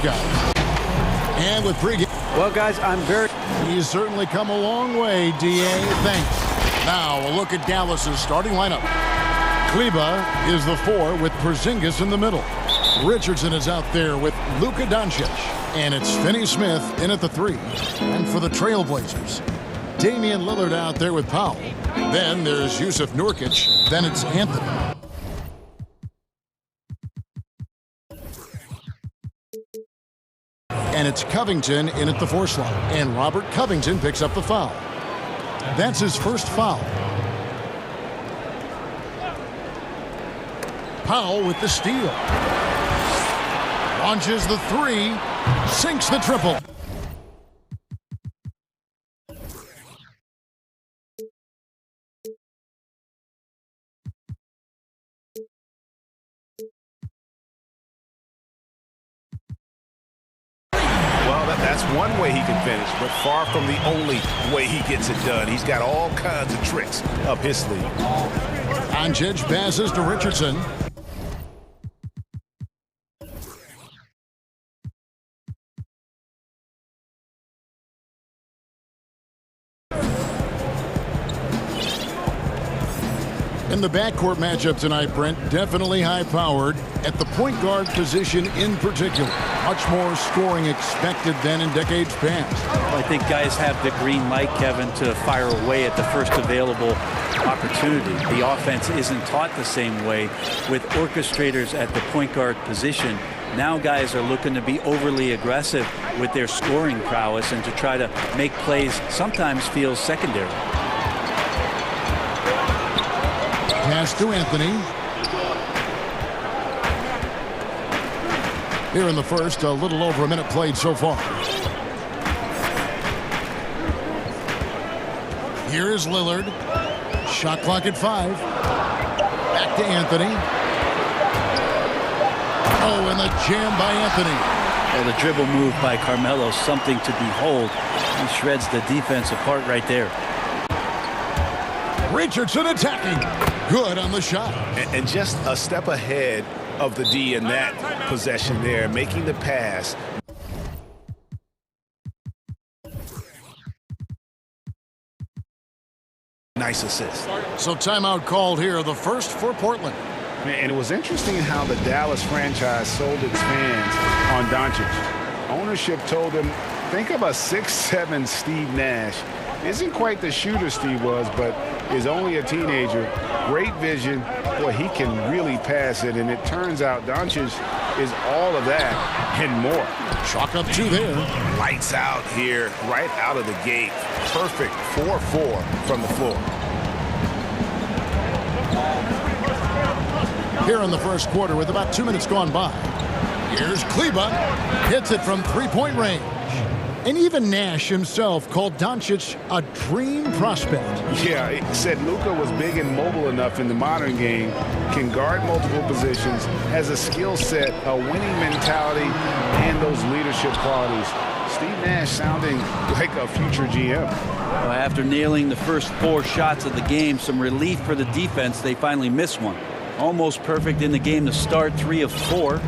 guys. And with pregame. Well, guys, He's certainly come a long way, D.A. Thanks. Now, a look at Dallas's starting lineup. Kleba is the 4 with Porzingis in the middle. Richardson is out there with Luka Doncic. And it's Finney Smith in at the 3. And for the Trailblazers, Damian Lillard out there with Powell. Then there's Yusuf Nurkic. Then it's Anthony. And it's Covington in at the 4 slot. And Robert Covington picks up the foul. That's his first foul. Powell with the steal. Launches the 3. Sinks the triple. That's one way he can finish, but far from the only way he gets it done. He's got all kinds of tricks up his sleeve. Doncic passes to Richardson. In the backcourt matchup tonight, Brent, definitely high-powered at the point guard position in particular. Much more scoring expected than in decades past. I think guys have the green light, Kevin, to fire away at the first available opportunity. The offense isn't taught the same way with orchestrators at the point guard position. Now guys are looking to be overly aggressive with their scoring prowess and to try to make plays sometimes feels secondary. Pass to Anthony. Here in the first, a little over a minute played so far. Here is Lillard. Shot clock at 5. Back to Anthony. Oh, and the jam by Anthony. Well, the dribble move by Carmelo, something to behold. He shreds the defense apart right there. Richardson attacking. Good on the shot. And just a step ahead of the D in that possession there, making the pass. Nice assist. So timeout called here, the first for Portland. And it was interesting how the Dallas franchise sold its fans on Doncic. Ownership told them, think of a 6'7" Steve Nash. Isn't quite the shooter Steve was, but is only a teenager. Great vision. Boy, he can really pass it, and it turns out Doncic is all of that and more. Chalk up 2 there. Lights out here, right out of the gate. Perfect 4-4 from the floor. Here in the first quarter with about 2 minutes gone by. Here's Kleba. Hits it from 3-point range. And even Nash himself called Doncic a dream prospect. Yeah, he said Luka was big and mobile enough in the modern game, can guard multiple positions, has a skill set, a winning mentality, and those leadership qualities. Steve Nash sounding like a future GM. Well, after nailing the first 4 shots of the game, some relief for the defense. They finally missed one. Almost perfect in the game to start, 3 of 4.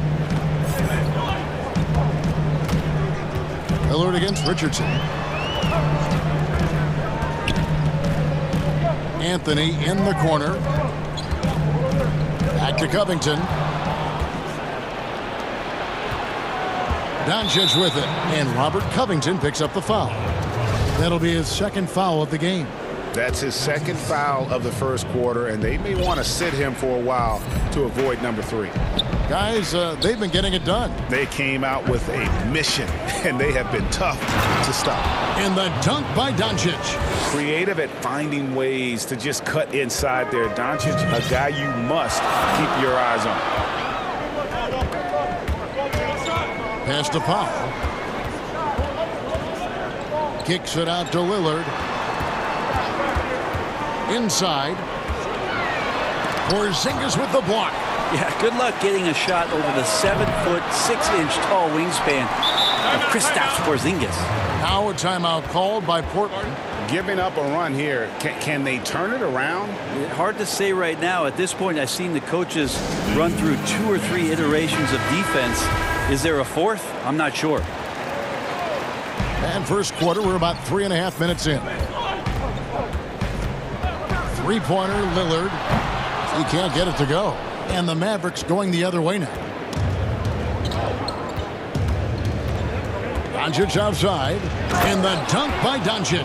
Lillard against Richardson. Anthony in the corner. Back to Covington. Doncic with it. And Robert Covington picks up the foul. That'll be his second foul of the game. That's his second foul of the first quarter, and they may want to sit him for a while to avoid number 3. Guys, they've been getting it done. They came out with a mission, and they have been tough to stop. And the dunk by Doncic. Creative at finding ways to just cut inside there. Doncic, a guy you must keep your eyes on. Pass to Powell. Kicks it out to Lillard. Inside. Porzingis with the block. Yeah, good luck getting a shot over the 7-foot, 6-inch tall wingspan of Kristaps Porzingis. Now a timeout called by Portland. Giving up a run here. Can they turn it around? Hard to say right now. At this point, I've seen the coaches run through 2 or 3 iterations of defense Is there a fourth? I'm not sure. And first quarter, we're about 3.5 minutes in. Three-pointer, Lillard. He can't get it to go. And the Mavericks going the other way now. Doncic outside. And the dunk by Doncic.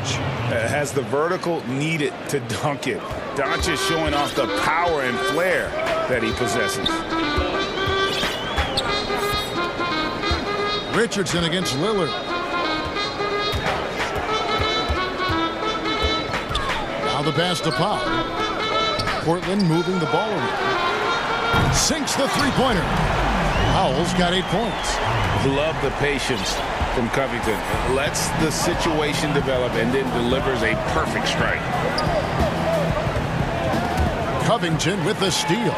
Has the vertical needed to dunk it. Doncic showing off the power and flair that he possesses. Richardson against Lillard. Now the pass to Powell. Portland moving the ball around. Sinks the three-pointer. Powell's got 8 points. Love the patience from Covington. Lets the situation develop and then delivers a perfect strike. Covington with the steal.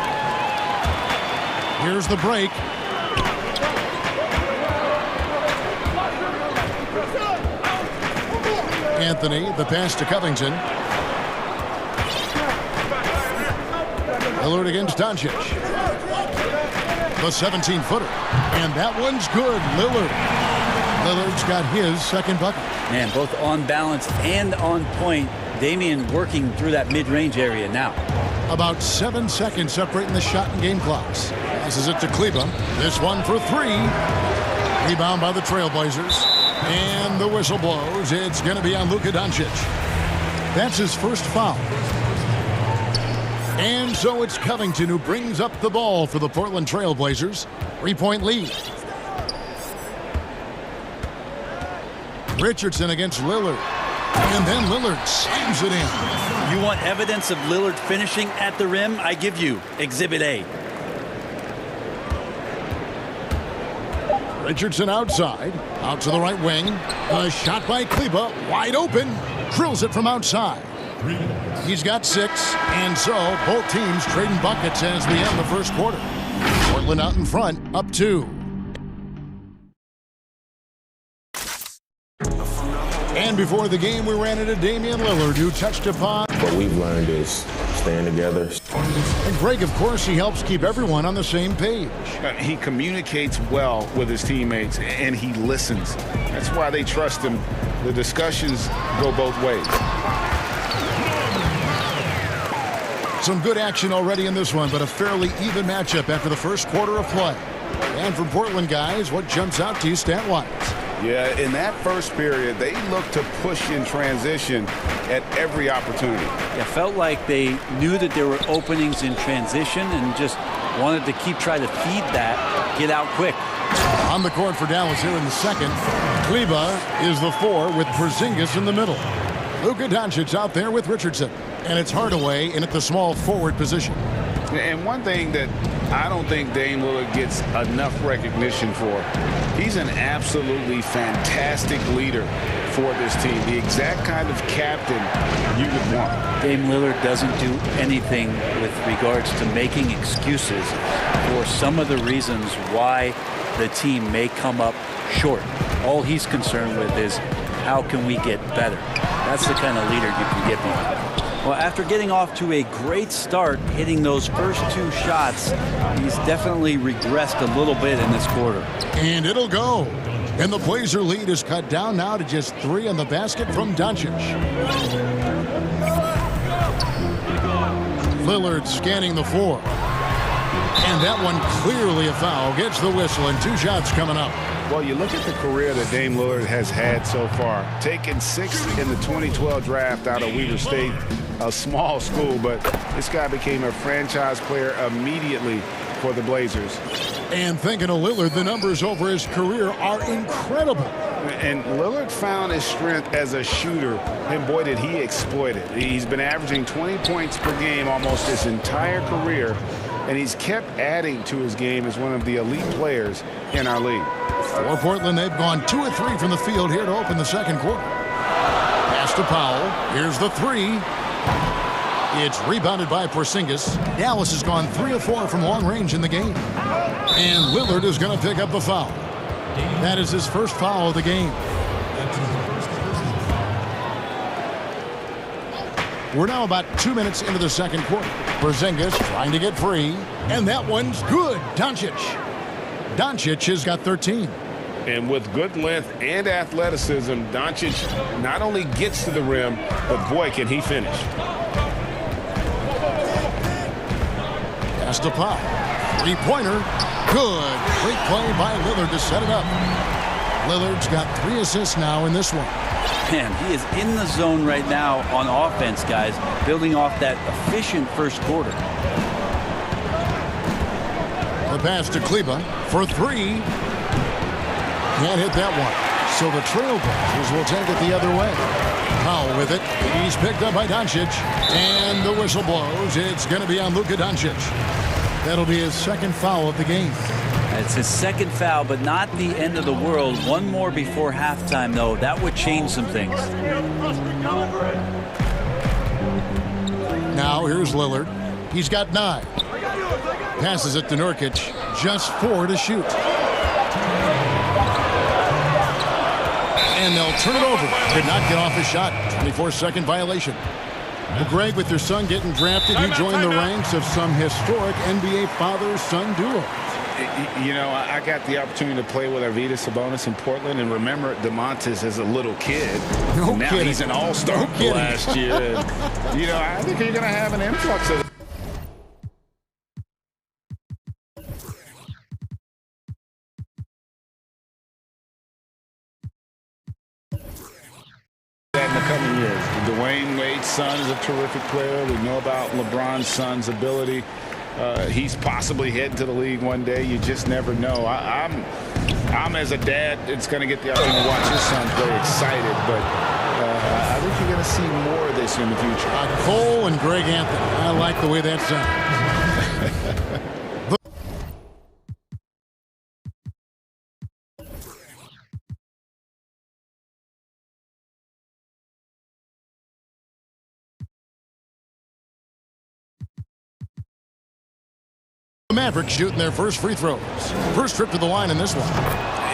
Here's the break. Anthony, the pass to Covington. Lillard against Doncic. The 17-footer. And that one's good. Lillard's got his second bucket. Man, both on balance and on point. Damian working through that mid-range area now. About 7 seconds separating the shot and game clocks. Passes it to Kleba. This one for three. Rebound by the Trailblazers. And the whistle blows. It's going to be on Luka Doncic. That's his first foul. And so it's Covington who brings up the ball for the Portland Trailblazers. 3-point lead. Richardson against Lillard. And then Lillard slams it in. You want evidence of Lillard finishing at the rim? I give you Exhibit A. Richardson outside. Out to the right wing. A shot by Kleba. Wide open. Drills it from outside. He's got 6. And so both teams trading buckets as we end the first quarter. Portland out in front. Up 2. And before the game, we ran into Damian Lillard, who touched upon. What we've learned is staying together. And Greg, of course, he helps keep everyone on the same page. He communicates well with his teammates, and he listens. That's why they trust him. The discussions go both ways. Some good action already in this one, but a fairly even matchup after the first quarter of play. And from Portland, guys, what jumps out to you stat-wise? Yeah, in that first period, they looked to push in transition at every opportunity. It felt like they knew that there were openings in transition and just wanted to keep trying to feed that, get out quick. On the court for Dallas here in the second, Kleba is the 4 with Porzingis in the middle. Luka Doncic out there with Richardson. And it's Hardaway in at the small forward position. And one thing that I don't think Dame Lillard gets enough recognition for, he's an absolutely fantastic leader for this team. The exact kind of captain you would want. Dame Lillard doesn't do anything with regards to making excuses for some of the reasons why the team may come up short. All he's concerned with is how can we get better. That's the kind of leader you can get behind. Well, after getting off to a great start, hitting those first 2 shots, he's definitely regressed a little bit in this quarter. And it'll go. And the Blazer lead is cut down now to just 3 on the basket from Doncic. Lillard scanning the 4. And that one clearly a foul. Gets the whistle and 2 shots coming up. Well, you look at the career that Dame Lillard has had so far. Taken 6th in the 2012 draft out of Weber State, a small school, but this guy became a franchise player immediately for the Blazers. And thinking of Lillard, the numbers over his career are incredible. And Lillard found his strength as a shooter, and boy, did he exploit it. He's been averaging 20 points per game almost his entire career, and he's kept adding to his game as one of the elite players in our league. For Portland, they've gone 2 of 3 from the field here to open the second quarter. Pass to Powell. Here's the 3. It's rebounded by Porzingis. Dallas has gone 3 of 4 from long range in the game. And Lillard is going to pick up the foul. That is his first foul of the game. We're now about 2 minutes into the second quarter. Porzingis trying to get free. And that one's good. Doncic. Doncic has got 13. And with good length and athleticism, Doncic not only gets to the rim, but boy, can he finish. Pass to Pop. Three-pointer. Good. Great play by Lillard to set it up. Lillard's got 3 assists now in this one. Man, he is in the zone right now on offense, guys, building off that efficient first quarter. The pass to Kleba for 3. Can't hit that one. So the Trailblazers will take it the other way. Powell with it. He's picked up by Doncic. And the whistle blows. It's going to be on Luka Doncic. That'll be his second foul of the game. It's his second foul, but not the end of the world. One more before halftime, though. That would change some things. Now here's Lillard. He's got 9. Passes it to Nurkic. Just 4 to shoot. And they'll turn it over. Could not get off a shot. 24-second violation. Well, Greg, with your son getting drafted, you joined the ranks of some historic NBA father-son duo. You know, I got the opportunity to play with Arvydas Sabonis in Portland, and remember DeMontis as a little kid. No now kidding. He's an all-star last year. And, you know, I think you're going to have an influx of that in the coming years. Dwayne Wade's son is a terrific player. We know about LeBron's son's ability. He's possibly heading to the league one day. You just never know. I'm as a dad, it's going to get the opportunity to watch his son very excited, but I think you're going to see more of this in the future. Cole and Greg Anthony. I like the way that sounds. The Mavericks shooting their first free throws. First trip to the line in this one.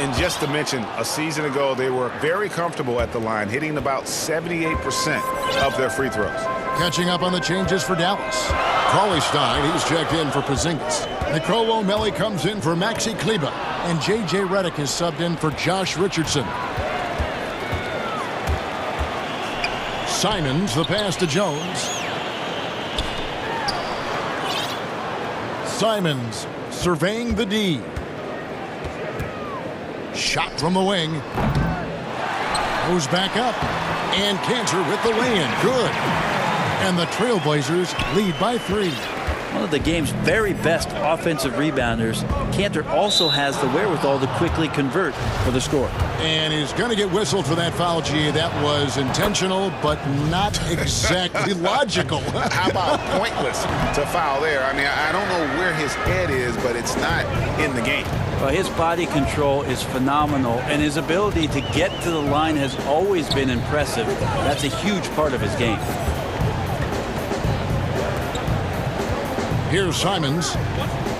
And just to mention, a season ago, they were very comfortable at the line, hitting about 78% of their free throws. Catching up on the changes for Dallas. Cauley Stein, he's checked in for Porzingis. Nicolo O'Malley comes in for Maxi Kleba. And J.J. Redick is subbed in for Josh Richardson. Simons, the pass to Jones. Simons surveying the D. Shot from the wing. Goes back up. And Cantor with the lay-in. Good. And the Trailblazers lead by 3. One of the game's very best offensive rebounders. Cantor also has the wherewithal to quickly convert for the score. And he's going to get whistled for that foul, G. That was intentional, but not exactly logical. How about pointless to foul there? I mean, I don't know where his head is, but it's not in the game. Well, his body control is phenomenal, and his ability to get to the line has always been impressive. That's a huge part of his game. Here's Simons.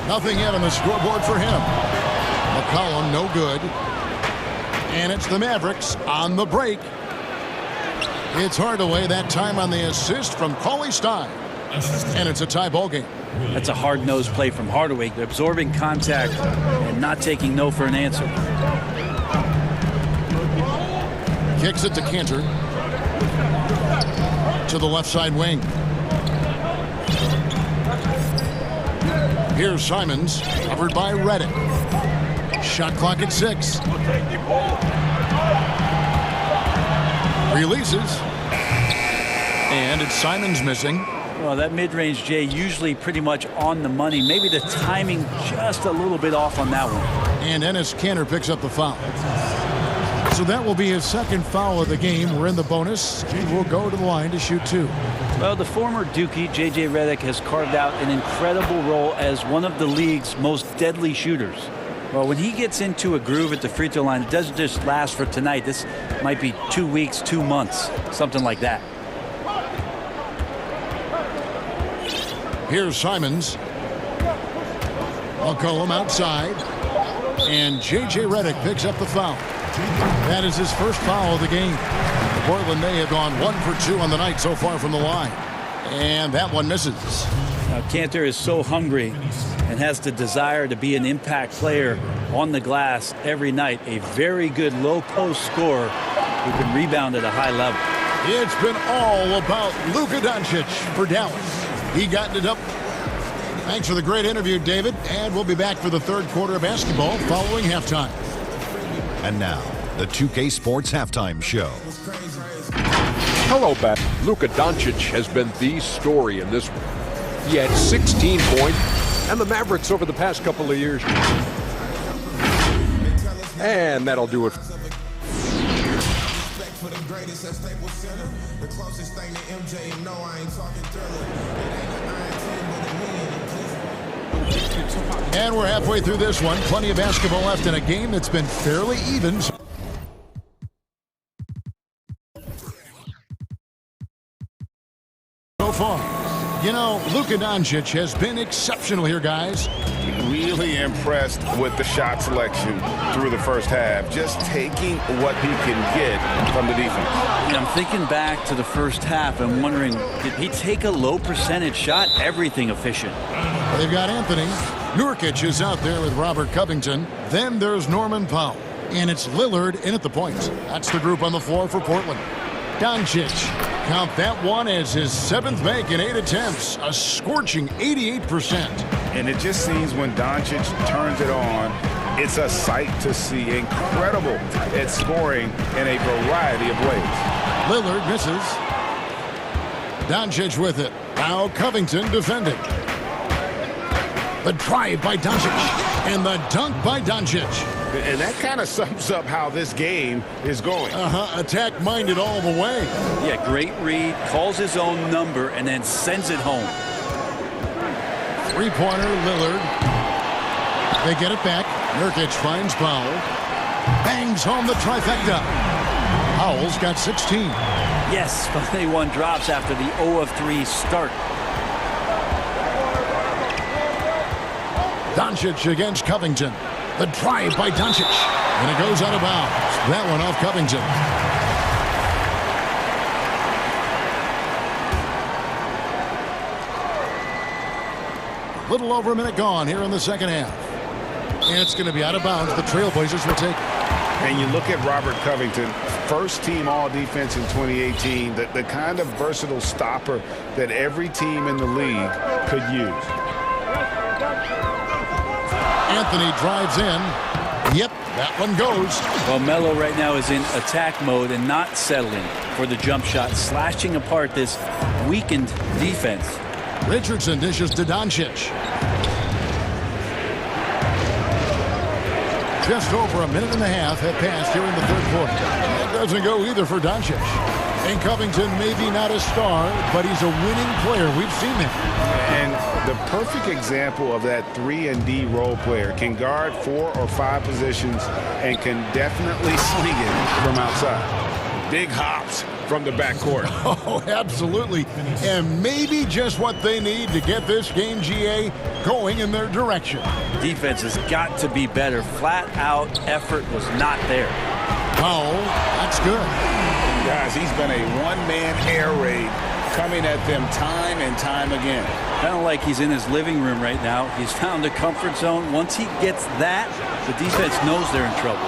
Nothing yet on the scoreboard for him. McCollum, no good. And it's the Mavericks on the break. It's Hardaway that time on the assist from Cauley Stein. And it's a tie ball game. That's a hard-nosed play from Hardaway, absorbing contact and not taking no for an answer. Kicks it to Cantor. To the left side wing. Here's Simons, covered by Redick. Shot clock at 6. Releases. And it's Simons missing. Well, that mid-range, Jay, usually pretty much on the money. Maybe the timing just a little bit off on that one. And Enes Kanter picks up the foul. So that will be his second foul of the game. We're in the bonus. He will go to the line to shoot 2. Well, the former Dookie, J.J. Redick, has carved out an incredible role as one of the league's most deadly shooters. Well, when he gets into a groove at the free throw line, it doesn't just last for tonight. This might be 2 weeks, 2 months, something like that. Here's Simons. McCollum outside. And J.J. Redick picks up the foul. That is his first foul of the game. Portland, they have gone 1 for 2 on the night so far from the line. And that one misses. Now, Cantor is so hungry and has the desire to be an impact player on the glass every night. A very good low post scorer who can rebound at a high level. It's been all about Luka Doncic for Dallas. He got it up. Thanks for the great interview, David. And we'll be back for the third quarter of basketball following halftime. And now, the 2K Sports Halftime Show. Hello, Bat. Luka Doncic has been the story in this one. He had 16 points, and the Mavericks over the past couple of years. And that'll do it. And we're halfway through this one. Plenty of basketball left in a game that's been fairly even so far. You know, Luka Doncic has been exceptional here, guys. Really impressed with the shot selection through the first half. Just taking what he can get from the defense. I'm thinking back to the first half and wondering, did he take a low percentage shot? Everything efficient. They've got Anthony. Nurkic is out there with Robert Covington. Then there's Norman Powell. And it's Lillard in at the point. That's the group on the floor for Portland. Doncic. Count that one as his 7th make in 8 attempts. A scorching 88%. And it just seems when Doncic turns it on, it's a sight to see. Incredible at scoring in a variety of ways. Lillard misses. Doncic with it. Now Covington defending. The drive by Doncic. And the dunk by Doncic. And that kind of sums up how this game is going. Attack-minded all the way. Yeah, great read. Calls his own number and then sends it home. Three-pointer, Lillard. They get it back. Nurkic finds Powell. Bangs home the trifecta. Powell's got 16. Yes, finally one drops after the 0 of 3 start. Doncic against Covington. The drive by Doncic. And it goes out of bounds. That one off Covington. A little over a minute gone here in the second half. And it's going to be out of bounds. The Trailblazers will take it. And you look at Robert Covington, first team all-defense in 2018, the kind of versatile stopper that every team in the league could use. Anthony drives in. Yep, that one goes. Well, Melo right now is in attack mode and not settling for the jump shot, slashing apart this weakened defense. Richardson dishes to Doncic. Just over a minute and a half have passed here in the third quarter. That doesn't go either for Doncic. And Covington maybe not a star, but he's a winning player. We've seen that. And the perfect example of that 3-and-D role player can guard 4 or 5 positions and can definitely swing it from outside. Big hops from the backcourt. Oh, absolutely. And maybe just what they need to get this game, GA, going in their direction. Defense has got to be better. Flat out effort was not there. Powell, that's good. Guys, he's been a one-man air raid coming at them time and time again. Kind of like he's in his living room right now. He's found a comfort zone. Once he gets that, the defense knows they're in trouble.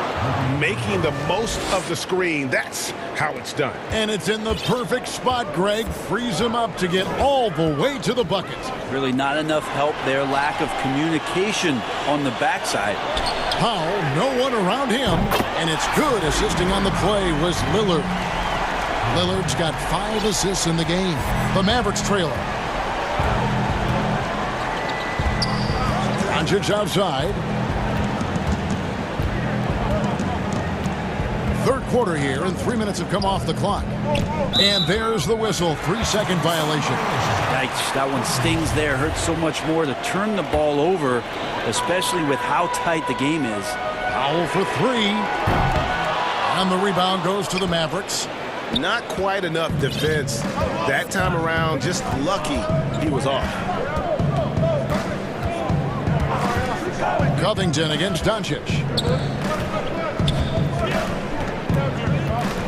Making the most of the screen, that's how it's done. And it's in the perfect spot, Greg. Frees him up to get all the way to the bucket. Really not enough help there. Lack of communication on the backside. Powell, no one around him. And it's good. Assisting on the play was Lillard. Lillard's got 5 assists in the game. The Mavericks trailer. Doncic outside. Third quarter here, and 3 minutes have come off the clock. And there's the whistle. 3-second violation. Yikes, that one stings there. Hurts so much more to turn the ball over, especially with how tight the game is. Powell for 3. And the rebound goes to the Mavericks. Not quite enough defense that time around. Just lucky he was off. Covington against Doncic.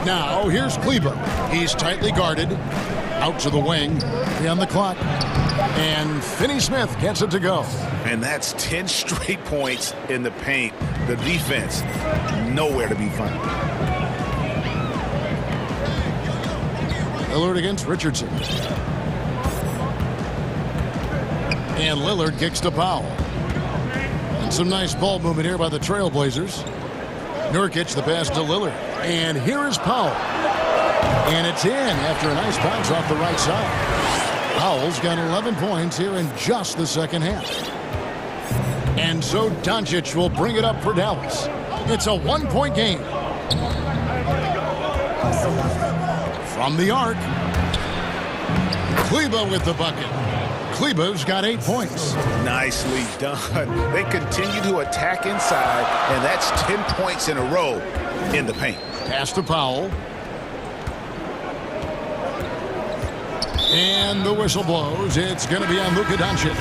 Now, here's Kleba. He's tightly guarded. Out to the wing. On the clock. And Finney-Smith gets it to go. And that's 10 straight points in the paint. The defense, nowhere to be found. Lillard against Richardson. And Lillard kicks to Powell. And some nice ball movement here by the Trailblazers. Nurkic, the pass to Lillard. And here is Powell. And it's in after a nice bounce off the right side. Powell's got 11 points here in just the second half. And so Doncic will bring it up for Dallas. It's a one-point game. From the arc. Kleba with the bucket. Kleba's got 8 points. Nicely done. They continue to attack inside, and that's 10 points in a row in the paint. Pass to Powell. And the whistle blows. It's going to be on Luka Doncic.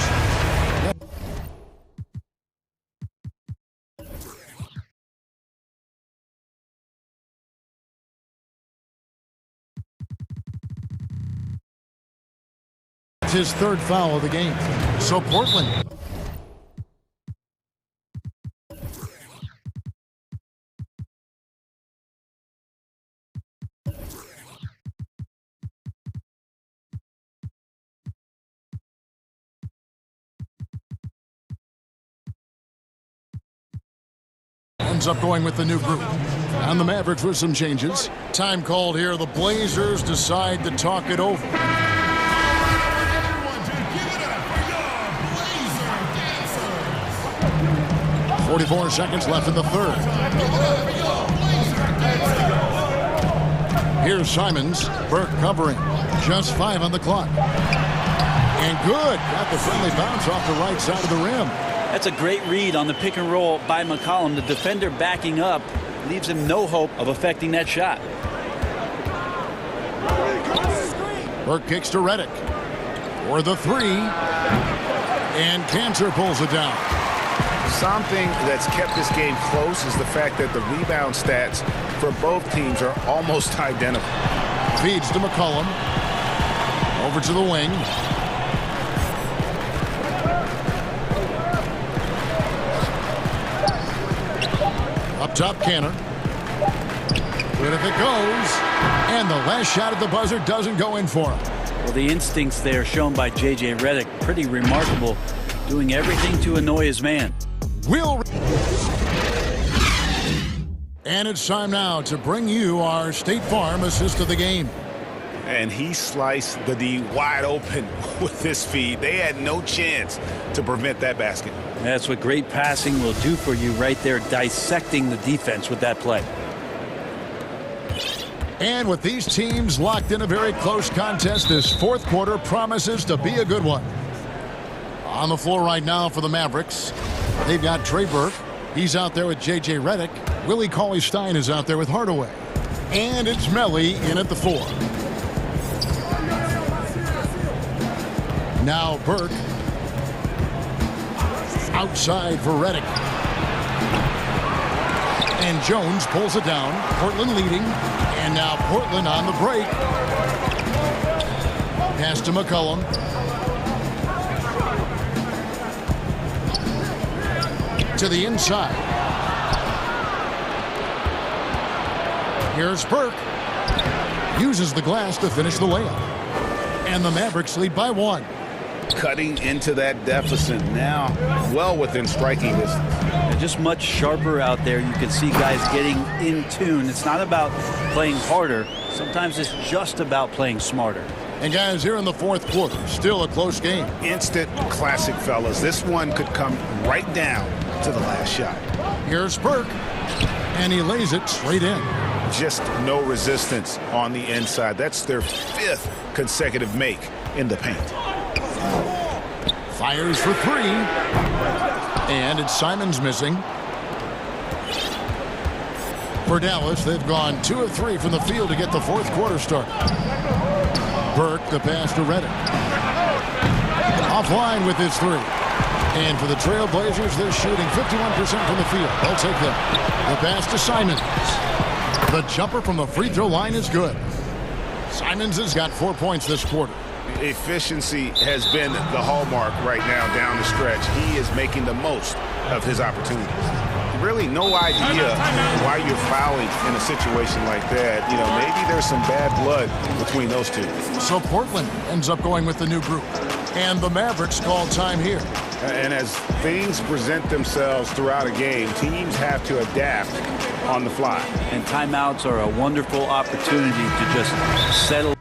It's his third foul of the game. So Portland. Ends up going with the new group. And the Mavericks with some changes. Time called here. The Blazers decide to talk it over. 44 seconds left in the third. Here's Simons. Burke covering. Just 5 on the clock. And good. Got the friendly bounce off the right side of the rim. That's a great read on the pick and roll by McCollum. The defender backing up leaves him no hope of affecting that shot. Burke kicks to Redick for the three. And Cantor pulls it down. Something that's kept this game close is the fact that the rebound stats for both teams are almost identical. Feeds to McCollum. Over to the wing. Up top, Cantor. Good if it goes. And the last shot at the buzzer doesn't go in for him. Well, the instincts there shown by J.J. Redick, pretty remarkable, doing everything to annoy his man. And it's time now to bring you our State Farm assist of the game. And he sliced the D wide open with this feed. They had no chance to prevent that basket. That's what great passing will do for you right there, dissecting the defense with that play. And with these teams locked in a very close contest, this fourth quarter promises to be a good one. On the floor right now for the Mavericks, they've got Trey Burke. He's out there with J.J. Redick. Willie Cauley-Stein is out there with Hardaway. And it's Melly in at the 4. Now Burke. Outside for Redick. And Jones pulls it down. Portland leading. And now Portland on the break. Pass to McCollum. To the inside. Here's Burke. Uses the glass to finish the layup. And the Mavericks lead by 1. Cutting into that deficit now, well within striking distance. They're just much sharper out there. You can see guys getting in tune. It's not about playing harder. Sometimes it's just about playing smarter. And guys, here in the fourth quarter, still a close game. Instant classic, fellas. This one could come right down to the last shot. Here's Burke, and he lays it straight in. Just no resistance on the inside. That's their 5th consecutive make in the paint. Fires for 3. And it's Simons missing. For Dallas, they've gone 2 of 3 from the field to get the fourth quarter started. Burke, the pass to Redick. Offline with his 3. And for the Trailblazers, they're shooting 51% from the field. They'll take that. The pass to Simons. The jumper from the free throw line is good. Simons has got 4 points this quarter. Efficiency has been the hallmark right now down the stretch. He is making the most of his opportunities. Really no idea why you're fouling in a situation like that. You know, maybe there's some bad blood between those two. So Portland ends up going with the new group. And the Mavericks call time here. And as things present themselves throughout a game, teams have to adapt on the fly. And timeouts are a wonderful opportunity to just settle.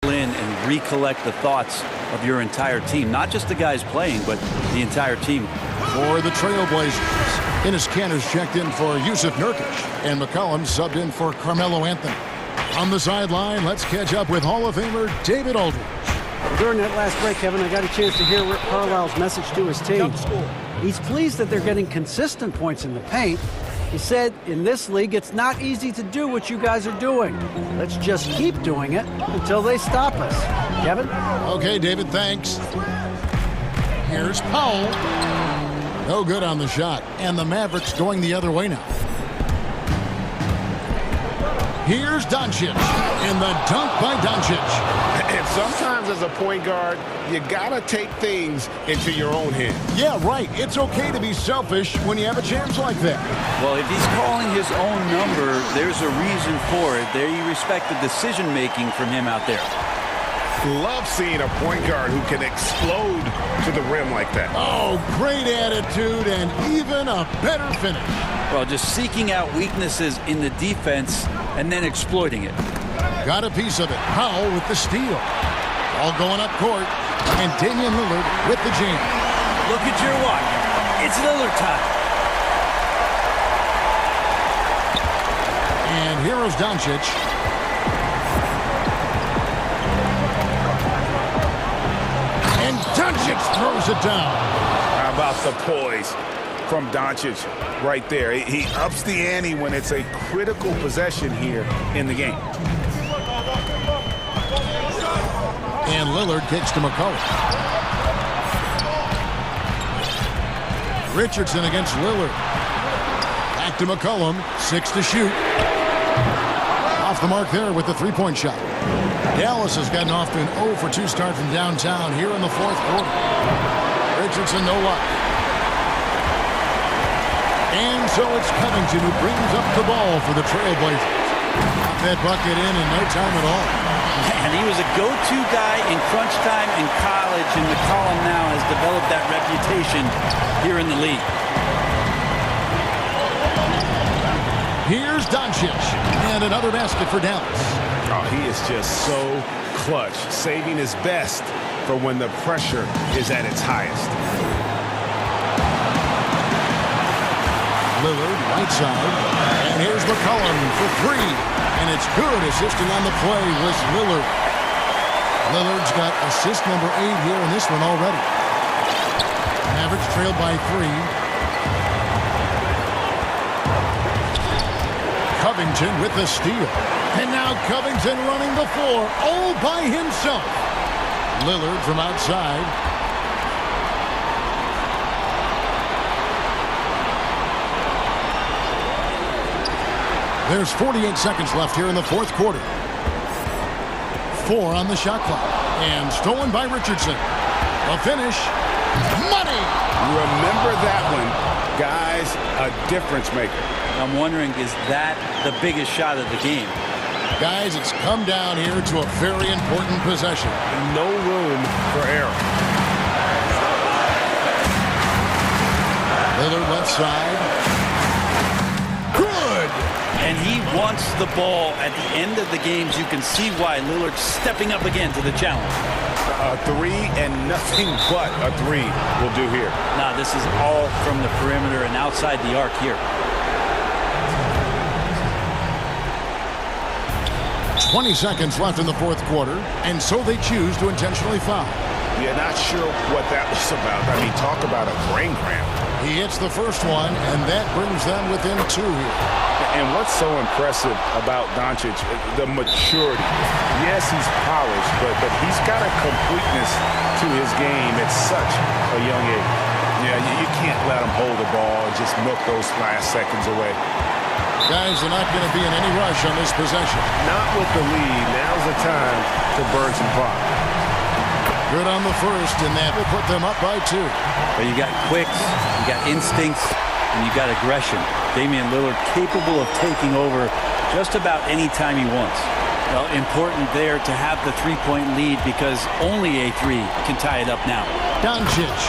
In and recollect the thoughts of your entire team, not just the guys playing, but the entire team. For the Trailblazers, Enes Kanter's checked in for Yusuf Nurkic, and McCollum subbed in for Carmelo Anthony. On the sideline, let's catch up with Hall of Famer David Aldridge. During that last break, Kevin, I got a chance to hear Rick Carlisle's message to his team. He's pleased that they're getting consistent points in the paint. He said, in this league, it's not easy to do what you guys are doing. Let's just keep doing it until they stop us. Kevin? Okay, David, thanks. Here's Powell. No good on the shot. And the Mavericks going the other way now. Here's Doncic. And the dunk by Doncic. And sometimes as a point guard, you gotta take things into your own hands. Yeah, right. It's okay to be selfish when you have a chance like that. Well, if he's calling his own number, there's a reason for it. There you respect the decision-making from him out there. Love seeing a point guard who can explode to the rim like that. Oh, great attitude and even a better finish. Well, just seeking out weaknesses in the defense and then exploiting it. Got a piece of it. Powell with the steal. All going up court. And Damian Lillard with the jam. Look at your watch. It's Lillard time. And here's Doncic. And Doncic throws it down. How about the poise from Doncic right there? He ups the ante when it's a critical possession here in the game. And Lillard kicks to McCollum. Richardson against Lillard. Back to McCollum. 6 to shoot. Off the mark there with the three-point shot. Dallas has gotten off to an 0 for 2 start from downtown here in the fourth quarter. Richardson, no luck. And so it's Covington who brings up the ball for the Trailblazers. Got that bucket in no time at all. And he was a go-to guy in crunch time in college, and McCollum now has developed that reputation here in the league. Here's Doncic, and another basket for Dallas. Oh, he is just so clutch, saving his best for when the pressure is at its highest. Lillard, right side, and here's McCollum for 3. And it's good. Assisting on the play was Lillard. Lillard's got assist number 8 here in this one already. Mavericks trailed by 3. Covington with the steal. And now Covington running the floor all by himself. Lillard from outside. There's 48 seconds left here in the fourth quarter. 4 on the shot clock. And stolen by Richardson. A finish. Money! Remember that one. Guys, a difference maker. I'm wondering, is that the biggest shot of the game? Guys, it's come down here to a very important possession. No room for error. Lillard left side. And he wants the ball at the end of the games. You can see why Lillard's stepping up again to the challenge. A 3 and nothing but a 3 will do here. Now, this is all from the perimeter and outside the arc here. 20 seconds left in the fourth quarter, and so they choose to intentionally foul. Yeah, not sure what that was about. I mean, talk about a brain cramp. He hits the first one, and that brings them within 2 here. And what's so impressive about Doncic, the maturity. Yes, he's polished, but he's got a completeness to his game at such a young age. Yeah, you can't let him hold the ball and just milk those last seconds away. Guys are not going to be in any rush on this possession. Not with the lead. Now's the time to burn some clock. Good on the first, and that will put them up by 2. But you got quicks, you got instincts, and you got aggression. Damian Lillard capable of taking over just about any time he wants. Well, important there to have the three-point lead because only a 3 can tie it up now. Doncic,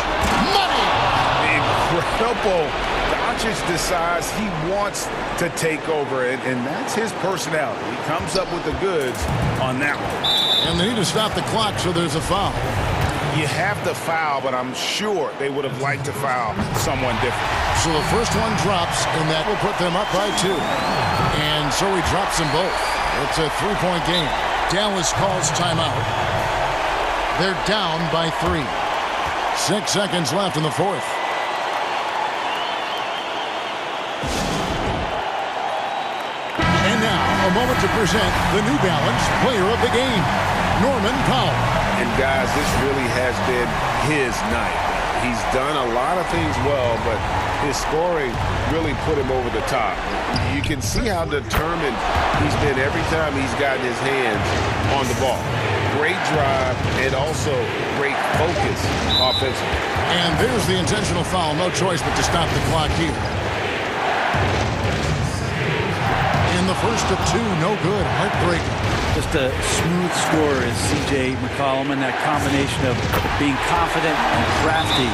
money! Incredible. Doncic decides he wants to take over, and that's his personality. He comes up with the goods on that one. And they need to stop the clock, so there's a foul. You have to foul, but I'm sure they would have liked to foul someone different. So the first one drops, and that will put them up by 2. And so he drops them both. It's a 3-point game. Dallas calls timeout. They're down by 3. 6 seconds left in the fourth. And now, a moment to present the New Balance Player of the Game, Norman Powell. And guys, this really has been his night. He's done a lot of things well, but his scoring really put him over the top. You can see how determined he's been every time he's gotten his hands on the ball. Great drive and also great focus offensively. And there's the intentional foul. No choice but to stop the clock here. In the first of 2, no good. Heartbreaking. Just a smooth scorer is C.J. McCollum, and that combination of being confident and crafty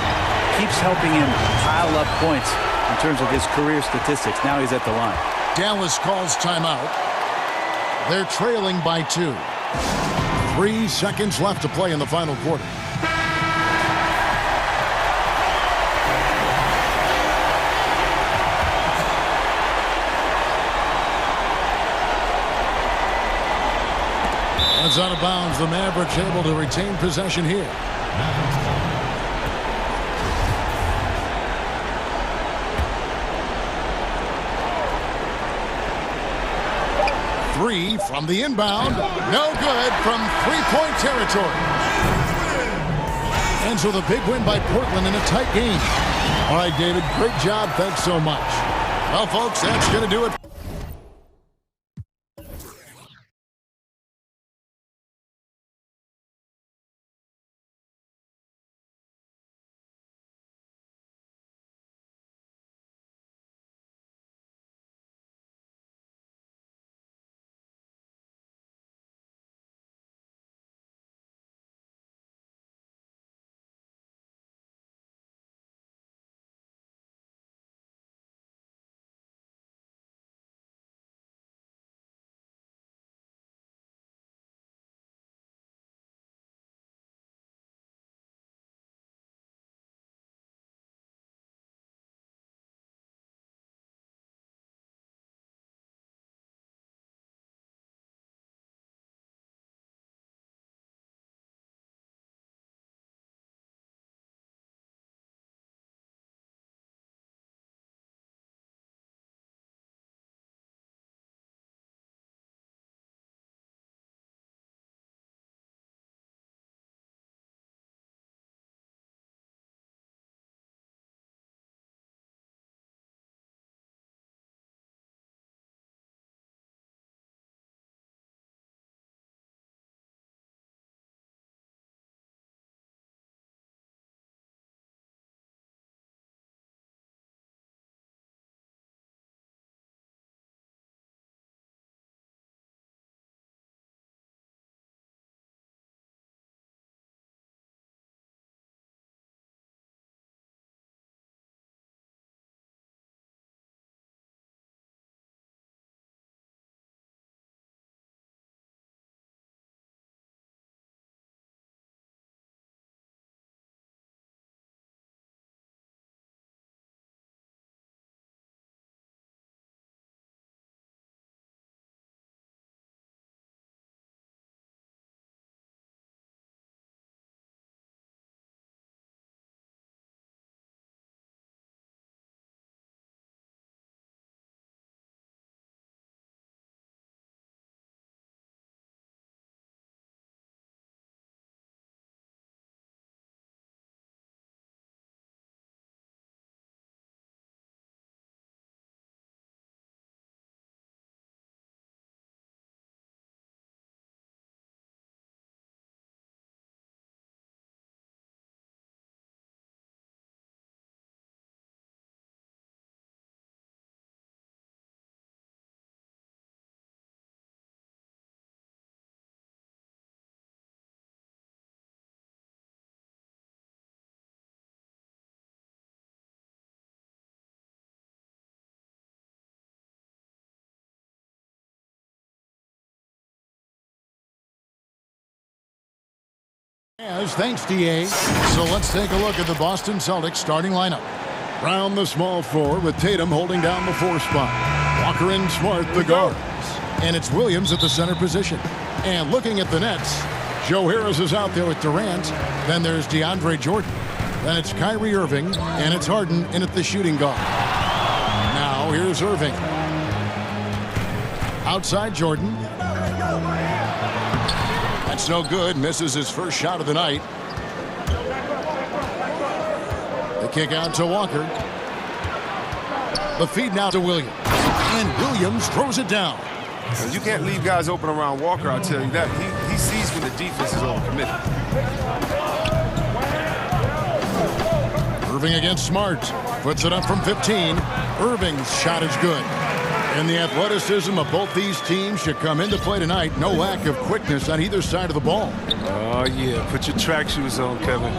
keeps helping him pile up points in terms of his career statistics. Now he's at the line. Dallas calls timeout. They're trailing by 2. 3 seconds left to play in the final quarter. It's out of bounds. The Mavericks able to retain possession here. Three from the inbound. No good from 3-point territory. And so the big win by Portland in a tight game. All right, David, great job. Thanks so much. Well, folks, that's going to do it. Thanks, DA. So let's take a look at the Boston Celtics starting lineup. Round the small floor with Tatum holding down the 4 spot. Walker and Smart, the guards. And it's Williams at the center position. And looking at the Nets, Joe Harris is out there with Durant. Then there's DeAndre Jordan. Then it's Kyrie Irving. And it's Harden in at the shooting guard. Now here's Irving. Outside Jordan. That's no good. Misses his first shot of the night. The kick out to Walker. The feed now to Williams. And Williams throws it down. You can't leave guys open around Walker, I'll tell you that. He sees when the defense is overcommitted. Irving against Smart. Puts it up from 15. Irving's shot is good. And the athleticism of both these teams should come into play tonight. No lack of quickness on either side of the ball. Oh, yeah. Put your track shoes on, Kevin.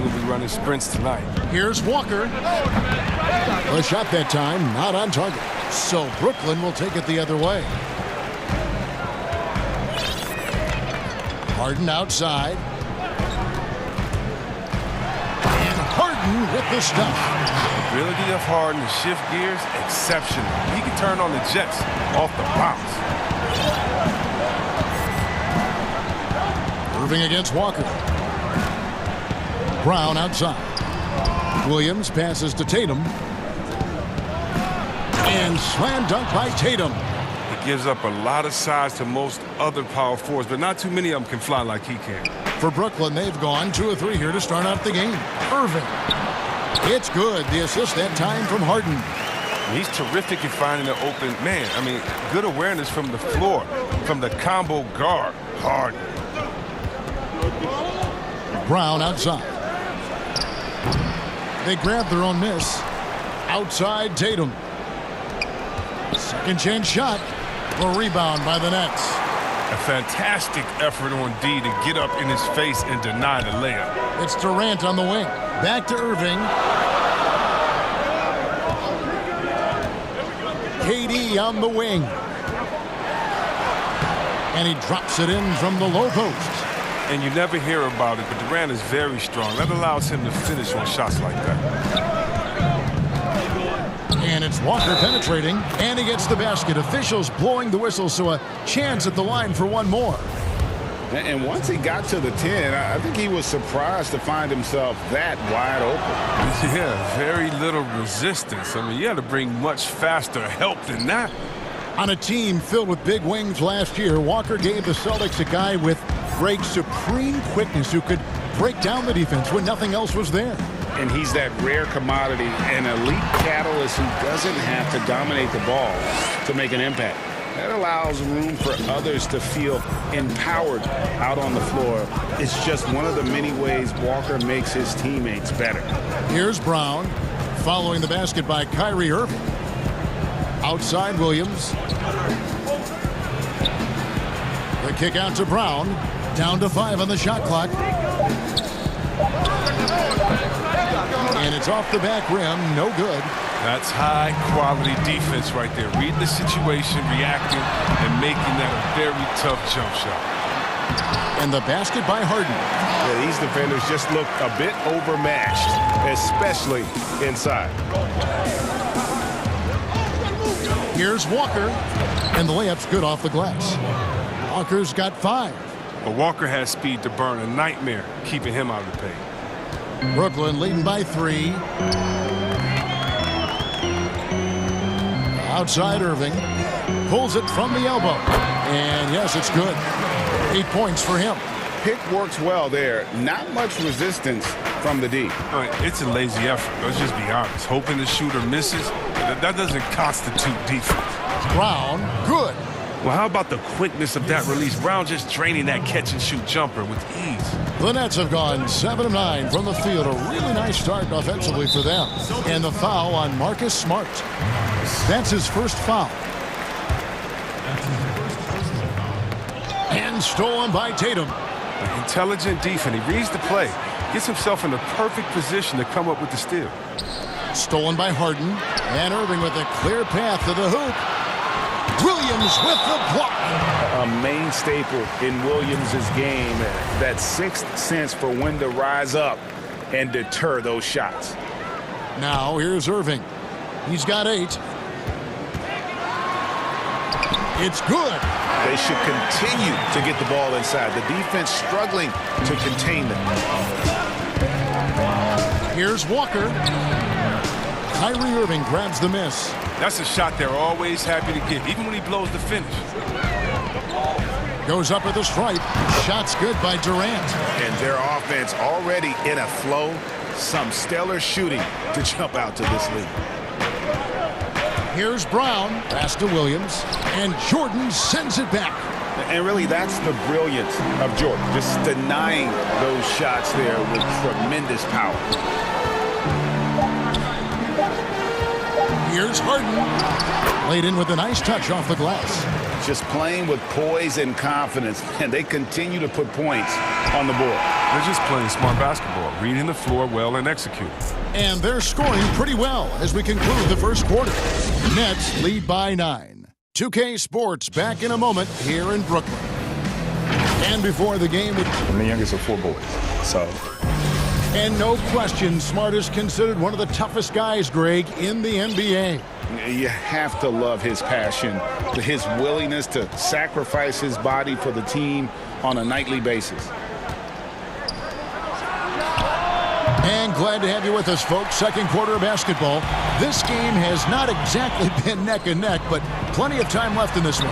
We'll be running sprints tonight. Here's Walker. A shot that time, not on target. So Brooklyn will take it the other way. Harden outside. And Harden with the stuff. Ability of Harden to shift gears, exceptional. He can turn on the Jets off the bounce. Irving against Walker. Brown outside. Williams passes to Tatum. And slam dunk by Tatum. He gives up a lot of size to most other power forwards, but not too many of them can fly like he can. For Brooklyn, they've gone 2 of 3 here to start out the game. Irving. It's good. The assist that time from Harden. He's terrific at finding an open man. I mean, good awareness from the floor, from the combo guard. Harden. Brown outside. They grab their own miss. Outside Tatum. Second chance shot. The rebound by the Nets. A fantastic effort on D to get up in his face and deny the layup. It's Durant on the wing. Back to Irving. KD on the wing. And he drops it in from the low post. And you never hear about it, but Durant is very strong. That allows him to finish on shots like that. And it's Walker penetrating, and he gets the basket. Officials blowing the whistle, so a chance at the line for one more. And once he got to the 10, I think he was surprised to find himself that wide open. Yeah, very little resistance. I mean, you had to bring much faster help than that. On a team filled with big wings last year, Walker gave the Celtics a guy with great supreme quickness who could break down the defense when nothing else was there. And he's that rare commodity, an elite catalyst who doesn't have to dominate the ball to make an impact. That allows room for others to feel empowered out on the floor. It's just one of the many ways Walker makes his teammates better. Here's Brown, following the basket by Kyrie Irving. Outside Williams. The kick out to Brown. Down to 5 on the shot clock. And it's off the back rim. No good. That's high-quality defense right there. Read the situation, reacting, and making that a very tough jump shot. And the basket by Harden. Yeah, these defenders just look a bit overmatched, especially inside. Here's Walker. And the layup's good off the glass. Walker's got 5. But Walker has speed to burn. A nightmare keeping him out of the paint. Brooklyn leading by 3. Outside Irving. Pulls it from the elbow. And yes, it's good. 8 points for him. Pick works well there. Not much resistance from the D. It's a lazy effort. Let's just be honest. Hoping the shooter misses, that doesn't constitute defense. Brown, good. Well, how about the quickness of that release? Brown just draining that catch-and-shoot jumper with ease. The Nets have gone 7 of 9 from the field. A really nice start offensively for them. And the foul on Marcus Smart. That's his first foul. And stolen by Tatum. Intelligent defense. He reads the play. Gets himself in the perfect position to come up with the steal. Stolen by Harden. And Irving with a clear path to the hoop. Williams with the block. A main staple in Williams' game, that sixth sense for when to rise up and deter those shots. Now here's Irving. He's got 8. It's good. They should continue to get the ball inside. The defense struggling to contain them. Here's Walker. Kyrie Irving grabs the miss. That's a shot they're always happy to get, even when he blows the finish. Goes up at the stripe. Shot's good by Durant. And their offense already in a flow. Some stellar shooting to jump out to this lead. Here's Brown. Pass to Williams. And Jordan sends it back. And really, that's the brilliance of Jordan. Just denying those shots there with tremendous power. Here's Harden. Laid in with a nice touch off the glass. Just playing with poise and confidence, and they continue to put points on the board. They're just playing smart basketball, reading the floor well and executing. And they're scoring pretty well as we conclude the first quarter. Nets lead by 9. 2K Sports back in a moment here in Brooklyn. And before the game... I'm the youngest of 4 boys, so... And no question, Smart is considered one of the toughest guys, Greg, in the NBA. You have to love his passion, his willingness to sacrifice his body for the team on a nightly basis. And glad to have you with us, folks. Second quarter of basketball. This game has not exactly been neck and neck, but plenty of time left in this one.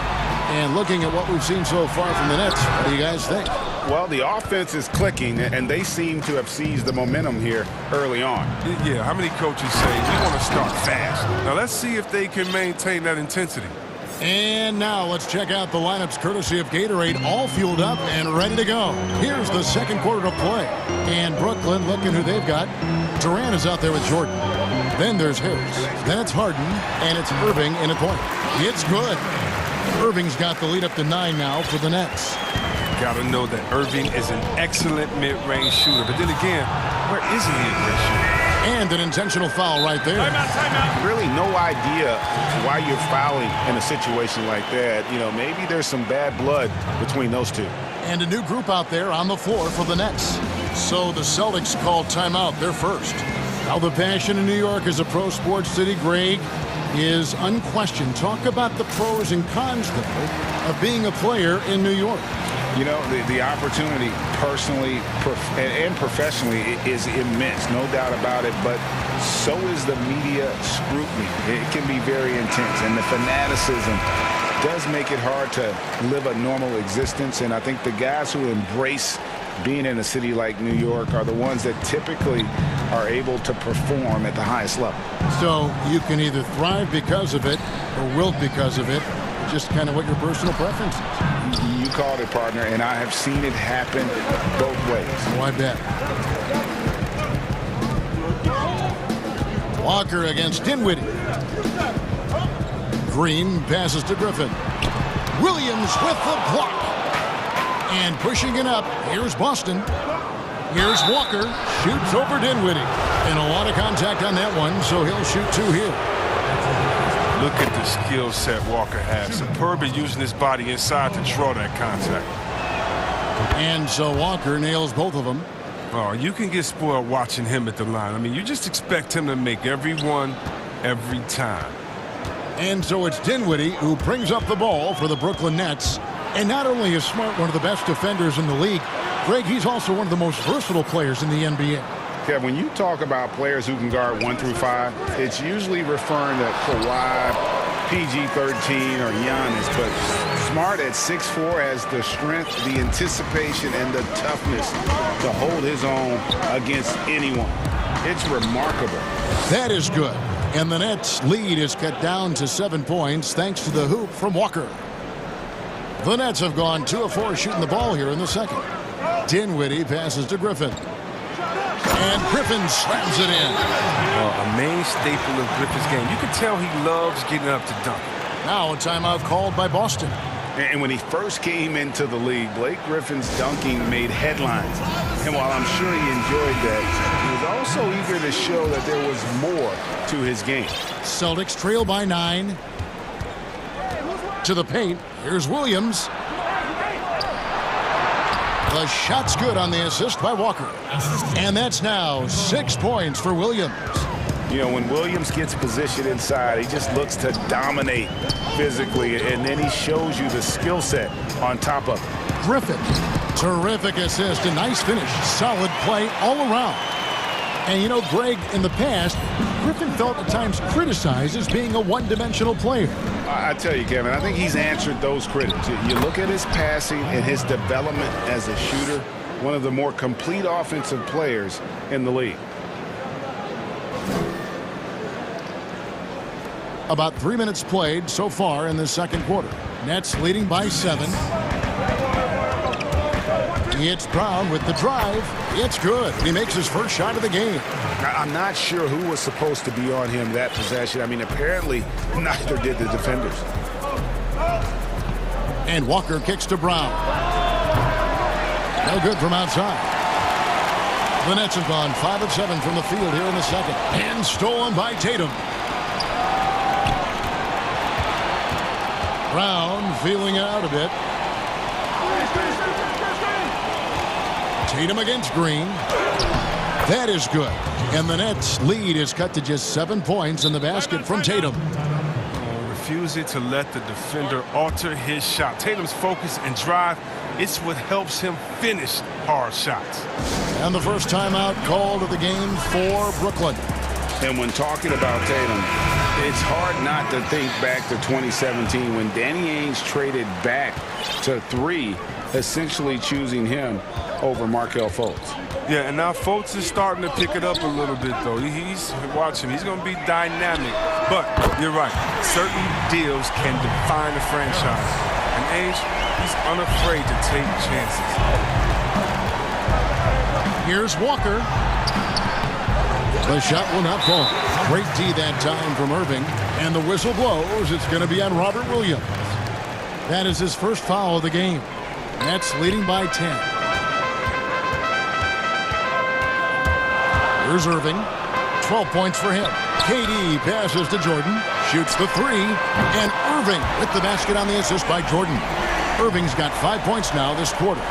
And looking at what we've seen so far from the Nets, what do you guys think? Well, the offense is clicking, and they seem to have seized the momentum here early on. Yeah, how many coaches say, we want to start fast? Now, let's see if they can maintain that intensity. And now let's check out the lineups courtesy of Gatorade, all fueled up and ready to go. Here's the second quarter of play. And Brooklyn, looking who they've got. Durant is out there with Jordan. Then there's Harris. Then it's Harden, and it's Irving in a point. It's good. Irving's got the lead up to 9 now for the Nets. Got to know that Irving is an excellent mid-range shooter. But then again, where isn't he a great shooter? And an intentional foul right there. Timeout. Really no idea why you're fouling in a situation like that. You know, maybe there's some bad blood between those two. And a new group out there on the floor for the Nets. So the Celtics called timeout. They're first. Now the passion in New York as a pro sports city, Greg, is unquestioned. Talk about the pros and cons, though, of being a player in New York. You know, the opportunity personally and professionally is immense, no doubt about it, but so is the media scrutiny. It can be very intense, and the fanaticism does make it hard to live a normal existence, and I think the guys who embrace being in a city like New York are the ones that typically are able to perform at the highest level. So you can either thrive because of it or wilt because of it. Just kind of what your personal preference is. You called it, partner, and I have seen it happen both ways. Oh, I bet. Walker against Dinwiddie. Green passes to Griffin. Williams with the block. And pushing it up, here's Boston. Here's Walker, shoots over Dinwiddie. And a lot of contact on that one, so he'll shoot 2 here. Look at the skill set Walker has. Superb at using his body inside to draw that contact. And so Walker nails both of them. Oh, you can get spoiled watching him at the line. I mean, you just expect him to make every one, every time. And so it's Dinwiddie who brings up the ball for the Brooklyn Nets. And not only is Smart one of the best defenders in the league, Greg, he's also one of the most versatile players in the NBA. Kev, when you talk about players who can guard 1 through 5, it's usually referring to Kawhi, PG-13, or Giannis. But Smart at 6'4" has the strength, the anticipation, and the toughness to hold his own against anyone. It's remarkable. That is good. And the Nets' lead is cut down to 7 points thanks to the hoop from Walker. The Nets have gone 2 of 4 shooting the ball here in the second. Dinwiddie passes to Griffin. And Griffin slams it in. A main staple of Griffin's game. You can tell he loves getting up to dunk. Now a timeout called by Boston. And when he first came into the league, Blake Griffin's dunking made headlines. And while I'm sure he enjoyed that, he was also eager to show that there was more to his game. Celtics trail by 9. To the paint. Here's Williams. The shot's good on the assist by Walker. And that's now 6 points for Williams. You know, when Williams gets positioned inside, he just looks to dominate physically, and then he shows you the skill set on top of it. Griffin. Terrific assist. A nice finish. Solid play all around. And, you know, Greg, in the past, Griffin felt at times criticized as being a one-dimensional player. I tell you, Kevin, I think he's answered those critics. You look at his passing and his development as a shooter, one of the more complete offensive players in the league. About 3 minutes played so far in the second quarter. Nets leading by 7. It's Brown with the drive. It's good. He makes his first shot of the game. I'm not sure who was supposed to be on him that possession. I mean, apparently neither did the defenders. And Walker kicks to Brown. No good from outside. The Nets have gone 5 of 7 from the field here in the second. And stolen by Tatum. Brown feeling it out a bit. Tatum against Green. That is good. And the Nets' lead is cut to just 7 points in the basket from Tatum. Refusing to let the defender alter his shot. Tatum's focus and drive, it's what helps him finish hard shots. And the first timeout called of the game for Brooklyn. And when talking about Tatum, it's hard not to think back to 2017 when Danny Ainge traded back to 3, essentially choosing him over Markelle Fultz. Yeah, and now Fultz is starting to pick it up a little bit, though. Watch him. He's going to be dynamic. But you're right. Certain deals can define a franchise. And Ainge, he's unafraid to take chances. Here's Walker. The shot will not fall. Great D that time from Irving. And the whistle blows. It's going to be on Robert Williams. That is his first foul of the game. Nets leading by 10. Here's Irving. 12 points for him. KD passes to Jordan. Shoots the 3. And Irving with the basket on the assist by Jordan. Irving's got 5 points now this quarter.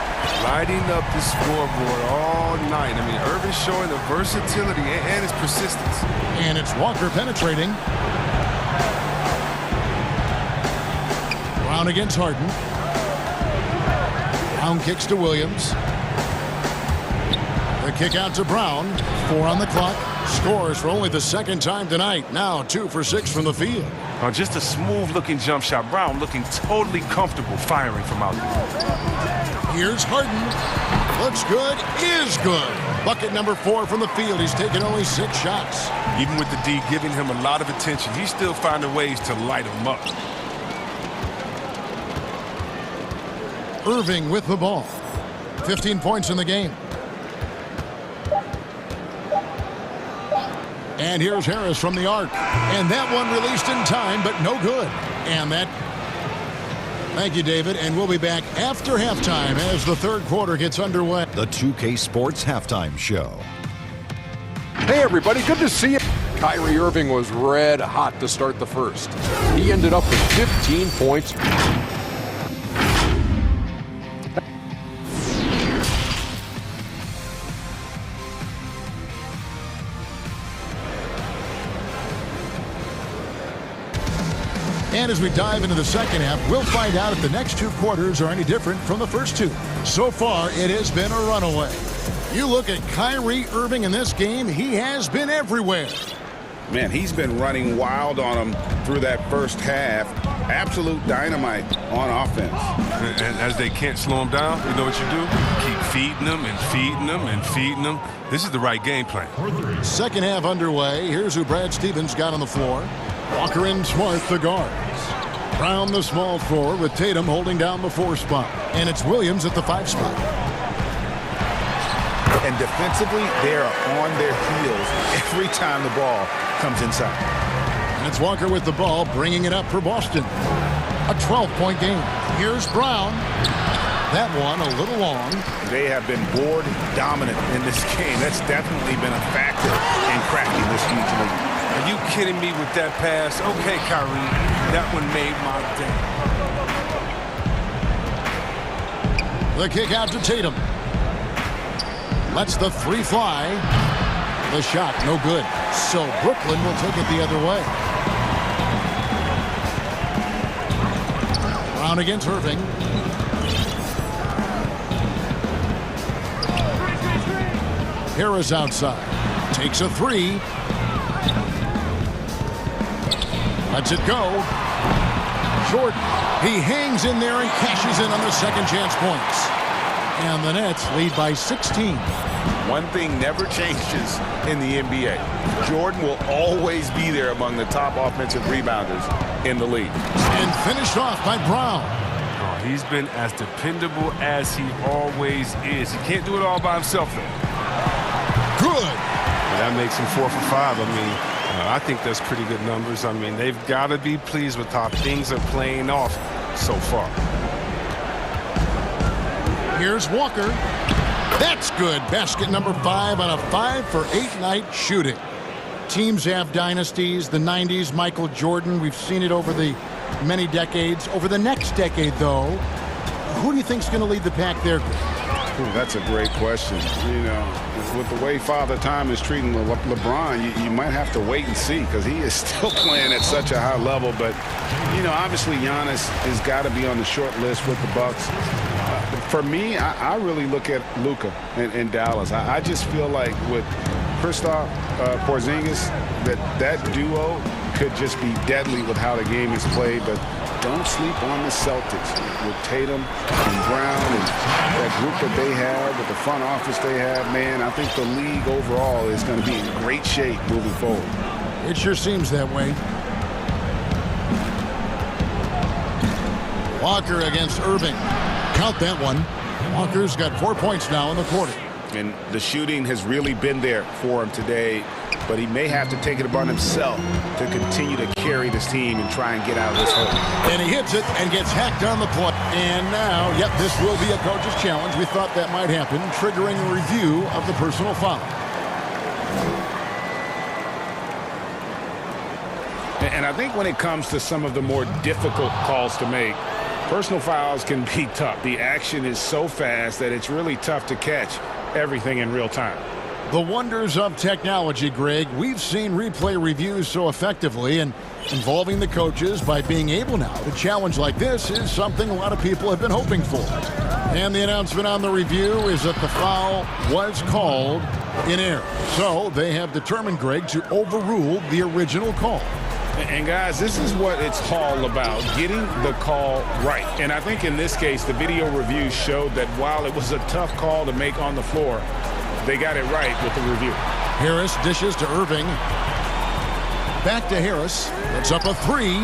Lighting up the scoreboard all night. I mean, Irving's showing the versatility and his persistence. And it's Walker penetrating. Brown against Harden. Brown kicks to Williams. The kick out to Brown. 4 on the clock. Scores for only the second time tonight. Now 2 for 6 from the field. Just a smooth-looking jump shot. Brown looking totally comfortable firing from out there. Here's Harden. Looks good. Is good. Bucket number 4 from the field. He's taken only 6 shots. Even with the D giving him a lot of attention, he's still finding ways to light him up. Irving with the ball. 15 points in the game. And here's Harris from the arc. And that one released in time, but no good. And that... Thank you, David. And we'll be back after halftime as the third quarter gets underway. The 2K Sports Halftime Show. Hey, everybody. Good to see you. Kyrie Irving was red hot to start the first. He ended up with 15 points. And as we dive into the second half, we'll find out if the next 2 quarters are any different from the first 2. So far, it has been a runaway. You look at Kyrie Irving in this game, he has been everywhere. Man, he's been running wild on them through that first half. Absolute dynamite on offense. And as they can't slow him down, you know what you do? Keep feeding them and feeding them and feeding them. This is the right game plan. Second half underway. Here's who Brad Stevens got on the floor. Walker and Smart, the guards. Brown, the small forward, with Tatum holding down the 4 spot. And it's Williams at the 5 spot. And defensively, they are on their heels every time the ball comes inside. And it's Walker with the ball, bringing it up for Boston. A 12-point game. Here's Brown. That one a little long. They have been board dominant in this game. That's definitely been a factor in cracking this huge lead. Are you kidding me with that pass? Okay, Kyrie, that one made my day. The kick out to Tatum. Lets the three fly. The shot, no good. So Brooklyn will take it the other way. Brown against Irving. Harris outside. Takes a three. Lets it go. Jordan. He hangs in there and cashes in on the second chance points. And the Nets lead by 16. One thing never changes in the NBA. Jordan will always be there among the top offensive rebounders in the league. And finished off by Brown. Oh, he's been as dependable as he always is. He can't do it all by himself, though. Good. That makes him 4 for 5. I mean, I think that's pretty good numbers. I mean, they've got to be pleased with how things are playing off so far. Here's Walker. That's good. Basket number 5 on a 5 for 8 night shooting. Teams have dynasties. The 90s, Michael Jordan. We've seen it over the many decades. Over the next decade, though, who do you think is going to lead the pack there? Ooh, that's a great question. You know, with the way Father Time is treating LeBron, you might have to wait and see because he is still playing at such a high level. But, you know, obviously Giannis has got to be on the short list with the Bucks. For me, I really look at Luka in Dallas. I just feel like with Kristaps Porzingis, that duo could just be deadly with how the game is played. But don't sleep on the Celtics with Tatum and Brown and that group that they have, with the front office they have. Man, I think the league overall is going to be in great shape moving forward. It sure seems that way. Walker against Irving. Count that one. Walker's got 4 points now in the quarter. And the shooting has really been there for him today, but he may have to take it upon himself to continue to carry this team and try and get out of this hole. And he hits it and gets hacked on the play. And now, yep, this will be a coach's challenge. We thought that might happen, triggering a review of the personal foul. And I think when it comes to some of the more difficult calls to make, personal fouls can be tough. The action is so fast that it's really tough to catch everything in real time. The wonders of technology, Greg. We've seen replay reviews so effectively, and involving the coaches by being able now to challenge like this is something a lot of people have been hoping for. And the announcement on the review is that the foul was called in error. So they have determined, Greg, to overrule the original call. And guys, this is what it's all about, getting the call right. And I think in this case, the video review showed that while it was a tough call to make on the floor, they got it right with the review. Harris dishes to Irving. Back to Harris. It's up a three.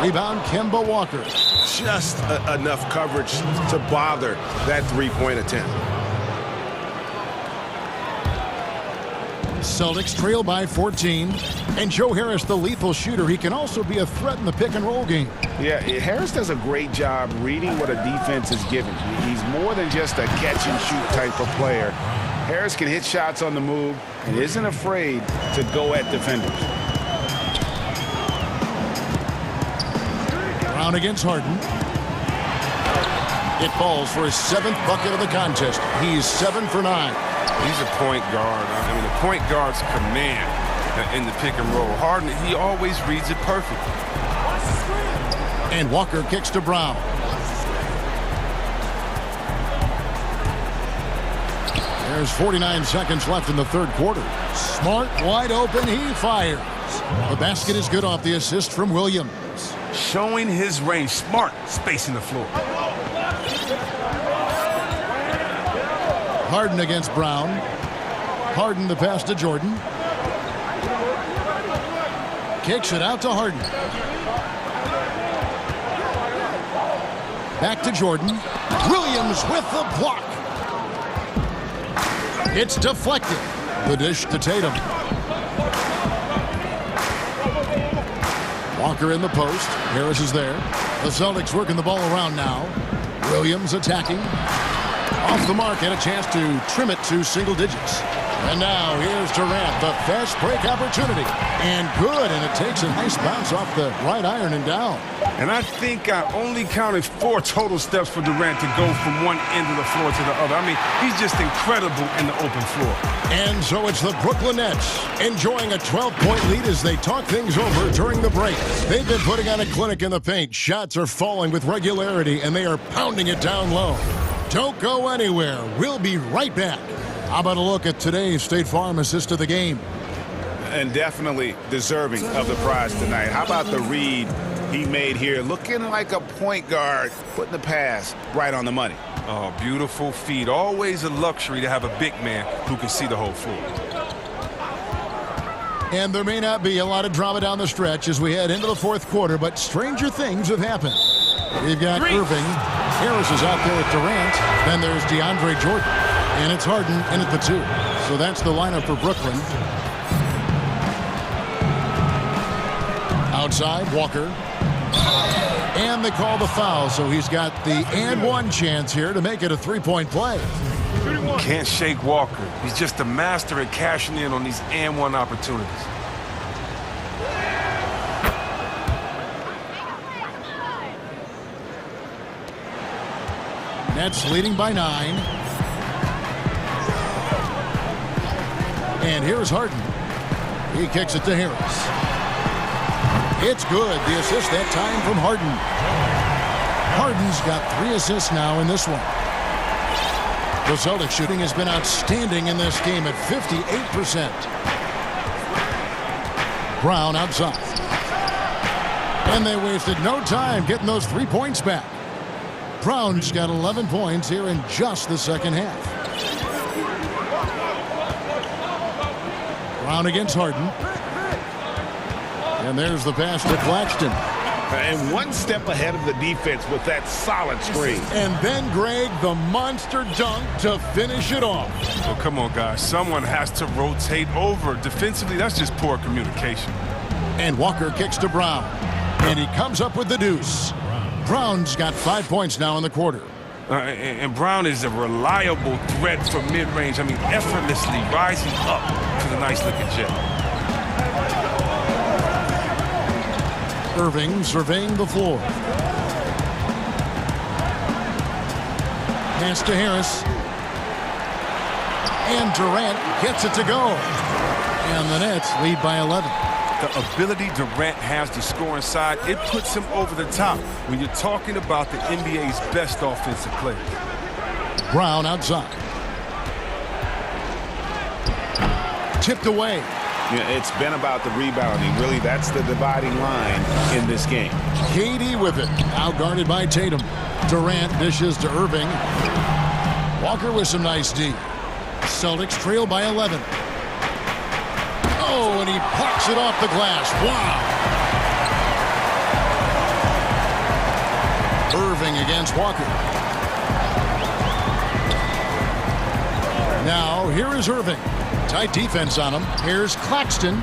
Rebound, Kemba Walker. Just enough coverage to bother that three-point attempt. Celtics trail by 14. And Joe Harris, the lethal shooter, he can also be a threat in the pick-and-roll game. Yeah, Harris does a great job reading what a defense is giving. He's more than just a catch-and-shoot type of player. Harris can hit shots on the move and isn't afraid to go at defenders. Brown against Harden. It falls for his 7th bucket of the contest. He's 7 for 9. He's a point guard. I mean, the point guard's command in the pick and roll. Harden, he always reads it perfectly. And Walker kicks to Brown. There's 49 seconds left in the third quarter. Smart, wide open, he fires. The basket is good off the assist from Williams. Showing his range. Smart, spacing the floor. Harden against Brown. Harden the pass to Jordan. Kicks it out to Harden. Back to Jordan. Williams with the block. It's deflected. The dish to Tatum. Walker in the post. Harris is there. The Celtics working the ball around now. Williams attacking. Off the mark and a chance to trim it to single digits. And now here's Durant, the fast break opportunity. And good, and it takes a nice bounce off the right iron and down. And I think I only counted 4 total steps for Durant to go from one end of the floor to the other. I mean, he's just incredible in the open floor. And so it's the Brooklyn Nets enjoying a 12-point lead as they talk things over during the break. They've been putting on a clinic in the paint. Shots are falling with regularity, and they are pounding it down low. Don't go anywhere. We'll be right back. How about a look at today's State Farm assist of the game? And definitely deserving of the prize tonight. How about the read he made here? Looking like a point guard, putting the pass right on the money. Oh, beautiful feed. Always a luxury to have a big man who can see the whole floor. And there may not be a lot of drama down the stretch as we head into the fourth quarter, but stranger things have happened. We've got Irving. Harris is out there with Durant. Then there's DeAndre Jordan. And it's Harden in at the 2. So that's the lineup for Brooklyn. Outside, Walker. And they call the foul, so he's got the and one chance here to make it a 3-point play. Can't shake Walker. He's just a master at cashing in on these and one opportunities. Nets leading by 9. And here's Harden. He kicks it to Harris. It's good. The assist that time from Harden. Harden's got 3 assists now in this one. The Celtics shooting has been outstanding in this game at 58%. Brown outside. And they wasted no time getting those 3 points back. Brown's got 11 points here in just the second half. Brown against Harden. And there's the pass to Claxton. And one step ahead of the defense with that solid screen. And then, Greg, the monster dunk to finish it off. Well, come on, guys. Someone has to rotate over. Defensively, that's just poor communication. And Walker kicks to Brown. And he comes up with the deuce. Brown's got 5 points now in the quarter. And Brown is a reliable threat from mid-range. I mean, effortlessly rising up to the nice-looking jet. Irving surveying the floor. Pass to Harris. And Durant gets it to go. And the Nets lead by 11. The ability Durant has to score inside, it puts him over the top when you're talking about the NBA's best offensive players. Brown outside. Tipped away. Yeah, it's been about the rebounding. Really, that's the dividing line in this game. KD with it. Out guarded by Tatum. Durant dishes to Irving. Walker with some nice D. Celtics trail by 11. Oh, and he plucks it off the glass. Wow. Irving against Walker. Now, here is Irving. Tight defense on him. Here's Claxton.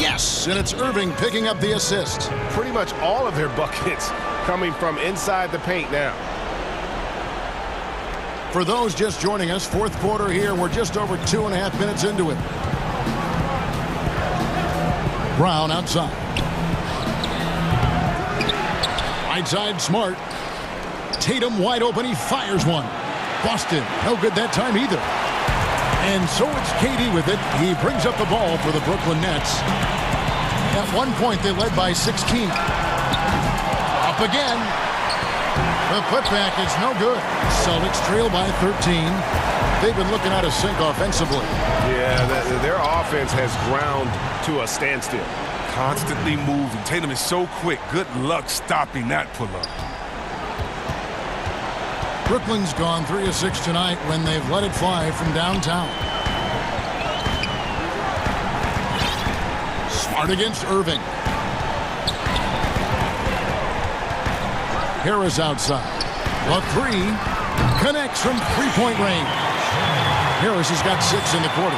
Yes, and it's Irving picking up the assist. Pretty much all of their buckets coming from inside the paint now. For those just joining us, fourth quarter here. We're just over 2.5 minutes into it. Brown outside. Right side, Smart. Tatum wide open. He fires one. Busted. No good that time either. And so it's KD with it. He brings up the ball for the Brooklyn Nets. At one point, they led by 16. Up again. The putback is no good. Celtics trail by 13. They've been looking out of sync offensively. Yeah, their offense has ground to a standstill. Constantly moving. Tatum is so quick. Good luck stopping that pull-up. Brooklyn's gone 3 of 6 tonight when they've let it fly from downtown. Smart against Irving. Harris outside. The 3 connects from 3-point range. Harris has got 6 in the quarter.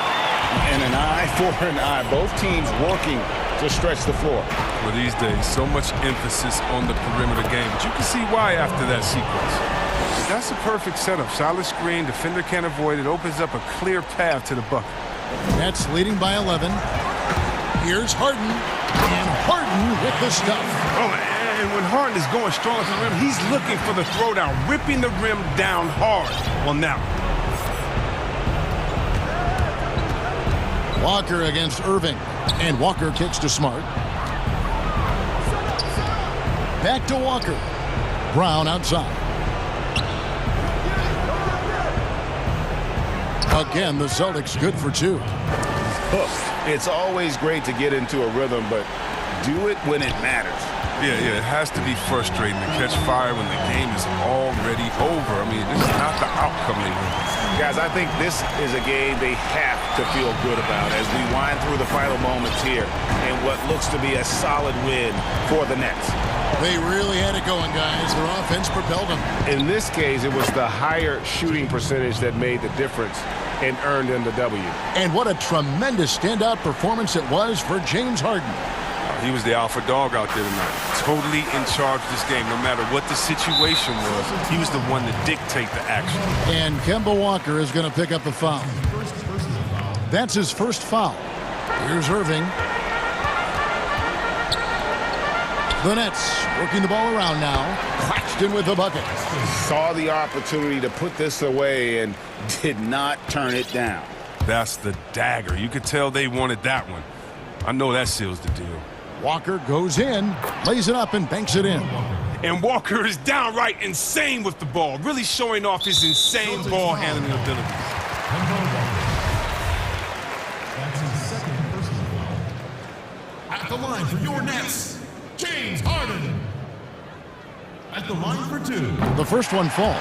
And an eye for an eye. Both teams working to stretch the floor. Well, these days, so much emphasis on the perimeter game. But you can see why after that sequence. That's a perfect setup. Solid screen, defender can't avoid it. Opens up a clear path to the bucket. Nets leading by 11. Here's Harden, and Harden with the stuff. Oh, and when Harden is going strong to the rim, he's looking for the throwdown, ripping the rim down hard. Well, now. Walker against Irving, and Walker kicks to Smart. Back to Walker. Brown outside. Again, the Celtics good for two. It's always great to get into a rhythm, but do it when it matters. Yeah, it has to be frustrating to catch fire when the game is already over. I mean, this is not the outcome they want. Guys, I think this is a game they have to feel good about as we wind through the final moments here in what looks to be a solid win for the Nets. They really had it going, guys. Their offense propelled them. In this case, it was the higher shooting percentage that made the difference and earned them the W. And what a tremendous standout performance it was for James Harden. He was the alpha dog out there tonight. Totally in charge of this game. No matter what the situation was, he was the one to dictate the action. And Kemba Walker is going to pick up the foul. That's his first foul. Here's Irving. The Nets working the ball around now. Claxton with the bucket. Saw the opportunity to put this away and did not turn it down. That's the dagger. You could tell they wanted that one. I know that seals the deal. Walker goes in, lays it up, and banks it in. And Walker is downright insane with the ball, really showing off his insane ball handling abilities. That's his second personal foul. At the line for your Nets, James Harden. At the line for two. The first one falls.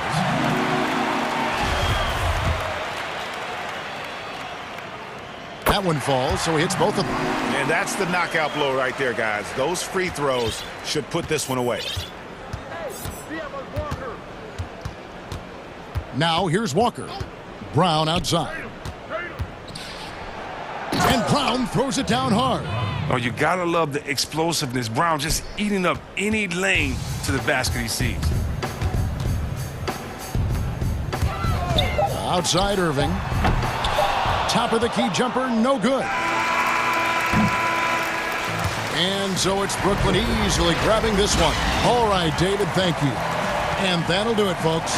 That one falls, so he hits both of them. And that's the knockout blow right there, guys. Those free throws should put this one away. Now here's Walker. Brown outside. And Brown throws it down hard. Oh, you gotta love the explosiveness. Brown just eating up any lane to the basket he sees. Outside Irving. Top of the key jumper, no good. And so it's Brooklyn easily grabbing this one. All right, David, thank you. And that'll do it, folks.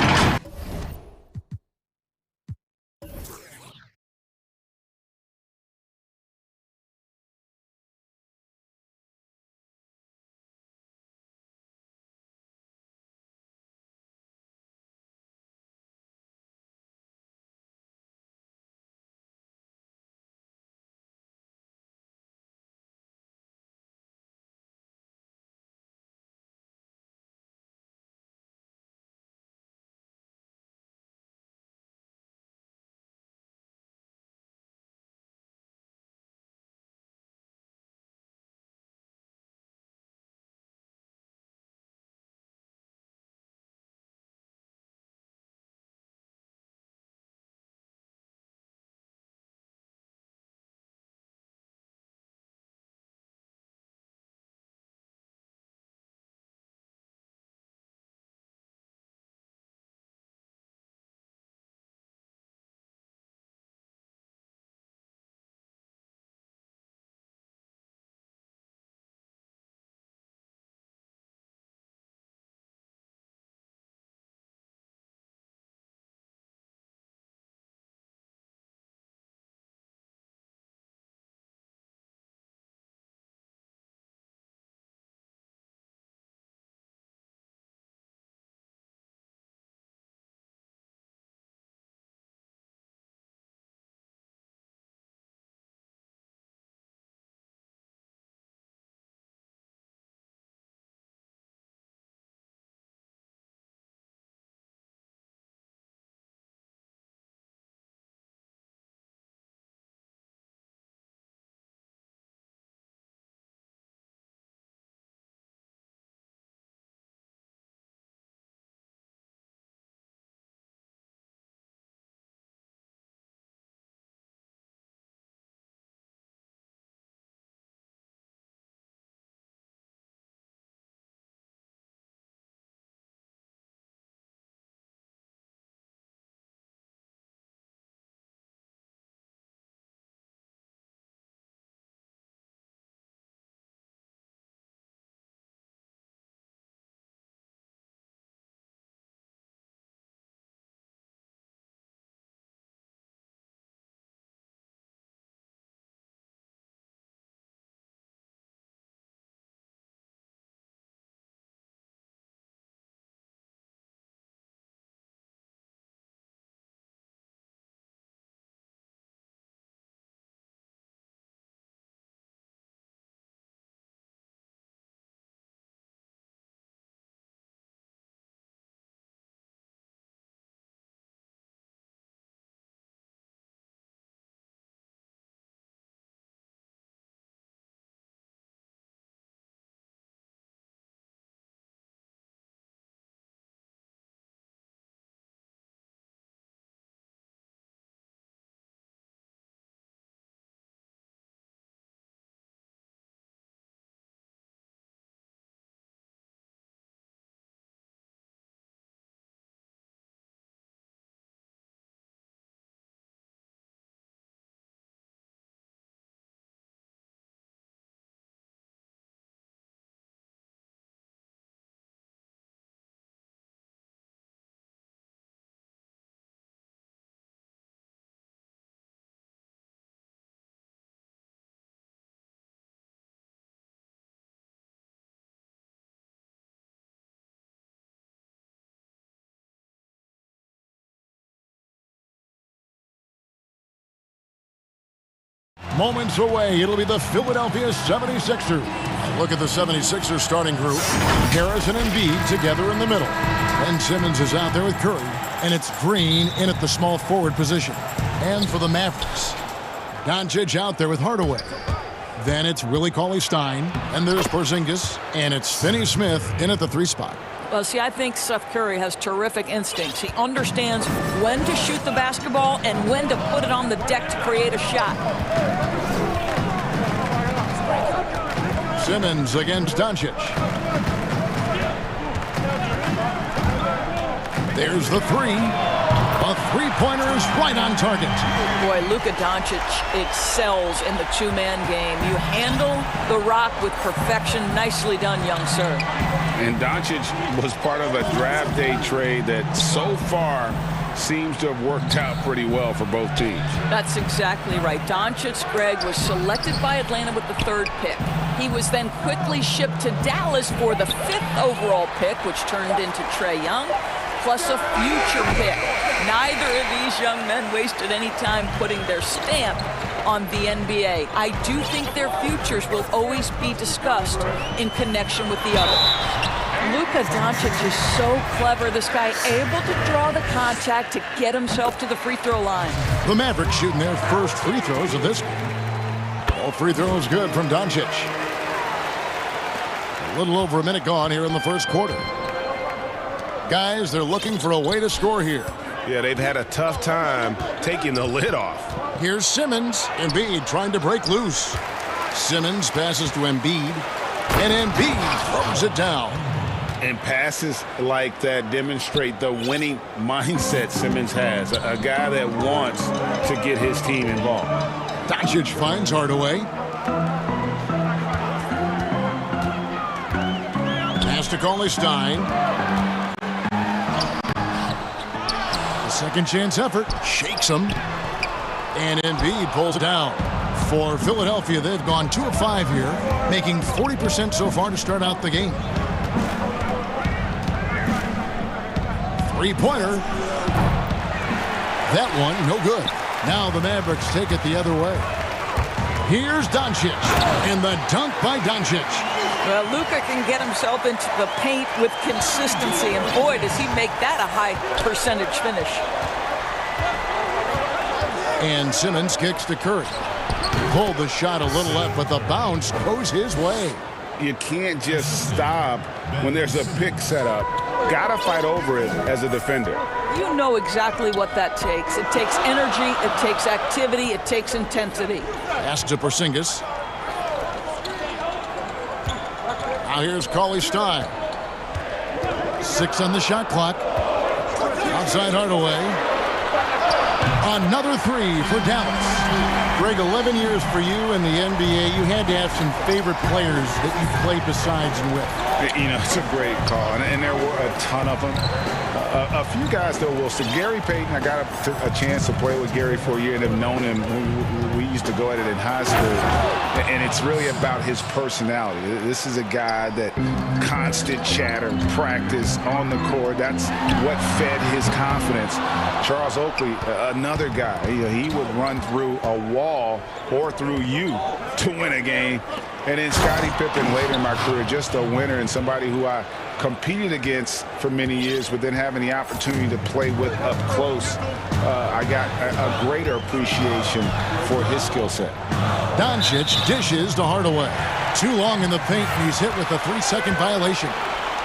Moments away, it'll be the Philadelphia 76ers. Look at the 76ers starting group. Harris and Embiid together in the middle. Ben Simmons is out there with Curry. And it's Green in at the small forward position. And for the Mavericks, Doncic out there with Hardaway. Then it's Willie Cauley-Stein. And there's Porzingis. And it's Finney-Smith in at the 3 spot. Well, see, I think Steph Curry has terrific instincts. He understands when to shoot the basketball and when to put it on the deck to create a shot. Simmons against Doncic. There's the 3. A three-pointer is right on target. Boy, Luka Doncic excels in the two-man game. You handle the rock with perfection. Nicely done, young sir. And Doncic was part of a draft day trade that so far seems to have worked out pretty well for both teams. That's exactly right. Doncic, Greg, was selected by Atlanta with the 3rd pick. He was then quickly shipped to Dallas for the 5th overall pick, which turned into Trae Young, plus a future pick. Neither of these young men wasted any time putting their stamp on the NBA. I do think their futures will always be discussed in connection with the other. Luka Doncic is so clever. This guy able to draw the contact to get himself to the free throw line. The Mavericks shooting their first free throws of this game. All free throws good from Doncic. A little over a minute gone here in the first quarter. Guys, they're looking for a way to score here. Yeah, they've had a tough time taking the lid off. Here's Simmons. Embiid trying to break loose. Simmons passes to Embiid. And Embiid throws it down. And passes like that demonstrate the winning mindset Simmons has. A guy that wants to get his team involved. Doncic finds Hardaway. Pass to Cauley-Stein. A second chance effort. Shakes him. And Embiid pulls it down. For Philadelphia, they've gone 2 of 5 here, making 40% so far to start out the game. Three-pointer. That one, no good. Now the Mavericks take it the other way. Here's Doncic. And the dunk by Doncic. Well, Luka can get himself into the paint with consistency. And boy, does he make that a high percentage finish. And Simmons kicks to Curry. Pulled the shot a little left, but the bounce goes his way. You can't just stop when there's a pick set up. Gotta fight over it as a defender. You know exactly what that takes. It takes energy, it takes activity, it takes intensity. Pass to Porzingis. Now here's Cauley-Stein. 6 on the shot clock. Outside Hardaway. Another 3 for Dallas. Greg, 11 years for you in the NBA. You had to have some favorite players that you played besides and with. You know, it's a great call, and there were a ton of them. A few guys, though, Wilson. Gary Payton, I got a chance to play with Gary for a year and have known him. We used to go at it in high school, and it's really about his personality. This is a guy that constant chatter, practice on the court. That's what fed his confidence. Charles Oakley, another guy. He would run through a wall or through you to win a game. And then Scottie Pippen later in my career, just a winner and somebody who I competed against for many years, but then having the opportunity to play with up close, I got a greater appreciation for his skill set. Doncic dishes to Hardaway. Too long in the paint, and he's hit with a 3-second violation.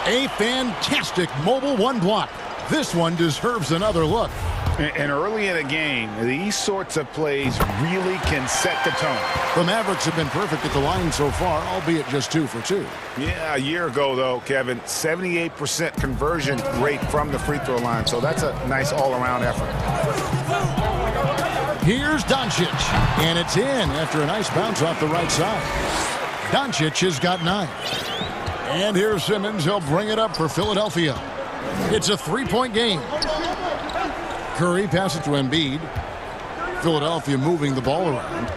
A fantastic mobile 1 block. This one deserves another look. And early in a game, these sorts of plays really can set the tone. The Mavericks have been perfect at the line so far, albeit just 2 for 2. Yeah, a year ago, though, Kevin, 78% conversion rate from the free throw line. So that's a nice all-around effort. Here's Doncic, and it's in after a nice bounce off the right side. Doncic has got 9. And here's Simmons. He'll bring it up for Philadelphia. It's a 3-point game. Curry passes to Embiid. Philadelphia moving the ball around.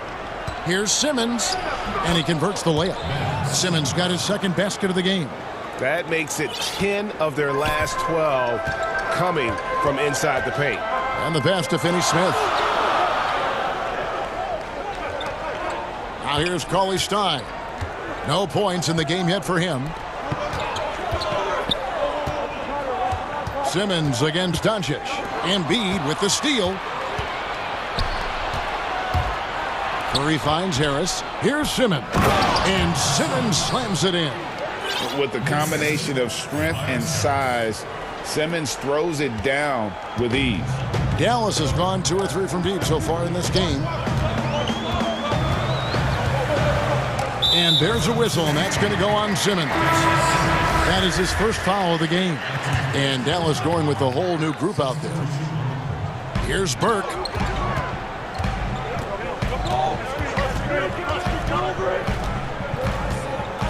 Here's Simmons, and he converts the layup. Simmons got his second basket of the game. That makes it 10 of their last 12 coming from inside the paint. And the pass to Finney-Smith. Now here's Cauley Stein. No points in the game yet for him. Simmons against Doncic. Embiid with the steal. Curry finds Harris. Here's Simmons. And Simmons slams it in. With the combination of strength and size, Simmons throws it down with ease. Dallas has gone 2 or 3 from deep so far in this game. And there's a whistle, and that's going to go on Simmons. That is his first foul of the game. And Dallas going with a whole new group out there. Here's Burke.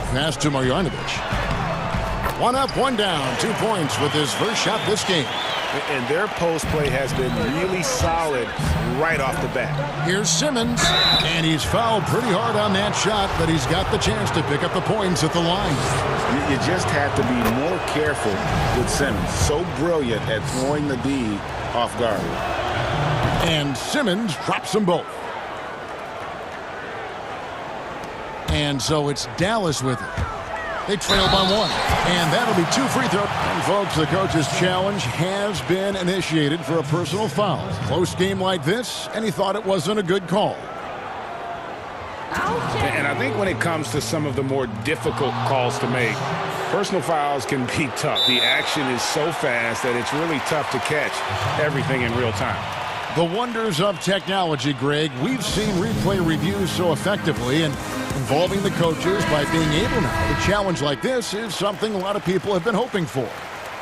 Pass to Marjanovic. 1 up, 1 down. 2 points with his first shot this game. And their post play has been really solid right off the bat. Here's Simmons, and he's fouled pretty hard on that shot, but he's got the chance to pick up the points at the line. You just have to be more careful with Simmons. So brilliant at throwing the D off guard. And Simmons drops them both. And so it's Dallas with it. They trail by 1. And that'll be 2 free throws. And folks, the coach's challenge has been initiated for a personal foul. Close game like this, and he thought it wasn't a good call. And I think when it comes to some of the more difficult calls to make, personal fouls can be tough. The action is so fast that it's really tough to catch everything in real time. The wonders of technology, Greg. We've seen replay reviews so effectively, and involving the coaches by being able now to challenge like this is something a lot of people have been hoping for.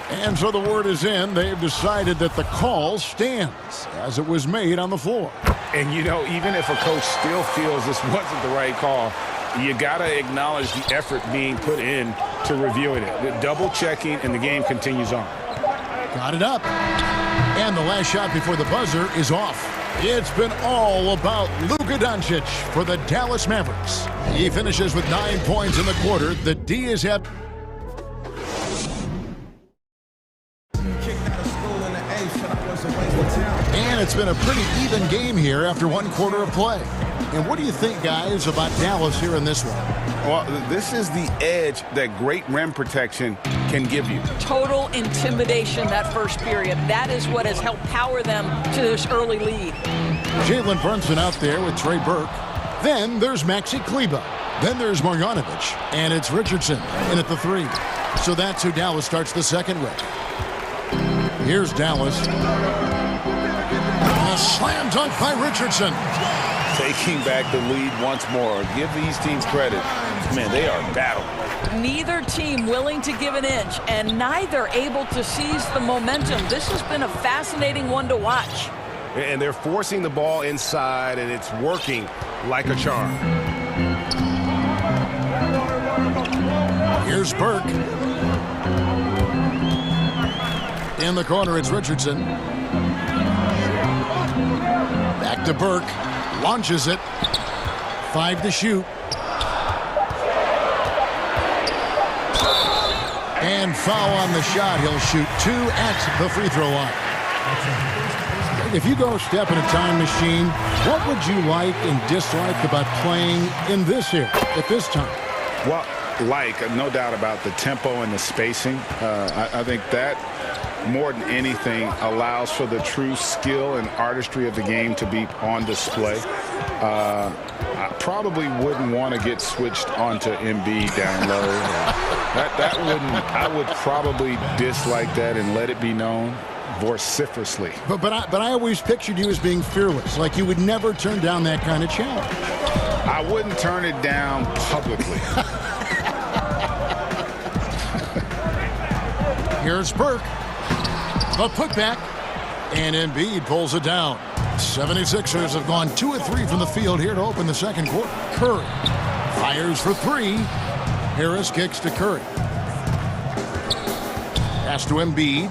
And so the word is in. They've decided that the call stands as it was made on the floor. And, you know, even if a coach still feels this wasn't the right call, you got to acknowledge the effort being put in to reviewing it. The double checking, and the game continues on. Got it up. And the last shot before the buzzer is off. It's been all about Luka Doncic for the Dallas Mavericks. He finishes with 9 points in the quarter. The D is at... And it's been a pretty even game here after 1 quarter of play. And what do you think, guys, about Dallas here in this one? Well, this is the edge that great rim protection can give you. Total intimidation that first period. That is what has helped power them to this early lead. Jalen Brunson out there with Trey Burke. Then there's Maxi Kleber. Then there's Marjanovic. And it's Richardson in at the 3. So that's who Dallas starts the second with. Here's Dallas. A slam dunk by Richardson. Taking back the lead once more. Give these teams credit. Man, they are battling. Neither team willing to give an inch, and neither able to seize the momentum. This has been a fascinating one to watch. And they're forcing the ball inside, and it's working like a charm. Here's Burke. In the corner, it's Richardson. Back to Burke. Launches it. 5 to shoot. And foul on the shot. He'll shoot 2 at the free throw line. If you go step in a time machine, what would you like and dislike about playing in this here at this time? Well, no doubt about the tempo and the spacing. I think that more than anything allows for the true skill and artistry of the game to be on display. I probably wouldn't want to get switched onto Embiid down low. That wouldn't. I would probably dislike that and let it be known vociferously. But I always pictured you as being fearless, like you would never turn down that kind of challenge. I wouldn't turn it down publicly. Here's Burke. The putback, and Embiid pulls it down. 76ers have gone 2 of 3 from the field here to open the second quarter. Curry fires for 3. Harris kicks to Curry. Pass to Embiid.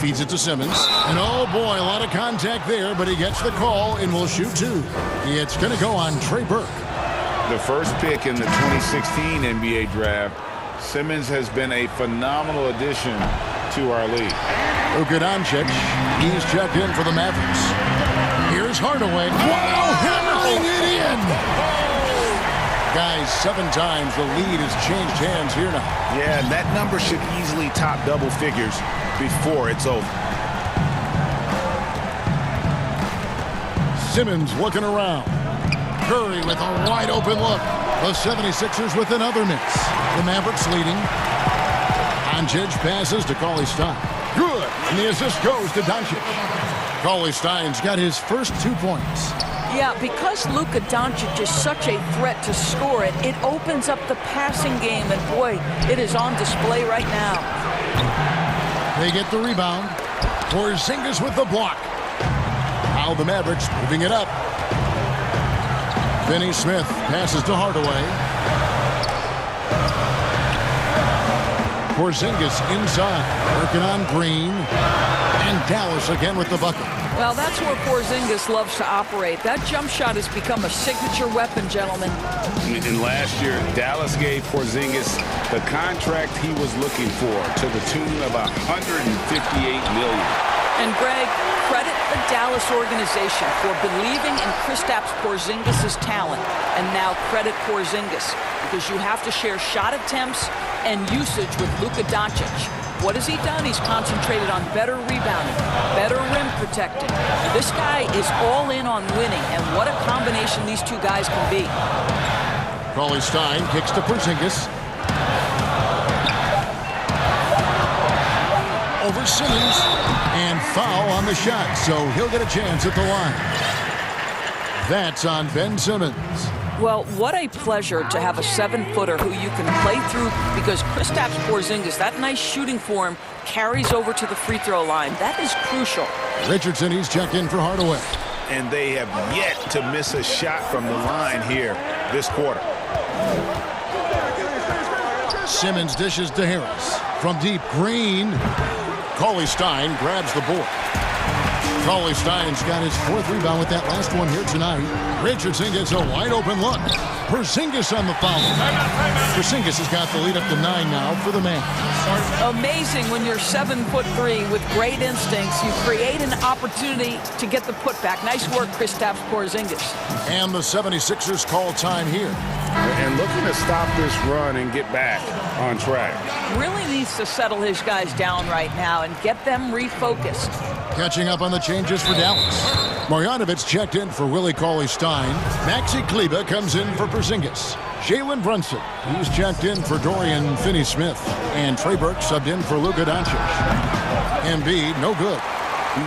Feeds it to Simmons. And oh boy, a lot of contact there, but he gets the call and will shoot 2. It's going to go on Trey Burke. The first pick in the 2016 NBA draft, Simmons has been a phenomenal addition to our league. Luka Doncic, he's checked in for the Mavericks. Here's Here's Hardaway. Wow, hammering it in. Guys, 7 times the lead has changed hands here now. Yeah, that number should easily top double figures before it's over. Simmons looking around. Curry with a wide open look. The 76ers with another miss. The Mavericks leading. Doncic passes to Cauley-Stein. Good. And the assist goes to Doncic. Cauley-Stein's got his first 2 points. Yeah, because Luka Doncic is such a threat to score it, it opens up the passing game, and boy, it is on display right now. They get the rebound. Porzingis with the block. Now the Mavericks moving it up. Finney Smith passes to Hardaway. Porzingis inside, working on Green. And Dallas again with the bucket. Well, that's where Porzingis loves to operate. That jump shot has become a signature weapon, gentlemen. And last year, Dallas gave Porzingis the contract he was looking for to the tune of $158 million. And Greg, credit the Dallas organization for believing in Kristaps Porzingis' talent. And now credit Porzingis, because you have to share shot attempts and usage with Luka Doncic. What has he done? He's concentrated on better rebounding, better rim protecting. This guy is all in on winning, and what a combination these two guys can be. Cauley-Stein kicks to Porzingis. Over Simmons, and foul on the shot, so he'll get a chance at the line. That's on Ben Simmons. Well, what a pleasure to have a 7-footer who you can play through, because Kristaps Porzingis, that nice shooting form, carries over to the free throw line. That is crucial. Richardson, he's checked in for Hardaway. And they have yet to miss a shot from the line here this quarter. Simmons dishes to Harris. From deep, Green. Cauley-Stein grabs the board. Cauley-Stein's got his 4th rebound with that last one here tonight. Richardson gets a wide open look. Porzingis on the foul. Porzingis has got the lead up to 9 now for the man. Amazing when you're 7'3" with great instincts. You create an opportunity to get the putback. Nice work, Kristaps Porzingis. And the 76ers call time here. And looking to stop this run and get back on track. Really needs to settle his guys down right now and get them refocused. Catching up on the changes for Dallas. Marjanovic checked in for Willie Cauley-Stein. Maxi Kleber comes in for Porzingis. Jalen Brunson, he's checked in for Dorian Finney-Smith. And Trey Burke subbed in for Luka Doncic. Embiid, no good.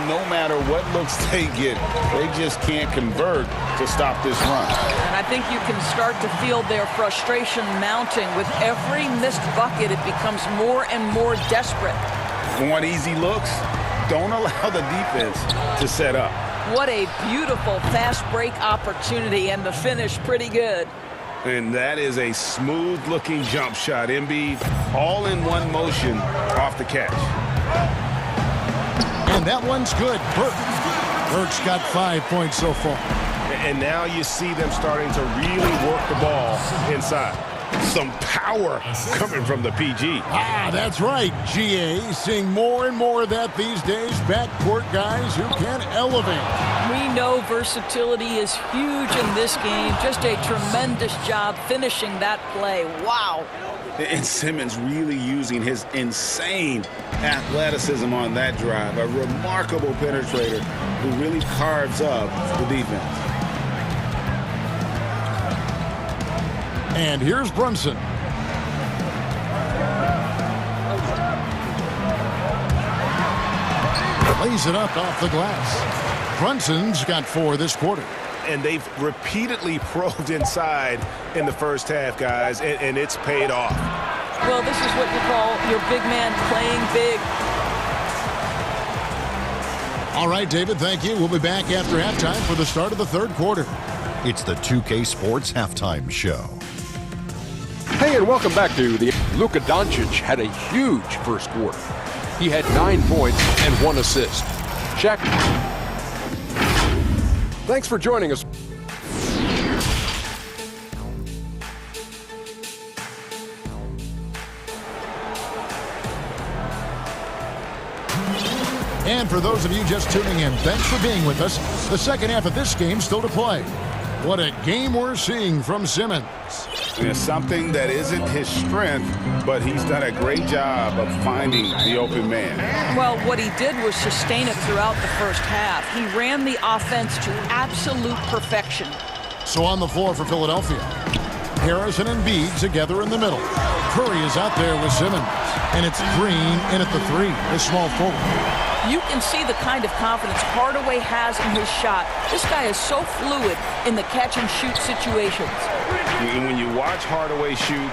No matter what looks they get, they just can't convert to stop this run. And I think you can start to feel their frustration mounting. With every missed bucket, it becomes more and more desperate. Want easy looks? Don't allow the defense to set up. What a beautiful fast break opportunity, and the finish pretty good. And that is a smooth-looking jump shot. Embiid all in one motion off the catch. And that one's good. Burke's got 5 points so far. And now you see them starting to really work the ball inside. Some power coming from the PG. Ah, that's right, GA. Seeing more and more of that these days. Backcourt guys who can elevate. We know versatility is huge in this game. Just a tremendous job finishing that play. Wow. And Simmons really using his insane athleticism on that drive. A remarkable penetrator who really carves up the defense. And here's Brunson. Lays it up off the glass. Brunson's got 4 this quarter. And they've repeatedly probed inside in the first half, guys, and it's paid off. Well, this is what you call your big man playing big. All right, David, thank you. We'll be back after halftime for the start of the 3rd quarter. It's the 2K Sports Halftime Show. Hey, and welcome back to the Luka Doncic had a huge first quarter. He had 9 points and 1 assist. Shaq. Thanks for joining us. And for those of you just tuning in, thanks for being with us. The second half of this game still to play. What a game we're seeing from Simmons. It's something that isn't his strength, but he's done a great job of finding the open man. Well, what he did was sustain it throughout the first half. He ran the offense to absolute perfection. So on the floor for Philadelphia, Harris and Embiid together in the middle. Curry is out there with Simmons, and it's Green in at the three, the small forward. You can see the kind of confidence Hardaway has in his shot. This guy is so fluid in the catch-and-shoot situations. When you watch Hardaway shoot,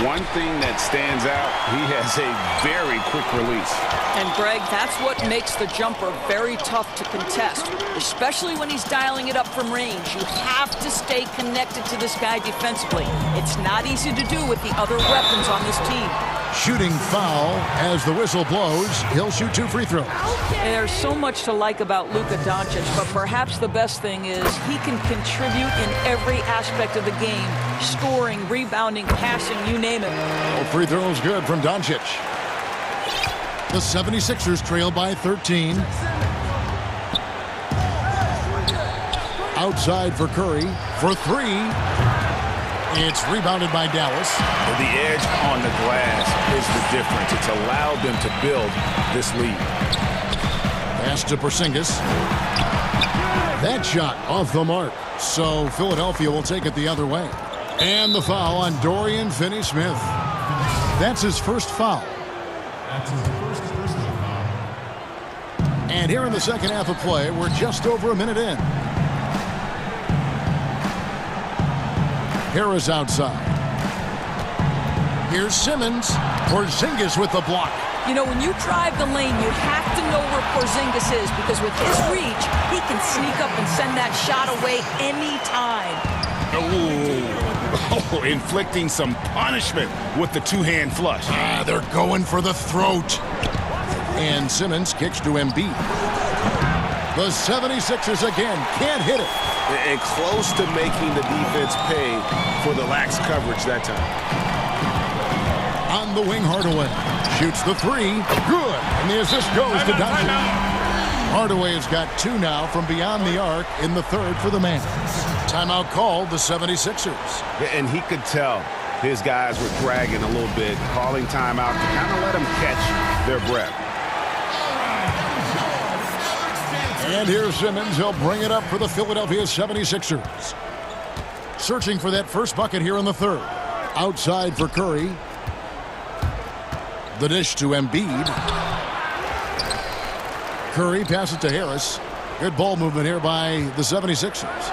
one thing that stands out, he has a very quick release. And, Greg, that's what makes the jumper very tough to contest, especially when he's dialing it up from range. You have to stay connected to this guy defensively. It's not easy to do with the other weapons on this team. Shooting foul as the whistle blows. He'll shoot 2 free throws. There's so much to like about Luka Doncic, but perhaps the best thing is he can contribute in every aspect of the game. Scoring, rebounding, passing, you name it. All free throws good from Doncic. The 76ers trail by 13. Outside for Curry for 3. It's rebounded by Dallas. The edge on the glass is the difference. It's allowed them to build this lead. Pass to Porzingis. That shot off the mark. So Philadelphia will take it the other way. And the foul on Dorian Finney-Smith. That's his first foul. That's his first personal foul. And here in the second half of play, we're just over a minute in. Harris outside. Here's Simmons. Porzingis with the block. You know, when you drive the lane, you have to know where Porzingis is, because with his reach, he can sneak up and send that shot away anytime. Oh, inflicting some punishment with the two-hand flush. They're going for the throat. And Simmons kicks to Embiid. The 76ers again can't hit it. And close to making the defense pay for the lax coverage that time. On the wing, Hardaway shoots the 3. Good. And the assist goes to Doncic. Hardaway has got 2 now from beyond the arc in the third for the man. Timeout called the 76ers. And he could tell his guys were dragging a little bit, calling timeout to kind of let them catch their breath. And here's Simmons. He'll bring it up for the Philadelphia 76ers. Searching for that first bucket here in the third. Outside for Curry. The dish to Embiid. Curry passes to Harris. Good ball movement here by the 76ers.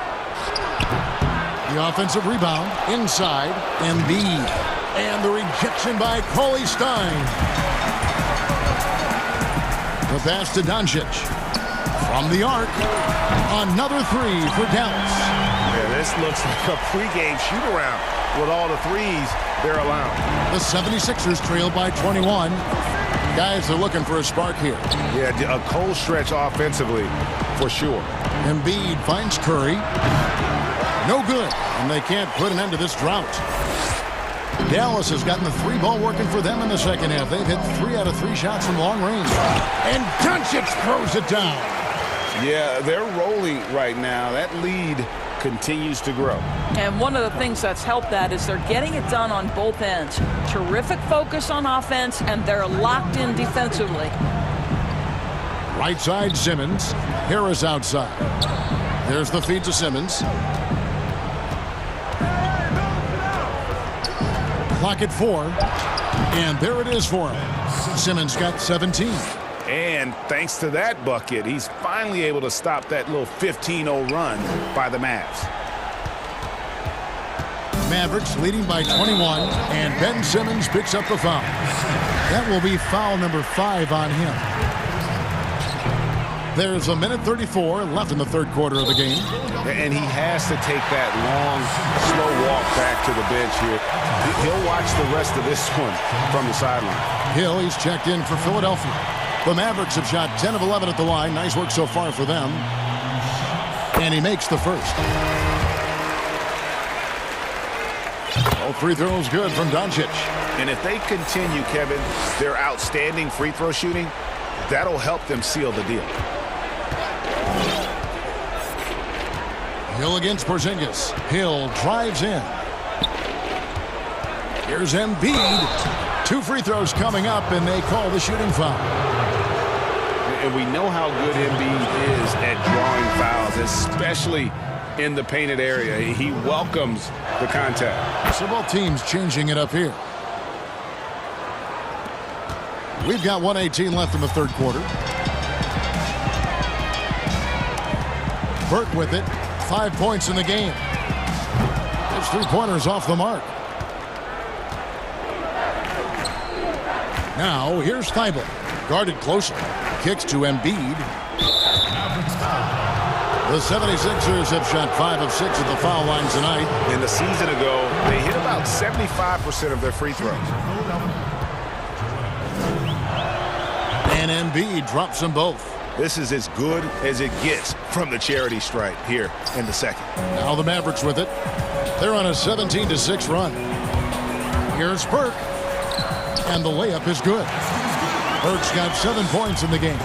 The offensive rebound inside. Embiid. And the rejection by Cauley Stein. The pass to Doncic. From the arc, another 3 for Dallas. Yeah, this looks like a pregame shoot-around with all the threes they're allowing. The 76ers trail by 21. Guys are looking for a spark here. Yeah, a cold stretch offensively for sure. Embiid finds Curry. No good, and they can't put an end to this drought. Dallas has gotten the 3 ball working for them in the second half. They've hit 3 out of 3 shots from long range. And Doncic throws it down. Yeah, they're rolling right now. That lead continues to grow. And one of the things that's helped that is they're getting it done on both ends. Terrific focus on offense, and they're locked in defensively. Right side, Simmons. Harris outside. There's the feed to Simmons. Clock at 4. And there it is for him. Simmons got 17. And thanks to that bucket, he's finally able to stop that little 15-0 run by the Mavs. Mavericks leading by 21, and Ben Simmons picks up the foul. That will be foul number 5 on him. There's a minute 34 left in the third quarter of the game. And he has to take that long, slow walk back to the bench here. He'll watch the rest of this one from the sideline. Hill, he's checked in for Philadelphia. The Mavericks have shot 10 of 11 at the line. Nice work so far for them. And he makes the first. All free throws good from Doncic. And if they continue, Kevin, their outstanding free throw shooting, That'll help them seal the deal. Hill against Porzingis. Hill drives in. Here's Embiid. 2 free throws coming up, and they call the shooting foul. And we know how good Embiid is at drawing fouls, especially in the painted area. He welcomes the contact. So both teams changing it up here. We've got 1:18 left in the third quarter. Burke with it. 5 points in the game. His 3-pointers off the mark. Now here's Thibault. Guarded closely. Kicks to Embiid. The 76ers have shot 5 of 6 at the foul line tonight. And a season ago, they hit about 75% of their free throws. And Embiid drops them both. This is as good as it gets from the charity stripe here in the second. Now the Mavericks with it. They're on a 17-6 run. Here's Burke. And the layup is good. Burke's got 7 points in the game.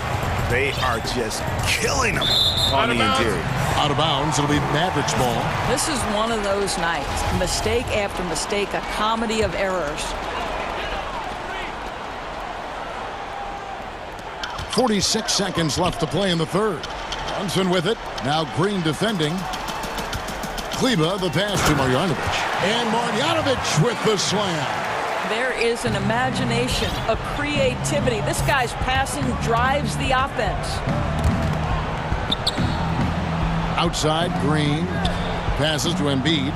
They are just killing them on the interior. Out of bounds, it'll be Mavericks ball. This is one of those nights. Mistake after mistake, a comedy of errors. 46 seconds left to play in the third. Brunson with it. Now Green defending. Kleba, the pass to Marjanovic. And Marjanovic with the slam. There is an imagination, a creativity. This guy's passing drives the offense. Outside, Green. Passes to Embiid.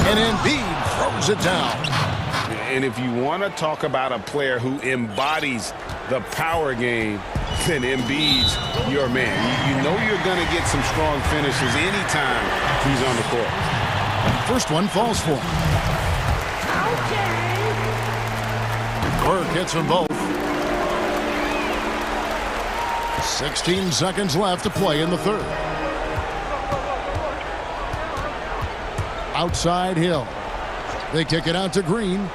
And Embiid throws it down. And if you want to talk about a player who embodies the power game, then Embiid's your man. You know you're going to get some strong finishes anytime he's on the court. First one falls for him. Burke hits them both. 16 seconds left to play in the third. Outside Hill. They kick it out to Green.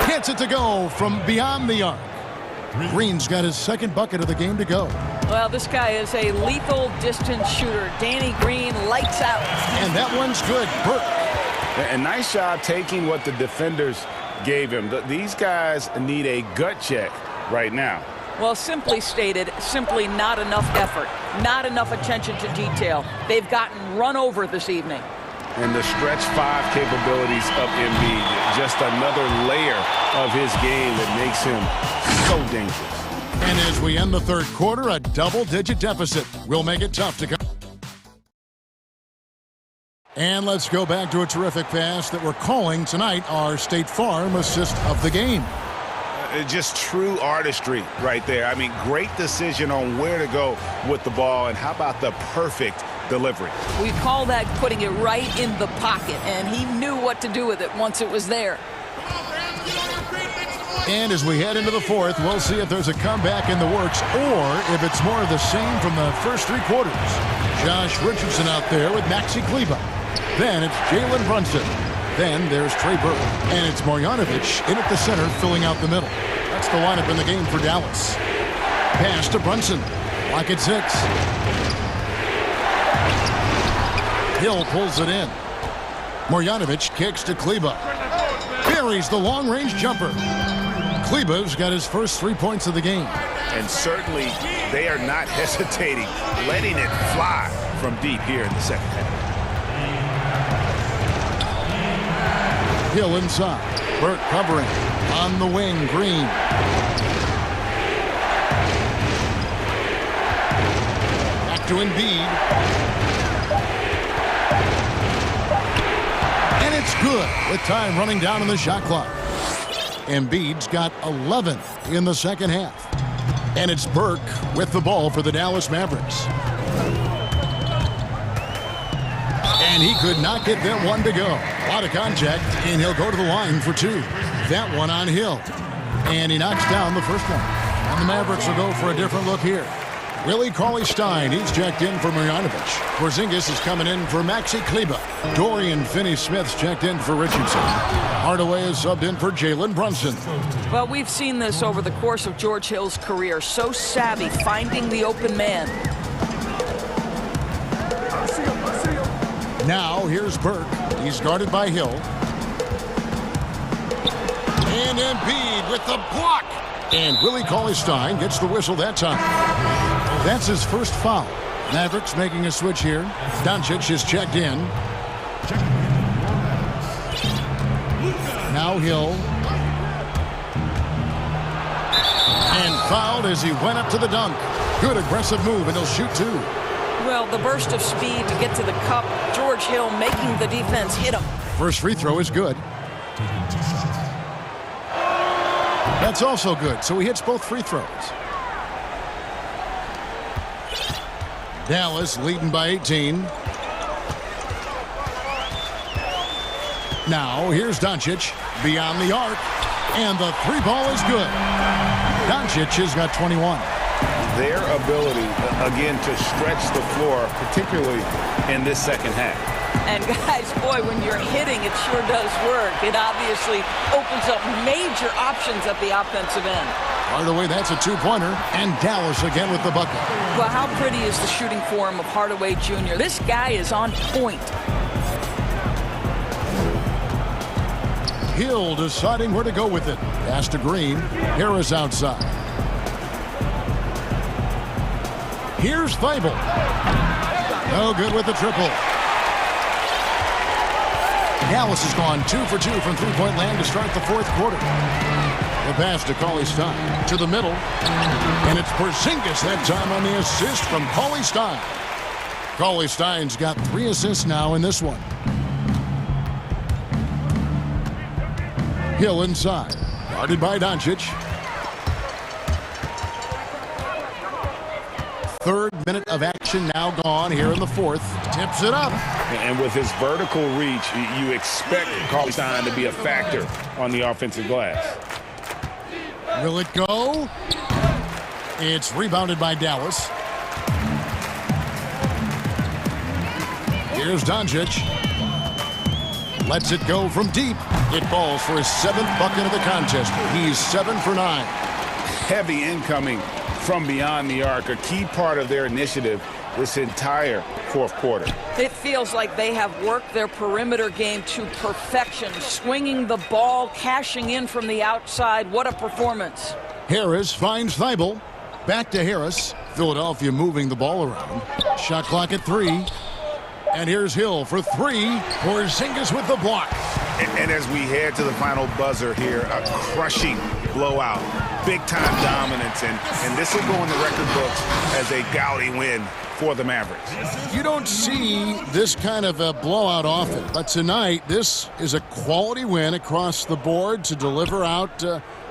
Gets it to go from beyond the arc. Green's got his second bucket of the game to go. Well, this guy is a lethal distance shooter. Danny Green lights out. And that one's good. Burke. A nice job taking what the defenders gave him. These guys need a gut check right now. Well, simply stated, simply not enough effort, not enough attention to detail. They've gotten run over this evening. And the stretch 5 capabilities of Embiid, just another layer of his game that makes him so dangerous. And as we end the third quarter, a double-digit deficit will make it tough to come. And let's go back to a terrific pass that we're calling tonight our State Farm assist of the game. Just true artistry right there. I mean, great decision on where to go with the ball, and how about the perfect delivery? We call that putting it right in the pocket, and he knew what to do with it once it was there. And as we head into the fourth, we'll see if there's a comeback in the works or if it's more of the same from the first 3 quarters. Josh Richardson out there with Maxi Kleba. Then it's Jalen Brunson. Then there's Trey Burke. And it's Marjanovic in at the center, filling out the middle. That's the lineup in the game for Dallas. Pass to Brunson. Lock at 6. Hill pulls it in. Marjanovic kicks to Kleba. Buries the long-range jumper. Kleba's got his first 3 points of the game. And certainly they are not hesitating, letting it fly from deep here in the second half. Hill inside. Burke covering. On the wing, Green. Back to Embiid. And it's good with time running down in the shot clock. Embiid's got 11 in the second half. And it's Burke with the ball for the Dallas Mavericks. And he could not get that one to go. A lot of contact, and he'll go to the line for 2. That one on Hill. And he knocks down the first one. And the Mavericks will go for a different look here. Willie Cauley-Stein, he's checked in for Marjanovic. Porzingis is coming in for Maxi Kleber. Dorian Finney-Smith's checked in for Richardson. Hardaway is subbed in for Jalen Brunson. Well, we've seen this over the course of George Hill's career. So savvy, finding the open man. Now, here's Burke. He's guarded by Hill. And Embiid with the block. And Willie Cauley-Stein gets the whistle that time. That's his first foul. Mavericks making a switch here. Doncic is checked in. Now Hill. And fouled as he went up to the dunk. Good aggressive move, and he'll shoot two. Well, the burst of speed to get to the cup. George Hill making the defense hit him. First free throw is good. That's also good, so he hits both free throws. Dallas leading by 18. Now, here's Doncic beyond the arc, and the three ball is good. Doncic has got 21. Their ability, again, to stretch the floor, particularly in this second half. And guys, boy, when you're hitting, it sure does work. It obviously opens up major options at the offensive end. Hardaway, that's a two-pointer, and Dallas again with the bucket. Well, how pretty is the shooting form of Hardaway Jr.? This guy is on point. Hill deciding where to go with it. Pass to Green. Harris outside. Here's Thibault. No good with the triple. Dallas has gone 2 for 2 from three-point land to start the fourth quarter. The pass to Cauley-Stein to the middle. And it's Porzingis that time on the assist from Cauley-Stein. Cauley-Stein's got 3 assists now in this one. Hill inside. Guarded by Doncic. Third minute of action now gone here in the fourth. Tips it up. And with his vertical reach, you expect Cauley-Stein to be a factor on the offensive glass. Will it go? It's rebounded by Dallas. Here's Doncic. Lets it go from deep. It falls for his 7th bucket of the contest. He's 7 for 9. Heavy incoming from beyond the arc, a key part of their initiative this entire fourth quarter. It feels like they have worked their perimeter game to perfection, swinging the ball, cashing in from the outside. What a performance. Harris finds Thibault. Back to Harris. Philadelphia moving the ball around. Shot clock at 3. And here's Hill for 3. Porzingis with the block. And as we head to the final buzzer here, a crushing blowout. Big-time dominance, and this will go in the record books as a gaudy win for the Mavericks. You don't see this kind of a blowout often, but tonight this is a quality win across the board to deliver out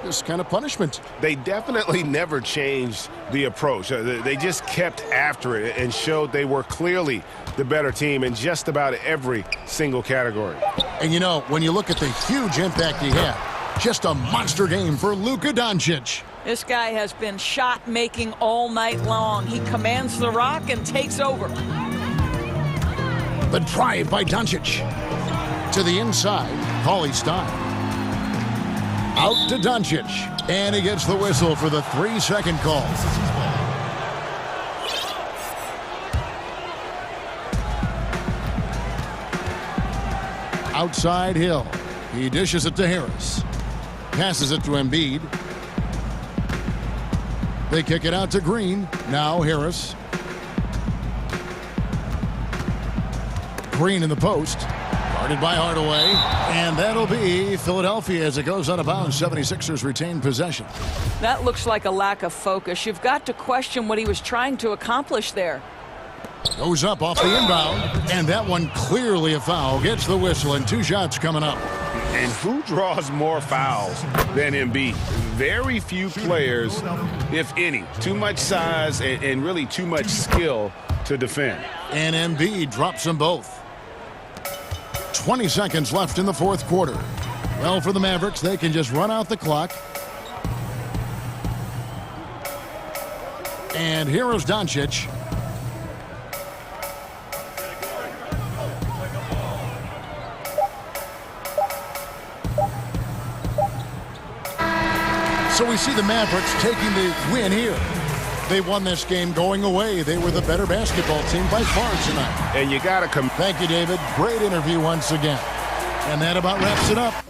this kind of punishment. They definitely never changed the approach. They just kept after it and showed they were clearly the better team in just about every single category. And you know, when you look at the huge impact he had, just a monster game for Luka Doncic. This guy has been shot-making all night long. He commands the rock and takes over. The drive by Doncic. To the inside, Cauley-Stein. Out to Doncic. And he gets the whistle for the 3-second call. Outside Hill. He dishes it to Harris. Passes it to Embiid. They kick it out to Green. Now Harris. Green in the post. Guarded by Hardaway. And that'll be Philadelphia as it goes out of bounds. 76ers retain possession. That looks like a lack of focus. You've got to question what he was trying to accomplish there. Goes up off the inbound. And that one clearly a foul. Gets the whistle and 2 shots coming up. And who draws more fouls than Embiid? Very few players, if any. Too much size and really too much skill to defend. And Embiid drops them both. 20 seconds left in the fourth quarter. Well, for the Mavericks, they can just run out the clock. And here is Doncic. So we see the Mavericks taking the win here. They won this game going away. They were the better basketball team by far tonight. And you got to come. Thank you, David. Great interview once again. And that about wraps it up.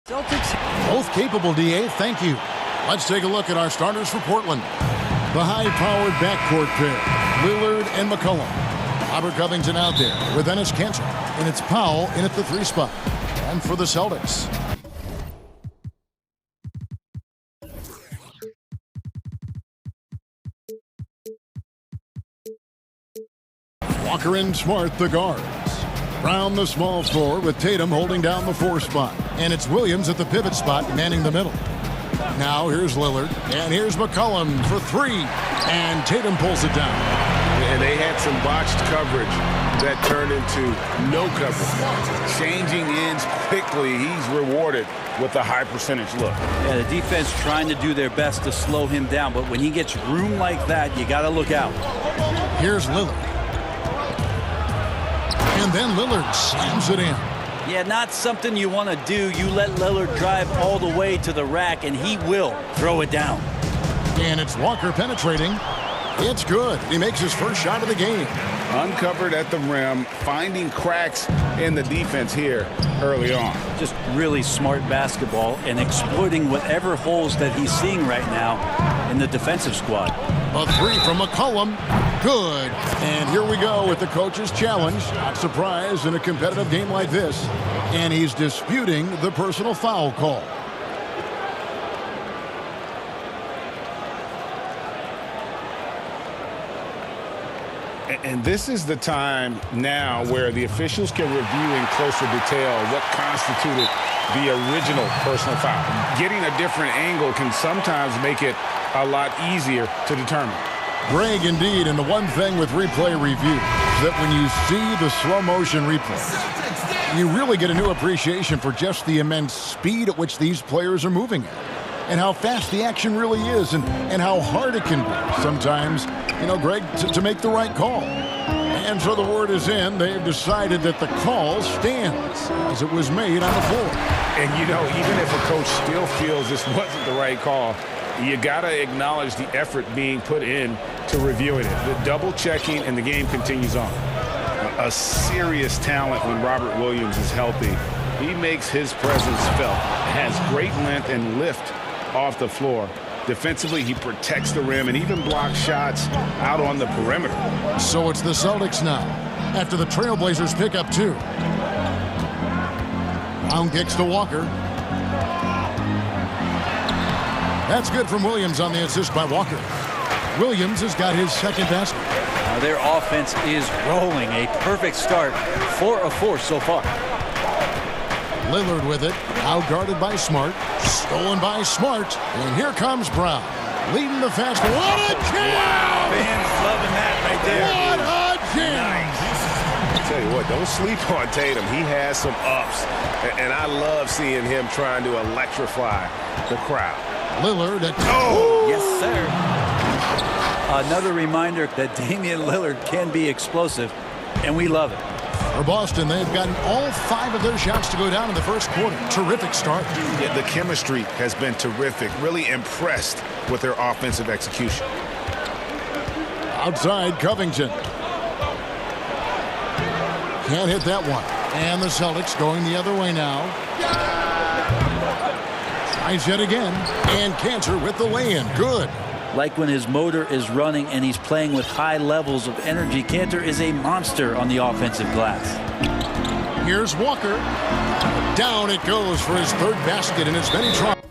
Celtics. Both capable, DA. Thank you. Let's take a look at our starters for Portland. The high-powered backcourt pair, Lillard and McCollum. Robert Covington out there with Enes Kanter. And it's Powell in at the 3 spot. And for the Celtics. Walker and Smart, the guards. Brown, the small forward, with Tatum holding down the 4 spot. And it's Williams at the pivot spot, manning the middle. Now here's Lillard, and here's McCollum for 3. And Tatum pulls it down. And they had some botched coverage that turned into no coverage. Changing ends quickly, he's rewarded with a high percentage look. Yeah, the defense trying to do their best to slow him down, but when he gets room like that, you got to look out. Here's Lillard. And then Lillard slams it in. Yeah, not something you want to do. You let Lillard drive all the way to the rack, and he will throw it down. And it's Walker penetrating. It's good. He makes his first shot of the game. Uncovered at the rim, finding cracks in the defense here early on. Just really smart basketball and exploiting whatever holes that he's seeing right now in the defensive squad. A 3 from McCollum. Good. And here we go with the coach's challenge. Not surprised in a competitive game like this. And he's disputing the personal foul call. And this is the time now where the officials can review in closer detail what constituted the original personal foul. Getting a different angle can sometimes make it a lot easier to determine. Greg, indeed, and the one thing with replay review is that when you see the slow motion replays, you really get a new appreciation for just the immense speed at which these players are moving at, and how fast the action really is, and how hard it can be sometimes, you know, Greg, to make the right call. And so the word is in. They've decided that the call stands as it was made on the floor. And, you know, even if a coach still feels this wasn't the right call, you got to acknowledge the effort being put in to reviewing it. The double checking, and the game continues on. A serious talent when Robert Williams is healthy. He makes his presence felt. Has great length and lift off the floor. Defensively, he protects the rim and even blocks shots out on the perimeter. So it's the Celtics now, after the Trailblazers pick up 2. Brown kicks to Walker. That's good from Williams on the assist by Walker. Williams has got his second basket. Their offense is rolling. A perfect start. 4 of 4 so far. Lillard with it, out guarded by Smart, stolen by Smart, and here comes Brown, leading the fast. What a jam! Wow, fans loving that right there. What a jam! Nice. I tell you what, don't sleep on Tatum. He has some ups, and I love seeing him trying to electrify the crowd. Lillard at yes, sir. Another reminder that Damian Lillard can be explosive, and we love it. For Boston, they've gotten all 5 of their shots to go down in the first quarter. Terrific start. Yeah, the chemistry has been terrific. Really impressed with their offensive execution. Outside, Covington. Can't hit that one. And the Celtics going the other way now. Tries yet again. And Kanter with the lay-in. Good. Like when his motor is running and he's playing with high levels of energy, Kanter is a monster on the offensive glass. Here's Walker. Down it goes for his 3rd basket, and it's been trouble.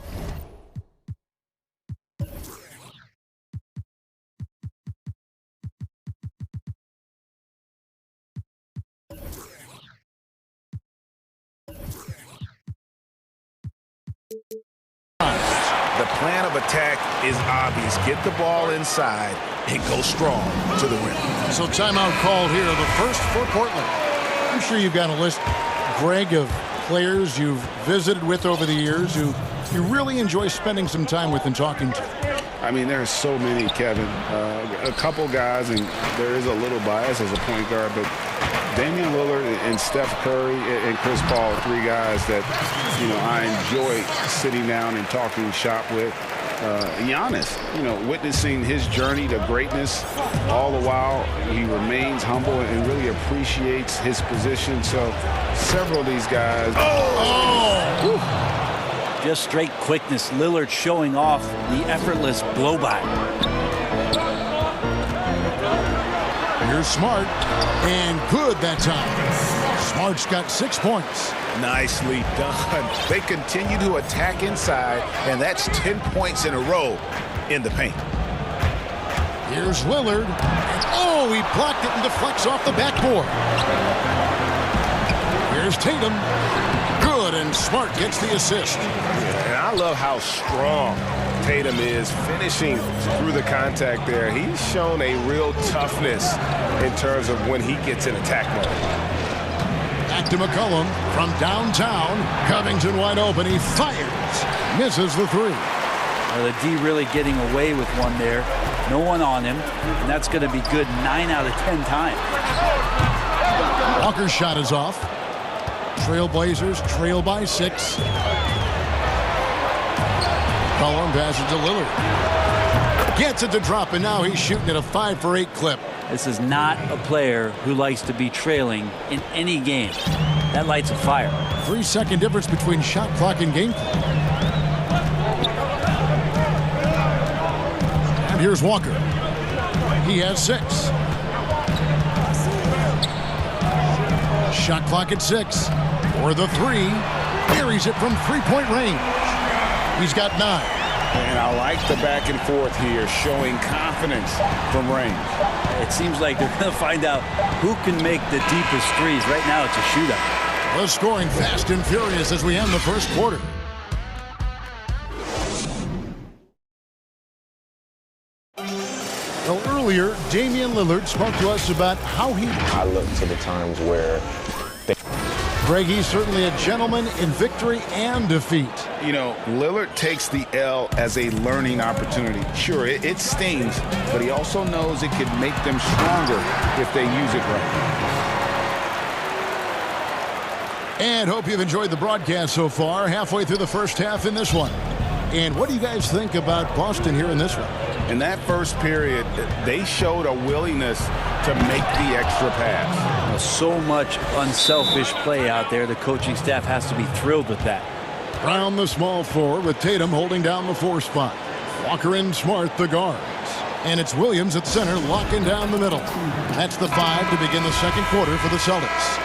The plan of attack is obvious. Get the ball inside and go strong to the rim. So timeout called here, the first for Portland. I'm sure you've got a list, Greg, of players you've visited with over the years who you really enjoy spending some time with and talking to. I mean, there are so many, Kevin. A couple guys, and there is a little bias as a point guard, but Damian Lillard and Steph Curry and Chris Paul are 3 guys that, you know, I enjoy sitting down and talking shop with. Giannis, you know, witnessing his journey to greatness, all the while he remains humble and really appreciates his position. So several of these guys. Just straight quickness. Lillard showing off the effortless blow-by. Here's Smart, and good that time. Smart's got 6 points. Nicely done. They continue to attack inside, and that's 10 points in a row in the paint. Here's Lillard. And oh, he blocked it and deflects off the backboard. Here's Tatum. Good, and Smart gets the assist. Yeah, and I love how strong Tatum is finishing through the contact there. He's shown a real toughness in terms of when he gets in attack mode. Back to McCollum from downtown. Covington wide open. He fires. Misses the three. Well, the D really getting away with one there. No one on him, and that's going to be good 9 out of 10 times. Walker's shot is off. Trailblazers trail by 6. McCollum passes to Lillard. Gets it to drop, and now he's shooting at a 5 for 8 clip. This is not a player who likes to be trailing in any game. That lights a fire. 3-second difference between shot clock and game clock. And here's Walker. He has 6. Shot clock at 6. For the 3. Buries it from 3-point range. He's got 9. And I like the back and forth here, showing confidence from range. It seems like they're going to find out who can make the deepest threes. Right now, it's a shootout. The scoring fast and furious as we end the first quarter. Well, earlier, Damian Lillard spoke to us about how he... I look to the times where Greg, he's certainly a gentleman in victory and defeat. You know, Lillard takes the L as a learning opportunity. Sure, it stings, but he also knows it could make them stronger if they use it right. And hope you've enjoyed the broadcast so far. Halfway through the first half in this one. And what do you guys think about Boston here in this one? In that first period, they showed a willingness to make the extra pass. So much unselfish play out there. The coaching staff has to be thrilled with that. Brown, the small forward, with Tatum holding down the 4 spot. Walker and Smart, the guards. And it's Williams at center, locking down the middle. That's the 5 to begin the second quarter for the Celtics.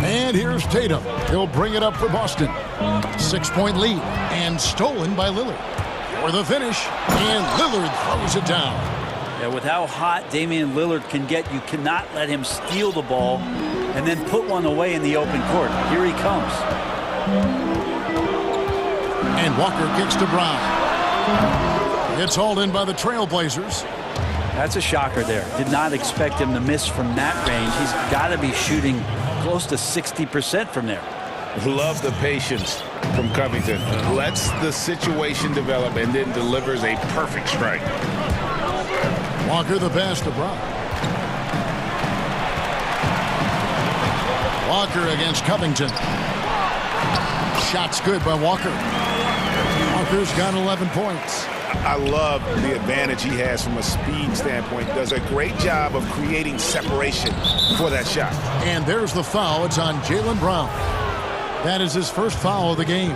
And here's Tatum. He'll bring it up for Boston. 6-point lead, and stolen by Lillard. For the finish, and Lillard throws it down. Yeah, with how hot Damian Lillard can get, you cannot let him steal the ball and then put one away in the open court. Here he comes. And Walker kicks to Brown. It's hauled in by the Trailblazers. That's a shocker there. Did not expect him to miss from that range. He's got to be shooting close to 60% from there. Love the patience from Covington. Lets the situation develop and then delivers a perfect strike. Walker the pass to Brown. Walker against Covington. Shot's good by Walker. Walker's got 11 points. I love the advantage he has from a speed standpoint. Does a great job of creating separation for that shot. And there's the foul. It's on Jaylen Brown. That is his first foul of the game.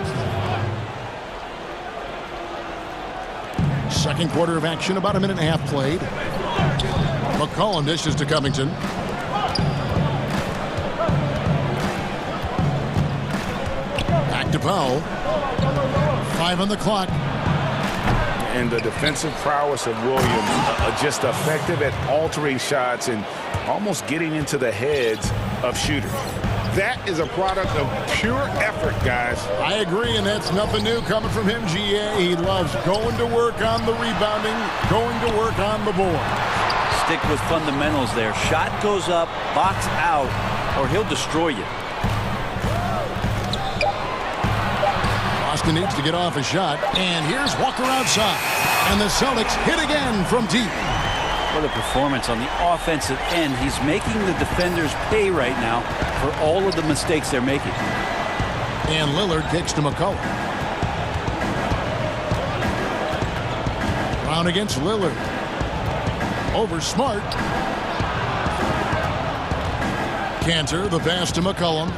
Second quarter of action, about a minute and a half played. McCollum dishes to Covington. Back to Powell. 5 on the clock. And the defensive prowess of Williams, just effective at altering shots and almost getting into the heads of shooters. That is a product of pure effort, guys. I agree, and that's nothing new coming from him, GA. He loves going to work on the rebounding, going to work on the board. Stick with fundamentals there. Shot goes up, box out, or he'll destroy you. Boston needs to get off a shot, and here's Walker outside. And the Celtics hit again from deep. What a performance on the offensive end. He's making the defenders pay right now for all of the mistakes they're making. And Lillard kicks to McCollum. Brown against Lillard. Over Smart. Cantor, the pass to McCollum.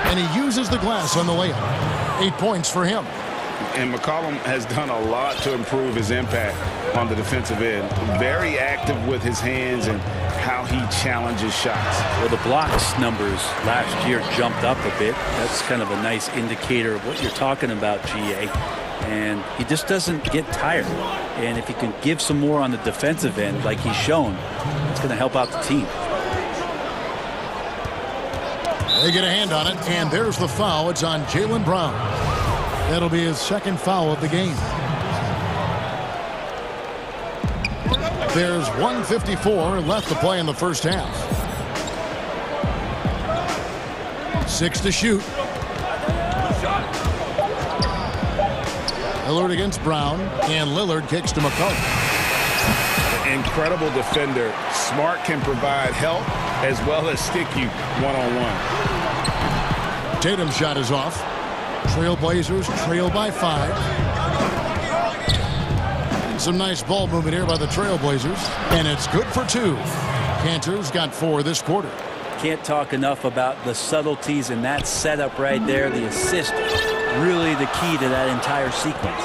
And he uses the glass on the layup. 8 points for him. And McCollum has done a lot to improve his impact on the defensive end. Very active with his hands and how he challenges shots. Well, the blocks numbers last year jumped up a bit. That's kind of a nice indicator of what you're talking about, GA. And he just doesn't get tired. And if he can give some more on the defensive end like he's shown, it's going to help out the team. They get a hand on it, and there's the foul. It's on Jaylen Brown. That'll be his second foul of the game. There's 1:54 left to play in the first half. 6 to shoot. Lillard against Brown, and Lillard kicks to McCollum. Incredible defender. Smart can provide help as well as stick you one-on-one. Tatum's shot is off. Trailblazers trail by 5. And some nice ball movement here by the Trailblazers, and it's good for 2. Cantor's got 4 this quarter. Can't talk enough about the subtleties in that setup right there. The assist, really the key to that entire sequence.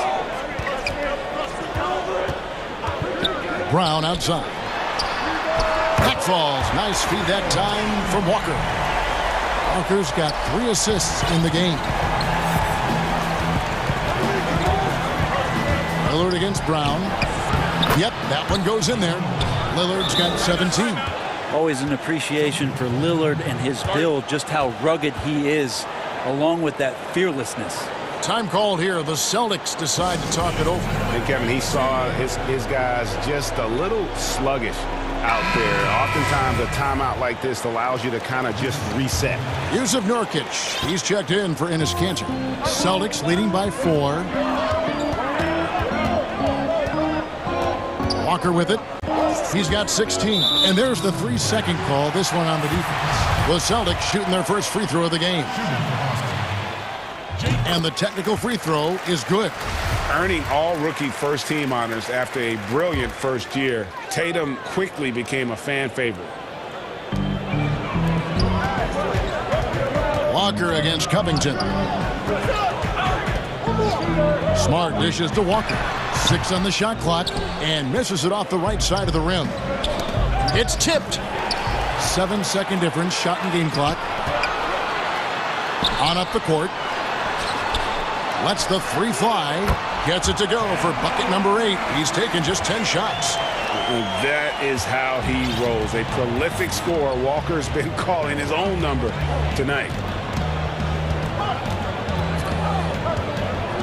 Brown outside. That falls. Nice feed that time from Walker. Walker's got 3 assists in the game. Lillard against Brown. Yep, that one goes in there. Lillard's got 17. Always an appreciation for Lillard and his build, just how rugged he is, along with that fearlessness. Time called here. The Celtics decide to talk it over. And Kevin, he saw his guys just a little sluggish out there. Oftentimes a timeout like this allows you to kind of just reset. Yusuf Nurkic. He's checked in for Enes Kanter. Celtics leading by 4. Walker with it. He's got 16. And there's the 3-second call. This one on the defense. The Celtics shooting their first free throw of the game. And the technical free throw is good. Earning all rookie first team honors after a brilliant first year, Tatum quickly became a fan favorite. Walker against Covington. Smart dishes to Walker. 6 on the shot clock and misses it off the right side of the rim. It's tipped. 7-second difference, shot and game clock. On up the court. Lets the 3 fly. Gets it to go for bucket number 8. He's taken just 10 shots. That is how he rolls. A prolific scorer. Walker's been calling his own number tonight.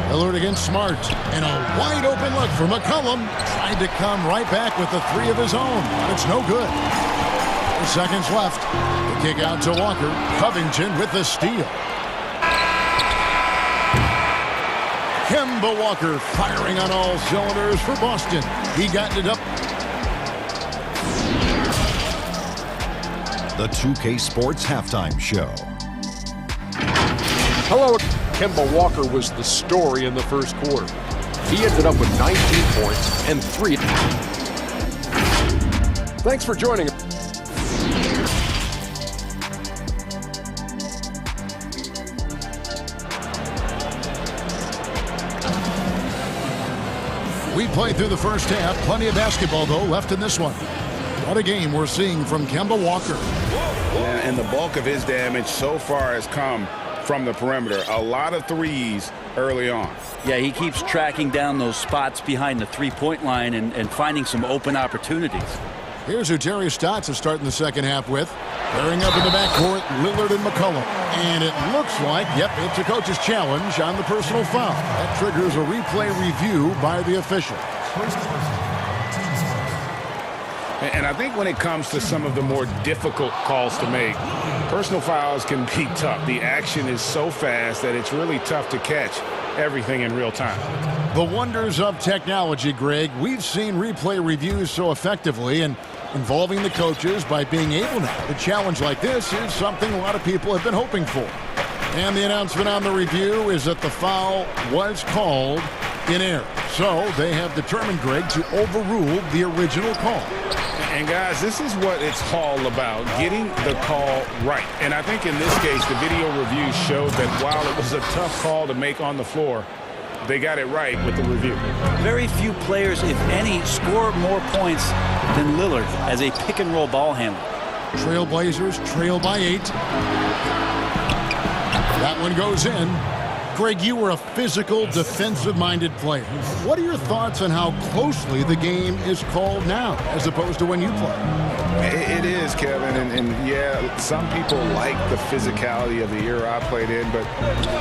Lillard against Smart. And a wide open look for McCollum. Tried to come right back with the 3 of his own. But it's no good. 4 seconds left. The kick out to Walker. Covington with the steal. Kemba Walker firing on all cylinders for Boston. He got it up. The 2K Sports Halftime Show. Hello. Kemba Walker was the story in the first quarter. He ended up with 19 points and 3. Thanks for joining us. We played through the first half. Plenty of basketball, though, left in this one. What a game we're seeing from Kemba Walker. And the bulk of his damage so far has come from the perimeter. A lot of threes early on. Yeah, he keeps tracking down those spots behind the three-point line and finding some open opportunities. Here's who Terry Stotts is starting the second half with. Pairing up in the backcourt, Lillard and McCollum. And it looks like, yep, it's a coach's challenge on the personal foul. That triggers a replay review by the official. And I think when it comes to some of the more difficult calls to make, personal fouls can be tough. The action is so fast that it's really tough to catch everything in real time. The wonders of technology, Greg. We've seen replay reviews so effectively, and involving the coaches by being able now to challenge like this is something a lot of people have been hoping for. And the announcement on the review is that the foul was called in error. So they have determined, Greg, to overrule the original call. And guys, this is what it's all about, getting the call right. And I think in this case, the video review showed that while it was a tough call to make on the floor, they got it right with the review. Very few players, if any, score more points than Lillard as a pick-and-roll ball handler. Trailblazers trail by 8. That one goes in. Greg, you were a physical, defensive-minded player. What are your thoughts on how closely the game is called now as opposed to when you play? It is, Kevin, and yeah, some people like the physicality of the era I played in, but,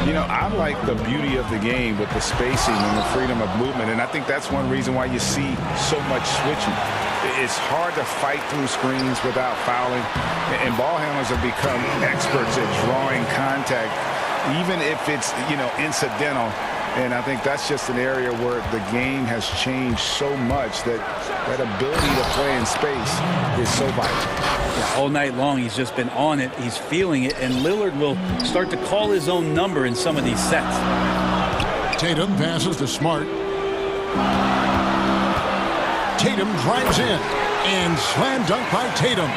you know, I like the beauty of the game with the spacing and the freedom of movement, and I think that's one reason why you see so much switching. It's hard to fight through screens without fouling, and ball handlers have become experts at drawing contact, even if it's, you know, incidental. And I think that's just an area where the game has changed so much that that ability to play in space is so vital. Yeah, all night long, he's just been on it. He's feeling it, and Lillard will start to call his own number in some of these sets. Tatum passes to Smart. Tatum drives in, and slam dunk by Tatum.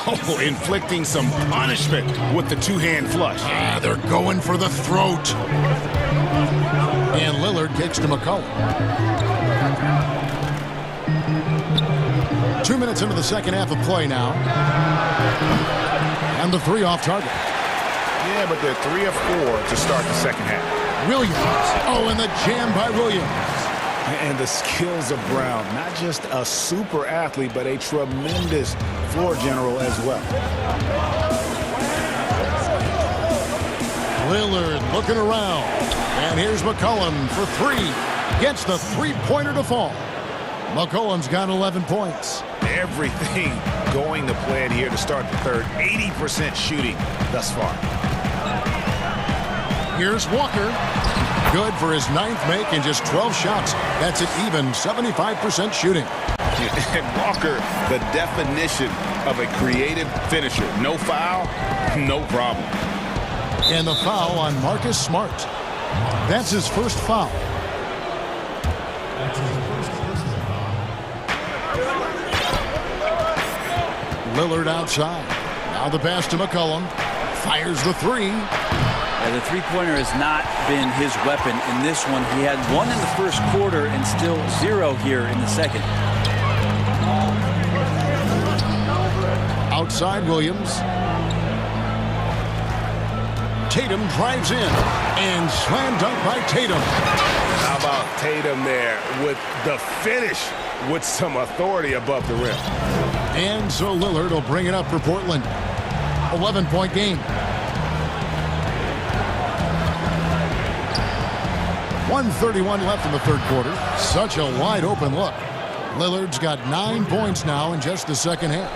Oh, inflicting some punishment with the two-hand flush. They're going for the throat. And Lillard kicks to McCollum. 2 minutes into the second half of play now. And the 3 off target. Yeah, but they're 3 of 4 to start the second half. Williams. Oh, and the jam by Williams. And the skills of Brown, not just a super athlete, but a tremendous floor general as well. Lillard looking around. And here's McCollum for 3. Gets the three-pointer to fall. McCollum's got 11 points. Everything going to plan here to start the third. 80% shooting thus far. Here's Walker. Good for his 9th make in just 12 shots. That's an even 75% shooting. And Walker, the definition of a creative finisher. No foul, no problem. And the foul on Marcus Smart. That's his first foul. Lillard outside. Now the pass to McCollum. Fires the 3. The three-pointer has not been his weapon in this one. He had 1 in the first quarter and still 0 here in the second. Outside Williams. Tatum drives in. And slam dunk by Tatum. How about Tatum there with the finish with some authority above the rim. And so Lillard will bring it up for Portland. 11-point game. 1:31 left in the third quarter. Such a wide open look. Lillard's got 9 points now in just the second half.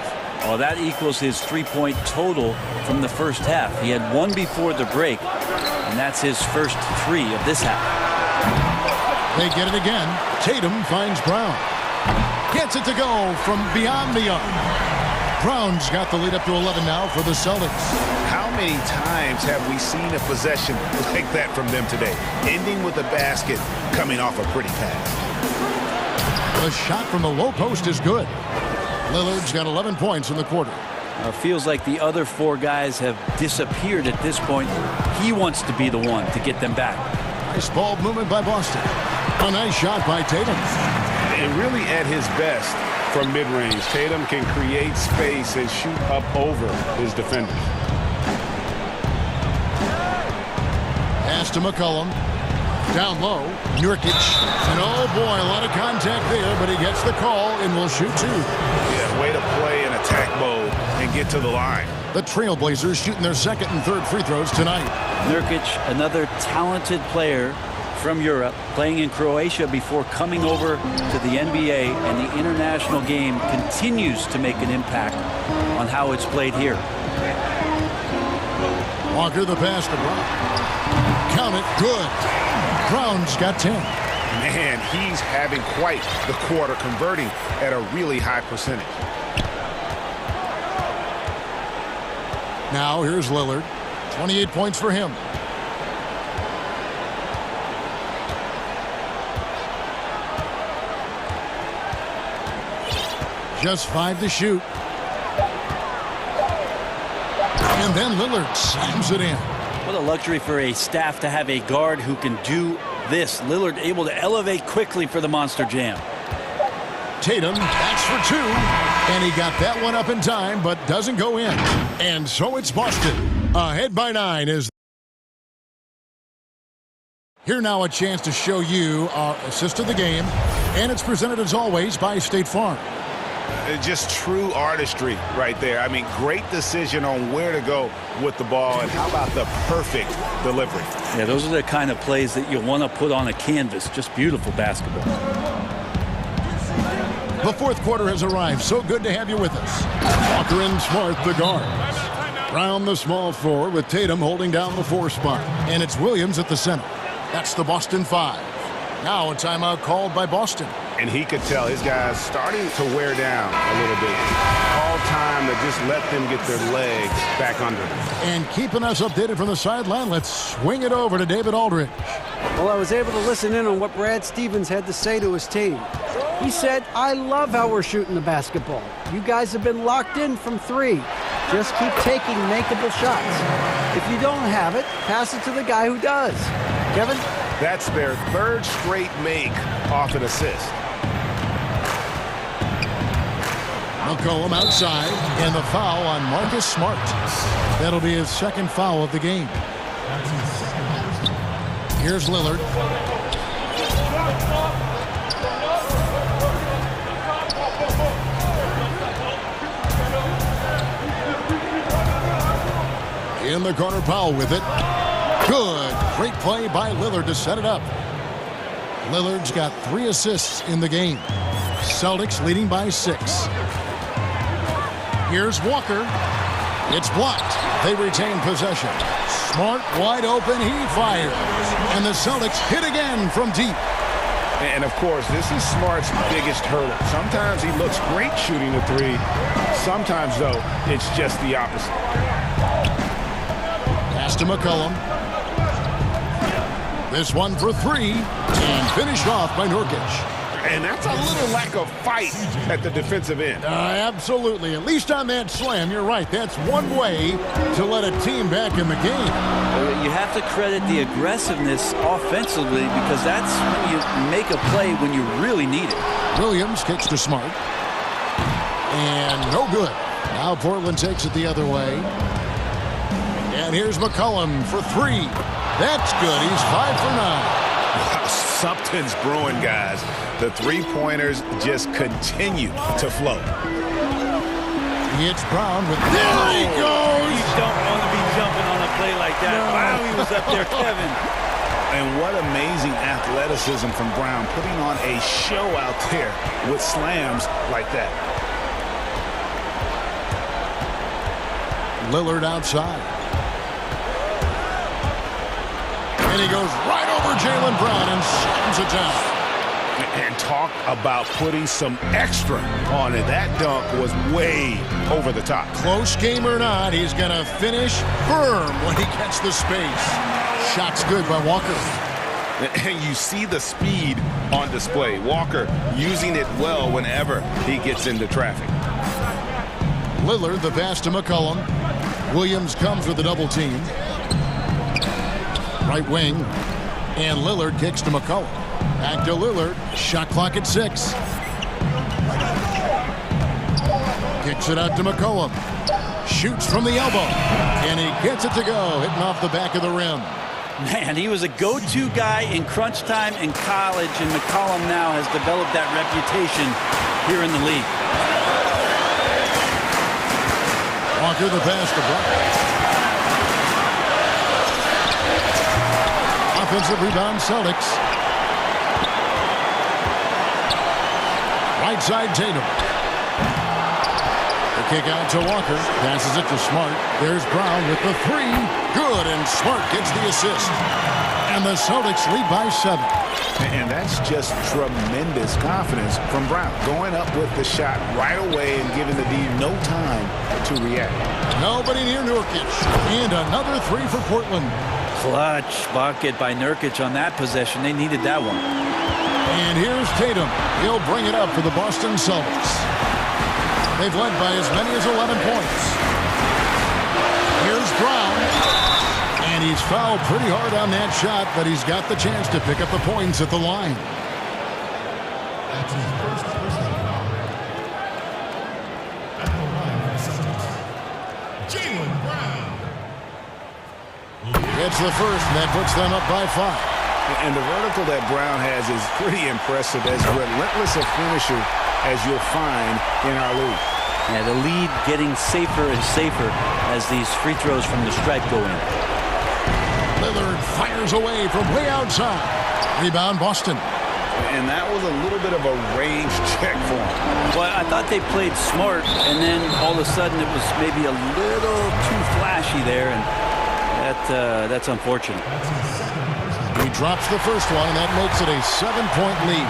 Well, that equals his 3-point total from the first half. He had 1 before the break, and that's his first 3 of this half. They get it again. Tatum finds Brown. Gets it to go from beyond the arc. Brown's got the lead up to 11 now for the Celtics. How many times have we seen a possession like that from them today? Ending with a basket, coming off a pretty pass. The shot from the low post is good. Lillard's got 11 points in the quarter. Feels like the other 4 guys have disappeared at this point. He wants to be the one to get them back. Nice ball movement by Boston. A nice shot by Tatum. And really at his best from mid-range, Tatum can create space and shoot up over his defenders. Pass to McCollum. Down low, Nurkic. And oh boy, a lot of contact there, but he gets the call and will shoot 2. Yeah, way to play in attack mode and get to the line. The Trailblazers shooting their second and third free throws tonight. Nurkic, another talented player from Europe, playing in Croatia before coming over to the NBA, and the international game continues to make an impact on how it's played here. Walker the pass to Brown. Count it, good. Brown's got 10. Man, he's having quite the quarter, converting at a really high percentage. Now here's Lillard. 28 points for him. Just 5 to shoot. And then Lillard slams it in. What a luxury for a staff to have a guard who can do this. Lillard able to elevate quickly for the monster jam. Tatum, that's for 2. And he got that one up in time, but doesn't go in. And so it's Boston. Ahead by 9 is... Here now a chance to show you our assist of the game. And it's presented as always by State Farm. Just true artistry right there. I mean, great decision on where to go with the ball, and how about the perfect delivery? Yeah, those are the kind of plays that you want to put on a canvas. Just beautiful basketball. The fourth quarter has arrived. So good to have you with us. Walker and Smart, the guards. Round the small floor with Tatum holding down the 4 spot. And it's Williams at the center. That's the Boston 5. Now a timeout called by Boston. And he could tell his guys starting to wear down a little bit. All time to just let them get their legs back under them. And keeping us updated from the sideline, let's swing it over to David Aldridge. Well, I was able to listen in on what Brad Stevens had to say to his team. He said, I love how we're shooting the basketball. You guys have been locked in from 3. Just keep taking makeable shots. If you don't have it, pass it to the guy who does. Kevin? That's their 3rd straight make off an assist. McCollum outside, and the foul on Marcus Smart. That'll be his 2nd foul of the game. Here's Lillard. In the corner, Powell with it. Good. Great play by Lillard to set it up. Lillard's got 3 assists in the game. Celtics leading by 6. Here's Walker. It's blocked. They retain possession. Smart wide open. He fires. And the Celtics hit again from deep. And, of course, this is Smart's biggest hurdle. Sometimes he looks great shooting the 3. Sometimes, though, it's just the opposite. Pass to McCollum. This one for 3. And finished off by Nurkic. And that's a little lack of fight at the defensive end. Absolutely. At least on that slam, you're right. That's one way to let a team back in the game. You have to credit the aggressiveness offensively, because that's when you make a play when you really need it. Williams kicks to Smart. And no good. Now Portland takes it the other way. And here's McCollum for 3. That's good. He's 5 for 9. Something's brewing, guys. The 3-pointers just continue to flow. It's Brown with... There he goes! You don't want to be jumping on a play like that. No. Wow, he was up there, Kevin. And what amazing athleticism from Brown, putting on a show out there with slams like that. Lillard outside. And he goes right over Jaylen Brown and slams it down. And talk about putting some extra on it. That dunk was way over the top. Close game or not, he's going to finish firm when he gets the space. Shot's good by Walker. And you see the speed on display. Walker using it well whenever he gets into traffic. Lillard, the pass to McCollum. Williams comes with a double team. Right wing. And Lillard kicks to McCollum. Back to Lillard. Shot clock at 6. Kicks it out to McCollum. Shoots from the elbow. And he gets it to go. Hitting off the back of the rim. Man, he was a go-to guy in crunch time in college, and McCollum now has developed that reputation here in the league. Walker the pass to Brown. Offensive rebound, Celtics. Right side, Tatum. The kick out to Walker. Passes it to Smart. There's Brown with the 3. Good, and Smart gets the assist. And the Celtics lead by 7. And that's just tremendous confidence from Brown. Going up with the shot right away and giving the D no time to react. Nobody near Nurkic. And another 3 for Portland. Clutch bucket by Nurkic on that possession. They needed that one. And here's Tatum. He'll bring it up for the Boston Celtics. They've led by as many as 11 points. Here's Brown. And he's fouled pretty hard on that shot, but he's got the chance to pick up the points at the line. That's his first personal foul. At the line for Celtics, Jaylen Brown. It's the first, and that puts them up by 5. And the vertical that Brown has is pretty impressive, as relentless a finisher as you'll find in our league. Yeah, the lead getting safer and safer as these free throws from the stripe go in. Lillard fires away from way outside. Rebound, Boston. And that was a little bit of a range check for him. Well, I thought they played smart, and then all of a sudden it was maybe a little too flashy there, and that's unfortunate. He drops the first one, and that makes it a 7-point lead.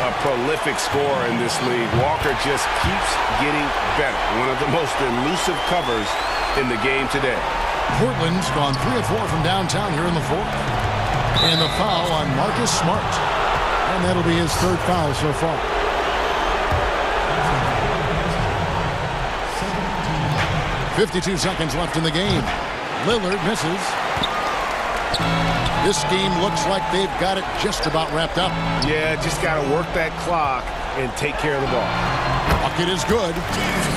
A prolific scorer in this league. Walker just keeps getting better. One of the most elusive covers in the game today. Portland's gone 3 of 4 from downtown here in the fourth. And the foul on Marcus Smart. And that'll be his third foul so far. 52 seconds left in the game. Lillard misses. This game looks like they've got it just about wrapped up. Yeah, just got to work that clock and take care of the ball. Bucket is good.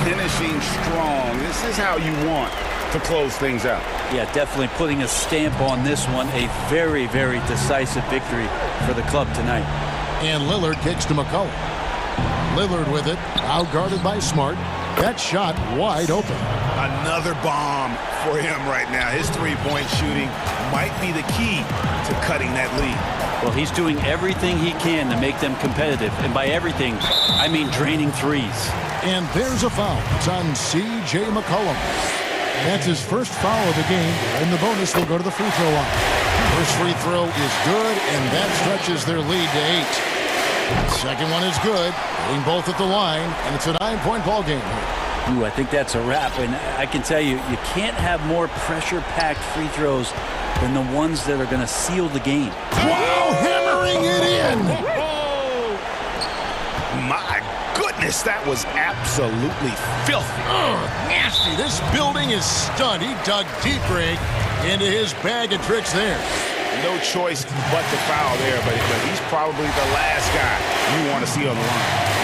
Finishing strong. This is how you want to close things out. Yeah, definitely putting a stamp on this one. A very, very decisive victory for the club tonight. And Lillard kicks to McCullough. Lillard with it, outguarded by Smart. That shot wide open. Another bomb for him right now. His three-point shooting might be the key to cutting that lead. Well, he's doing everything he can to make them competitive. And by everything, I mean draining threes. And there's a foul. It's on C.J. McCollum. That's his first foul of the game, and the bonus will go to the free throw line. First free throw is good, and that stretches their lead to 8. Second one is good, hitting both at the line, and it's a 9-point ball game. Ooh, I think that's a wrap, and I can tell you, you can't have more pressure-packed free throws than the ones that are going to seal the game. Wow, hammering it in! My goodness, that was absolutely filthy. Nasty. This building is stunned. He dug deep, Greg, into his bag of tricks there. No choice but to foul there, but he's probably the last guy you want to see on the line.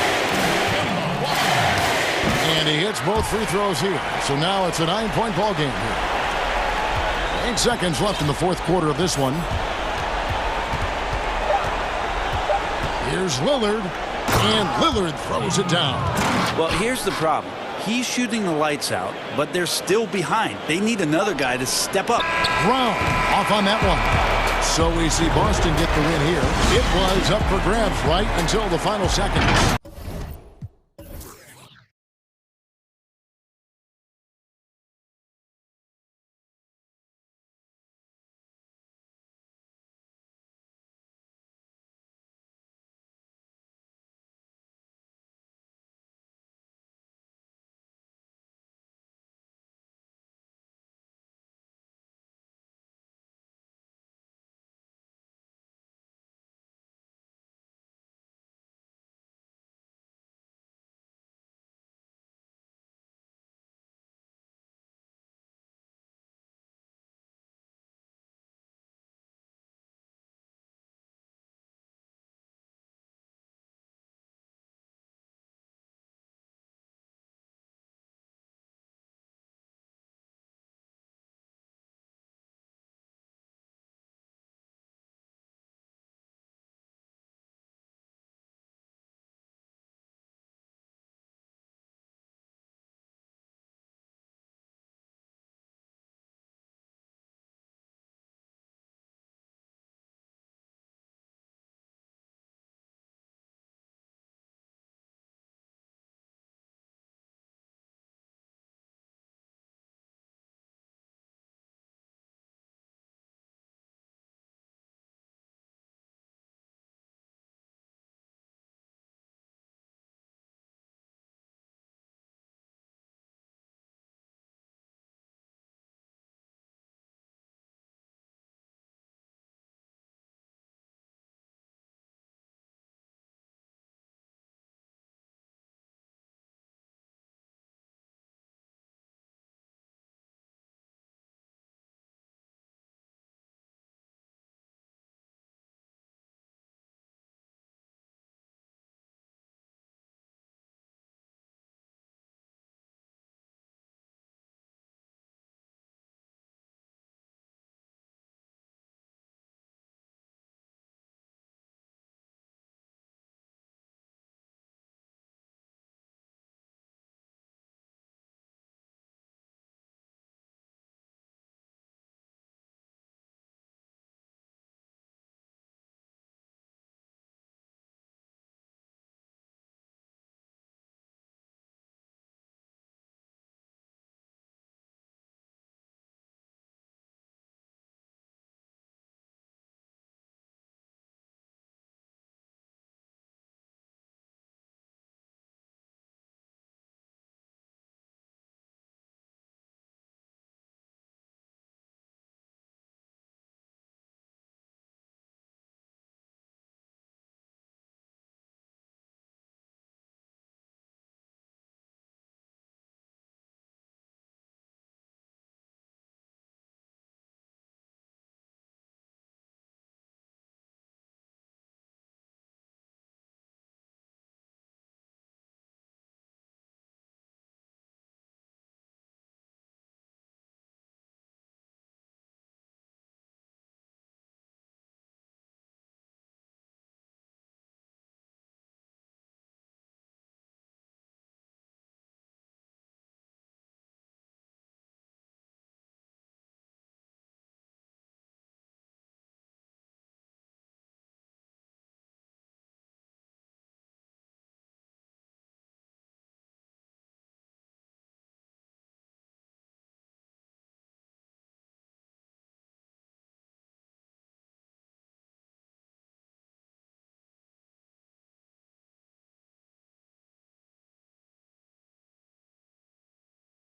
And he hits both free throws here. So now it's a 9-point ball game here. 8 seconds left in the fourth quarter of this one. Here's Lillard. And Lillard throws it down. Well, here's the problem. He's shooting the lights out, but they're still behind. They need another guy to step up. Brown off on that one. So we see Boston get the win here. It was up for grabs right until the final seconds.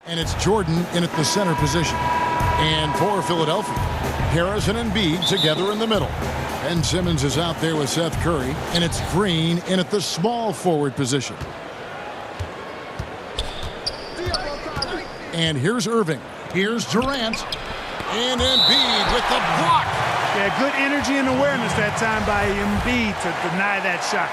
And it's Jordan in at the center position. And for Philadelphia, Harrison and Embiid together in the middle. Ben Simmons is out there with Seth Curry. And it's Green in at the small forward position. And here's Irving. Here's Durant. And Embiid with the block. Yeah, good energy and awareness that time by Embiid to deny that shot.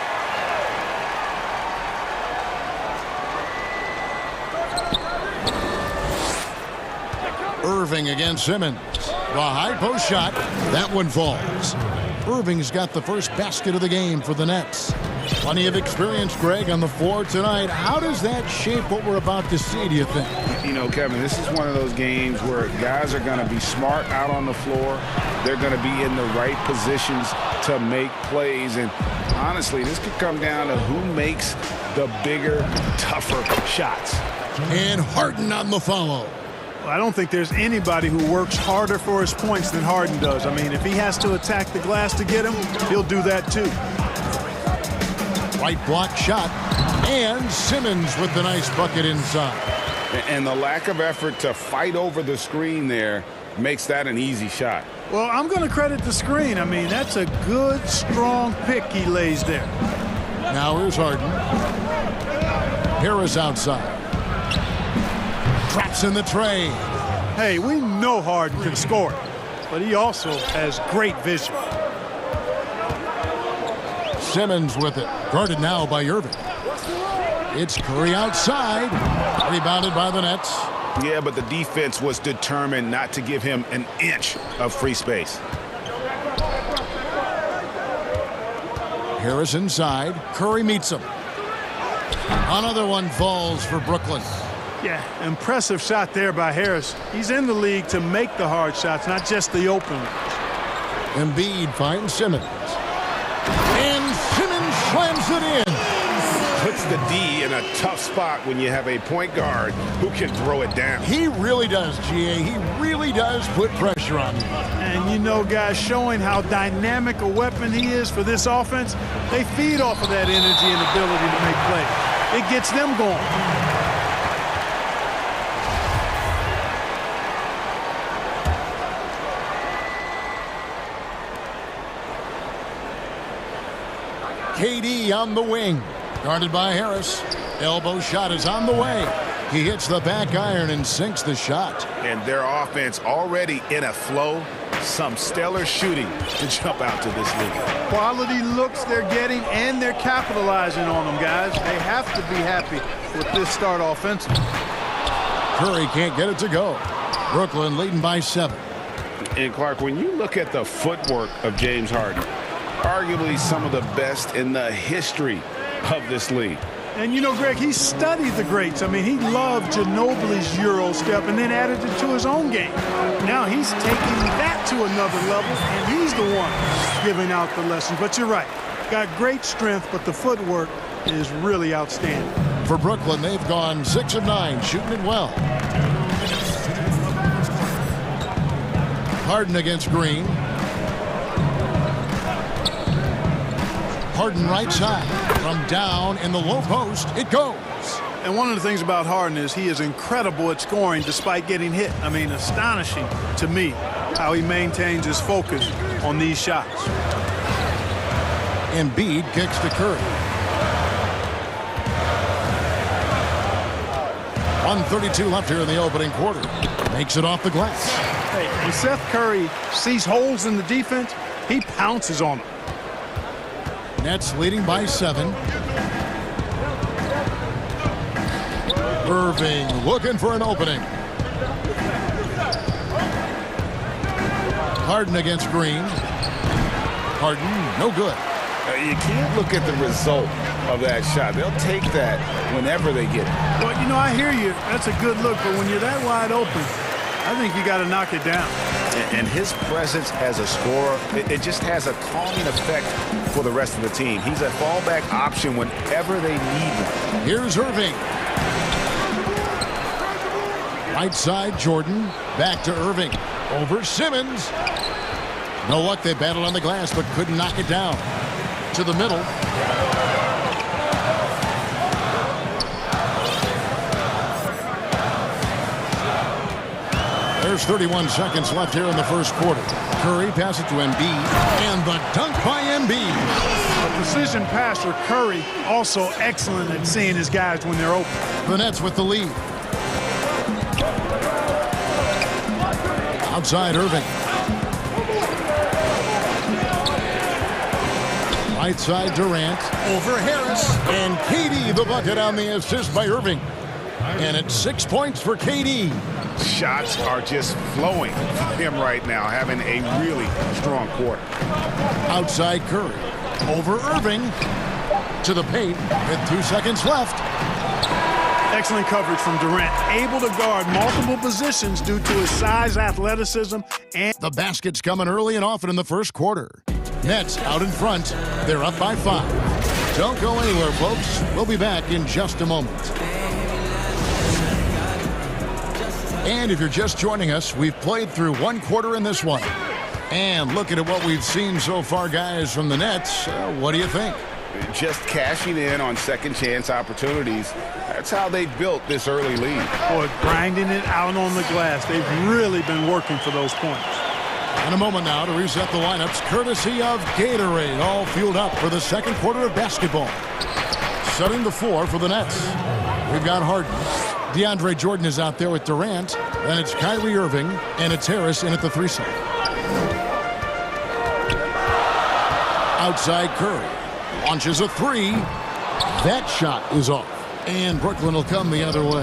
Irving against Simmons. The high post shot. That one falls. Irving's got the first basket of the game for the Nets. Plenty of experience, Greg, on the floor tonight. How does that shape what we're about to see, do you think? You know, Kevin, this is one of those games where guys are going to be smart out on the floor. They're going to be in the right positions to make plays. And honestly, this could come down to who makes the bigger, tougher shots. And Harden on the follow. I don't think there's anybody who works harder for his points than Harden does. I mean, if he has to attack the glass to get him, he'll do that too. Right block shot. And Simmons with the nice bucket inside. And the lack of effort to fight over the screen there makes that an easy shot. Well, I'm going to credit the screen. I mean, that's a good, strong pick he lays there. Now here's Harden. Harris outside. Traps in the tray. Hey, we know Harden can score, but he also has great vision. Simmons with it. Guarded now by Irving. It's Curry outside. Rebounded by the Nets. Yeah, but the defense was determined not to give him an inch of free space. Harris inside. Curry meets him. Another one falls for Brooklyn. Yeah, impressive shot there by Harris. He's in the league to make the hard shots, not just the open ones. Embiid finds Simmons. And Simmons slams it in. Puts the D in a tough spot when you have a point guard who can throw it down. He really does, GA. He really does put pressure on you. And you know, guys, showing how dynamic a weapon he is for this offense, they feed off of that energy and ability to make plays. It gets them going. KD on the wing. Guarded by Harris. Elbow shot is on the way. He hits the back iron and sinks the shot. And their offense already in a flow. Some stellar shooting to jump out to this league. Quality looks they're getting, and they're capitalizing on them, guys. They have to be happy with this start offensively. Curry can't get it to go. Brooklyn leading by 7. And Clark, when you look at the footwork of James Harden, arguably some of the best in the history of this league. And you know, Greg, he studied the greats. I mean, he loved Ginobili's Euro step and then added it to his own game. Now he's taking that to another level, and he's the one giving out the lessons. But you're right. Got great strength, but the footwork is really outstanding. For Brooklyn, they've gone 6 of 9, shooting it well. Harden against Green. Harden right side. From down in the low post, it goes. And one of the things about Harden is he is incredible at scoring despite getting hit. I mean, astonishing to me how he maintains his focus on these shots. Embiid kicks to Curry. 1:32 left here in the opening quarter. Makes it off the glass. Hey, when Seth Curry sees holes in the defense, he pounces on them. Nets leading by 7. Irving looking for an opening. Harden against Green. Harden, no good. You can't look at the result of that shot. They'll take that whenever they get it. Well, you know, I hear you. That's a good look, but when you're that wide open, I think you got to knock it down. And his presence as a scorer, it just has a calming effect for the rest of the team. He's a fallback option whenever they need one. Here's Irving. Right side, Jordan. Back to Irving. Over Simmons. No luck, they battled on the glass, but couldn't knock it down. To the middle. There's 31 seconds left here in the first quarter. Curry passes to Embiid, and the dunk by Embiid. A precision passer, Curry, also excellent at seeing his guys when they're open. The Nets with the lead. Outside Irving. Right side Durant. Over Harris. And KD the bucket on the assist by Irving. And it's 6 points for KD. Shots are just flowing for him right now, having a really strong quarter. Outside Curry. Over Irving. To the paint with 2 seconds left. Excellent coverage from Durant. Able to guard multiple positions due to his size, athleticism, and... The basket's coming early and often in the first quarter. Nets out in front. They're up by 5. Don't go anywhere, folks. We'll be back in just a moment. And if you're just joining us, we've played through 1 quarter in this one. And looking at what we've seen so far, guys, from the Nets, what do you think? Just cashing in on second chance opportunities. That's how they built this early lead. Boy, grinding it out on the glass. They've really been working for those points. In a moment now to reset the lineups, courtesy of Gatorade, all fueled up for the second quarter of basketball. Setting the floor for the Nets. We've got Harden. DeAndre Jordan is out there with Durant. Then it's Kyrie Irving, and it's Harris in at the 3 side. Outside Curry. Launches a 3. That shot is off. And Brooklyn will come the other way.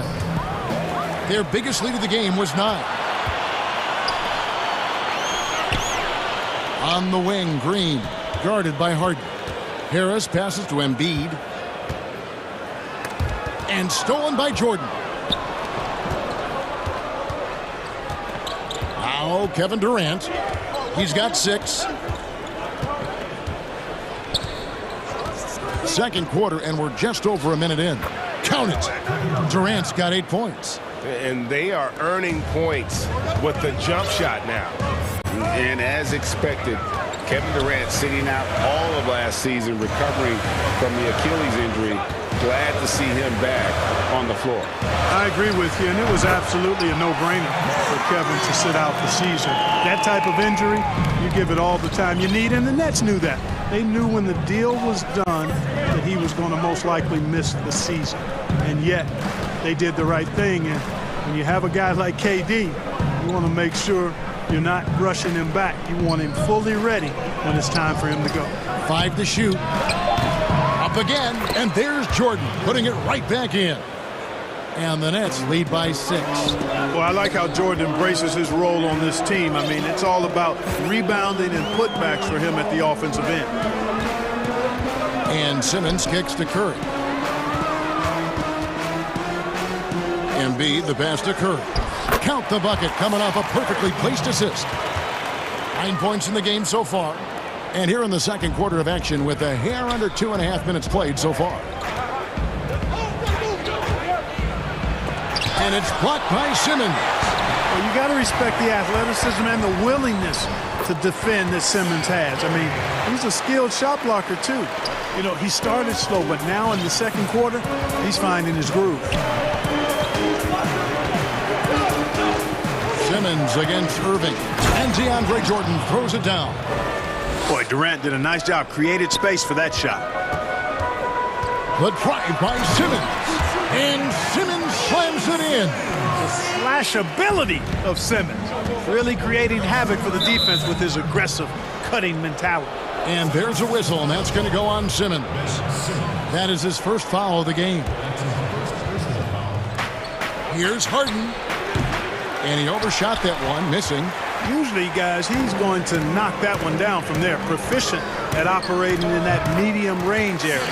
Their biggest lead of the game was 9. On the wing, Green, guarded by Harden. Harris passes to Embiid. And stolen by Jordan. Now Kevin Durant. He's got 6. Second quarter, and we're just over a minute in. Count it. Durant's got 8 points. And they are earning points with the jump shot now. And as expected, Kevin Durant sitting out all of last season, recovering from the Achilles injury. Glad to see him back on the floor. I agree with you, and it was absolutely a no-brainer for Kevin to sit out the season. That type of injury, you give it all the time you need, and the Nets knew that. They knew when the deal was done that he was going to most likely miss the season. And yet, they did the right thing. And when you have a guy like KD, you want to make sure you're not rushing him back. You want him fully ready when it's time for him to go. 5 to shoot. Up again, and there's Jordan putting it right back in. And the Nets lead by 6. Well, I like how Jordan embraces his role on this team. I mean, it's all about rebounding and putbacks for him at the offensive end. And Simmons kicks to Curry. Embiid, the pass to Curry. Count the bucket, coming off a perfectly placed assist. 9 points in the game so far. And here in the second quarter of action with a hair under 2.5 minutes played so far. And it's blocked by Simmons. Well, you got to respect the athleticism and the willingness to defend that Simmons has. I mean, he's a skilled shot blocker, too. You know, he started slow, but now in the second quarter, he's finding his groove. Simmons against Irving. And DeAndre Jordan throws it down. Boy, Durant did a nice job. Created space for that shot. The drive by Simmons. And Simmons slams it in. The slash ability of Simmons. Really creating havoc for the defense with his aggressive, cutting mentality. And there's a whistle, and that's going to go on Simmons. That is his first foul of the game. Here's Harden. And he overshot that one, missing. Usually, guys, he's going to knock that one down from there. Proficient at operating in that medium range area.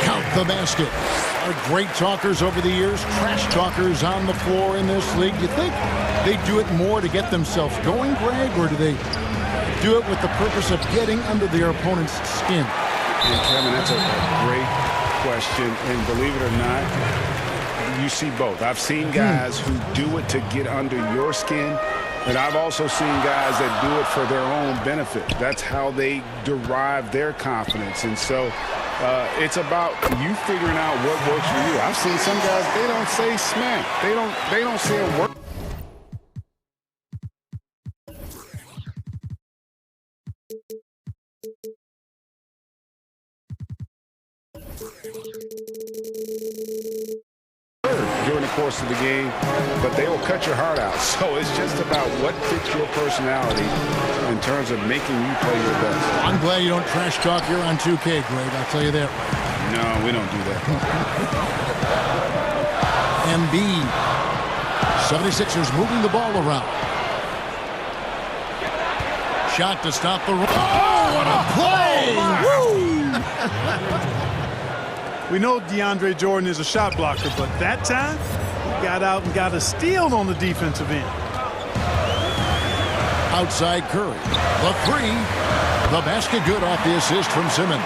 Count the basket. Are great talkers over the years, trash talkers on the floor in this league. You think they do it more to get themselves going, Greg, or do they do it with the purpose of getting under their opponent's skin? And Kevin, that's a great question, and believe it or not, you see both. I've seen guys who do it to get under your skin, and I've also seen guys that do it for their own benefit. That's how they derive their confidence. And so it's about you figuring out what works for you. I've seen some guys, they don't say smack. They don't say a word. During the course of the game, but they will cut your heart out. So it's just about what fits your personality in terms of making you play your best. I'm glad you don't trash talk here on 2K, Greg. I'll tell you that. No, we don't do that. Embiid. 76ers moving the ball around. Shot to stop the run. Oh, what a play! We know DeAndre Jordan is a shot blocker, but that time, he got out and got a steal on the defensive end. Outside Curry. The three. The basket good off the assist from Simmons.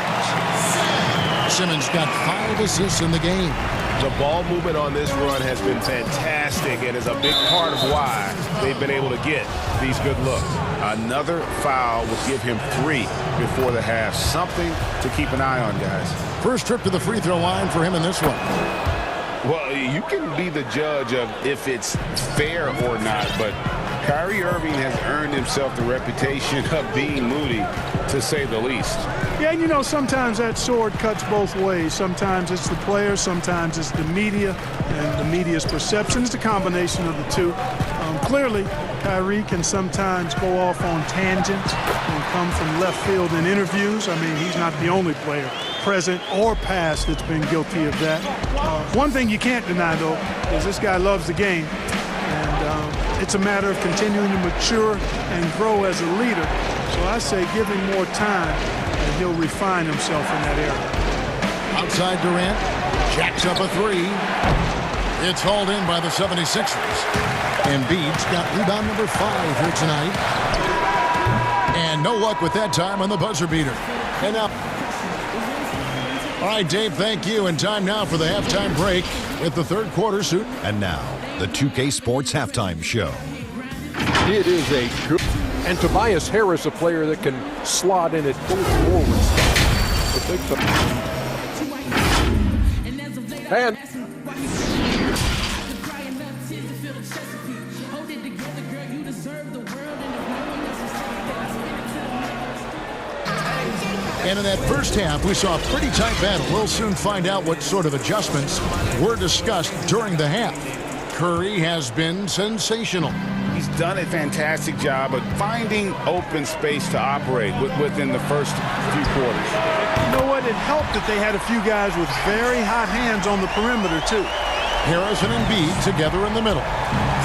Simmons got 5 assists in the game. The ball movement on this run has been fantastic and is a big part of why they've been able to get these good looks. Another foul would give him 3 before the half. Something to keep an eye on, guys. First trip to the free throw line for him in this one. Well, you can be the judge of if it's fair or not, but Kyrie Irving has earned himself the reputation of being moody, to say the least. Yeah, you know, sometimes that sword cuts both ways. Sometimes it's the player, sometimes it's the media, and the media's perception. It's a combination of the two. Clearly, Kyrie can sometimes go off on tangents and come from left field in interviews. I mean, he's not the only player, present or past, that's been guilty of that. One thing you can't deny, though, is this guy loves the game. And it's a matter of continuing to mature and grow as a leader. So I say give him more time, and he'll refine himself in that area. Outside Durant, jacks up a 3. It's hauled in by the 76ers. Embiid's got rebound number 5 here tonight. And no luck with that time on the buzzer beater. And now, all right, Dave, thank you. And time now for the halftime break with the third quarter suit. And now, the 2K Sports Halftime Show. It is a good... And Tobias Harris, a player that can slot in at both forwards. And... And in that first half, we saw a pretty tight battle. We'll soon find out what sort of adjustments were discussed during the half. Curry has been sensational. He's done a fantastic job of finding open space to operate within the first few quarters. You know what? It helped that they had a few guys with very hot hands on the perimeter, too. Harris and Embiid together in the middle.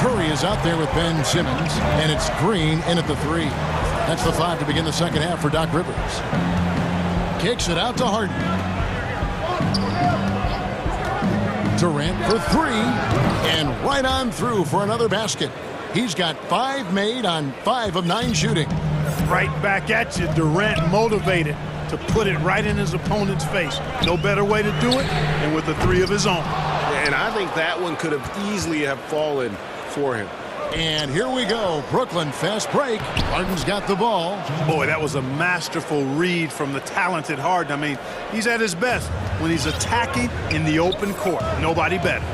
Curry is out there with Ben Simmons, and it's Green in at the 3. That's the 5 to begin the second half for Doc Rivers. Kicks it out to Harden. Durant for 3, and right on through for another basket. He's got 5 made on 5 of 9 shooting. Right back at you, Durant motivated to put it right in his opponent's face. No better way to do it than with a 3 of his own. And I think that one could have easily have fallen for him. And here we go. Brooklyn, fast break. Harden's got the ball. Boy, that was a masterful read from the talented Harden. I mean, he's at his best when he's attacking in the open court. Nobody better.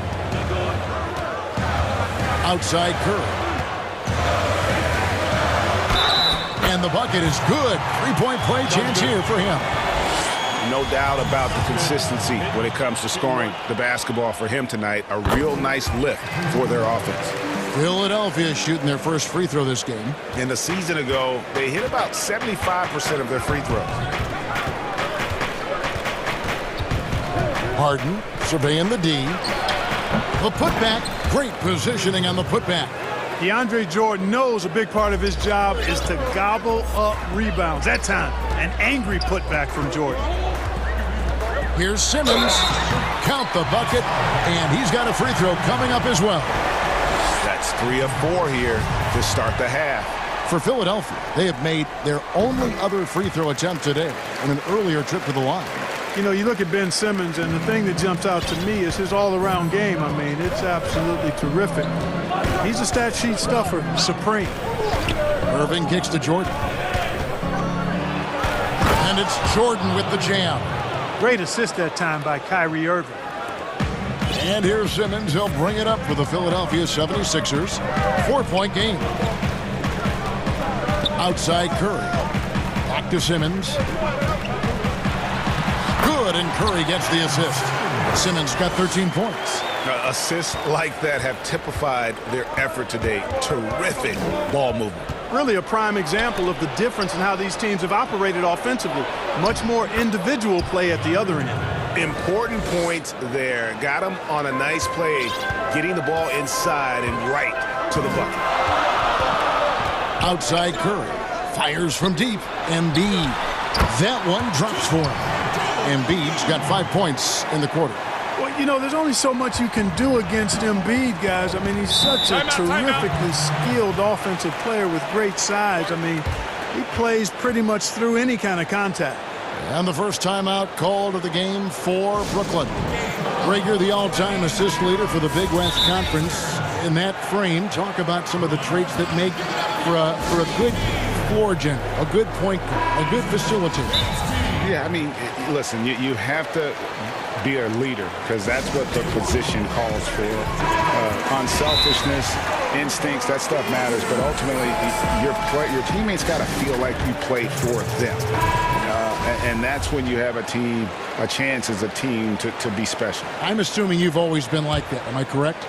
Outside Curry. And the bucket is good. 3-point play chance here for him. No doubt about the consistency when it comes to scoring the basketball for him tonight. A real nice lift for their offense. Philadelphia shooting their first free throw this game. And a season ago, they hit about 75% of their free throws. Harden surveying the D. The putback. Great positioning on the putback. DeAndre Jordan knows a big part of his job is to gobble up rebounds. That time, an angry putback from Jordan. Here's Simmons. Count the bucket, and he's got a free throw coming up as well. That's 3 of 4 here to start the half. For Philadelphia, they have made their only other free throw attempt today on an earlier trip to the line. You know, you look at Ben Simmons, and the thing that jumps out to me is his all-around game. I mean, it's absolutely terrific. He's a stat sheet stuffer, supreme. Irving kicks to Jordan. And it's Jordan with the jam. Great assist that time by Kyrie Irving. And here's Simmons. He'll bring it up for the Philadelphia 76ers. 4-point game. Outside Curry. Back to Simmons. Good, and Curry gets the assist. Simmons got 13 points. Assists like that have typified their effort today. Terrific ball movement. Really a prime example of the difference in how these teams have operated offensively. Much more individual play at the other end. Important points there. Got him on a nice play, getting the ball inside and right to the bucket. Outside Curry. Fires from deep. Embiid. That one drops for him. Embiid's got 5 points in the quarter. Well, you know, there's only so much you can do against Embiid, guys. I mean, he's such a terrifically skilled offensive player with great size. I mean, he plays pretty much through any kind of contact. And the first timeout called of the game for Brooklyn. Rager, the all-time assist leader for the Big West Conference. In that frame, talk about some of the traits that make for a good floor general, a good point guard, a good facilitator. Yeah, I mean, listen, you have to be a leader because that's what the position calls for. Unselfishness, instincts, that stuff matters, but ultimately your teammates got to feel like you play for them. And that's when you have a chance as a team to be special. I'm assuming you've always been like that. Am I correct?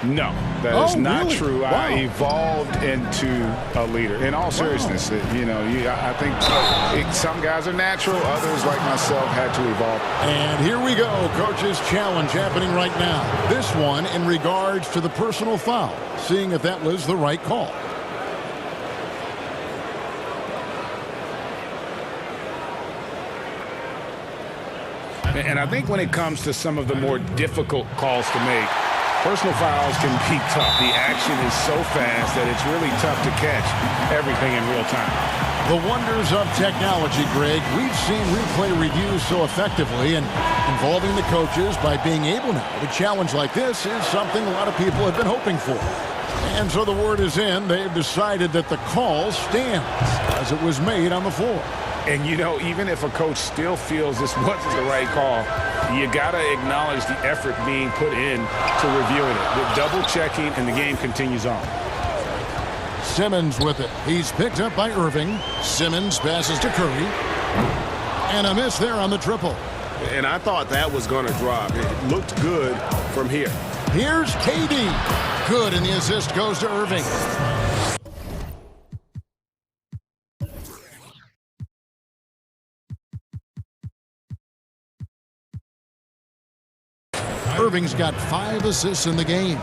No, that is not really? true. Wow. I evolved into a leader. In all seriousness, I think some guys are natural. Others, like myself, had to evolve. And here we go. Coach's challenge happening right now. This one in regards to the personal foul. Seeing if that was the right call. And I think when it comes to some of the more difficult calls to make, personal fouls can be tough. The action is so fast that it's really tough to catch everything in real time. The wonders of technology, Greg. We've seen replay reviews so effectively, and involving the coaches by being able now to challenge like this is something a lot of people have been hoping for. And so the word is in. They've decided that the call stands as it was made on the floor. And, even if a coach still feels this wasn't the right call, you got to acknowledge the effort being put in to reviewing it. With double-checking, and the game continues on. Simmons with it. He's picked up by Irving. Simmons passes to Curry. And a miss there on the triple. And I thought that was going to drop. It looked good from here. Here's KD. Good, and the assist goes to Irving. Irving's got 5 assists in the game.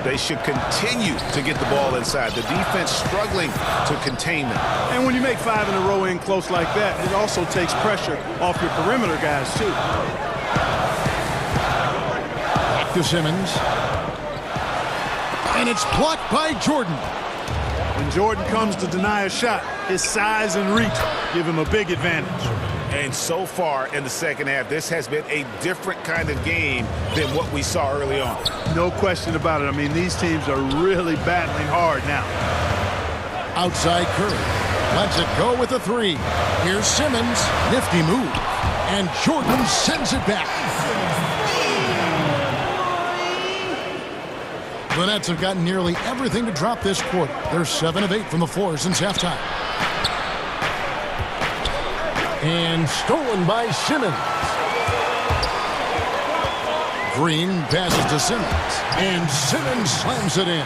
They should continue to get the ball inside. The defense struggling to contain them. And when you make 5 in a row in close like that, it also takes pressure off your perimeter guys, too. Back to Simmons. And it's blocked by Jordan. When Jordan comes to deny a shot, his size and reach give him a big advantage. And so far in the second half, this has been a different kind of game than what we saw early on. No question about it. I mean, these teams are really battling hard now. Outside Curry. Lets it go with a 3. Here's Simmons. Nifty move. And Jordan sends it back. The Nets have gotten nearly everything to drop this quarter. They're 7 of 8 from the floor since halftime. And stolen by Simmons. Green passes to Simmons. And Simmons slams it in.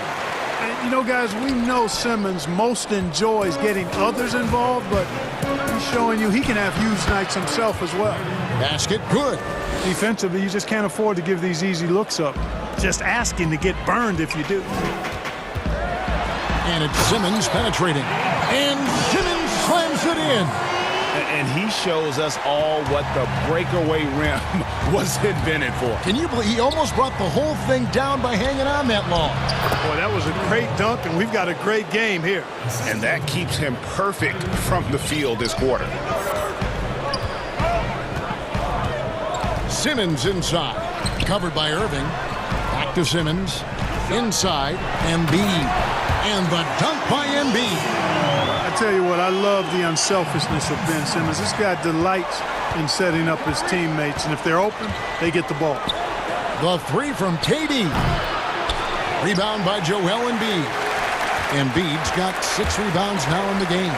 And, guys, we know Simmons most enjoys getting others involved, but he's showing you he can have huge nights himself as well. Basket good. Defensively, you just can't afford to give these easy looks up. Just asking to get burned if you do. And it's Simmons penetrating. And Simmons slams it in. And he shows us all what the breakaway rim was invented for. Can you believe he almost brought the whole thing down by hanging on that long? Boy, that was a great dunk, and we've got a great game here. And that keeps him perfect from the field this quarter. Simmons inside. Covered by Irving. Back to Simmons. Inside. Embiid. And the dunk by Embiid. I tell you what, I love the unselfishness of Ben Simmons. This guy delights in setting up his teammates, and if they're open, they get the ball. The 3 from KD. Rebound by Joel Embiid. Embiid's got 6 rebounds now in the game.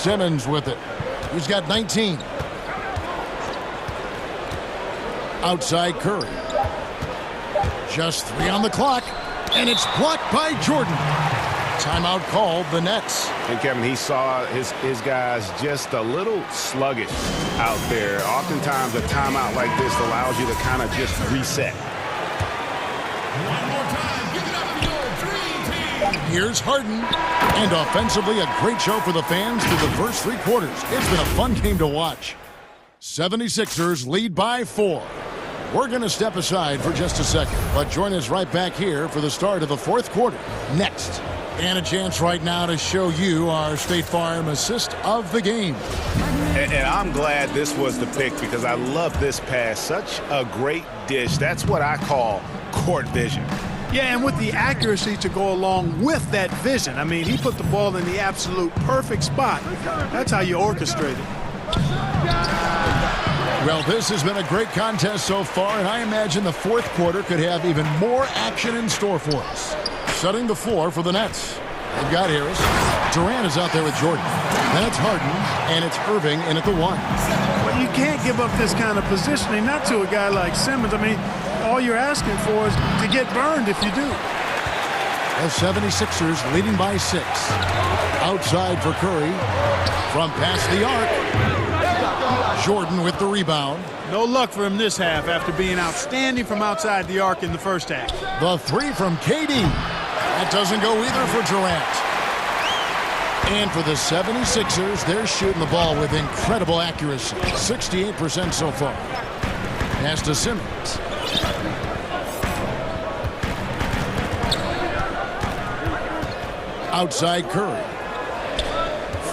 Simmons with it. He's got 19. Outside Curry. Just 3 on the clock, and it's blocked by Jordan. Timeout called, the Nets. And Kevin, he saw his guys just a little sluggish out there. Oftentimes a timeout like this allows you to kind of just reset. One more time, give it up for your dream team. Here's Harden. And offensively, a great show for the fans through the first 3 quarters. It's been a fun game to watch. 76ers lead by 4. We're going to step aside for just a second, but join us right back here for the start of the 4th quarter. Next. And a chance right now to show you our State Farm assist of the game. And I'm glad this was the pick because I love this pass. Such a great dish. That's what I call court vision. Yeah, and with the accuracy to go along with that vision. I mean, he put the ball in the absolute perfect spot. That's how you orchestrate it. Well, this has been a great contest so far, and I imagine the 4th quarter could have even more action in store for us. Setting the floor for the Nets. They've got Harris. Durant is out there with Jordan. Then it's Harden, and it's Irving in at the 1. Well, you can't give up this kind of positioning, not to a guy like Simmons. I mean, all you're asking for is to get burned if you do. The 76ers leading by 6. Outside for Curry. From past the arc. Jordan with the rebound. No luck for him this half after being outstanding from outside the arc in the first half. The 3 from KD. That doesn't go either for Durant. And for the 76ers, they're shooting the ball with incredible accuracy. 68% so far. Pass to Simmons. Outside Curry.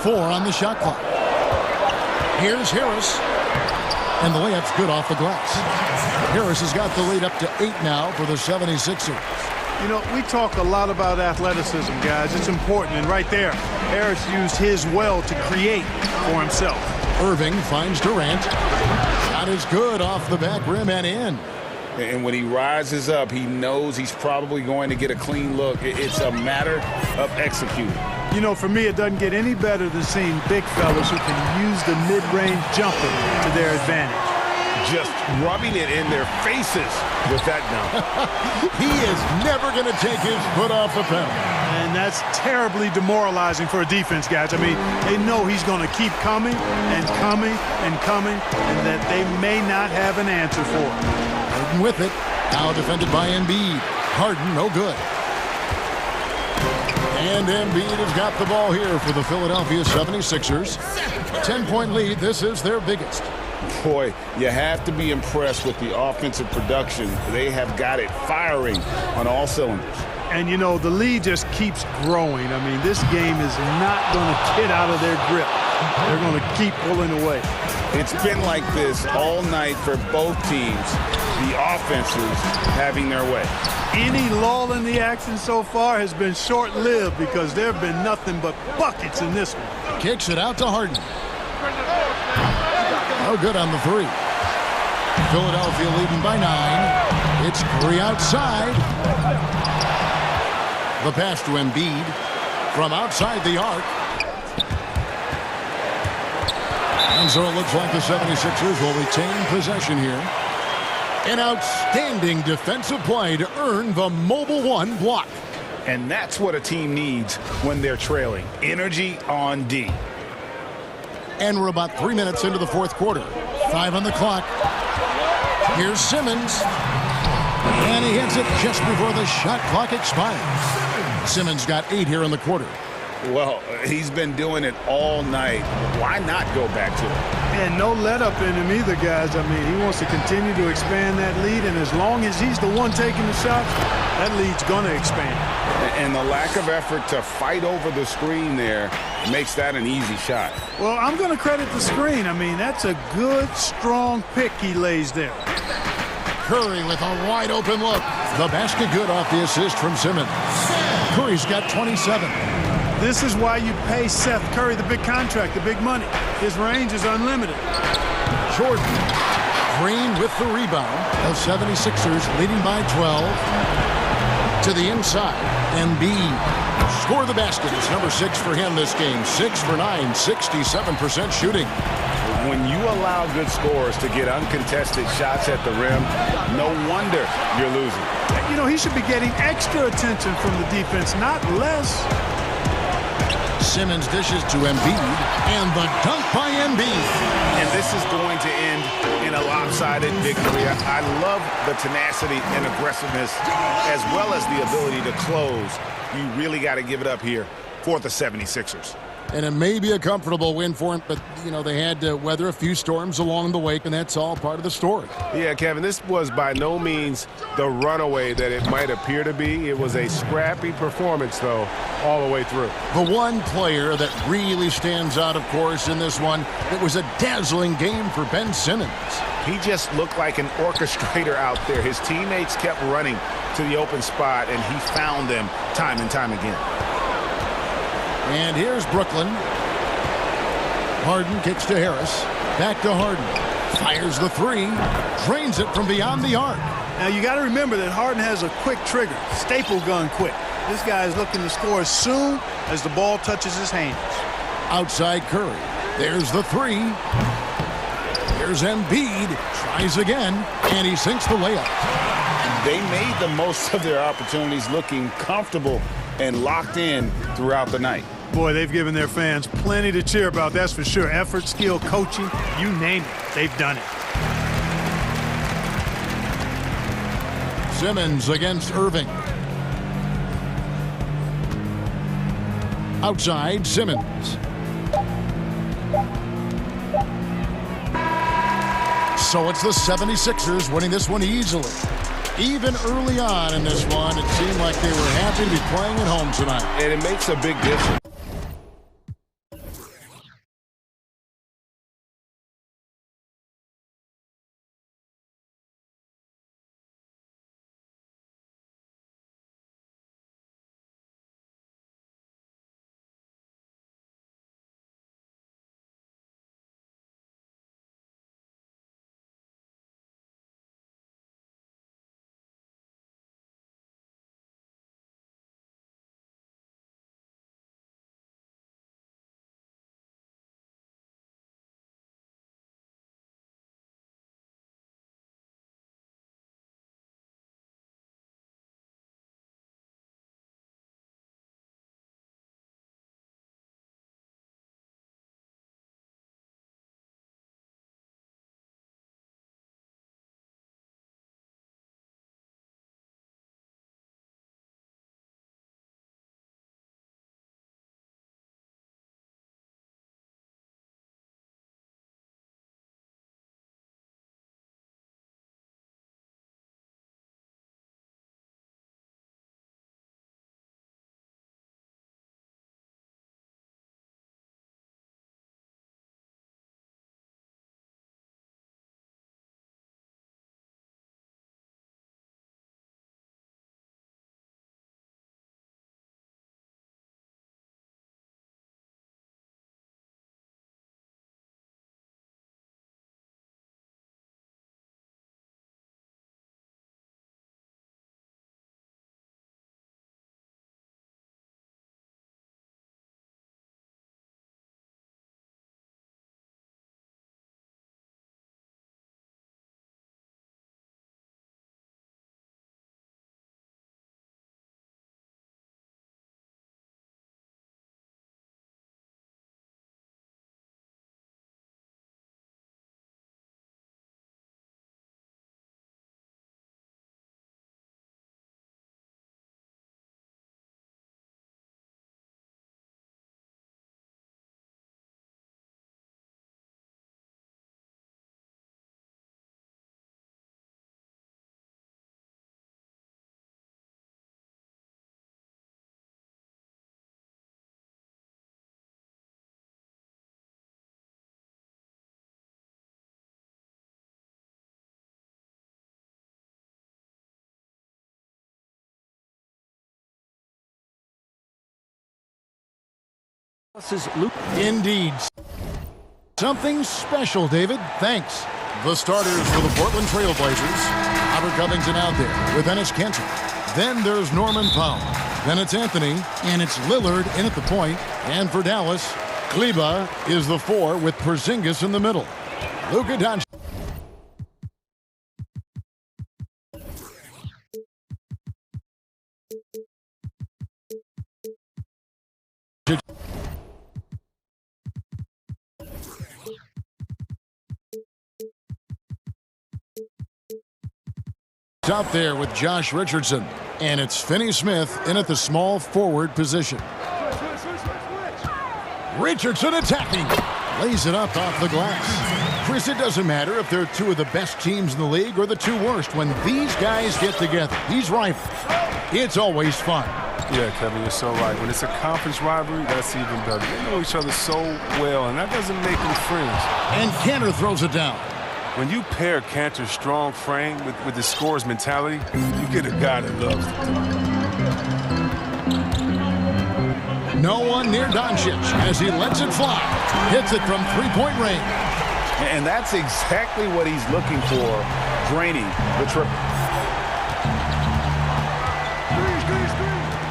4 on the shot clock. Here's Harris. And the layup's good off the glass. Harris has got the lead up to 8 now for the 76ers. You know, we talk a lot about athleticism, guys. It's important. And right there, Harris used his well to create for himself. Irving finds Durant. Shot is good off the back rim and in. And when he rises up, he knows he's probably going to get a clean look. It's a matter of executing. You know, for me, it doesn't get any better than seeing big fellas who can use the mid-range jumper to their advantage. Just rubbing it in their faces with that dunk. He is never going to take his foot off the pedal. And that's terribly demoralizing for a defense, guys. I mean, they know he's going to keep coming and coming and coming, and that they may not have an answer for it. Harden with it. Now defended by Embiid. Harden, no good. And Embiid has got the ball here for the Philadelphia 76ers. 10-point lead. This is their biggest. Boy, you have to be impressed with the offensive production. They have got it firing on all cylinders. And, you know, the lead just keeps growing. I mean, this game is not going to get out of their grip. They're going to keep pulling away. It's been like this all night for both teams. The offenses having their way. Any lull in the action so far has been short-lived because there have been nothing but buckets in this one. Kicks it out to Harden. No good on the 3. Philadelphia leading by 9. It's Curry outside. The pass to Embiid from outside the arc. And so it looks like the 76ers will retain possession here. An outstanding defensive play to earn the Mobile 1 block. And that's what a team needs when they're trailing. Energy on D. And we're about 3 minutes into the 4th quarter. 5 on the clock. Here's Simmons. And he hits it just before the shot clock expires. Simmons got 8 here in the quarter. Well, he's been doing it all night. Why not go back to it? And no let up in him either, guys. I mean, he wants to continue to expand that lead, and as long as he's the one taking the shots, that lead's going to expand. And the lack of effort to fight over the screen there makes that an easy shot. Well, I'm going to credit the screen. I mean, that's a good, strong pick he lays there. Curry with a wide open look. The basket good off the assist from Simmons. Curry's got 27. This is why you pay Seth Curry the big contract, the big money. His range is unlimited. Jordan. Green with the rebound. The 76ers leading by 12. To the inside. Embiid score the basket. It's number 6 for him this game. 6 for 9, 67% shooting. When you allow good scorers to get uncontested shots at the rim, no wonder you're losing. You know, he should be getting extra attention from the defense, not less. Simmons dishes to Embiid, and the dunk by Embiid. And this is going to end in a lopsided victory. I love the tenacity and aggressiveness, as well as the ability to close. You really got to give it up here for the 76ers. And it may be a comfortable win for him, but, you know, they had to weather a few storms along the way, and that's all part of the story. Yeah, Kevin, this was by no means the runaway that it might appear to be. It was a scrappy performance, though, all the way through. The one player that really stands out, of course, in this one, it was a dazzling game for Ben Simmons. He just looked like an orchestrator out there. His teammates kept running to the open spot, and he found them time and time again. And here's Brooklyn. Harden kicks to Harris. Back to Harden. Fires the 3. Drains it from beyond the arc. Now, you got to remember that Harden has a quick trigger. Staple gun quick. This guy is looking to score as soon as the ball touches his hands. Outside Curry. There's the 3. Here's Embiid. Tries again. And he sinks the layup. They made the most of their opportunities, looking comfortable and locked in throughout the night. Boy, they've given their fans plenty to cheer about, that's for sure. Effort, skill, coaching, you name it, they've done it. Simmons against Irving. Outside, Simmons. So it's the 76ers winning this one easily. Even early on in this one, it seemed like they were happy to be playing at home tonight. And it makes a big difference. Indeed. Something special, David. Thanks. The starters for the Portland Trail Blazers. Robert Covington out there with Ennis Cantor. Then there's Norman Powell. Then it's Anthony, and it's Lillard in at the point. And for Dallas, Kleba is the 4 with Porzingis in the middle. Luka Doncic. Out there with Josh Richardson, and it's Finney Smith in at the small forward position. Richardson attacking, lays it up off the glass. Chris, it doesn't matter if they're two of the best teams in the league or the two worst. When these guys get together, these rivals, it's always fun. Yeah, Kevin, you're so right. When it's a conference rivalry, that's even better. They know each other so well, and that doesn't make them friends. And Cantor throws it down. When you pair Cantor's strong frame with the scorer's mentality, you get a guy that loves to do. No one near Doncic as he lets it fly. Hits it from three-point range. And that's exactly what he's looking for, draining the triple.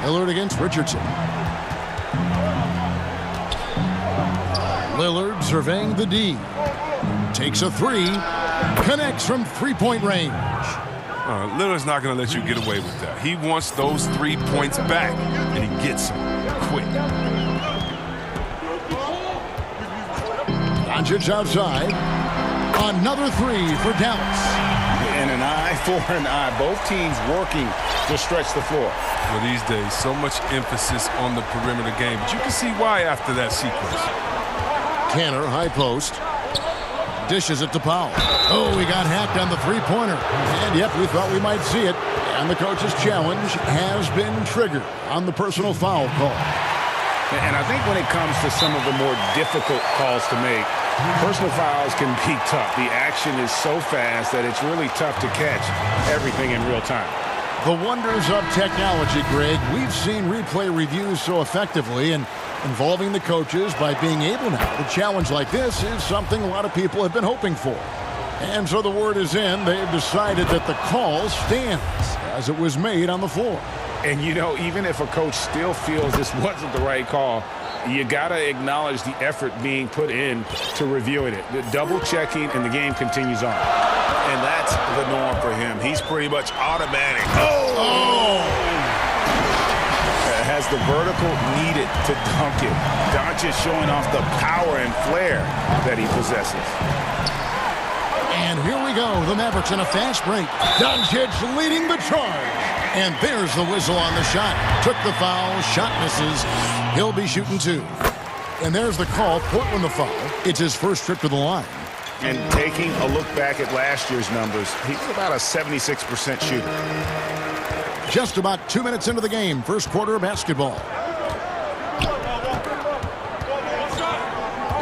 Lillard against Richardson. Lillard surveying the D. Takes a 3, connects from three-point range. Lillard's not going to let you get away with that. He wants those 3 points back, and he gets them quick. Doncic outside. Another 3 for Dallas. And an eye for an eye. Both teams working to stretch the floor. Well, these days, so much emphasis on the perimeter game, but you can see why after that sequence. Cantor, high post. Dishes it to Powell. Oh, he got hacked on the three-pointer. And, yep, we thought we might see it. And the coach's challenge has been triggered on the personal foul call. And I think when it comes to some of the more difficult calls to make, personal fouls can be tough. The action is so fast that it's really tough to catch everything in real time. The wonders of technology, Greg. We've seen replay reviews so effectively, and involving the coaches by being able now to challenge like this is something a lot of people have been hoping for. And so the word is in. They've decided that the call stands as it was made on the floor. And, you know, even if a coach still feels this wasn't the right call, you got to acknowledge the effort being put in to reviewing it. The double-checking, and the game continues on. And that's the norm for him. He's pretty much automatic. Has the vertical needed to dunk it. Doncic showing off the power and flair that he possesses. And here we go. The Mavericks in a fast break. Doncic leading the charge. And there's the whistle on the shot. Took the foul. Shot misses. He'll be shooting 2. And there's the call. Portland the foul. It's his first trip to the line. And taking a look back at last year's numbers, he's about a 76% shooter. Just about 2 minutes into the game. First quarter of basketball.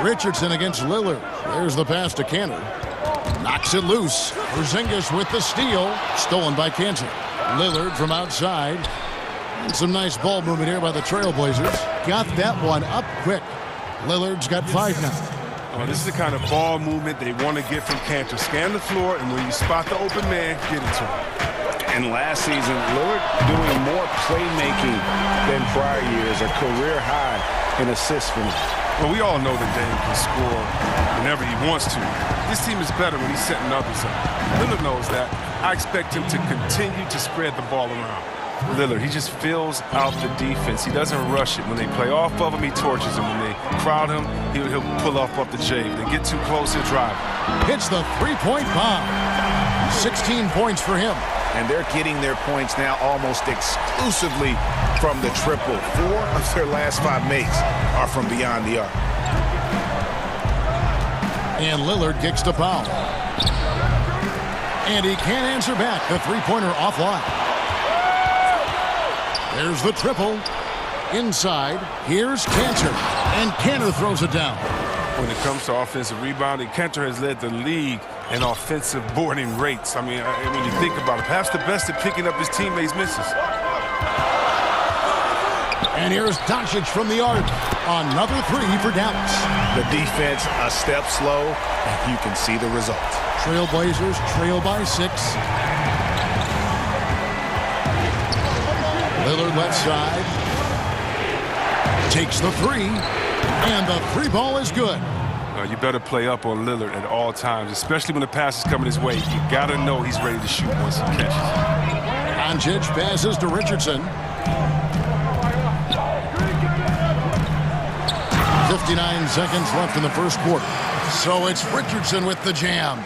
Richardson against Lillard. There's the pass to Cantor. Knocks it loose. Porzingis with the steal. Stolen by Cantor. Lillard from outside. And some nice ball movement here by the Trailblazers. Got that one up quick. Lillard's got 5 now. Oh, this is the kind of ball movement they want to get from Cantor. Scan the floor, and when you spot the open man, get it to him. And last season, Lillard doing more playmaking than prior years, a career high in assists for him. Well, we all know that Dame can score whenever he wants to. This team is better when he's setting others up. Lillard knows that. I expect him to continue to spread the ball around. Lillard, he just fills out the defense. He doesn't rush it. When they play off of him, he torches him. When they crowd him, he'll pull off the J. If they get too close, he'll drive. Hits the three-point bomb. 16 points for him. And they're getting their points now almost exclusively from the triple. 4 of their last 5 makes are from beyond the arc. And Lillard kicks to Powell. And he can't answer back. The three-pointer offline. There's the triple. Inside, here's Cantor. And Cantor throws it down. When it comes to offensive rebounding, Cantor has led the league in offensive boarding rates. I mean, when you think about it, perhaps the best at picking up his teammates' misses. And here's Doncic from the arc. Another 3 for Dallas. The defense a step slow, and you can see the results. Trailblazers trail by 6. Lillard left side. Takes the three. And the three ball is good. You better play up on Lillard at all times, especially when the pass is coming his way. You got to know he's ready to shoot once he catches it. Doncic passes to Richardson. 59 seconds left in the first quarter. So it's Richardson with the jam.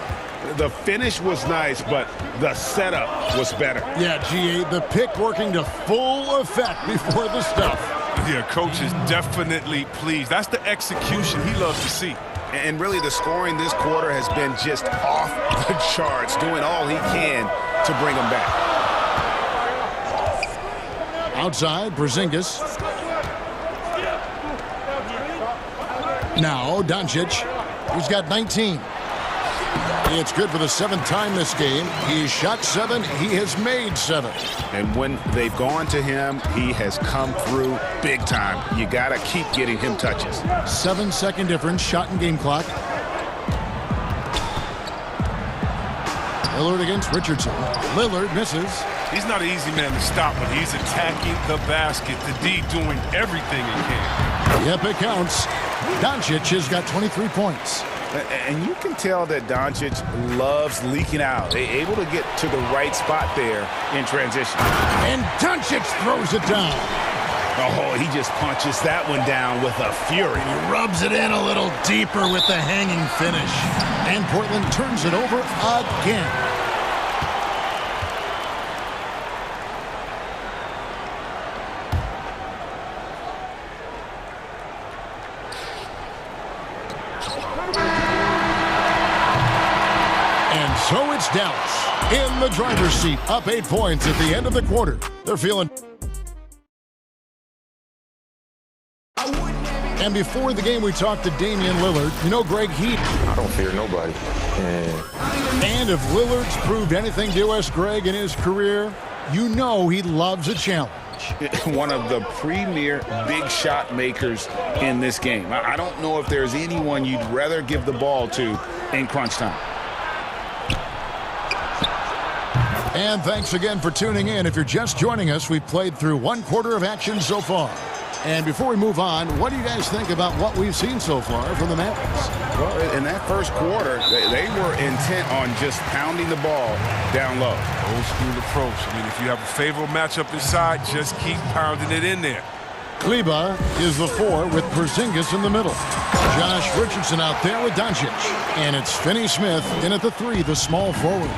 The finish was nice, but the setup was better. Yeah, GA, the pick working to full effect before the stuff. Yeah, coach is definitely pleased. That's the execution he loves to see. And really, the scoring this quarter has been just off the charts, doing all he can to bring them back. Outside, Porzingis. Now, Doncic, who's got 19. It's good for the 7th time this game. He's shot 7. He has made 7. And when they've gone to him, he has come through big time. You got to keep getting him touches. 7-second difference, shot and game clock. Lillard against Richardson. Lillard misses. He's not an easy man to stop, but he's attacking the basket. The D doing everything he can. Yep, it counts. Doncic has got 23 points. And you can tell that Doncic loves leaking out. They're able to get to the right spot there in transition. And Doncic throws it down. Oh, he just punches that one down with a fury. He rubs it in a little deeper with the hanging finish. And Portland turns it over again. So it's Dallas in the driver's seat, up 8 points at the end of the quarter. They're feeling. And before the game, we talked to Damian Lillard. You know, Greg, I don't fear nobody. And if Lillard's proved anything to us, Greg, in his career, you know he loves a challenge. One of the premier big shot makers in this game. I don't know if there's anyone you'd rather give the ball to in crunch time. And thanks again for tuning in. If you're just joining us, we've played through 1 quarter of action so far. And before we move on, what do you guys think about what we've seen so far from the Mavericks? Well, in that first quarter, they were intent on just pounding the ball down low. Old school approach. I mean, if you have a favorable matchup inside, just keep pounding it in there. Kleber is the 4 with Porzingis in the middle. Josh Richardson out there with Doncic. And it's Finney Smith in at the 3, the small forward.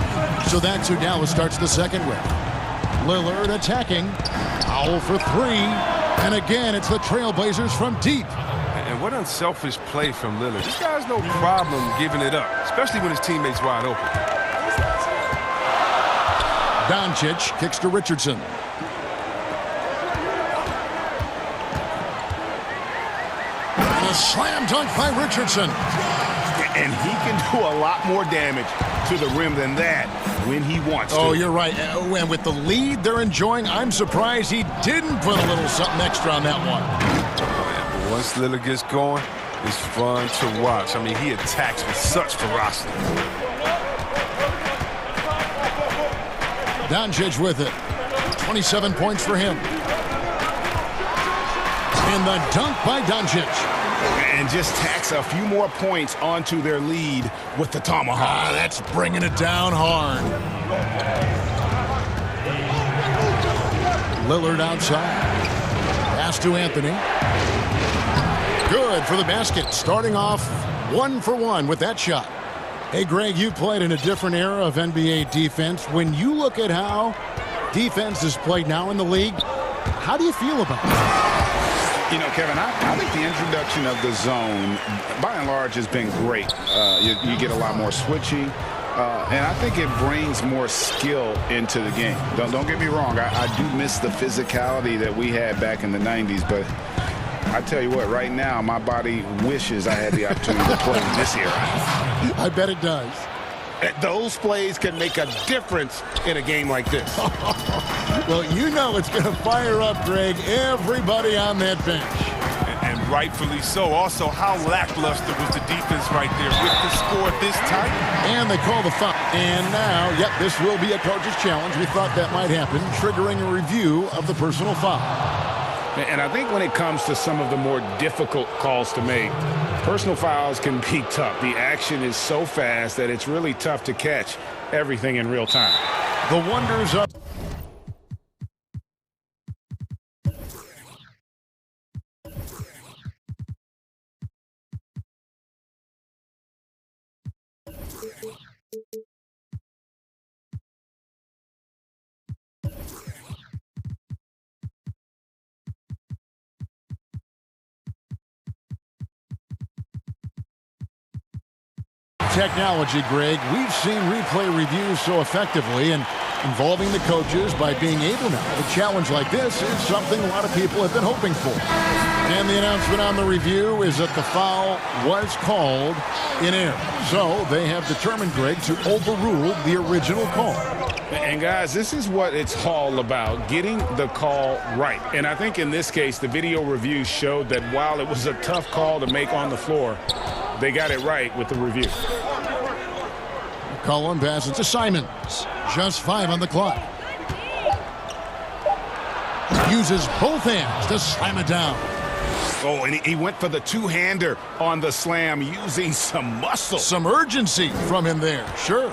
So that's who Dallas starts the second with. Lillard attacking. Powell for 3. And again, it's the Trailblazers from deep. And what unselfish play from Lillard. This guy's no problem giving it up, especially when his teammate's wide open. Doncic kicks to Richardson. And a slam dunk by Richardson. And he can do a lot more damage to the rim than that when he wants to. Oh, you're right. And with the lead they're enjoying, I'm surprised he didn't put a little something extra on that one. But once Lillard gets going, it's fun to watch. I mean, he attacks with such ferocity. Doncic with it. 27 points for him. And the dunk by Doncic. And just tacks a few more points onto their lead with the tomahawk. That's bringing it down hard. Lillard outside. Pass to Anthony. Good for the basket. Starting off 1 for 1 with that shot. Hey, Greg, you played in a different era of NBA defense. When you look at how defense is played now in the league, how do you feel about it? You know, Kevin, I think the introduction of the zone, by and large, has been great. You get a lot more switching, and I think it brings more skill into the game. Don't get me wrong. I do miss the physicality that we had back in the 90s, but I tell you what, right now, my body wishes I had the opportunity to play in this era. I bet it does. Those plays can make a difference in a game like this. Well, you know it's going to fire up, Greg, everybody on that bench. And rightfully so. Also, how lackluster was the defense right there with the score this tight? And they call the foul. And now, yep, this will be a coach's challenge. We thought that might happen, triggering a review of the personal foul. And I think when it comes to some of the more difficult calls to make, personal fouls can be tough. The action is so fast that it's really tough to catch everything in real time. The wonders of... technology, Greg. We've seen replay reviews so effectively and involving the coaches by being able now. A challenge like this is something a lot of people have been hoping for. And the announcement on the review is that the foul was called in error. So they have determined, Greg, to overrule the original call. And guys, this is what it's all about, getting the call right. And I think in this case, the video review showed that while it was a tough call to make on the floor, they got it right with the review. McCollum passes to Simons. Just 5 on the clock. Uses both hands to slam it down. Oh, and he went for the two-hander on the slam, using some muscle. Some urgency from him there, sure.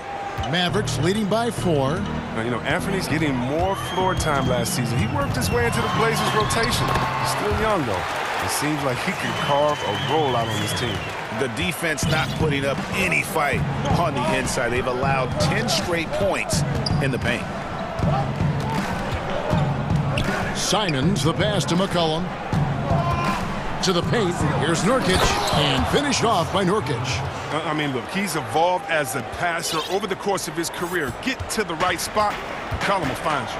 Mavericks leading by 4. Now, you know, Anthony's getting more floor time last season. He worked his way into the Blazers' rotation. He's still young, though. It seems like he can carve a rollout on this team. The defense not putting up any fight on the inside. They've allowed 10 straight points in the paint. Simons, the pass to McCollum. To the paint. Here's Nurkic. And finished off by Nurkic. I mean, look, he's evolved as a passer over the course of his career. Get to the right spot, McCollum will find you.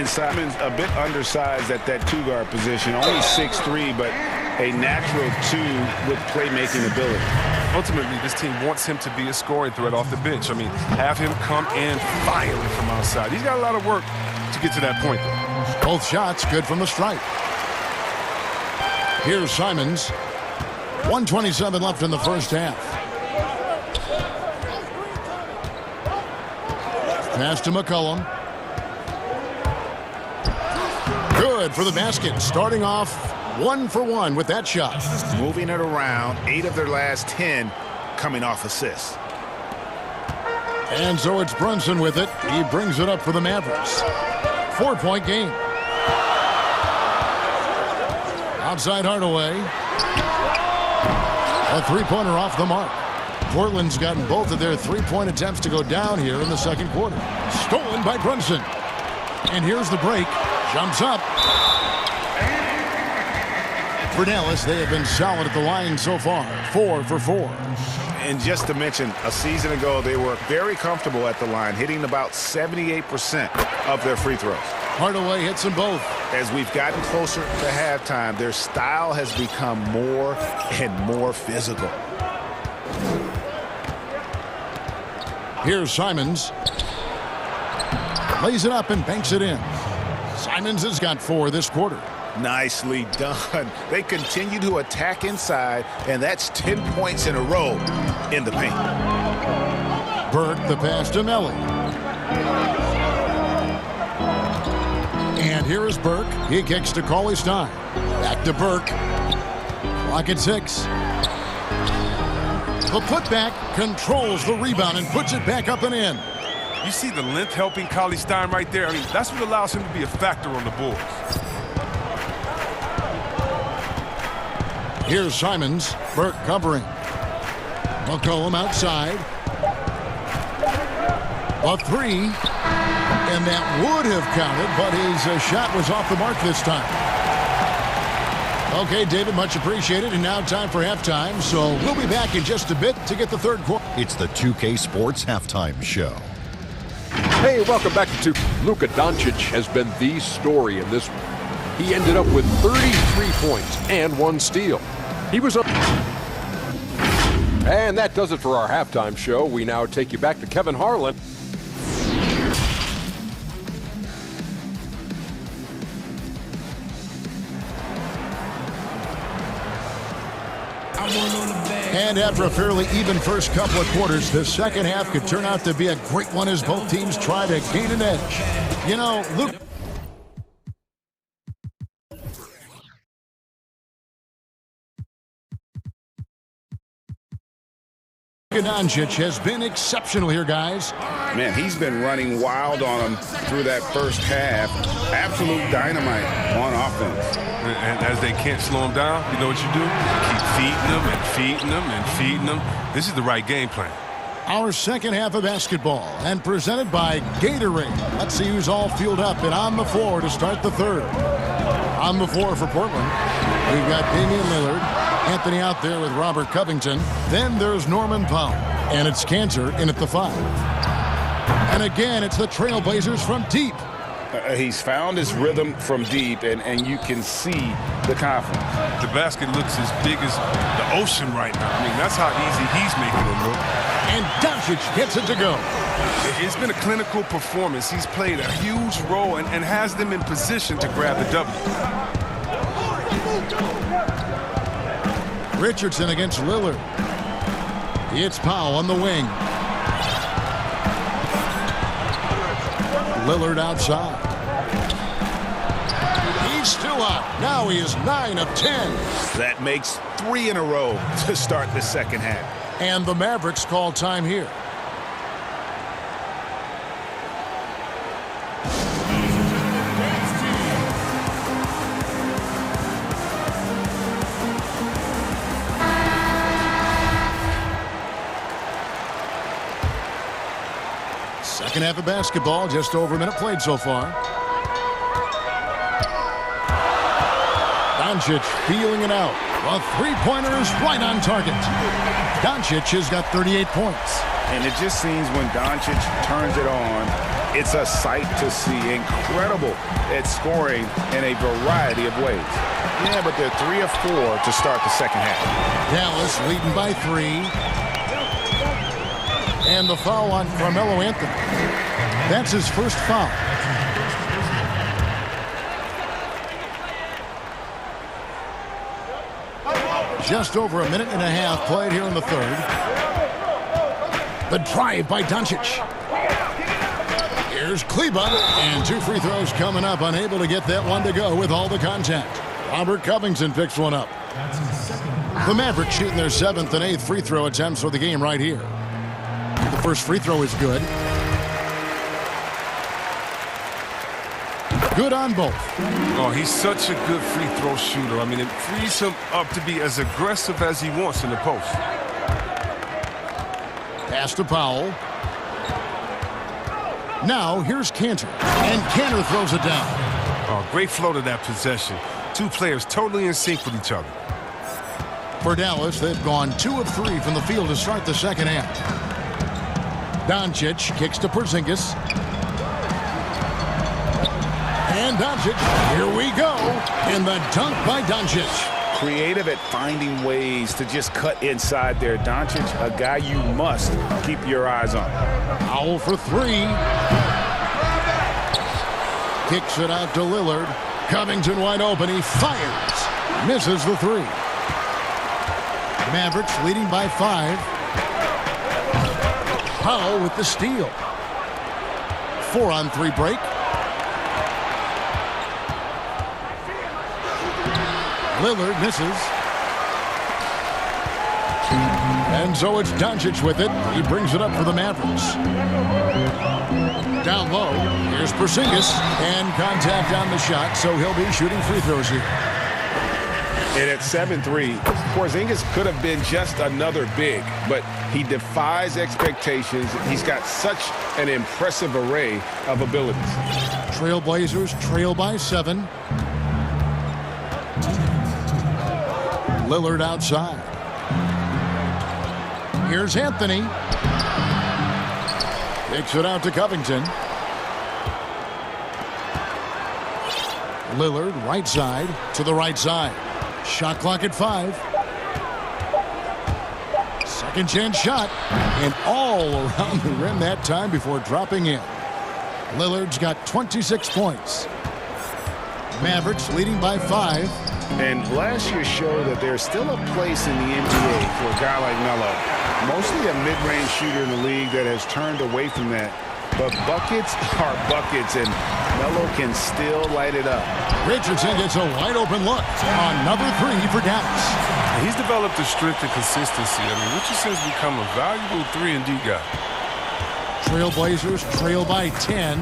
And Simons a bit undersized at that two-guard position. Only 6'3", but a natural 2 with playmaking ability. Ultimately, this team wants him to be a scoring threat off the bench. I mean, have him come in firing from outside. He's got a lot of work to get to that point, though. Both shots good from the stripe. Here's Simons. 1:27 left in the first half. Pass to McCollum. Good for the basket. Starting off 1 for 1 with that shot. Moving it around. 8 of their last 10 coming off assists. And so it's Brunson with it. He brings it up for the Mavericks. 4-point game. Outside Hardaway. A three-pointer off the mark. Portland's gotten both of their three-point attempts to go down here in the second quarter. Stolen by Brunson. And here's the break. Jumps up. For Dallas, they have been solid at the line so far. 4 for 4. And just to mention, a season ago, they were very comfortable at the line, hitting about 78% of their free throws. Hardaway hits them both. As we've gotten closer to halftime, their style has become more and more physical. Here's Simons. Lays it up and banks it in. Simons has got 4 this quarter. Nicely done. They continue to attack inside, and that's 10 points in a row in the paint. Burke, the pass to Melly. And here is Burke. He kicks to Cauley-Stein. Back to Burke. Clock at 6. The putback controls the rebound and puts it back up and in. You see the length helping Cauley-Stein right there? I mean, that's what allows him to be a factor on the Bulls. Here's Simons. Burke covering. McCollum outside. A 3. And that would have counted, but his shot was off the mark this time. Okay, David, much appreciated. And now time for halftime. So we'll be back in just a bit to get the third quarter. It's the 2K Sports Halftime Show. Hey, welcome back to Luka Doncic has been the story in this one. He ended up with 33 points and 1 steal. He was up. And that does it for our halftime show. We now take you back to Kevin Harlan. And after a fairly even first couple of quarters, the second half could turn out to be a great one as both teams try to gain an edge. You know, Luke. Doncic has been exceptional here, guys. Man, he's been running wild on them through that first half. Absolute dynamite on offense. And as they can't slow him down, you know what you do? Keep feeding them and feeding them and feeding them. This is the right game plan. Our second half of basketball, and presented by Gatorade. Let's see who's all fueled up and on the floor to start the third. On the floor for Portland, we've got Damian Lillard. Anthony out there with Robert Covington. Then there's Norman Powell. And it's Cantor in at the 5. And again, it's the Trailblazers from deep. He's found his rhythm from deep, and you can see the confidence. The basket looks as big as the ocean right now. I mean, that's how easy he's making it look. And Doncic gets it to go. It's been a clinical performance. He's played a huge role and has them in position to grab the W. Richardson against Lillard. It's Powell on the wing. Lillard outside. He's still up. Now he is 9 of 10. That makes 3 in a row to start the second half. And the Mavericks call time here. Second half of basketball, just over a minute played so far. Doncic feeling it out. A three-pointer is right on target. Doncic has got 38 points. And it just seems when Doncic turns it on, it's a sight to see. Incredible at scoring in a variety of ways. Yeah, but they're 3 of 4 to start the second half. Dallas leading by 3. And the foul on Carmelo Anthony. That's his first foul. Just over a minute and a half played here in the third. The drive by Doncic. Here's Kleba, and 2 free throws coming up. Unable to get that one to go with all the contact. Robert Covington picks one up. The Mavericks shooting their 7th and 8th free throw attempts for the game right here. The first free throw is good. Good on both. Oh, he's such a good free throw shooter. I mean, it frees him up to be as aggressive as he wants in the post. Pass to Powell. Now here's Cantor. And Cantor throws it down. Oh, great flow to that possession. 2 players totally in sync with each other. For Dallas, they've gone 2 of 3 from the field to start the second half. Doncic kicks to Porzingis. And Doncic, here we go. In the dunk by Doncic. Creative at finding ways to just cut inside there. Doncic, a guy you must keep your eyes on. Powell for 3. Kicks it out to Lillard. Covington wide open. He fires. Misses the 3. Mavericks leading by 5. Powell with the steal. 4-on-3 break. Lillard misses. And so it's Doncic with it. He brings it up for the Mavericks. Down low, here's Porzingis. And contact on the shot, so he'll be shooting free throws here. And at 7-3, Porzingis could have been just another big, but he defies expectations. He's got such an impressive array of abilities. Trailblazers trail by 7. Lillard outside. Here's Anthony. Kicks it out to Covington. Lillard right side to the right side. Shot clock at 5. Second chance shot. And all around the rim that time before dropping in. Lillard's got 26 points. Mavericks leading by 5. And last year showed that there's still a place in the NBA for a guy like Melo. Mostly a mid-range shooter in the league that has turned away from that. But buckets are buckets, and Melo can still light it up. Richardson gets a wide-open look. Another three for Dallas. He's developed a strict and consistency. I mean, Richardson's become a valuable 3-and-D guy. Trailblazers trail by 10.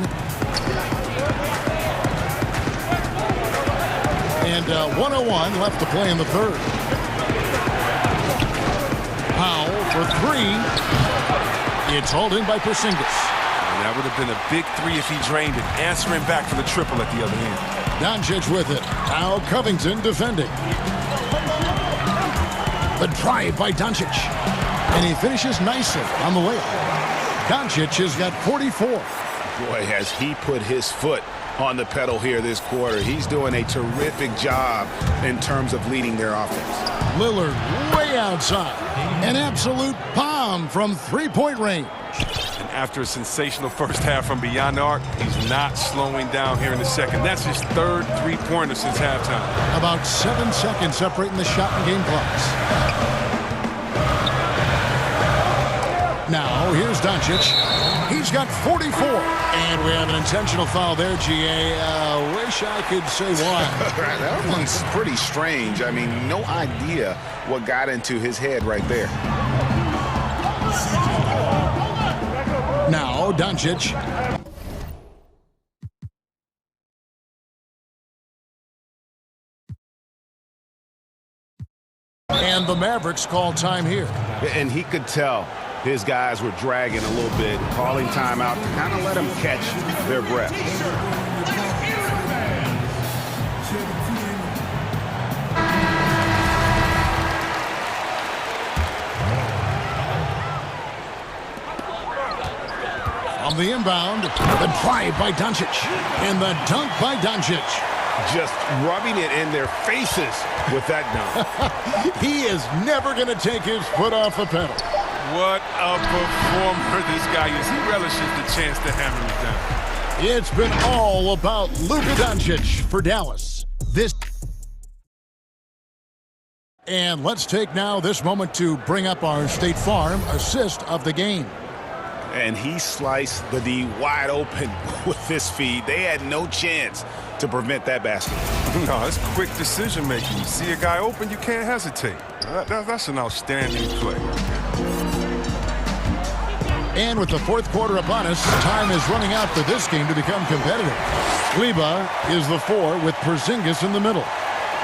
And 1:01 left to play in the third. Powell for three. It's hauled in by Porzingis. And that would have been a big three if he drained it, answering back for the triple at the other end. Doncic with it. Now Covington defending. The drive by Doncic. And he finishes nicely on the layup. Doncic has got 44. Boy, has he put his foot on the pedal here this quarter. He's doing a terrific job in terms of leading their offense. Lillard way outside. An absolute bomb from three-point range. And after a sensational first half from beyond the arc, he's not slowing down here in the second. That's his third three-pointer since halftime. About 7 seconds separating the shot and game clocks. Now, here's Doncic. He's got 44. And we have an intentional foul there, GA. Wish I could say why. That one's pretty strange. I mean, no idea what got into his head right there. Now, Doncic. And the Mavericks call time here. And he could tell his guys were dragging a little bit, calling timeout to kind of let them catch their breath. On the inbound, the drive by Doncic. And the dunk by Doncic. Just rubbing it in their faces with that dunk. He is never going to take his foot off the pedal. What a performer this guy is. He relishes the chance to hammer it down. It's been all about Luka Doncic for Dallas. And let's take now this moment to bring up our State Farm assist of the game. And he sliced the D wide open with this feed. They had no chance to prevent that basket. No, it's quick decision making. You see a guy open, you can't hesitate. That's an outstanding play. And with the fourth quarter upon us, time is running out for this game to become competitive. Kleber is the 4 with Porzingis in the middle.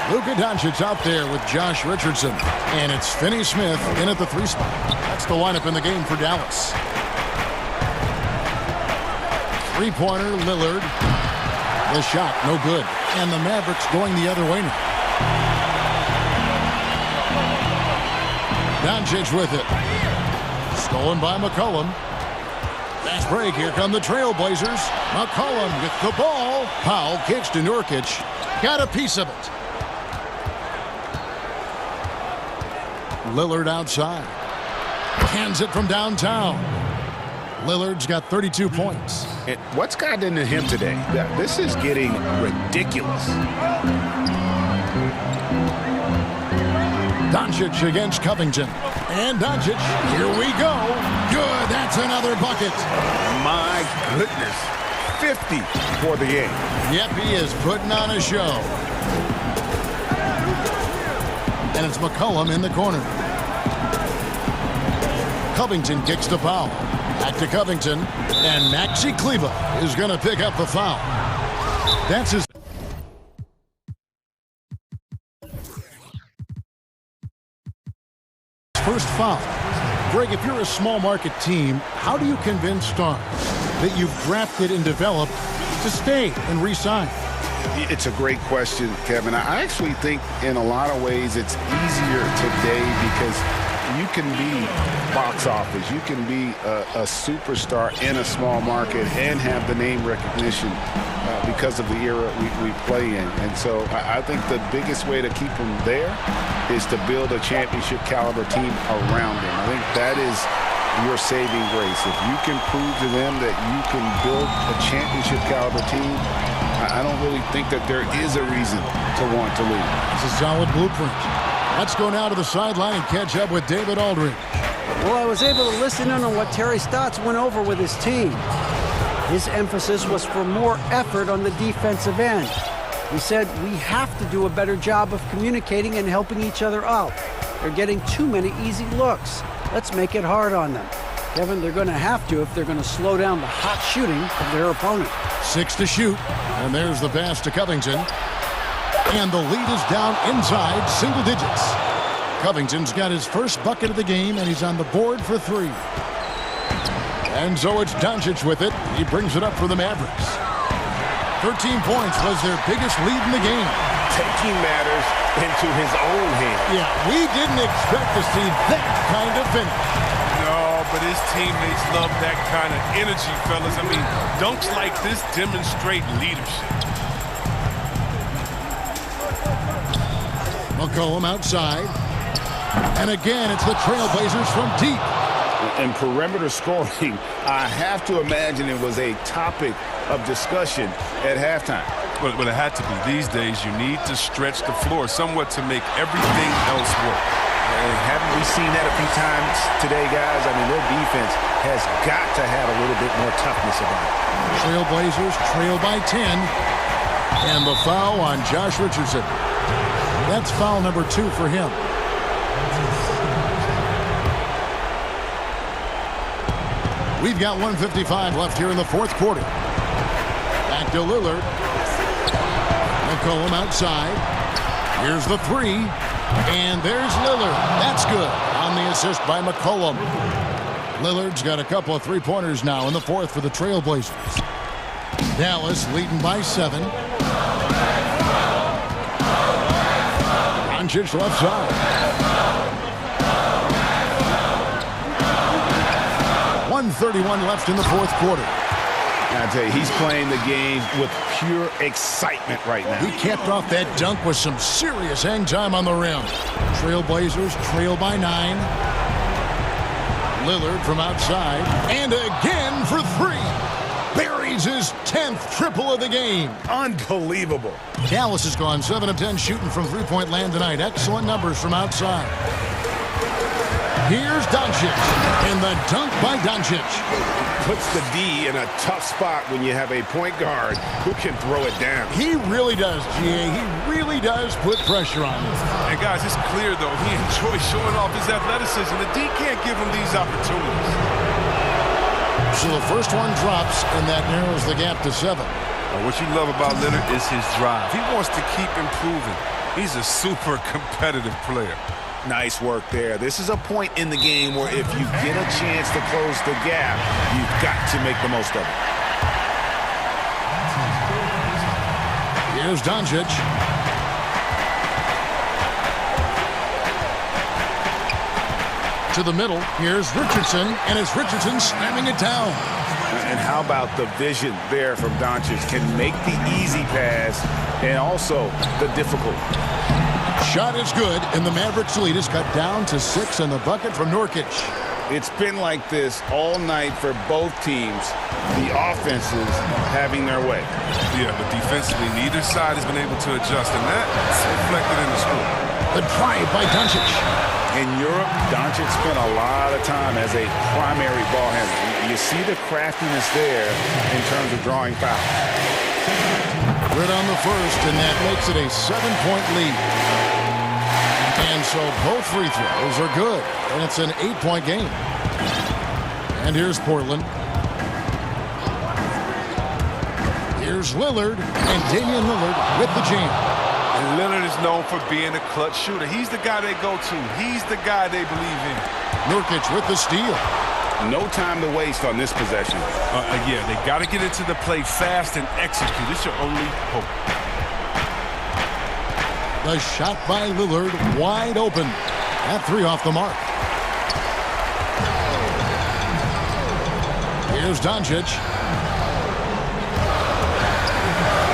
Luka Doncic out there with Josh Richardson. And it's Finney Smith in at the 3 spot. That's the lineup in the game for Dallas. Three-pointer, Lillard. The shot, no good. And the Mavericks going the other way now. Doncic with it. Stolen by McCollum. Fast break. Here come the Trailblazers. McCollum with the ball. Powell kicks to Nurkic. Got a piece of it. Lillard outside. Hands it from downtown. Lillard's got 32 points. And what's gotten into him today? This is getting ridiculous. Doncic against Covington. And Doncic, here we go. Good, that's another bucket. My goodness. 50 for the game. Yep, he is putting on a show. And it's McCollum in the corner. Covington kicks to Powell. Back to Covington. And Maxi Kleber is going to pick up the foul. That's his first foul. Greg, if you're a small market team, how do you convince stars that you've drafted and developed to stay and re-sign? It's a great question, Kevin. I actually think in a lot of ways it's easier today because you can be box office. You can be a superstar in a small market and have the name recognition because of the era we play in. And so I think the biggest way to keep them there is to build a championship caliber team around them. I think that is your saving grace. If you can prove to them that you can build a championship caliber team, I don't really think that there is a reason to want to leave. It's a solid blueprint. Let's go now to the sideline and catch up with David Aldridge. Well, I was able to listen in on what Terry Stotts went over with his team. His emphasis was for more effort on the defensive end. He said, we have to do a better job of communicating and helping each other out. They're getting too many easy looks. Let's make it hard on them. Kevin, they're going to have to if they're going to slow down the hot shooting of their opponent. 6 to shoot, and there's the pass to Covington. And the lead is down inside single digits. Covington's got his first bucket of the game, and he's on the board for 3. And so it's Doncic with it. He brings it up for the Mavericks. 13 points was their biggest lead in the game. Taking matters into his own hands. Yeah, we didn't expect to see that kind of finish. No, but his teammates love that kind of energy, fellas. I mean, dunks like this demonstrate leadership. McCollum outside. And again, it's the Trailblazers from deep. And perimeter scoring, I have to imagine it was a topic of discussion at halftime. But it had to be. These days, you need to stretch the floor somewhat to make everything else work. And haven't we seen that a few times today, guys? I mean, their defense has got to have a little bit more toughness about it. Trailblazers trail by 10. And the foul on Josh Richardson. That's foul number 2 for him. We've got 1:55 left here in the fourth quarter. Back to Lillard. McCollum outside. Here's the 3. And there's Lillard. That's good on the assist by McCollum. Lillard's got a couple of three-pointers now in the fourth for the Trailblazers. Dallas leading by 7. Doncic left side. 1:31 left in the fourth quarter. I tell you, he's playing the game with pure excitement right now. He capped off that dunk with some serious hang time on the rim. Trailblazers trail by 9. Lillard from outside. And again for 3. Buries his 10th triple of the game. Unbelievable. Dallas has gone 7 of 10 shooting from three-point land tonight. Excellent numbers from outside. Here's Doncic, and the dunk by Doncic. Puts the D in a tough spot when you have a point guard who can throw it down. He really does, G.A. He really does put pressure on him. And guys, it's clear, though, he enjoys showing off his athleticism. The D can't give him these opportunities. So the first one drops, and that narrows the gap to 7. What you love about Leonard is his drive. He wants to keep improving. He's a super competitive player. Nice work there. This is a point in the game where if you get a chance to close the gap, you've got to make the most of it. Here's Doncic. To the middle. Here's Richardson, and it's Richardson slamming it down. And how about the vision there from Doncic? Can make the easy pass and also the difficult. Shot is good, and the Mavericks lead is cut down to 6 on the bucket from Nurkic. It's been like this all night for both teams. The offenses having their way. Yeah, but defensively, neither side has been able to adjust, and that's reflected in the score. The drive by Doncic. In Europe, Doncic spent a lot of time as a primary ball handler. You see the craftiness there in terms of drawing fouls. Good on the first, and that makes it a 7-point lead. And so both free throws are good, and it's an 8-point game. And here's Portland. Here's Lillard, and Damian Lillard with the jam. And Lillard is known for being a clutch shooter. He's the guy they go to. He's the guy they believe in. Nurkic with the steal. No time to waste on this possession. Yeah, they got to get into the play fast and execute. It's your only hope. The shot by Lillard wide open. That 3 off the mark. Here's Doncic.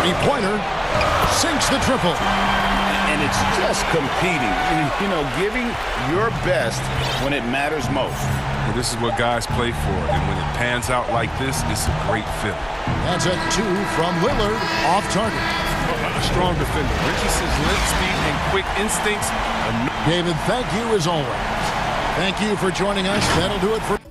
3-pointer. Sinks the triple. And it's just competing, you know, giving your best when it matters most. Well, this is what guys play for, and when it pans out like this, it's a great fit. That's a 2 from Lillard, off target. A strong defender. Richardson's length, speed, and quick instincts. David, thank you as always. Thank you for joining us. That'll do it for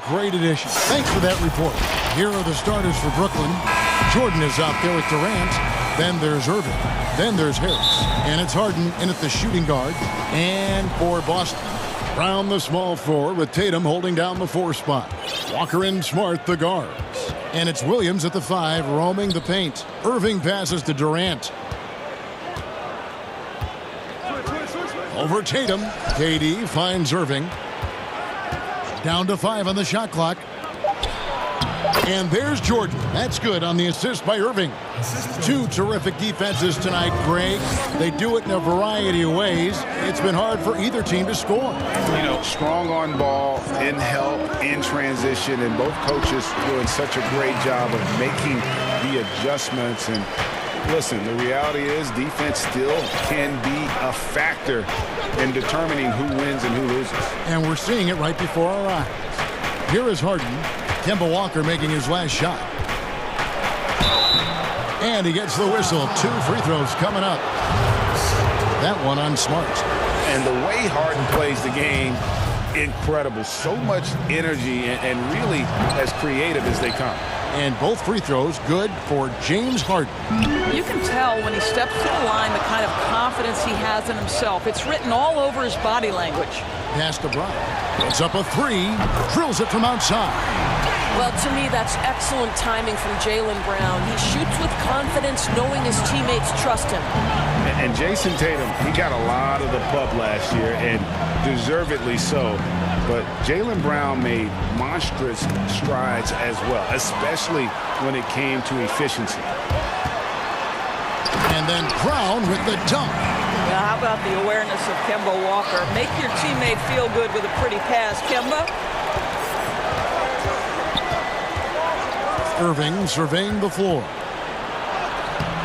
great addition. Thanks for that report. Here are the starters for Brooklyn. Jordan is out there with Durant. Then there's Irving. Then there's Harris. And it's Harden in at the shooting guard. And for Boston, Brown the small forward with Tatum holding down the 4 spot. Walker and Smart the guards. And it's Williams at the 5 roaming the paint. Irving passes to Durant. Over Tatum. KD finds Irving. Down to 5 on the shot clock. And there's Jordan. That's good on the assist by Irving. 2 terrific defenses tonight, Greg. They do it in a variety of ways. It's been hard for either team to score. You know, strong on ball, in help, in transition, and both coaches doing such a great job of making the adjustments. And listen, the reality is defense still can be a factor in determining who wins and who loses. And we're seeing it right before our eyes. Here is Harden. Kemba Walker making his last shot. And he gets the whistle. 2 free throws coming up. That one on Smart. And the way Harden plays the game, incredible. So much energy and really as creative as they come. And both free throws good for James Harden. You can tell when he steps to the line the kind of confidence he has in himself. It's written all over his body language. Pass to Brown. It's up a 3. Drills it from outside. Well, to me, that's excellent timing from Jaylen Brown. He shoots with confidence, knowing his teammates trust him. And Jason Tatum, he got a lot of the pub last year, and deservedly so. But Jaylen Brown made monstrous strides as well, especially when it came to efficiency. And then Brown with the dunk. Now, how about the awareness of Kemba Walker? Make your teammate feel good with a pretty pass, Kemba. Irving surveying the floor.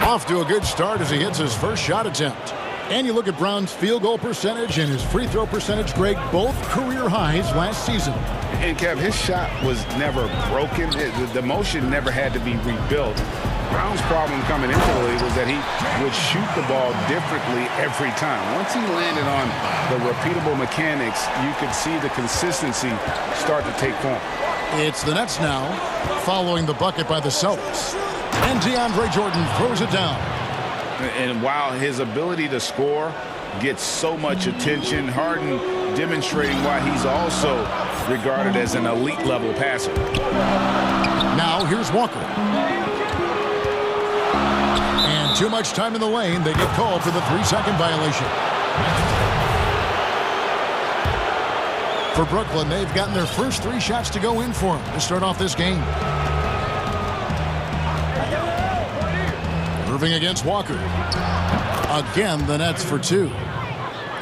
Off to a good start as he hits his first shot attempt. And you look at Brown's field goal percentage and his free throw percentage, Greg, both career highs last season. And Kev, his shot was never broken. The motion never had to be rebuilt. Brown's problem coming into the league was that he would shoot the ball differently every time. Once he landed on the repeatable mechanics, you could see the consistency start to take form. It's the Nets now, following the bucket by the Celtics. And DeAndre Jordan throws it down. And while his ability to score gets so much attention, Harden demonstrating why he's also regarded as an elite level passer. Now here's Walker. And too much time in the lane. They get called for the 3-second violation. For Brooklyn, they've gotten their first 3 shots to go in for them to start off this game. Irving against Walker. Again, the Nets for 2.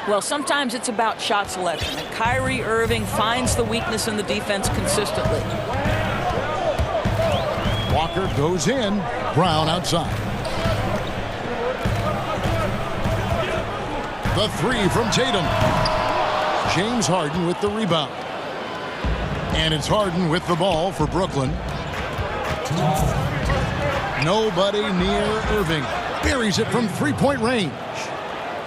Well, sometimes it's about shot selection, and Kyrie Irving finds the weakness in the defense consistently. Walker goes in. Brown outside. The 3 from Tatum. James Harden with the rebound. And it's Harden with the ball for Brooklyn. Nobody near Irving. Buries it from 3-point range.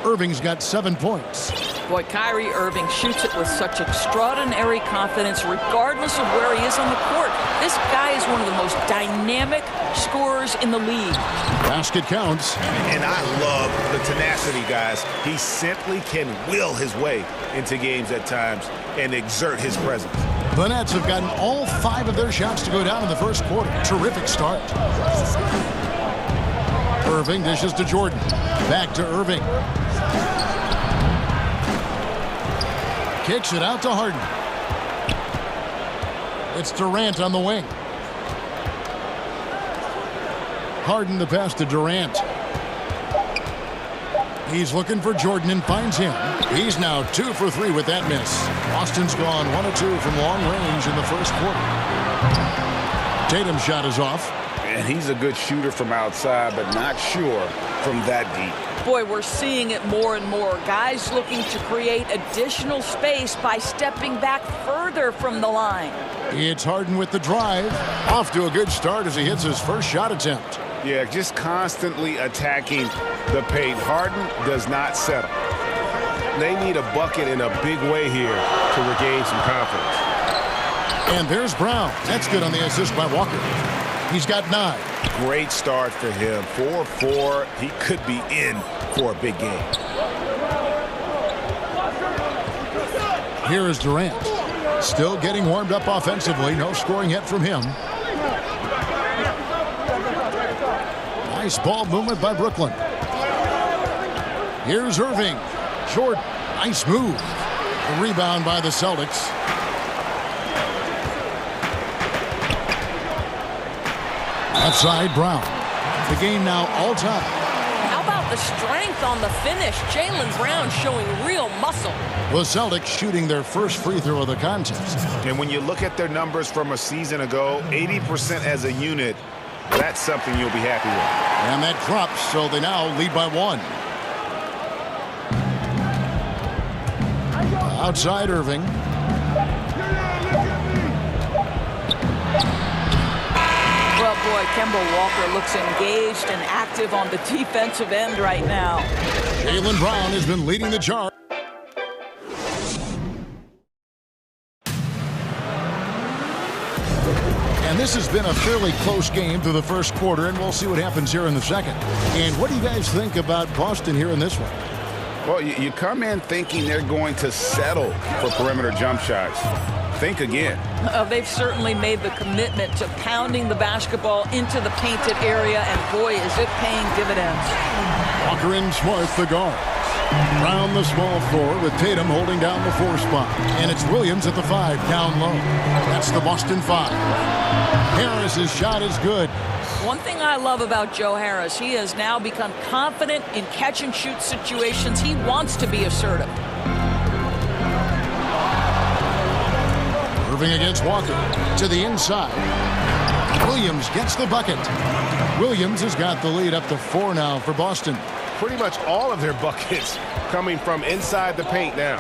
Irving's got 7 points. Boy, Kyrie Irving shoots it with such extraordinary confidence regardless of where he is on the court. This guy is one of the most dynamic scorers in the league. Basket counts. And I love the tenacity, guys. He simply can will his way into games at times and exert his presence. The Nets have gotten all 5 of their shots to go down in the first quarter. Terrific start. Irving dishes to Jordan. Back to Irving. Kicks it out to Harden. It's Durant on the wing. Harden the pass to Durant. He's looking for Jordan and finds him. He's now 2 for 3 with that miss. Boston's gone 1 of 2 from long range in the first quarter. Tatum's shot is off. And he's a good shooter from outside, but not sure from that deep. Boy, we're seeing it more and more. Guys looking to create additional space by stepping back further from the line. It's Harden with the drive. Off to a good start as he hits his first shot attempt. Yeah, just constantly attacking the paint. Harden does not settle. They need a bucket in a big way here to regain some confidence. And there's Brown. That's good on the assist by Walker. He's got 9. Great start for him. 4-4. He could be in for a big game. Here is Durant. Still getting warmed up offensively. No scoring yet from him. Nice ball movement by Brooklyn. Here's Irving. Short. Nice move. The rebound by the Celtics. Outside Brown. The game now all time. How about the strength on the finish? Jaylen Brown showing real muscle. The Celtics shooting their first free throw of the contest. And when you look at their numbers from a season ago, 80% as a unit, that's something you'll be happy with. And that drops, so they now lead by 1. Outside Irving. Well, boy, Kemba Walker looks engaged and active on the defensive end right now. Jaylen Brown has been leading the charge. And this has been a fairly close game through the first quarter, and we'll see what happens here in the second. And what do you guys think about Boston here in this one? Well, you come in thinking they're going to settle for perimeter jump shots. Think again. They've certainly made the commitment to pounding the basketball into the painted area, and boy, is it paying dividends. Walker and Smart, the guards. Brown the small floor with Tatum holding down the 4 spot. And it's Williams at the 5, down low. That's the Boston 5. Harris's shot is good. One thing I love about Joe Harris, he has now become confident in catch-and-shoot situations. He wants to be assertive. Irving against Walker to the inside. Williams gets the bucket. Williams has got the lead up to 4 now for Boston. Pretty much all of their buckets coming from inside the paint now.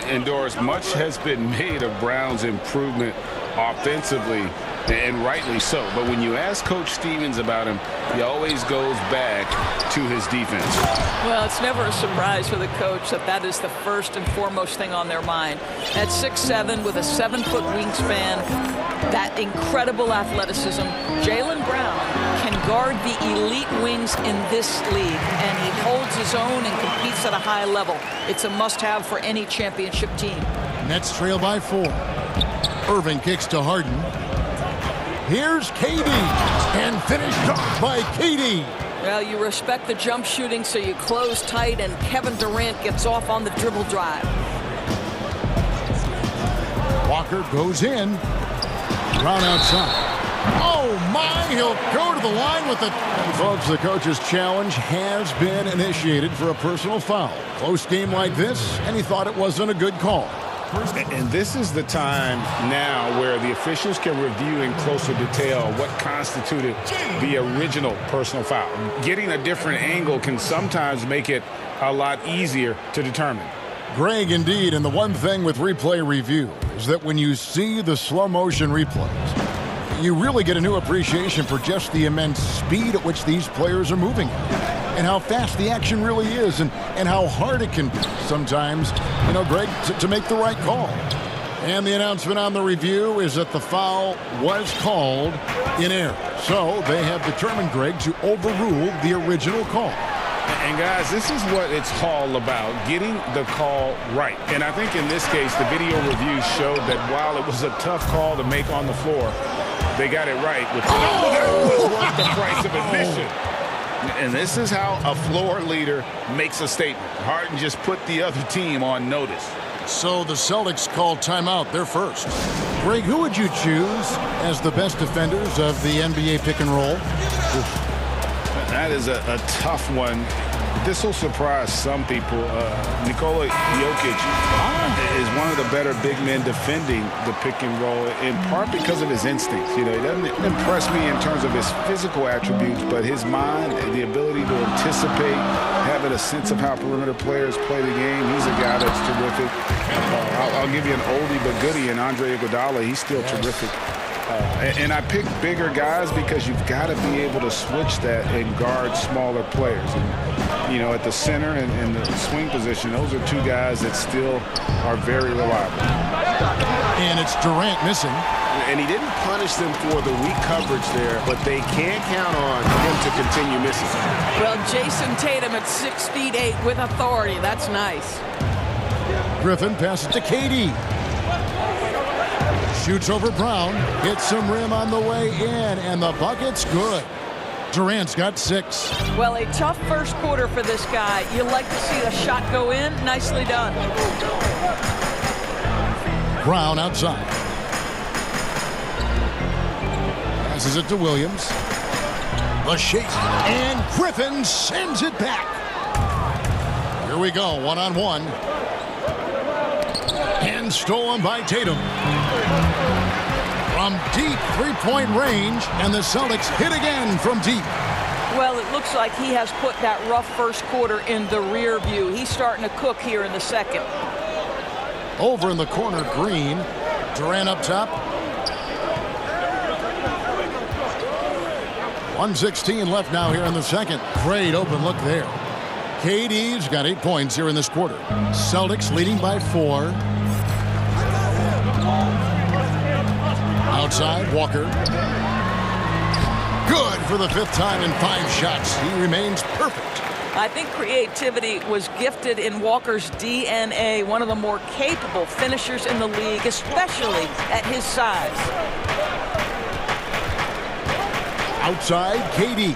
And Doris, much has been made of Brown's improvement offensively, and rightly so. But when you ask Coach Stevens about him, he always goes back to his defense. Well, it's never a surprise for the coach that is the first and foremost thing on their mind. At 6'7", with a 7-foot wingspan, that incredible athleticism, Jaylen Brown can guard the elite wings in this league, and he holds his own and competes at a high level. It's a must-have for any championship team. Nets trail by 4. Irving kicks to Harden. Here's KD, and finished off by KD. Well, you respect the jump shooting, so you close tight, and Kevin Durant gets off on the dribble drive. Walker goes in. Brown outside. Oh, my, he'll go to the line with it. And folks, the coach's challenge has been initiated for a personal foul. Close game like this, and he thought it wasn't a good call. And this is the time now where the officials can review in closer detail what constituted the original personal foul. Getting a different angle can sometimes make it a lot easier to determine. Greg, indeed, and the one thing with replay review is that when you see the slow motion replays, you really get a new appreciation for just the immense speed at which these players are moving and how fast the action really is and how hard it can be sometimes, you know, Greg, to make the right call. And the announcement on the review is that the foul was called in error. So they have determined, Greg, to overrule the original call. And guys, this is what it's all about, getting the call right. And I think in this case, the video review showed that while it was a tough call to make on the floor, they got it right. That was worth the price of admission. And this is how a floor leader makes a statement. Harden just put the other team on notice. So the Celtics call timeout. They're first. Greg, who would you choose as the best defenders of the NBA pick and roll? That is a tough one. This will surprise some people. Nikola Jokic is one of the better big men defending the pick and roll, in part because of his instincts. You know, he doesn't impress me in terms of his physical attributes, but his mind, the ability to anticipate, having a sense of how perimeter players play the game. He's a guy that's terrific. I'll give you an oldie but goodie in Andre Iguodala. He's still terrific. And I pick bigger guys because you've got to be able to switch that and guard smaller players. And, you know, at the center and the swing position, those are two guys that still are very reliable. And it's Durant missing. And he didn't punish them for the weak coverage there, but they can't count on him to continue missing. Well, Jason Tatum at 6'8" with authority. That's nice. Griffin passes to KD. Shoots over Brown. Hits some rim on the way in, and the bucket's good. Durant's got 6. Well, a tough first quarter for this guy. You like to see the shot go in. Nicely done. Brown outside. Passes it to Williams. The shake. And Griffin sends it back. Here we go, one-on-one. And stolen by Tatum. From deep three-point range, and the Celtics hit again from deep. Well, it looks like he has put that rough first quarter in the rear view. He's starting to cook here in the second. Over in the corner, Green. Durant up top. 1:16 left now here in the second. Great open look there. KD's got 8 points here in this quarter. Celtics leading by 4. Outside, Walker. Good for the 5th time in 5 shots. He remains perfect. I think creativity was gifted in Walker's DNA, one of the more capable finishers in the league, especially at his size. Outside, KD.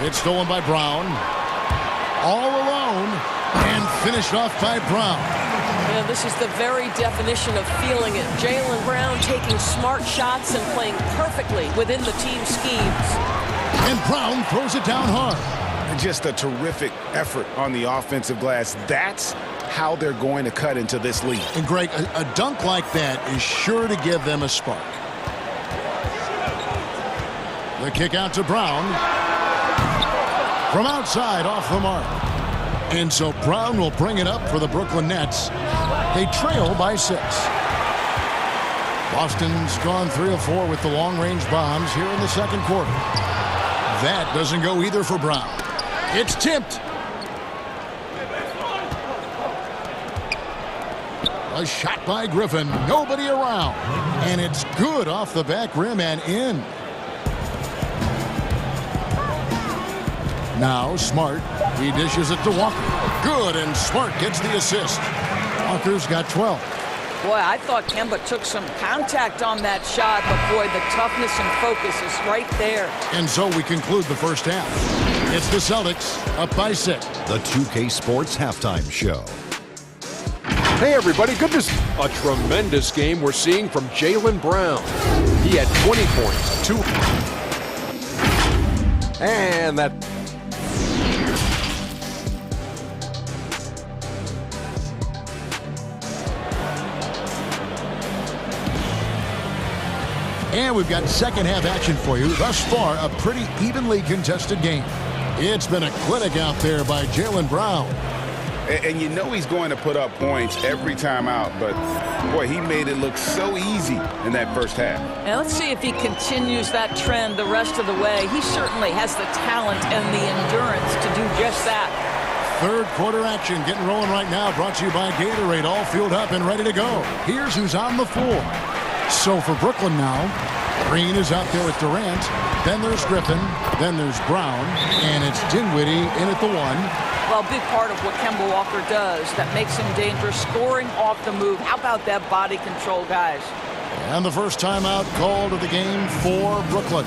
It's stolen by Brown. All alone, and finished off by Brown. Yeah, this is the very definition of feeling it. Jaylen Brown taking smart shots and playing perfectly within the team schemes. And Brown throws it down hard. Just a terrific effort on the offensive glass. That's how they're going to cut into this lead. And Greg, a dunk like that is sure to give them a spark. The kick out to Brown. From outside, off the mark. And so Brown will bring it up for the Brooklyn Nets. They trail by 6. Boston's gone 3 of 4 with the long-range bombs here in the second quarter. That doesn't go either for Brown. It's tipped. A shot by Griffin. Nobody around. And it's good off the back rim and in. Now Smart. He dishes it to Walker. Good, and Smart gets the assist. Walker's got 12. Boy, I thought Kemba took some contact on that shot, but boy, the toughness and focus is right there. And so we conclude the first half. It's the Celtics up by 6. The 2K Sports Halftime Show. Hey, everybody. Goodness. A tremendous game we're seeing from Jaylen Brown. He had 20 points. 2. And that... And we've got second half action for you. Thus far, a pretty evenly contested game. It's been a clinic out there by Jaylen Brown. And you know he's going to put up points every time out, but boy, he made it look so easy in that first half. And let's see if he continues that trend the rest of the way. He certainly has the talent and the endurance to do just that. Third quarter action getting rolling right now, brought to you by Gatorade, all fueled up and ready to go. Here's who's on the floor. So for Brooklyn now, Green is out there with Durant. Then there's Griffin. Then there's Brown. And it's Dinwiddie in at the 1. Well, a big part of what Kemba Walker does that makes him dangerous, scoring off the move. How about that body control, guys? And the first timeout called of the game for Brooklyn.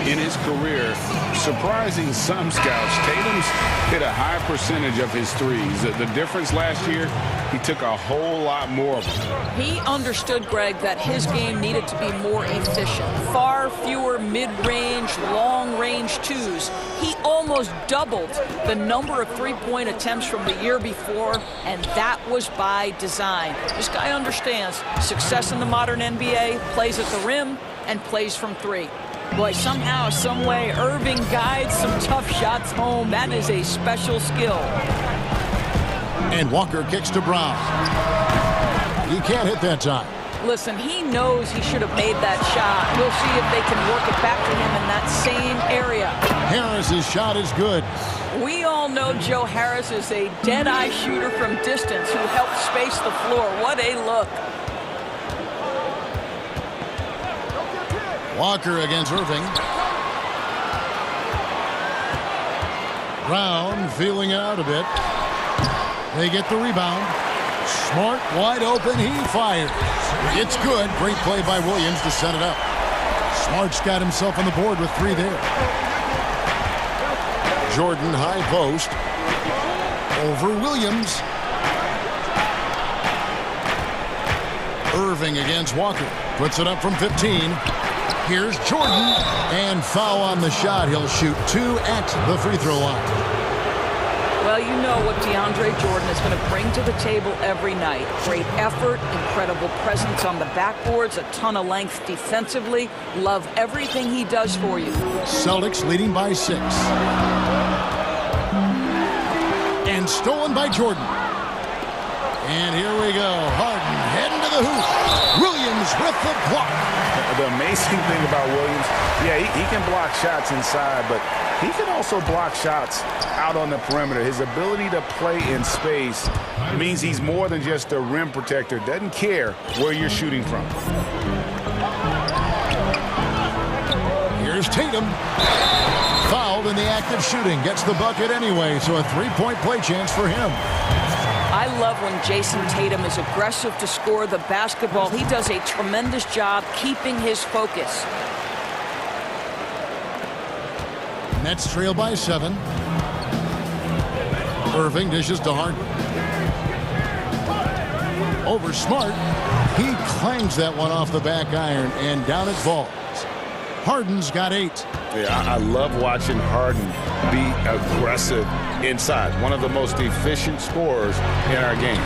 In his career, surprising some scouts, Tatum's hit a high percentage of his threes. The difference last year, he took a whole lot more of them. He understood, Greg, that his game needed to be more efficient. Far fewer mid-range, long-range twos. He almost doubled the number of three-point attempts from the year before, and that was by design. This guy understands success in the modern NBA, plays at the rim, and plays from 3. Boy, somehow, some way, Irving guides some tough shots home. That is a special skill. And Walker kicks to Brown. He can't hit that time. Listen, he knows he should have made that shot. We'll see if they can work it back to him in that same area. Harris's shot is good. We all know Joe Harris is a dead-eye shooter from distance who helps space the floor. What a look. Walker against Irving. Brown feeling it out a bit. They get the rebound. Smart, wide open, he fires. It's good. Great play by Williams to set it up. Smart's got himself on the board with 3 there. Jordan high post. Over Williams. Irving against Walker. Puts it up from 15. Here's Jordan. And foul on the shot. He'll shoot 2 at the free throw line. Well, you know what DeAndre Jordan is going to bring to the table every night. Great effort, incredible presence on the backboards, a ton of length defensively. Love everything he does for you. Celtics leading by 6. And stolen by Jordan. And here we go. Harden heading to the hoop. Williams with the block. The amazing thing about Williams, yeah, he can block shots inside, but he can also block shots out on the perimeter. His ability to play in space means he's more than just a rim protector. Doesn't care where you're shooting from. Here's Tatum. Fouled in the act of shooting. Gets the bucket anyway, so a 3-point play chance for him. I love when Jason Tatum is aggressive to score the basketball. He does a tremendous job keeping his focus. Nets trail by 7. Irving dishes to Harden. Over Smart. He clangs that one off the back iron, and down it falls. Harden's got 8. Yeah, I love watching Harden be aggressive inside. One of the most efficient scorers in our game.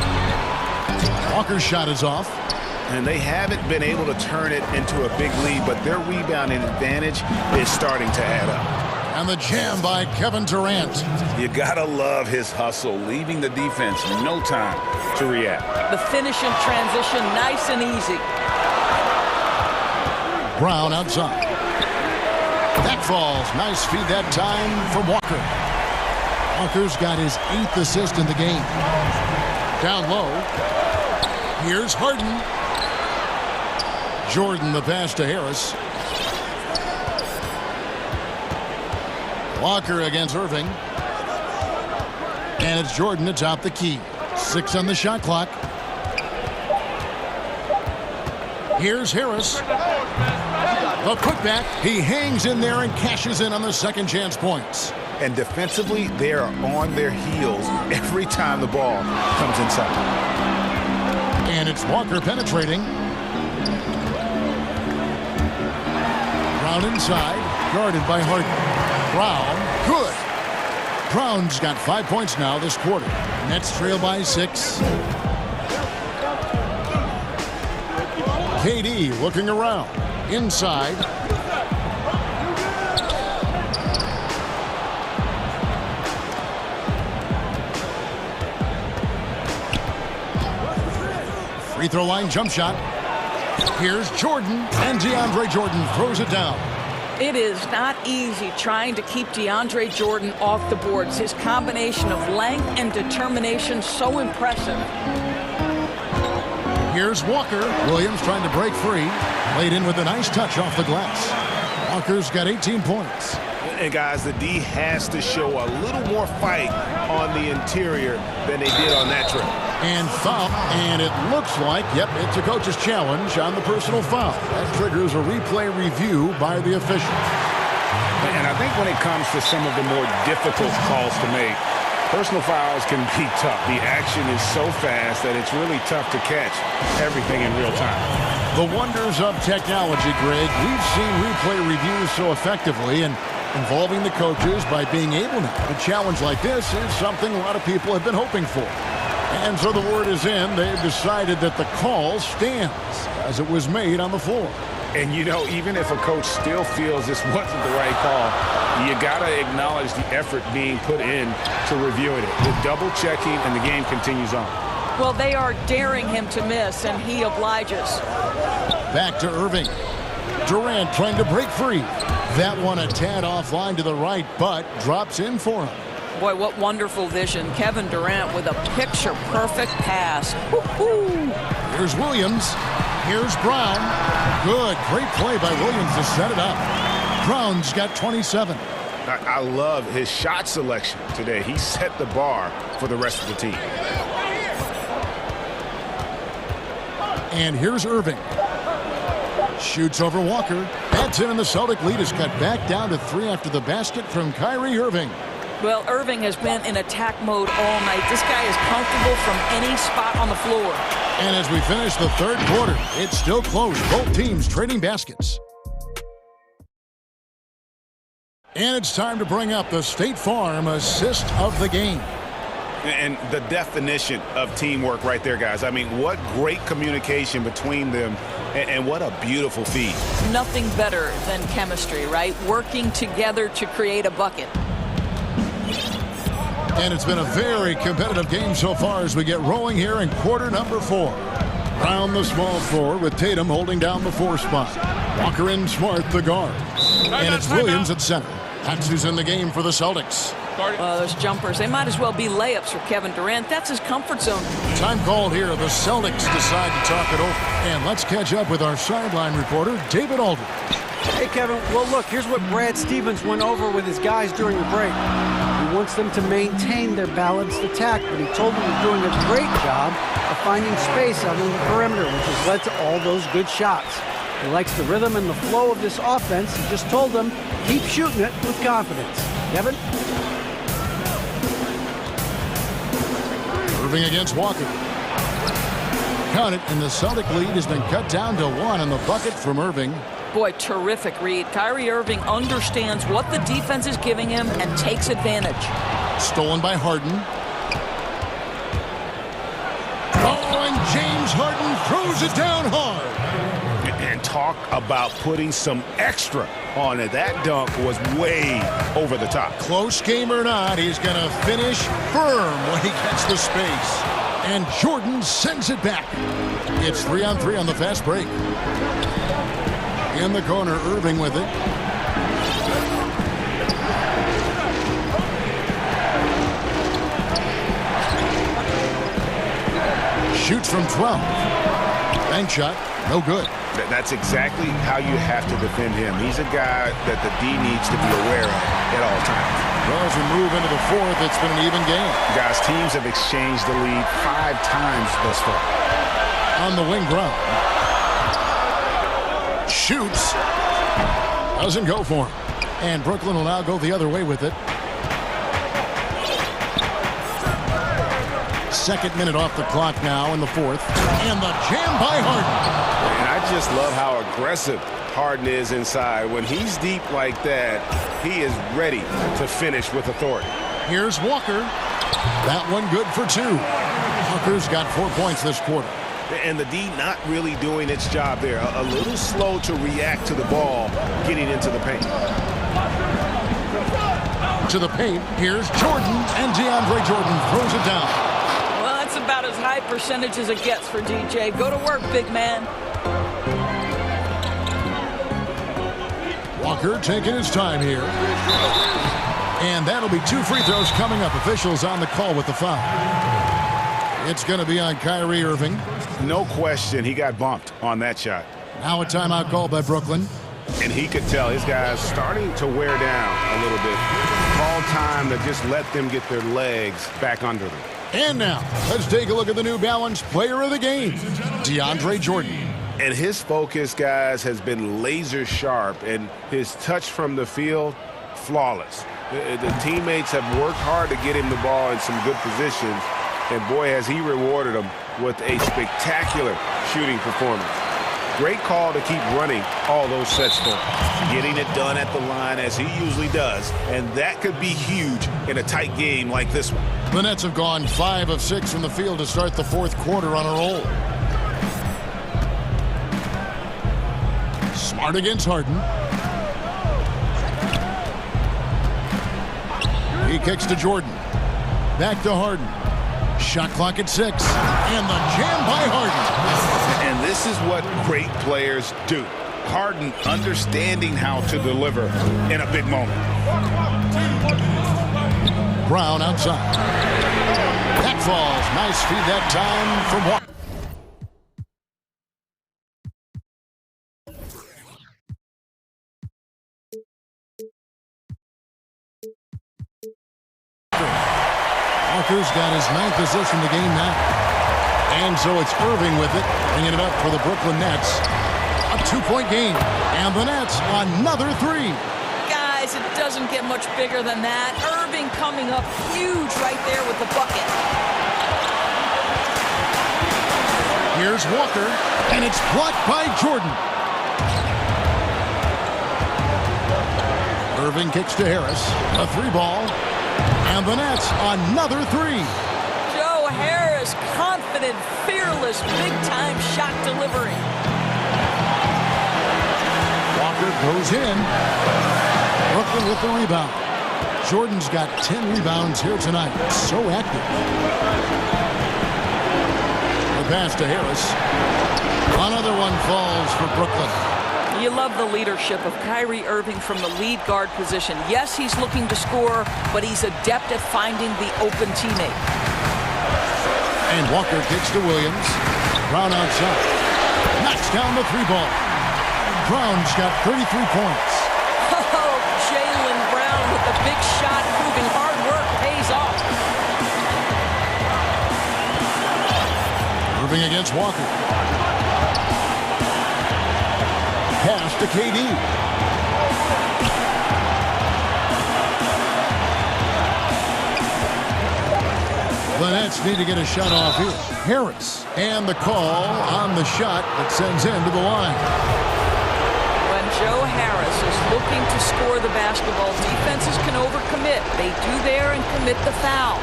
Walker's shot is off. And they haven't been able to turn it into a big lead, but their rebounding advantage is starting to add up. And the jam by Kevin Durant. You gotta love his hustle, leaving the defense no time to react. The finish in transition, nice and easy. Brown outside. That falls. Nice feed that time from Walker. Walker's got his 8th assist in the game. Down low. Here's Harden. Jordan the pass to Harris. Walker against Irving. And it's Jordan to top the key. 6 on the shot clock. Here's Harris. The putback. He hangs in there and cashes in on the second chance points. And defensively, they are on their heels every time the ball comes inside. And it's Walker penetrating. Brown inside, guarded by Harden. Brown, good. Brown's got 5 points now this quarter. Nets trail by 6. KD looking around. Inside. Free throw line jump shot. Here's Jordan, and DeAndre Jordan throws it down. It is not easy trying to keep DeAndre Jordan off the boards. His combination of length and determination so impressive. Here's Walker. Williams trying to break free. Laid in with a nice touch off the glass. Walker's got 18 points. And guys, the D has to show a little more fight on the interior than they did on that trip. And foul, and it looks like, yep, it's a coach's challenge on the personal foul. That triggers a replay review by the official. And I think when it comes to some of the more difficult calls to make, personal fouls can be tough. The action is so fast that it's really tough to catch everything in real time. The wonders of technology, Greg. We've seen replay reviews so effectively, and involving the coaches by being able to. A challenge like this is something a lot of people have been hoping for. And so the word is in. They've decided that the call stands as it was made on the floor. And, you know, even if a coach still feels this wasn't the right call, you got to acknowledge the effort being put in to reviewing it. The double checking, and the game continues on. Well, they are daring him to miss, and he obliges. Back to Irving. Durant trying to break free. That one a tad offline to the right, but drops in for him. Boy, what wonderful vision. Kevin Durant with a picture-perfect pass. Woo-hoo. Here's Williams. Here's Brown. Good, great play by Williams to set it up. Brown's got 27. I love his shot selection today. He set the bar for the rest of the team. And here's Irving. Shoots over Walker. That's in, and the Celtic lead is cut back down to 3 after the basket from Kyrie Irving. Well, Irving has been in attack mode all night. This guy is comfortable from any spot on the floor. And as we finish the third quarter, it's still close. Both teams trading baskets. And it's time to bring up the State Farm assist of the game. And the definition of teamwork right there, guys. I mean, what great communication between them, and what a beautiful feed. Nothing better than chemistry, right? Working together to create a bucket. And it's been a very competitive game so far as we get rolling here in quarter number 4. Brown the small forward with Tatum holding down the 4 spot. Walker and Smart the guard. And it's Williams at center. That's who's in the game for the Celtics. Those jumpers, they might as well be layups for Kevin Durant. That's his comfort zone. Time called here. The Celtics decide to talk it over. And let's catch up with our sideline reporter, David Aldridge. Hey, Kevin. Well, look, here's what Brad Stevens went over with his guys during the break. He wants them to maintain their balanced attack, but he told them they're doing a great job of finding space out on the perimeter, which has led to all those good shots. He likes the rhythm and the flow of this offense. He just told them, keep shooting it with confidence. Kevin? Irving against Walker. Count it, and the Celtic lead has been cut down to 1 on the bucket from Irving. Boy, terrific read. Kyrie Irving understands what the defense is giving him and takes advantage. Stolen by Harden. Oh, and James Harden throws it down hard. And talk about putting some extra on it. That dunk was way over the top. Close game or not, he's going to finish firm when he gets the space. And Jordan sends it back. It's 3-on-3 on the fast break. In the corner, Irving with it. Shoots from 12. Bank shot, no good. That's exactly how you have to defend him. He's a guy that the D needs to be aware of at all times. Well, as we move into the fourth, it's been an even game. Guys, teams have exchanged the lead 5 times thus far. On the wing, Brown. Shoots. Doesn't go for him. And Brooklyn will now go the other way with it. Second minute off the clock now in the fourth. And the jam by Harden. And I just love how aggressive Harden is inside. When he's deep like that, he is ready to finish with authority. Here's Walker. That one good for 2. Walker's got 4 points this quarter. And the D not really doing its job there. A little slow to react to the ball getting into the paint. To the paint, here's Jordan, and DeAndre Jordan throws it down. Well, that's about as high percentage as it gets for DJ. Go to work, big man. Walker taking his time here. And that'll be 2 free throws coming up. Officials on the call with the foul. It's going to be on Kyrie Irving. No question, he got bumped on that shot. Now a timeout called by Brooklyn. And he could tell his guys starting to wear down a little bit. Call time to just let them get their legs back under them. And now, let's take a look at the New Balance player of the game, DeAndre Jordan. And his focus, guys, has been laser sharp, and his touch from the field, flawless. The teammates have worked hard to get him the ball in some good positions, and boy, has he rewarded them with a spectacular shooting performance. Great call to keep running all those sets for him. Getting it done at the line as he usually does, and that could be huge in a tight game like this one. The Nets have gone 5 of 6 from the field to start the fourth quarter on a roll. Smart against Harden. He kicks to Jordan. Back to Harden. Shot clock at 6. And the jam by Harden. And this is what great players do. Harden understanding how to deliver in a big moment. Brown outside. That falls. Nice feed that time from Walker. Walker's got his 9th assist in the game now. And so it's Irving with it, bringing it up for the Brooklyn Nets. A 2-point game. And the Nets, another 3. Guys, it doesn't get much bigger than that. Irving coming up huge right there with the bucket. Here's Walker, and it's blocked by Jordan. Irving kicks to Harris. A 3-ball. And the Nets, another 3. Joe Harris, confident, fearless, big-time shot delivery. Walker goes in. Brooklyn with the rebound. Jordan's got 10 rebounds here tonight. So active. The pass to Harris. Another one falls for Brooklyn. You love the leadership of Kyrie Irving from the lead guard position. Yes, he's looking to score, but he's adept at finding the open teammate. And Walker kicks to Williams. Brown outside. Knocks down the 3-ball. Brown's got 33 points. Oh, Jaylen Brown with the big shot, proving hard work pays off. Irving against Walker. Pass to KD. The Nets need to get a shot off here. Harris. And the call on the shot that sends him to the line. When Joe Harris is looking to score the basketball, defenses can overcommit. They do there and commit the foul.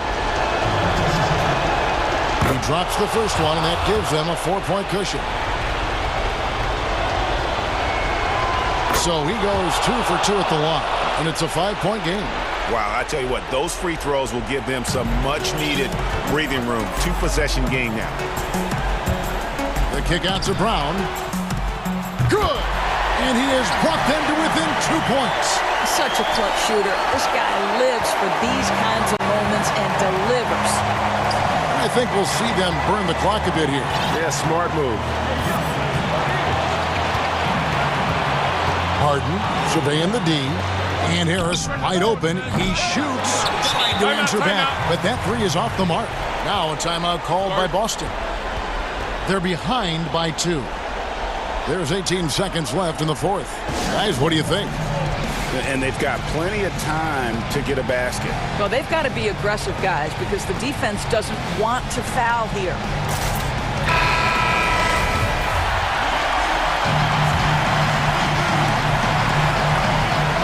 He drops the first one, and that gives them a 4-point cushion. So he goes 2 for 2 at the line, and it's a 5-point game. Wow, I tell you what, those free throws will give them some much-needed breathing room. 2-possession game now. The kick out to Brown. Good! And he has brought them to within 2 points. Such a clutch shooter. This guy lives for these kinds of moments and delivers. I think we'll see them burn the clock a bit here. Yeah, smart move. Harden surveying the D. And Harris wide open. He shoots. Trying to answer back, but that 3 is off the mark. Now a timeout called by Boston. They're behind by 2. There's 18 seconds left in the 4th. Guys, what do you think? And they've got plenty of time to get a basket. Well, they've got to be aggressive, guys, because the defense doesn't want to foul here.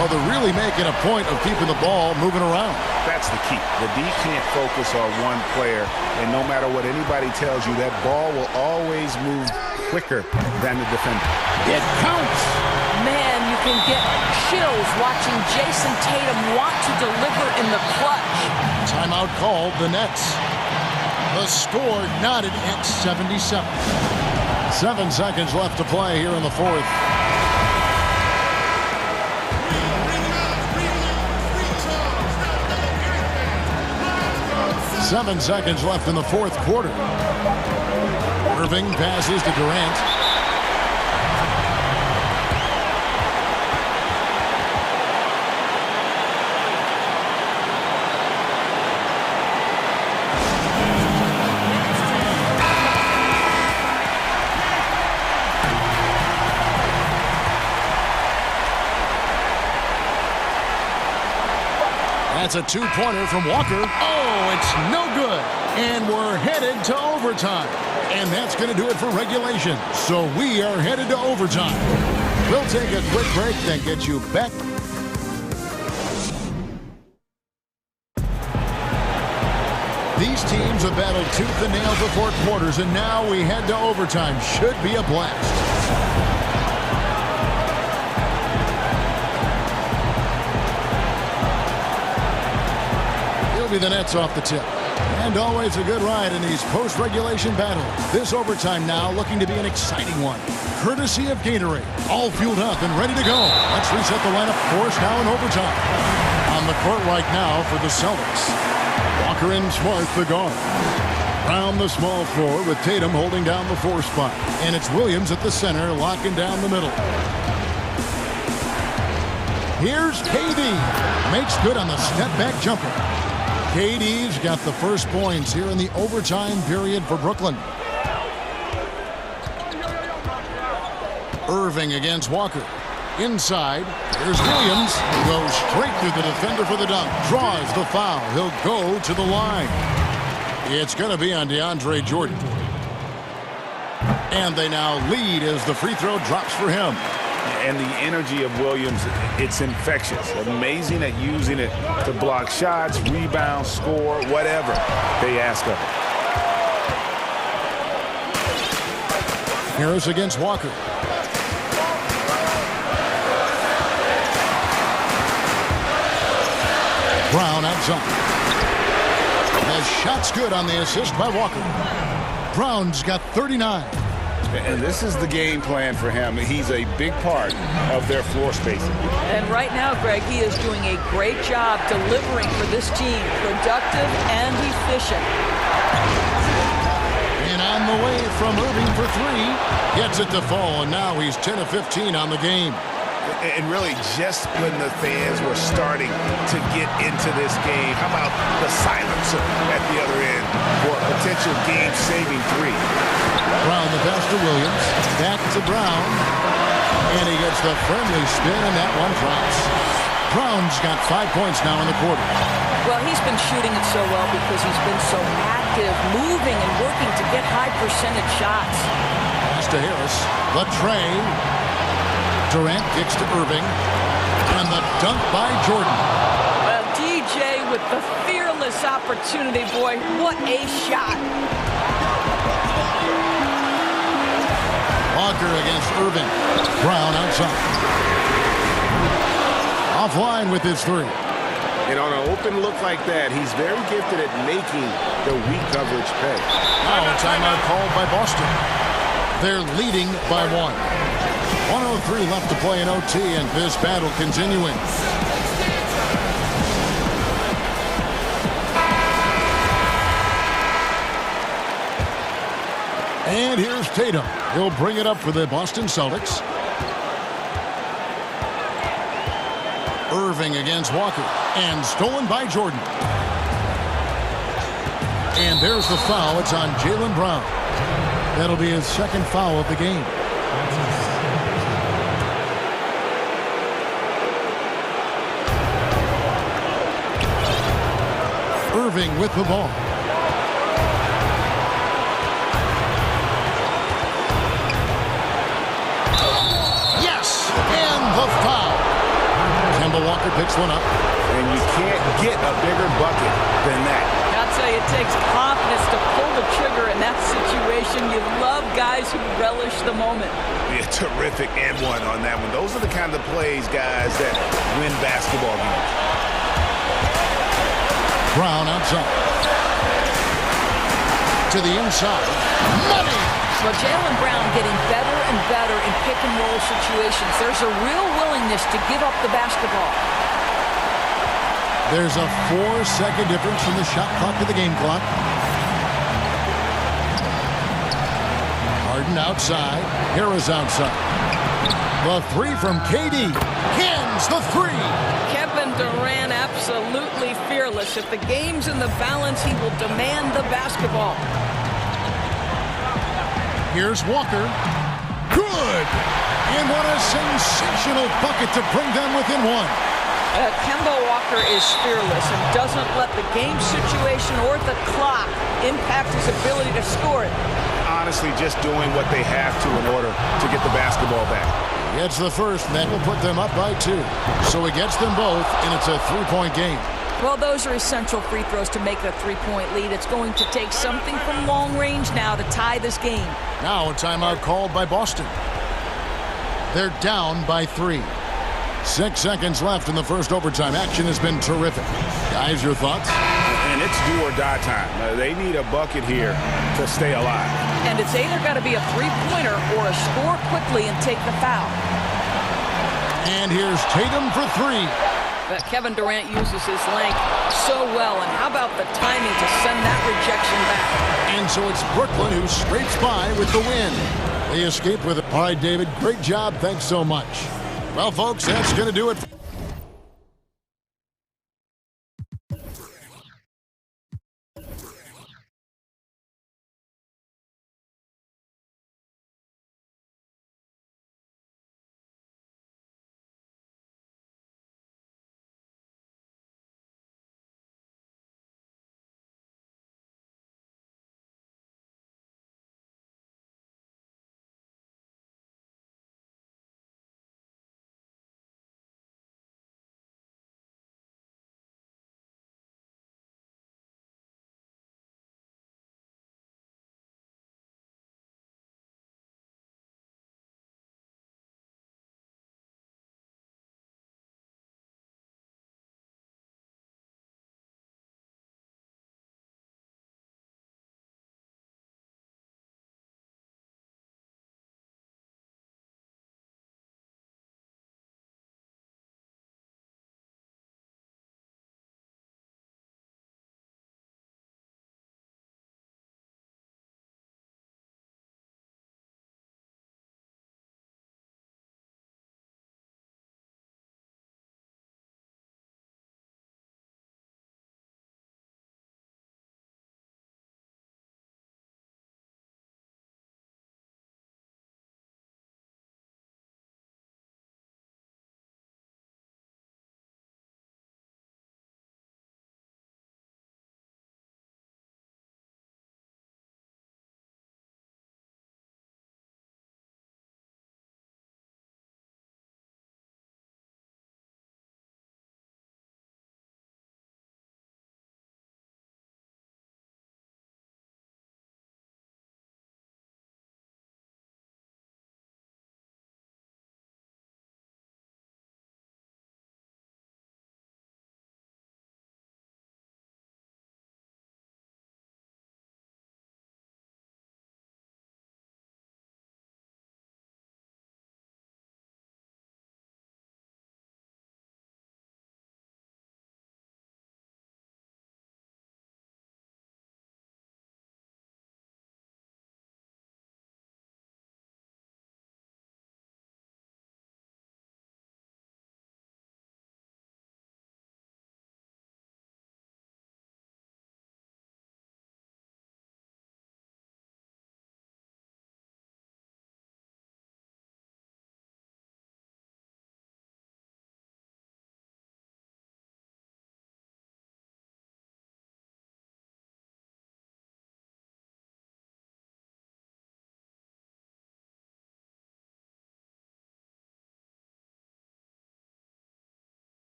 Well, they're really making a point of keeping the ball moving around. That's the key. The D can't focus on one player, and no matter what anybody tells you, that ball will always move quicker than the defender. It counts. Man, you can get chills watching Jason Tatum want to deliver in the clutch. Timeout called, the Nets. The score knotted at 77. 7 seconds left to play here in the 4th. Seven seconds left in the 4th quarter. Irving passes to Durant. That's a 2-pointer from Walker. Oh, it's no good. And we're headed to overtime. And that's going to do it for regulation. So we are headed to overtime. We'll take a quick break, then get you back. These teams have battled tooth and nail for 4 quarters, and now we head to overtime. Should be a blast. Be the Nets off the tip. And always a good ride in these post-regulation battles. This overtime now looking to be an exciting one. Courtesy of Gatorade. All fueled up and ready to go. Let's reset the lineup for us now in overtime. On the court right now for the Celtics. Walker and Smart, the guard. Brown the small forward with Tatum holding down the 4 spot. And it's Williams at the center locking down the middle. Here's KD. Makes good on the step-back jumper. KD's got the first points here in the overtime period for Brooklyn. Irving against Walker. Inside, there's Williams. Goes straight through the defender for the dunk. Draws the foul. He'll go to the line. It's going to be on DeAndre Jordan. And they now lead as the free throw drops for him. And the energy of Williams, it's infectious. Amazing at using it to block shots, rebound, score, whatever they ask of him. Harris against Walker. Brown outside. The shot's good on the assist by Walker. Brown's got 39. And this is the game plan for him. He's a big part of their floor spacing. And right now, Greg, he is doing a great job delivering for this team. Productive and efficient. And on the way from Irving for three. Gets it to fall, and now he's 10 of 15 on the game. And really, just when the fans were starting to get into this game, how about the silencer at the other end for a potential game-saving three? Brown the pass to Williams. Back to Brown. And he gets the friendly spin, and that one drops. Brown's got 5 points now in the quarter. Well, he's been shooting it so well because he's been so active, moving and working to get high percentage shots. Pass to Harris. The tray. Durant kicks to Irving. And the dunk by Jordan. Well, DJ with the fearless opportunity, boy. What a shot. Walker against Irving. Brown outside. Offline with his three. And on an open look like that, he's very gifted at making the weak coverage pay. Now a timeout called by Boston. They're leading by 1. 1:03 left to play in OT, and this battle continuing. And here's Tatum. He'll bring it up for the Boston Celtics. Irving against Walker. And stolen by Jordan. And there's the foul. It's on Jaylen Brown. That'll be his second foul of the game. Irving with the ball. Yes! And the foul. Kemba Walker picks one up. And you can't get a bigger bucket than that. I'll tell you, it takes confidence to pull the trigger in that situation. You love guys who relish the moment. Yeah, terrific and one on that one. Those are the kind of plays, guys, that win basketball games. Brown outside. To the inside. Money! Well, Jaylen Brown getting better and better in pick-and-roll situations. There's a real willingness to give up the basketball. There's a 4-second difference from the shot clock to the game clock. Harden outside. Harris outside. The three from KD. Cans the three. Kevin Durant absolutely fearless. If the game's in the balance, he will demand the basketball. Here's Walker. Good! And what a sensational bucket to bring them within one. Kemba Walker is fearless and doesn't let the game situation or the clock impact his ability to score it. Honestly, just doing what they have to in order to get the basketball back. Gets the first, and that will put them up by 2. So he gets them both, and it's a 3-point game. Well, those are essential free throws to make a 3-point lead. It's going to take something from long range now to tie this game. Now a timeout called by Boston. They're down by 3. 6 seconds left in the first overtime. Action has been terrific. Guys, your thoughts? And it's do or die time. They need a bucket here to stay alive. And it's either got to be a three-pointer or a score quickly and take the foul. And here's Tatum for 3. But Kevin Durant uses his length so well. And how about the timing to send that rejection back? And so it's Brooklyn who scrapes by with the win. They escape with it. All right, David, great job. Thanks so much. Well, folks, that's going to do it.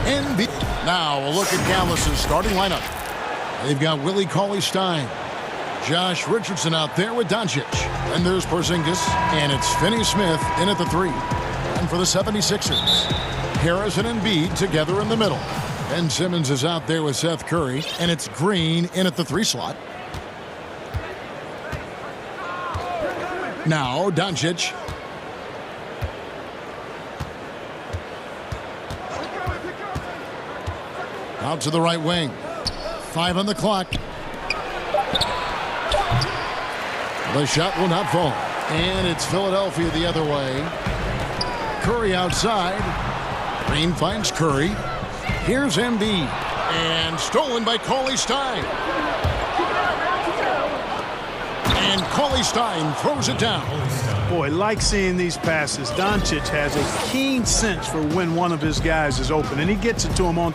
NBA. Now a look at Dallas's starting lineup. They've got Willie Cauley-Stein, Josh Richardson out there with Doncic. And there's Porzingis, and it's Finney-Smith in at the 3. And for the 76ers, Harris and Embiid together in the middle. Ben Simmons is out there with Seth Curry, and it's Green in at the 3 slot. Now Doncic. Out to the right wing. 5 on the clock. The shot will not fall. And it's Philadelphia the other way. Curry outside. Green finds Curry. Here's Embiid. And stolen by Cauley-Stein. And Cauley-Stein throws it down. Boy, like seeing these passes. Doncic has a keen sense for when one of his guys is open, and he gets it to him on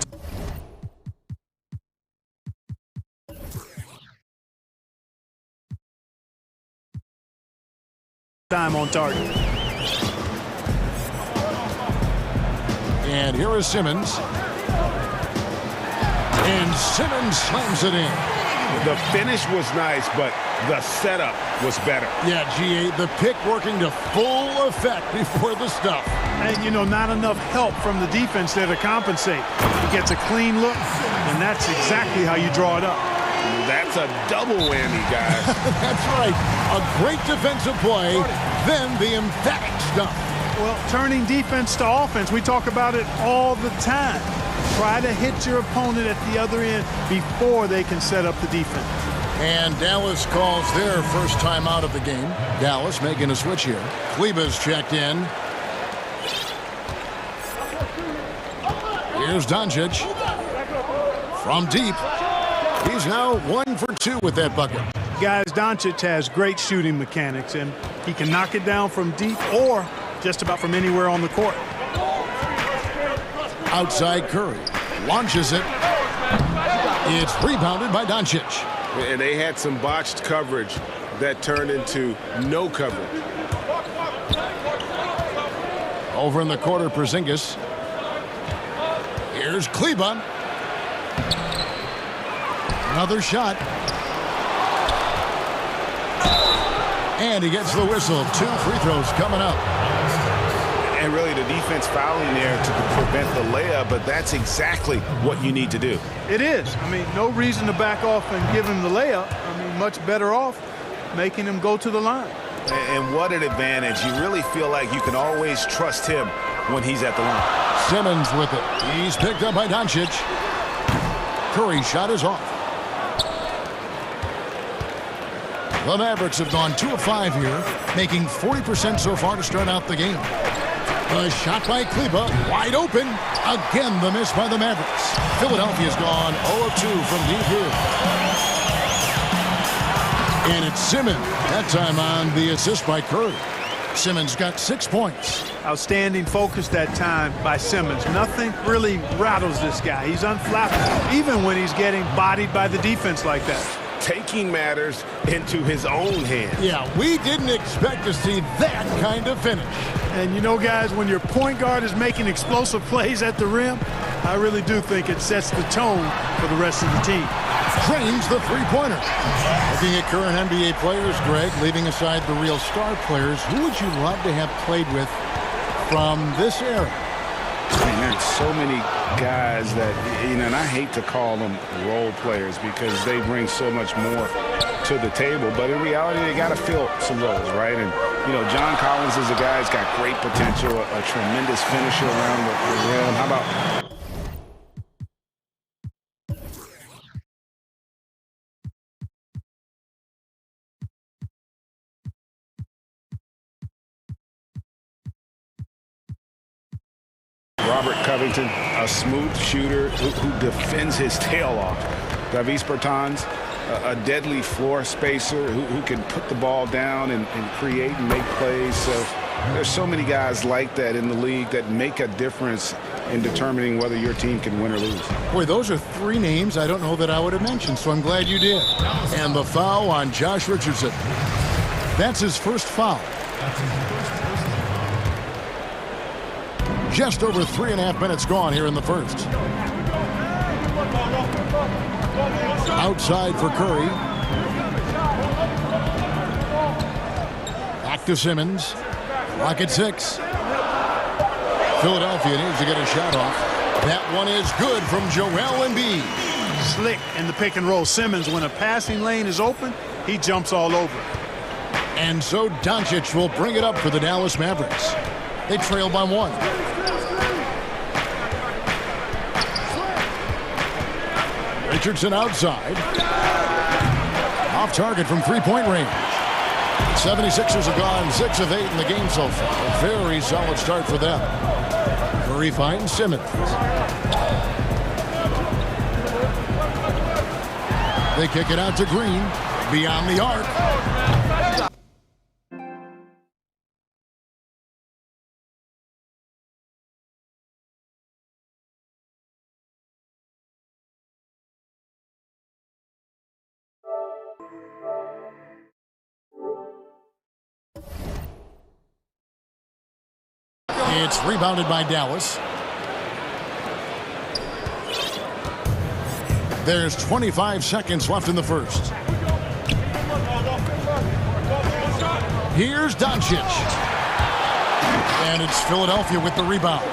time on target. And here is Simmons. And Simmons slams it in. The finish was nice, but the setup was better. Yeah, GA, the pick working to full effect before the stuff. And, you know, not enough help from the defense there to compensate. He gets a clean look, and that's exactly how you draw it up. That's a double whammy, guys. That's right. A great defensive play, then the emphatic stuff. Well, turning defense to offense, we talk about it all the time. Try to hit your opponent at the other end before they can set up the defense. And Dallas calls their first time out of the game. Dallas making a switch here. Kleba's checked in. Here's Doncic. From deep. He's now 1 for 2 with that bucket. Guys, Doncic has great shooting mechanics, and he can knock it down from deep or just about from anywhere on the court. Outside Curry. Launches it. It's rebounded by Doncic. And they had some botched coverage that turned into no coverage. Over in the corner, Porzingis. Here's Kleba. Another shot. And he gets the whistle. 2 free throws coming up. And really the defense fouling there to prevent the layup, but that's exactly what you need to do. It is. I mean, no reason to back off and give him the layup. I mean, much better off making him go to the line. And what an advantage. You really feel like you can always trust him when he's at the line. Simmons with it. He's picked up by Doncic. Curry's shot is off. The Mavericks have gone 2 of 5 here, making 40% so far to start out the game. A shot by Kleba, wide open. Again, the miss by the Mavericks. Philadelphia's gone 0 of 2 from deep here. And it's Simmons, that time on the assist by Curry. Simmons got 6 points. Outstanding focus that time by Simmons. Nothing really rattles this guy. He's unflappable, even when he's getting bodied by the defense like that. Taking matters into his own hands. Yeah, we didn't expect to see that kind of finish. And you know, guys, when your point guard is making explosive plays at the rim, I really do think it sets the tone for the rest of the team. Drains the three-pointer. Looking at current NBA players, Greg, leaving aside the real star players, who would you love to have played with from this era? I mean, there's so many guys that, you know, and I hate to call them role players because they bring so much more to the table. But in reality, they got to fill some roles, right? And, you know, John Collins is a guy who's got great potential, a tremendous finisher around the rim. How about... Robert Covington, a smooth shooter who defends his tail off. Davis Bertans, a deadly floor spacer who can put the ball down and create and make plays. So there's so many guys like that in the league that make a difference in determining whether your team can win or lose. Boy, those are 3 names I don't know that I would have mentioned, so I'm glad you did. And the foul on Josh Richardson. That's his first foul. Just over 3.5 minutes gone here in the first. Outside for Curry. Back to Simmons. Rocket 6. Philadelphia needs to get a shot off. That one is good from Joel Embiid. Slick in the pick and roll. Simmons, when a passing lane is open, he jumps all over. And so Doncic will bring it up for the Dallas Mavericks. They trail by 1. Richardson outside. Off target from three-point range. 76ers have gone 6 of 8 in the game so far. A very solid start for them. Curry finds Simmons. They kick it out to Green. Beyond the arc. It's rebounded by Dallas. There's 25 seconds left in the first. Here's Doncic. And it's Philadelphia with the rebound.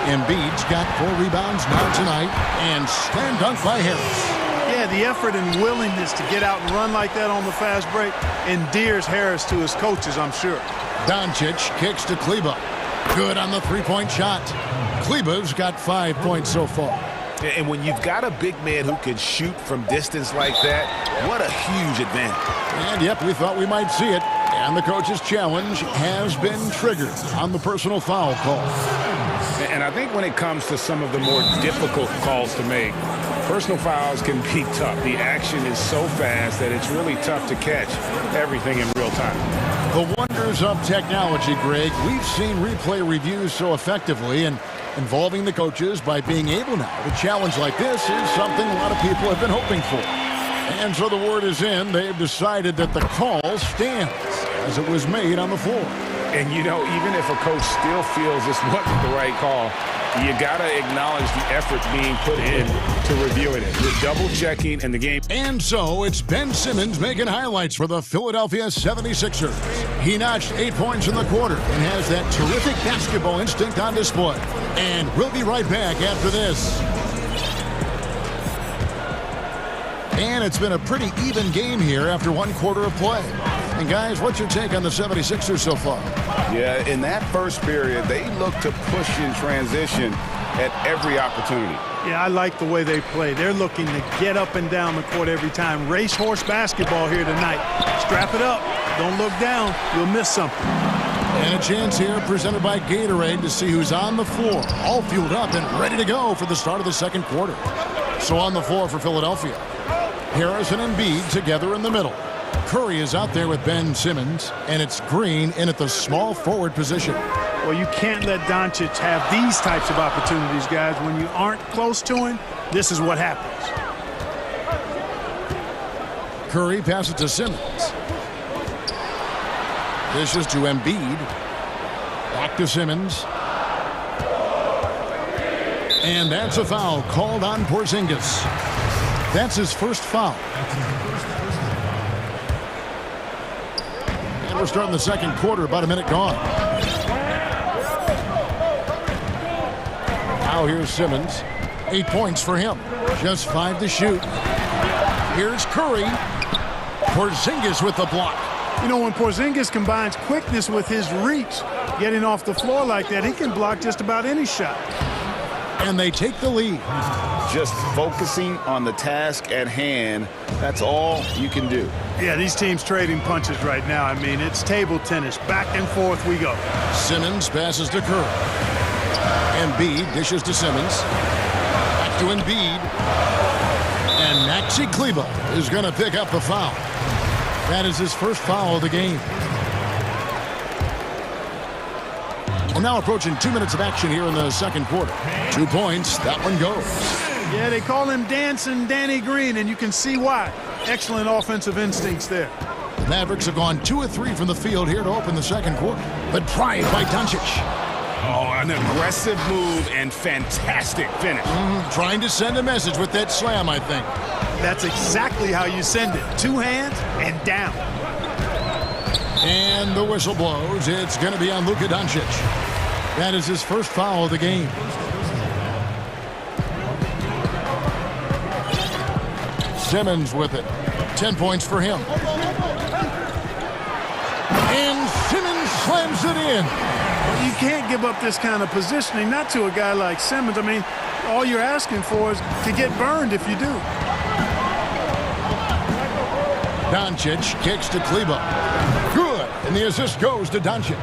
Embiid's got 4 rebounds now tonight. And slam dunk by Harris. Yeah, the effort and willingness to get out and run like that on the fast break endears Harris to his coaches, I'm sure. Doncic kicks to Kleber. Good on the three-point shot. Kleber's got 5 points so far. And when you've got a big man who can shoot from distance like that, what a huge advantage. And yep, we thought we might see it. And the coach's challenge has been triggered on the personal foul call. And I think when it comes to some of the more difficult calls to make, personal fouls can be tough. The action is so fast that it's really tough to catch everything in real time. The wonders of technology, Greg. We've seen replay reviews so effectively, and involving the coaches by being able now to challenge like this is something a lot of people have been hoping for. And so the word is in. They've decided that the call stands as it was made on the floor. And, you know, even if a coach still feels this wasn't the right call, you got to acknowledge the effort being put in to reviewing it. You're double-checking in the game. And so it's Ben Simmons making highlights for the Philadelphia 76ers. He notched 8 points in the quarter and has that terrific basketball instinct on display. And we'll be right back after this. And it's been a pretty even game here after 1 quarter of play. And guys, what's your take on the 76ers so far? Yeah, in that first period, they looked to push in transition at every opportunity. Yeah, I like the way they play. They're looking to get up and down the court every time. Racehorse basketball here tonight. Strap it up. Don't look down. You'll miss something. And a chance here presented by Gatorade to see who's on the floor, all fueled up and ready to go for the start of the second quarter. So on the floor for Philadelphia, Harris and Embiid together in the middle. Curry is out there with Ben Simmons, and it's Green in at the small forward position. Well, you can't let Doncic have these types of opportunities, guys. When you aren't close to him, this is what happens. Curry passes to Simmons. Dishes to Embiid. Back to Simmons. And that's a foul called on Porzingis. That's his first foul. And we're starting the second quarter, about a minute gone. Now here's Simmons. 8 points for him. Just 5 to shoot. Here's Curry. Porzingis with the block. You know, when Porzingis combines quickness with his reach, getting off the floor like that, he can block just about any shot. And they take the lead. Just focusing on the task at hand, that's all you can do. Yeah, these teams trading punches right now. I mean, it's table tennis. Back and forth we go. Simmons passes to Curry. Embiid dishes to Simmons. Back to Embiid. And Maxi Kleber is going to pick up the foul. That is his first foul of the game. And now approaching 2 minutes of action here in the second quarter. 2 points, that one goes. Yeah, they call him Dancing Danny Green, and you can see why. Excellent offensive instincts there. The Mavericks have gone 2 of 3 from the field here to open the second quarter. But pried by Doncic. Oh, an aggressive move and fantastic finish. Trying to send a message with that slam, I think. That's exactly how you send it. Two hands and down. And the whistle blows. It's going to be on Luka Doncic. That is his first foul of the game. Simmons with it. 10 points for him. And Simmons slams it in. You can't give up this kind of positioning, not to a guy like Simmons. I mean, all you're asking for is to get burned if you do. Doncic kicks to Kleber. Good. And the assist goes to Doncic.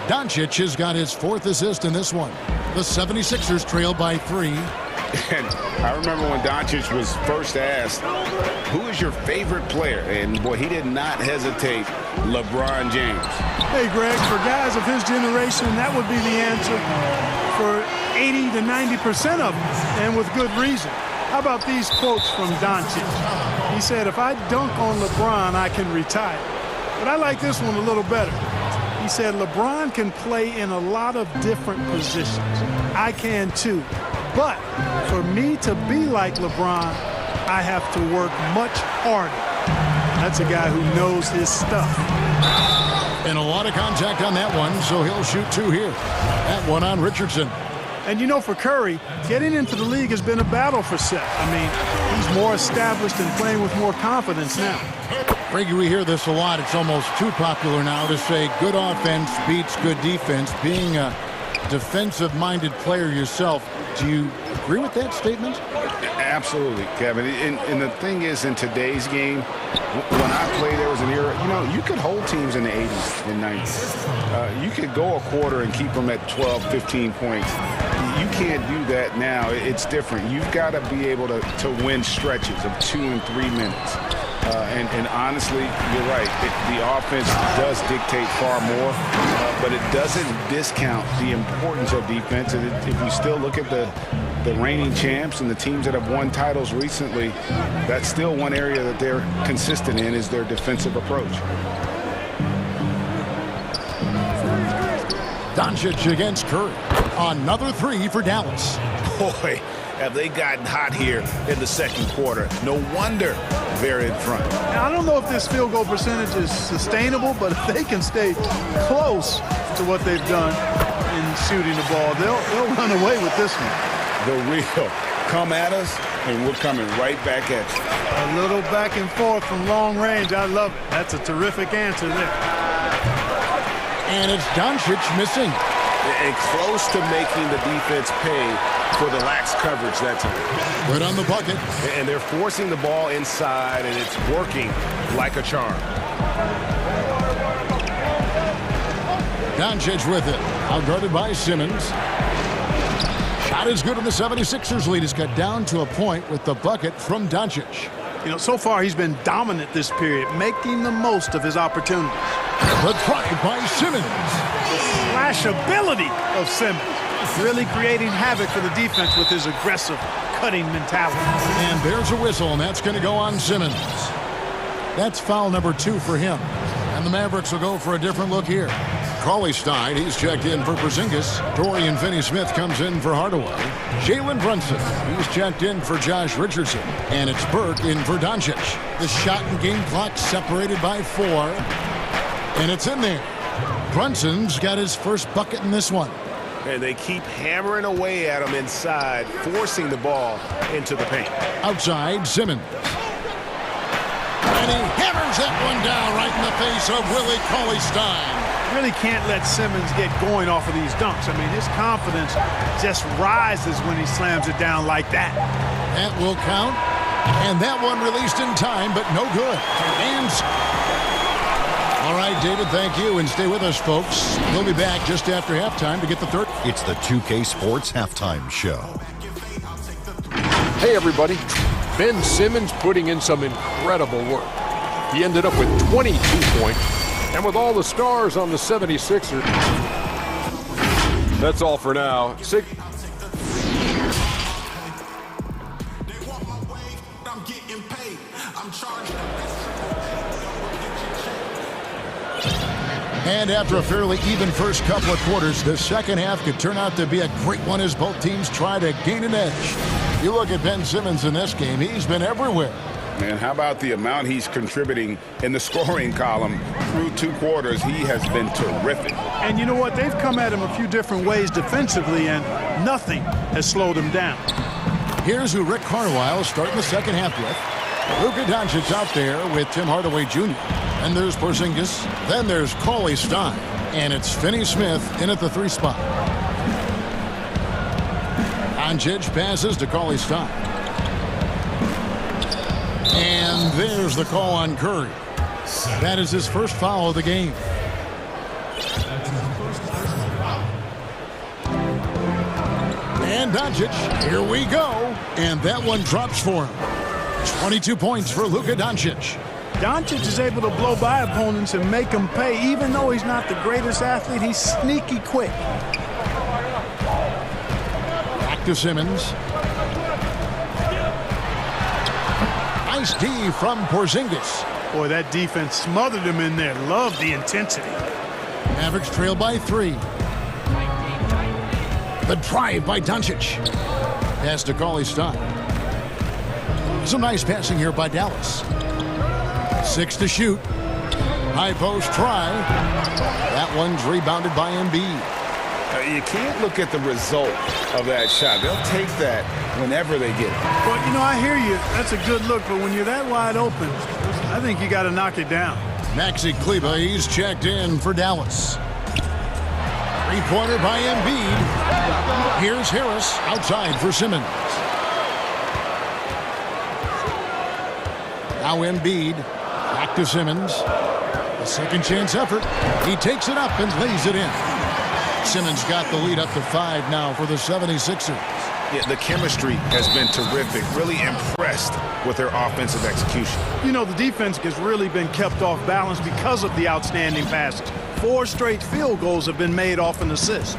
Doncic has got his 4th assist in this one. The 76ers trail by 3. And I remember when Doncic was first asked, who is your favorite player? And, boy, he did not hesitate. LeBron James. Hey, Greg, for guys of his generation, that would be the answer for 80 to 90% of them, and with good reason. How about these quotes from Doncic? He said, if I dunk on LeBron, I can retire. But I like this one a little better. He said, LeBron can play in a lot of different positions. I can too. But for me to be like LeBron, I have to work much harder. That's a guy who knows his stuff. And a lot of contact on that one, so he'll shoot 2 here. That one on Richardson. And you know, for Curry, getting into the league has been a battle for Seth. I mean, he's more established and playing with more confidence now. Frankie, we hear this a lot. It's almost too popular now to say good offense beats good defense. Being a defensive-minded player yourself, do you agree with that statement? Absolutely, Kevin. And the thing is, in today's game, when I played, there was an era, you know, you could hold teams in the 80s and 90s. You could go a quarter and keep them at 12, 15 points. You can't do that now. It's different. You've got to be able to win stretches of 2 and 3 minutes. And honestly, you're right. The offense does dictate far more, but it doesn't discount the importance of defense. And if you still look at the reigning champs and the teams that have won titles recently, that's still one area that they're consistent in, is their defensive approach. Doncic against Curry. Another 3 for Dallas. Boy, have they gotten hot here in the second quarter. No wonder they're in front. Now, I don't know if this field goal percentage is sustainable, but if they can stay close to what they've done in shooting the ball, they'll run away with this one. The real come at us, and we're coming right back at you. A little back and forth from long range. I love it. That's a terrific answer there. And it's Doncic missing. And close to making the defense pay for the lax coverage that time. Right on the bucket. And they're forcing the ball inside, and it's working like a charm. Doncic with it. Outguarded by Simmons. Shot is good, and the 76ers lead is cut down to a point with the bucket from Doncic. You know, so far he's been dominant this period, making the most of his opportunities. The drive by Simmons. The slashability of Simmons. Really creating havoc for the defense with his aggressive, cutting mentality. And there's a whistle, and that's going to go on Simmons. That's foul number 2 for him. And the Mavericks will go for a different look here. Cauley-Stein, he's checked in for Porzingis. Dorian Finney-Smith comes in for Hardaway. Jalen Brunson, he's checked in for Josh Richardson. And it's Burke in for Doncic. The shot and game clock separated by 4. And it's in there. Brunson's got his first bucket in this one. And they keep hammering away at him inside, forcing the ball into the paint. Outside, Simmons. And he hammers that one down right in the face of Willie Cauley-Stein. Really can't let Simmons get going off of these dunks. I mean, his confidence just rises when he slams it down like that. That will count. And that one released in time, but no good. And all right, David, thank you. And stay with us, folks. We'll be back just after halftime to get the third. It's the 2K Sports Halftime Show. Hey, everybody. Ben Simmons putting in some incredible work. He ended up with 22 points. And with all the stars on the 76ers, that's all for now. And after a fairly even first couple of quarters, the second half could turn out to be a great one as both teams try to gain an edge. You look at Ben Simmons in this game, he's been everywhere. Man, how about the amount he's contributing in the scoring column through 2 quarters? He has been terrific. And you know what? They've come at him a few different ways defensively, and nothing has slowed him down. Here's who Rick Carlisle starting the second half with. Luka Doncic out there with Tim Hardaway Jr. And there's Porzingis. Then there's Cauley Stein. And it's Finney Smith in at the 3 spot. Doncic passes to Cauley Stein. And there's the call on Curry. That is his first foul of the game. And Doncic, here we go. And that one drops for him. 22 points for Luka Doncic. Doncic is able to blow by opponents and make them pay. Even though he's not the greatest athlete, he's sneaky quick. Back to Simmons. Nice D from Porzingis. Boy, that defense smothered him in there. Love the intensity. Mavericks trail by 3. The drive by Doncic. Pass to Cauley Stein. Some nice passing here by Dallas. 6 to shoot. High post try. That one's rebounded by Embiid. You can't look at the result of that shot. They'll take that whenever they get it. Well, you know, I hear you. That's a good look, but when you're that wide open, I think you got to knock it down. Maxi Kleber, he's checked in for Dallas. 3-pointer by Embiid. Here's Harris outside for Simmons. Now Embiid back to Simmons. A second chance effort. He takes it up and lays it in. Simmons got the lead up to 5 now for the 76ers. Yeah, the chemistry has been terrific. Really impressed with their offensive execution. You know, the defense has really been kept off balance because of the outstanding passes. 4 straight field goals have been made off an assist.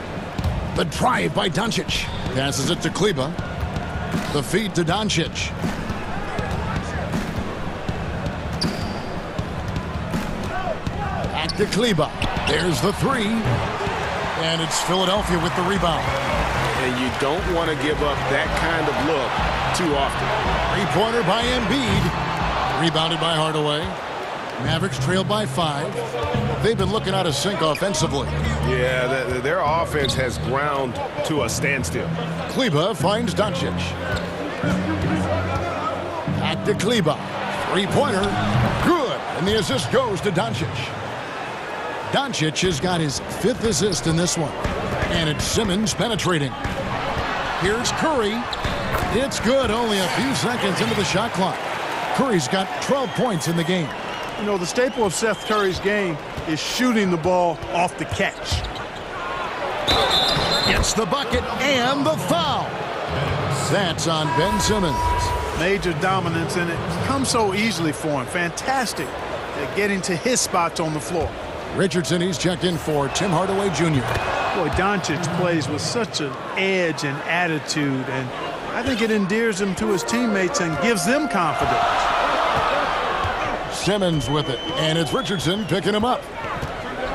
The drive by Doncic. Passes it to Kleber. The feed to Doncic. Back to Kleber. There's the 3. And it's Philadelphia with the rebound. And you don't want to give up that kind of look too often. 3-pointer by Embiid. Rebounded by Hardaway. Mavericks trail by 5. They've been looking out of sync offensively. Yeah, their offense has ground to a standstill. Kleber finds Doncic. Back to Kleber. 3-pointer. Good. And the assist goes to Doncic. Doncic has got his 5th assist in this one. And it's Simmons penetrating. Here's Curry. It's good. Only a few seconds into the shot clock. Curry's got 12 points in the game. You know, the staple of Seth Curry's game is shooting the ball off the catch. Gets the bucket and the foul. That's on Ben Simmons. Major dominance, and it comes so easily for him. Fantastic at getting to his spots on the floor. Richardson, he's checked in for Tim Hardaway Jr. Boy, Doncic plays with such an edge and attitude, and I think it endears him to his teammates and gives them confidence. Simmons with it, and it's Richardson picking him up.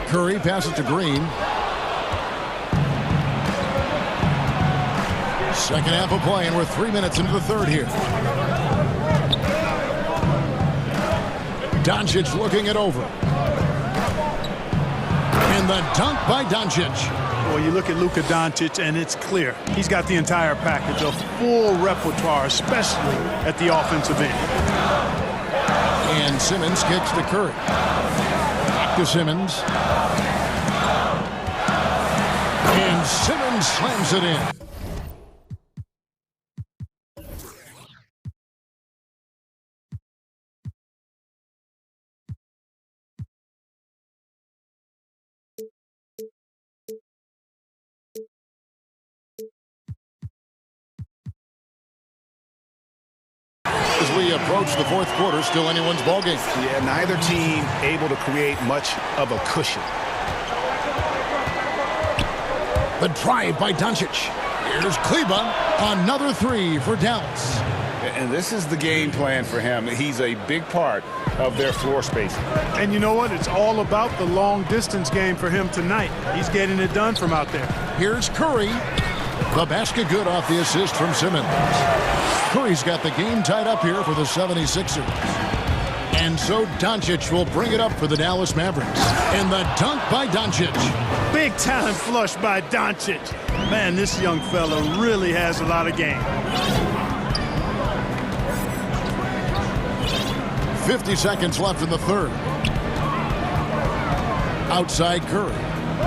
Curry passes to Green. Second half of play, and we're 3 minutes into the third here. Doncic looking it over. And the dunk by Doncic. Well, you look at Luka Doncic, and it's clear. He's got the entire package, a full repertoire, especially at the offensive end. And Simmons kicks to Curry. Back to Simmons. And Simmons slams it in. As we approach the fourth quarter, still anyone's ballgame. Yeah, neither team able to create much of a cushion. The drive by Doncic. Here's Kleber. Another 3 for Dallas. And this is the game plan for him. He's a big part of their floor spacing. And you know what? It's all about the long distance game for him tonight. He's getting it done from out there. Here's Curry. The basket good off the assist from Simmons. Curry's got the game tied up here for the 76ers. And so Doncic will bring it up for the Dallas Mavericks. And the dunk by Doncic. Big time flush by Doncic. Man, this young fella really has a lot of game. 50 seconds left in the third. Outside Curry.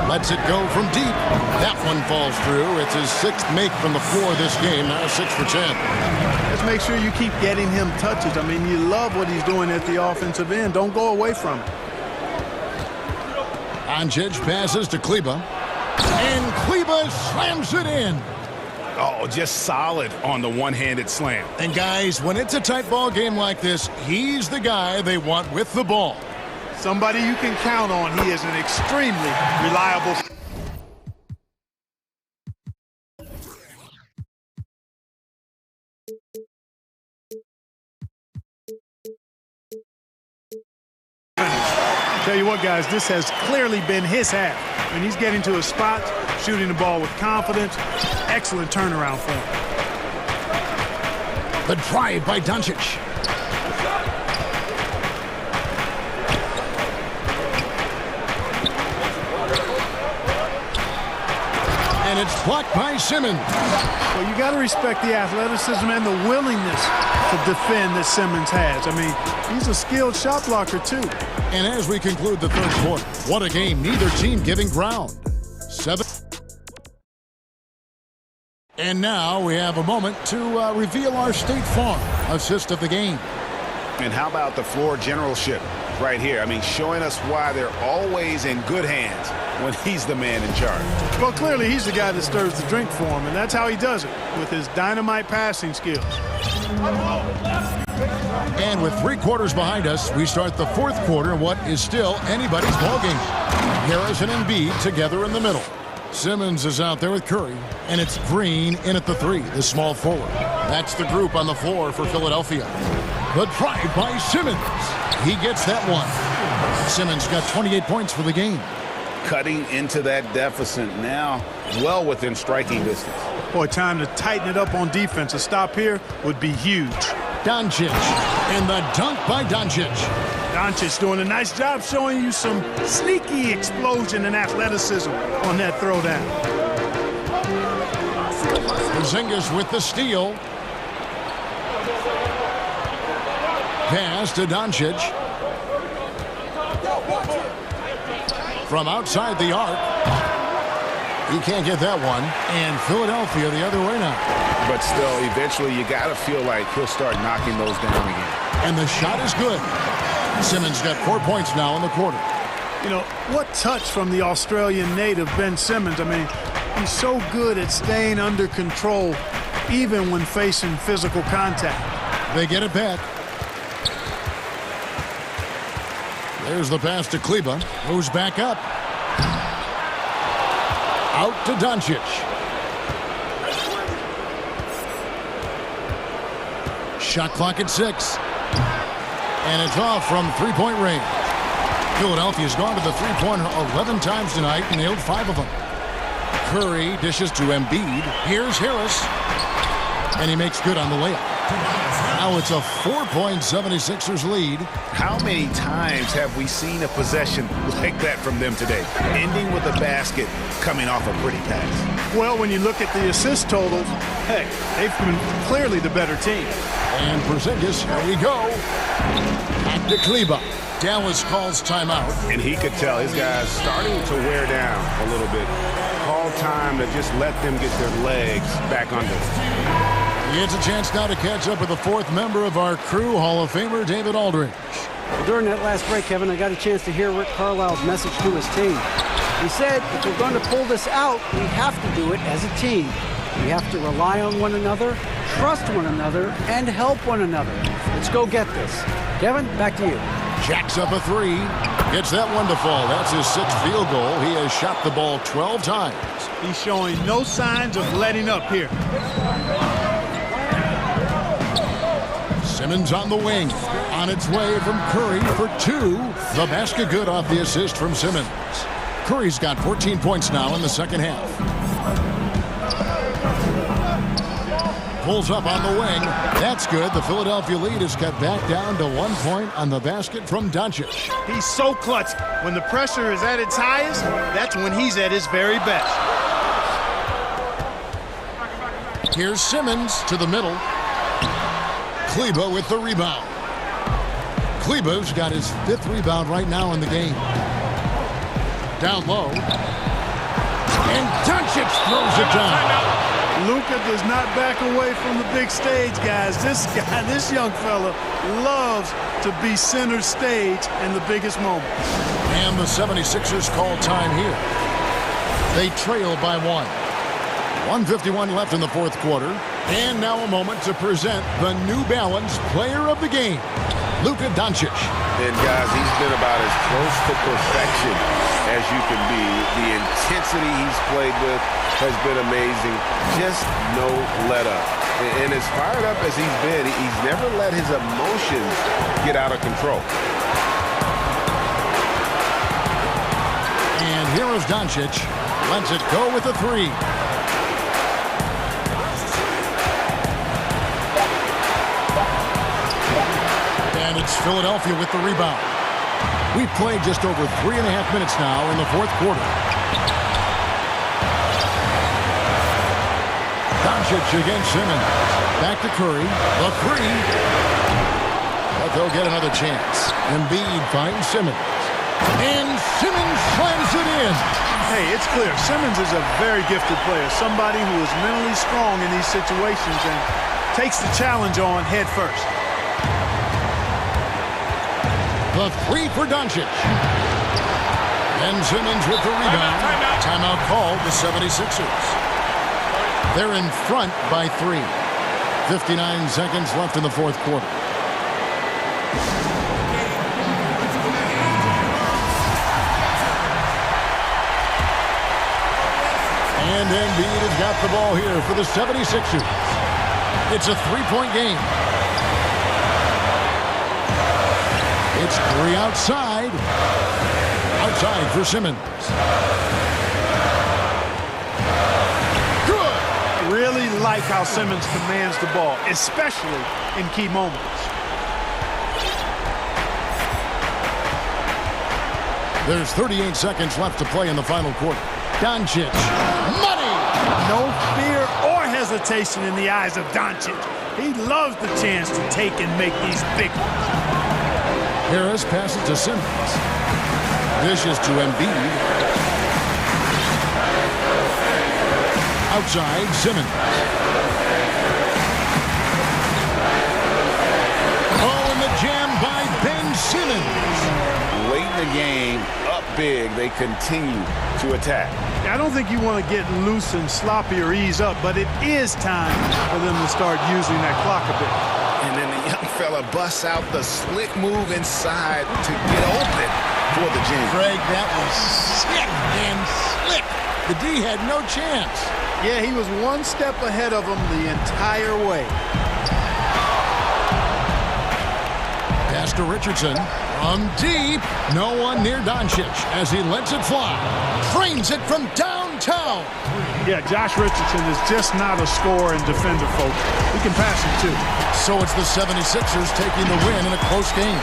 Lets it go from deep. That one falls through. It's his 6th make from the floor this game. Now 6 for 10. Let's make sure you keep getting him touches. I mean, you love what he's doing at the offensive end. Don't go away from it. Doncic passes to Kleber. And Kleber slams it in. Oh, just solid on the one-handed slam. And guys, when it's a tight ball game like this, he's the guy they want with the ball. Somebody you can count on. He is an extremely reliable. Tell you what, guys, this has clearly been his half. When he's getting to his spot, shooting the ball with confidence, excellent turnaround for him. The drive by Doncic. And it's blocked by Simmons. Well, you got to respect the athleticism and the willingness to defend that Simmons has. I mean, he's a skilled shot blocker, too. And as we conclude the third quarter, what a game. Neither team giving ground. 7. And now we have a moment to reveal our State Farm assist of the game. And how about the floor generalship right here? I mean, showing us why they're always in good hands when he's the man in charge. Well, clearly he's the guy that stirs the drink for him, and that's how he does it, with his dynamite passing skills. And with 3 quarters behind us, we start the fourth quarter in what is still anybody's ballgame. Harris and Embiid together in the middle. Simmons is out there with Curry, and it's Green in at the 3, the small forward. That's the group on the floor for Philadelphia. The drive by Simmons. He gets that one. Simmons got 28 points for the game. Cutting into that deficit now, well within striking distance. Boy, time to tighten it up on defense. A stop here would be huge. Doncic, and the dunk by Doncic. Doncic doing a nice job showing you some sneaky explosion and athleticism on that throwdown. Porzingis with the steal. Pass to Doncic. From outside the arc. He can't get that one. And Philadelphia the other way now. But still, eventually you got to feel like he'll start knocking those down again. And the shot is good. Simmons got 4 points now in the quarter. You know, what touch from the Australian native, Ben Simmons. I mean, he's so good at staying under control, even when facing physical contact. They get it back. There's the pass to Kleber, who's back up. Out to Doncic. Shot clock at 6. And it's off from three-point range. Philadelphia's gone to the three-pointer 11 times tonight and nailed 5 of them. Curry dishes to Embiid. Here's Harris. And he makes good on the layup. Now it's a 4-point 76ers lead. How many times have we seen a possession like that from them today? Ending with a basket coming off a pretty pass. Well, when you look at the assist totals, heck, they've been clearly the better team. And Porzingis, here we go. Back to Kleber. Dallas calls timeout. And he could tell his guys starting to wear down a little bit. Call time to just let them get their legs back under them. He gets a chance now to catch up with the 4th member of our crew, Hall of Famer David Aldridge. Well, during that last break, Kevin, I got a chance to hear Rick Carlisle's message to his team. He said, if we're going to pull this out, we have to do it as a team. We have to rely on one another, trust one another, and help one another. Let's go get this. Kevin, back to you. Jacks up a 3. Gets that one to fall. That's his 6th field goal. He has shot the ball 12 times. He's showing no signs of letting up here. Simmons on the wing. On its way from Curry for two. The basket good off the assist from Simmons. Curry's got 14 points now in the second half. Pulls up on the wing. That's good. The Philadelphia lead is cut back down to 1 point on the basket from Doncic. He's so clutch. When the pressure is at its highest, that's when he's at his very best. Here's Simmons to the middle. Kleber with the rebound. Kleber's got his 5th rebound right now in the game. Down low. And Doncic throws it down. Luka does not back away from the big stage, guys. This young fella loves to be center stage in the biggest moment. And the 76ers call time here. They trail by 1. 1:51 left in the fourth quarter. And now a moment to present the New Balance Player of the Game, Luka Doncic. And guys, he's been about as close to perfection as you can be. The intensity he's played with has been amazing. Just no let up. And as fired up as he's been, he's never let his emotions get out of control. And here is Doncic. Lets it go with a 3. And it's Philadelphia with the rebound. We've played just over 3.5 minutes now in the fourth quarter. Doncic against Simmons. Back to Curry. The 3. But they'll get another chance. Embiid finds Simmons. And Simmons slams it in. Hey, it's clear. Simmons is a very gifted player. Somebody who is mentally strong in these situations and takes the challenge on head first. The 3 for Doncic. And Simmons with the rebound. Timeout called the 76ers. They're in front by 3. 59 seconds left in the fourth quarter. And Embiid has got the ball here for the 76ers. It's a 3-point game. It's Curry outside. Outside for Simmons. Good. Really like how Simmons commands the ball, especially in key moments. There's 38 seconds left to play in the final quarter. Doncic. Money! No fear or hesitation in the eyes of Doncic. He loves the chance to take and make these big ones. Harris passes to Simmons. Dishes to Embiid. Outside, Simmons. Oh, and the jam by Ben Simmons. Late in the game, up big, they continue to attack. I don't think you want to get loose and sloppy or ease up, but it is time for them to start using that clock a bit. And then the young fella busts out the slick move inside to get open for the jam. Greg, that was sick and slick. The D had no chance. Yeah, he was one step ahead of him the entire way. Pass to Richardson. From deep. No one near Doncic as he lets it fly. Frames it from downtown. Yeah, Josh Richardson is just not a scorer and defender, folks. He can pass it, too. So it's the 76ers taking the win in a close game.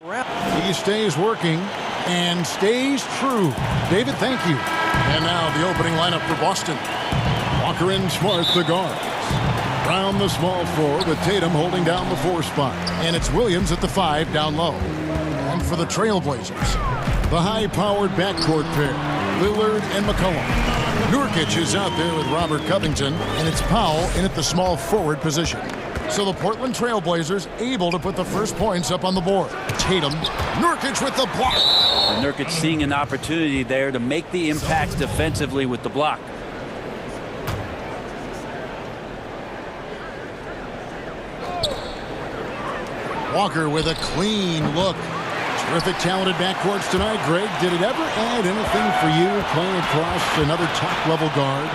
He stays working and stays true. David, thank you. And now the opening lineup for Boston. Walker and Smart, the guards. Brown, the small forward, with Tatum holding down the 4 spot. And it's Williams at the 5 down low. And for the Trailblazers, the high-powered backcourt pair, Lillard and McCollum. Nurkic is out there with Robert Covington, and it's Powell in at the small forward position. So the Portland Trailblazers able to put the first points up on the board. Tatum, Nurkic with the block. And Nurkic seeing an opportunity there to make the impact defensively with the block. Walker with a clean look. Terrific talented backcourts tonight. Greg, did it ever add anything for you playing across another top-level guard?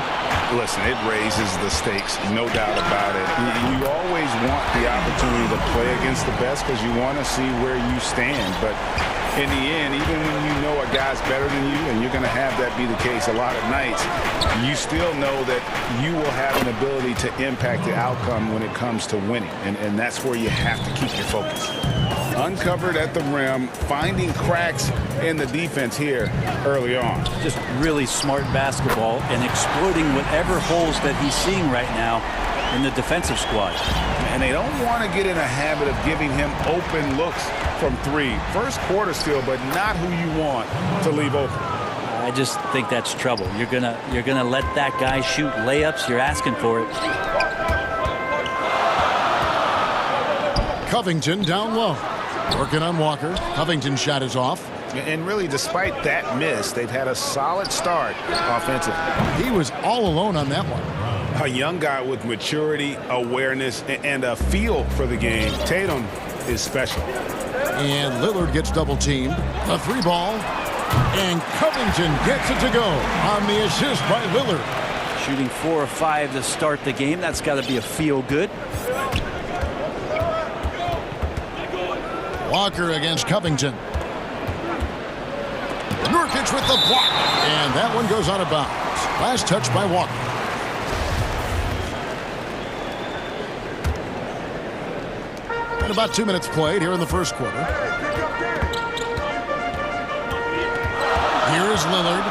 Listen, it raises the stakes, no doubt about it. You always want the opportunity to play against the best because you want to see where you stand. But in the end, even when you know a guy's better than you, and you're going to have that be the case a lot of nights, you still know that you will have an ability to impact the outcome when it comes to winning. And that's where you have to keep your focus. Uncovered at the rim, finding cracks in the defense here early on. Just really smart basketball and exploiting whatever holes that he's seeing right now in the defensive squad. And they don't want to get in a habit of giving him open looks from 3. First quarter still, but not who you want to leave open. I just think that's trouble. You're gonna let that guy shoot layups. You're asking for it. Covington down low. Working on Walker. Covington's shot is off. And really, despite that miss, they've had a solid start offensively. He was all alone on that one. A young guy with maturity, awareness, and a feel for the game. Tatum is special. And Lillard gets double-teamed. A 3-ball. And Covington gets it to go on the assist by Lillard. Shooting 4 or 5 to start the game. That's got to be a feel-good. Walker against Covington. Nurkic with the block. And that one goes out of bounds. Last touch by Walker. And about 2 minutes played here in the first quarter. Here is Lillard.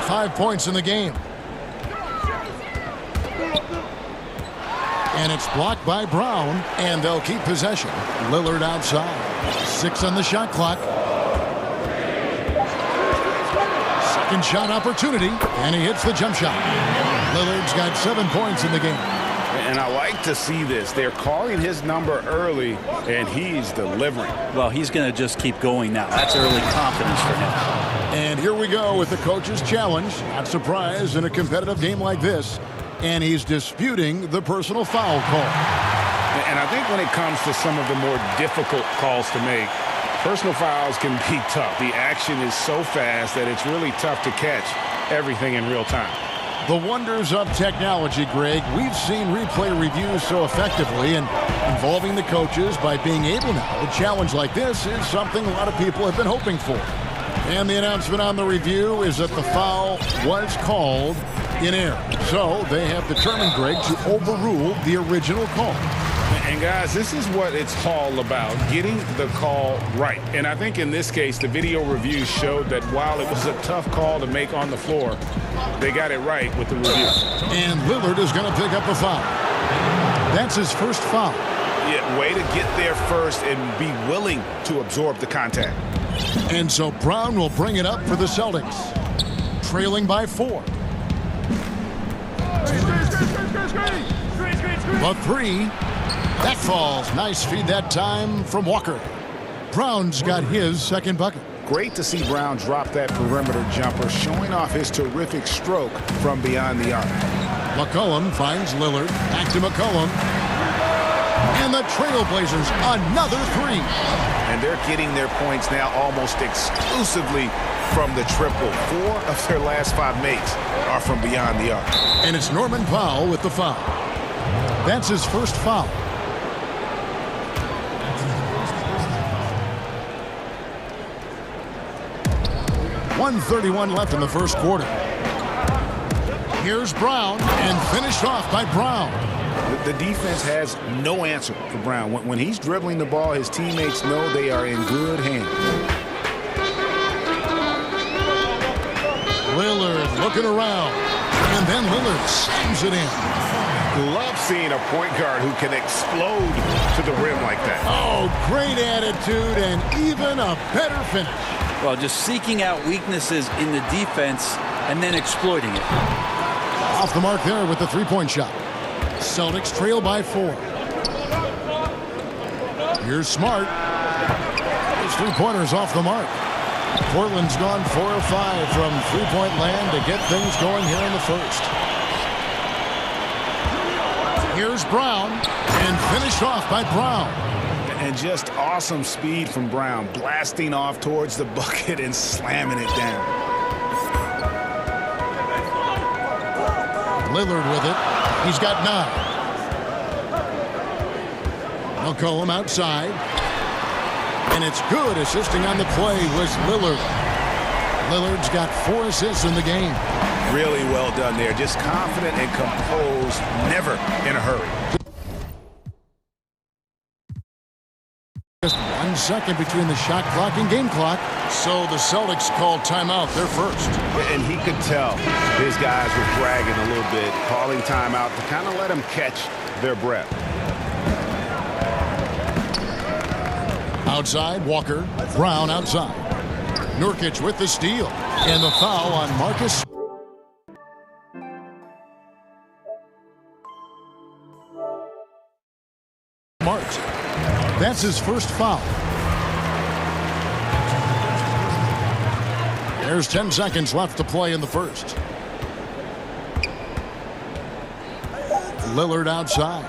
5 points in the game. And it's blocked by Brown, and they'll keep possession. Lillard outside. 6 on the shot clock. Second shot opportunity, and he hits the jump shot. Lillard's got 7 points in the game. And I like to see this. They're calling his number early, and he's delivering. Well, he's going to just keep going now. That's early confidence for him. And here we go with the coach's challenge. Not surprised in a competitive game like this. And he's disputing the personal foul call. And I think when it comes to some of the more difficult calls to make, personal fouls can be tough. The action is so fast that it's really tough to catch everything in real time. The wonders of technology, Greg. We've seen replay reviews so effectively, and involving the coaches by being able now to challenge like this is something a lot of people have been hoping for. And the announcement on the review is that the foul was called in error. So they have determined, Greg, to overrule the original call. And guys, this is what it's all about, getting the call right. And I think in this case, the video review showed that while it was a tough call to make on the floor, they got it right with the review. And Lillard is going to pick up the foul. That's his first foul. Yeah, way to get there first and be willing to absorb the contact. And so Brown will bring it up for the Celtics, trailing by 4. The 3. That falls. Nice feed that time from Walker. Brown's got his second bucket. Great to see Brown drop that perimeter jumper, showing off his terrific stroke from beyond the arc. McCollum finds Lillard. Back to McCollum. And the Trailblazers, another 3. And they're getting their points now almost exclusively from the triple. 4 of their last 5 makes are from beyond the arc. And it's Norman Powell with the foul. That's his first foul. .131 left in the first quarter. Here's Brown, and finished off by Brown. The defense has no answer for Brown. When he's dribbling the ball, his teammates know they are in good hands. Lillard looking around, and then Lillard slams it in. Love seeing a point guard who can explode to the rim like that. Oh, great attitude and even a better finish. Well, just seeking out weaknesses in the defense and then exploiting it. Off the mark there with the three-point shot. Celtics trail by 4. Here's Smart. His three-pointer's off the mark. Portland's gone 4 of 5 from three-point land to get things going here in the first. Here's Brown, and finished off by Brown. And just awesome speed from Brown, blasting off towards the bucket and slamming it down. Lillard with it. He's got 9. McCollum outside. And it's good. Assisting on the play was Lillard. Lillard's got 4 assists in the game. Really well done there. Just confident and composed, never in a hurry. Just 1 second between the shot clock and game clock. So the Celtics called timeout. They're first. And he could tell his guys were dragging a little bit, calling timeout to kind of let them catch their breath. Outside, Walker. Brown outside. Nurkic with the steal. And the foul on Marcus. Smart. That's his first foul. There's 10 seconds left to play in the first. Lillard outside.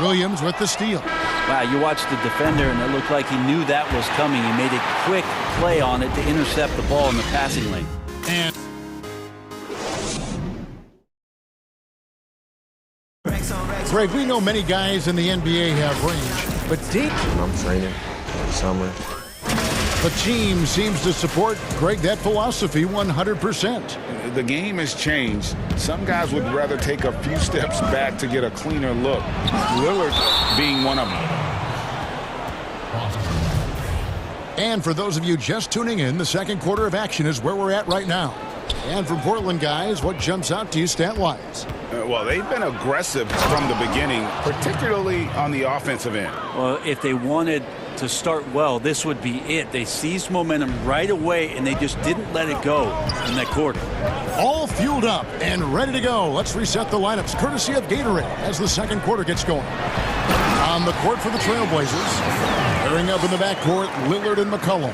Williams with the steal. Wow, you watched the defender, and it looked like he knew that was coming. He made a quick play on it to intercept the ball in the passing lane. And Greg, we know many guys in the NBA have range, but I'm training summer. the team seems to support, Greg, that philosophy 100%. The game has changed. Some guys would rather take a few steps back to get a cleaner look. Lillard being one of them. And for those of you just tuning in, the second quarter of action is where we're at right now. And from Portland, guys, what jumps out to you stat-wise? Well, they've been aggressive from the beginning, particularly on the offensive end. Well, if they wanted to start well, this would be it. They seized momentum right away, and they just didn't let it go in that quarter. All fueled up and ready to go. Let's reset the lineups, courtesy of Gatorade, as the second quarter gets going. On the court for the Trailblazers, pairing up in the backcourt, Lillard and McCollum.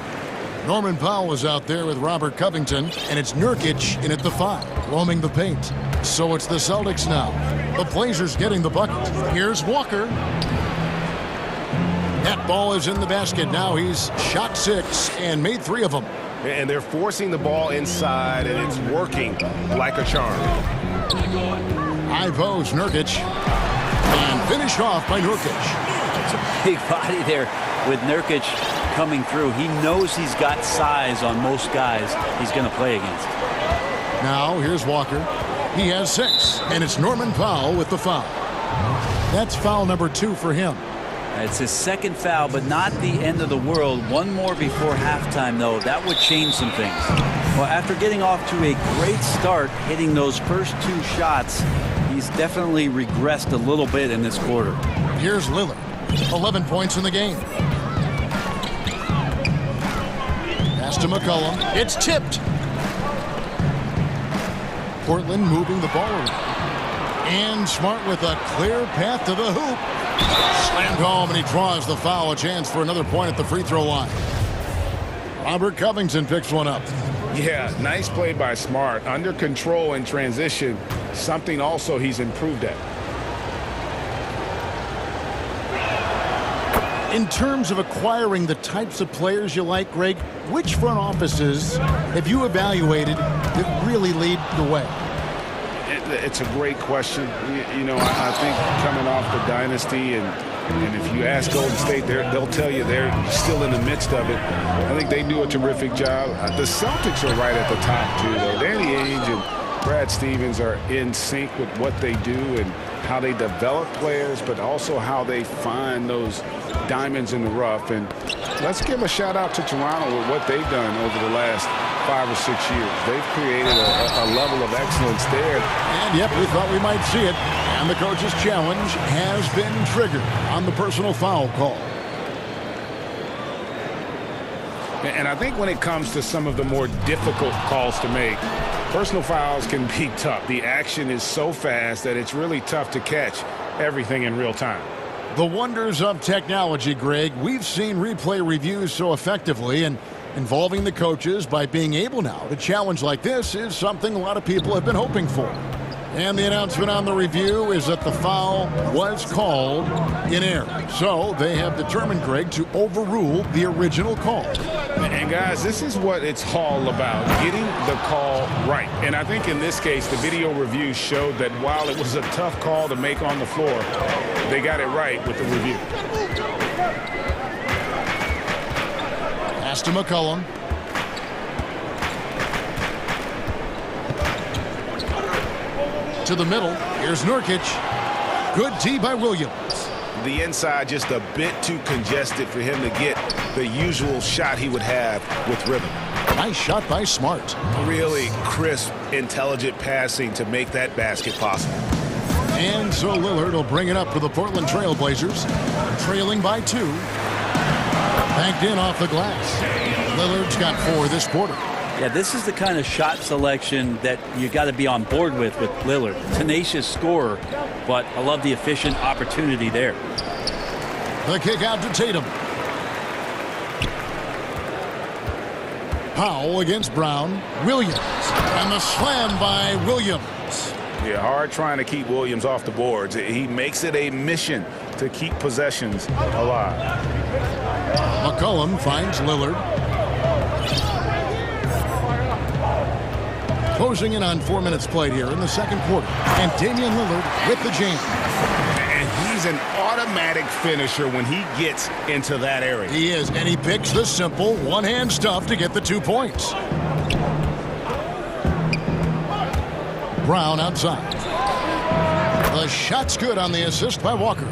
Norman Powell is out there with Robert Covington, and it's Nurkic in at the 5, roaming the paint. So it's the Celtics now. The Blazers getting the bucket. Here's Walker. That ball is in the basket now. He's shot 6 and made 3 of them. And they're forcing the ball inside, and it's working like a charm. High post, Nurkic. And finished off by Nurkic. It's a big body there with Nurkic coming through. He knows he's got size on most guys he's going to play against. Now, here's Walker. He has 6, and it's Norman Powell with the foul. That's foul number 2 for him. It's his second foul, but not the end of the world. One more before halftime, though. That would change some things. Well, after getting off to a great start, hitting those first 2 shots, he's definitely regressed a little bit in this quarter. Here's Lillard. 11 points in the game. Pass to McCollum. It's tipped. Portland moving the ball around. And Smart with a clear path to the hoop. Slammed home, and he draws the foul. A chance for another point at the free throw line. Robert Covington picks one up. Yeah, nice play by Smart. Under control in transition, something also he's improved at. In terms of acquiring the types of players you like, Greg, which front offices have you evaluated that really lead the way? It's a great question. You know, I think coming off the dynasty, and if you ask Golden State, they'll tell you they're still in the midst of it. I think they do a terrific job. The Celtics are right at the top, too, though. Danny Ainge and Brad Stevens are in sync with what they do and how they develop players, but also how they find those diamonds in the rough. And let's give a shout out to Toronto with what they've done over the last 5 or 6 years. They've created a level of excellence there. And yep, we thought we might see it. And the coach's challenge has been triggered on the personal foul call. And I think when it comes to some of the more difficult calls to make, personal fouls can be tough. The action is so fast that it's really tough to catch everything in real time. The wonders of technology, Greg. We've seen replay reviews so effectively, and involving the coaches by being able now to challenge like this is something a lot of people have been hoping for. And the announcement on the review is that the foul was called in error. So they have determined, Greg, to overrule the original call. And guys, this is what it's all about, getting the call right. And I think in this case, the video review showed that while it was a tough call to make on the floor, they got it right with the review. Pass to McCollum. To the middle. Here's Nurkic. Good D by Williams. The inside just a bit too congested for him to get the usual shot he would have with rhythm. Nice shot by Smart. Really crisp, intelligent passing to make that basket possible. And so Lillard will bring it up for the Portland Trail Blazers, trailing by 2. Banked in off the glass. Lillard's got 4 this quarter. Yeah, this is the kind of shot selection that you got to be on board with Lillard. Tenacious scorer, but I love the efficient opportunity there. The kick out to Tatum. Powell against Brown. Williams. And the slam by Williams. Yeah, hard trying to keep Williams off the boards. He makes it a mission to keep possessions alive. McCollum finds Lillard. Closing in on 4 minutes played here in the second quarter. And Damian Lillard with the jam. And he's an automatic finisher when he gets into that area. He is, and he picks the simple one-hand stuff to get the 2 points. Brown outside. The shot's good on the assist by Walker.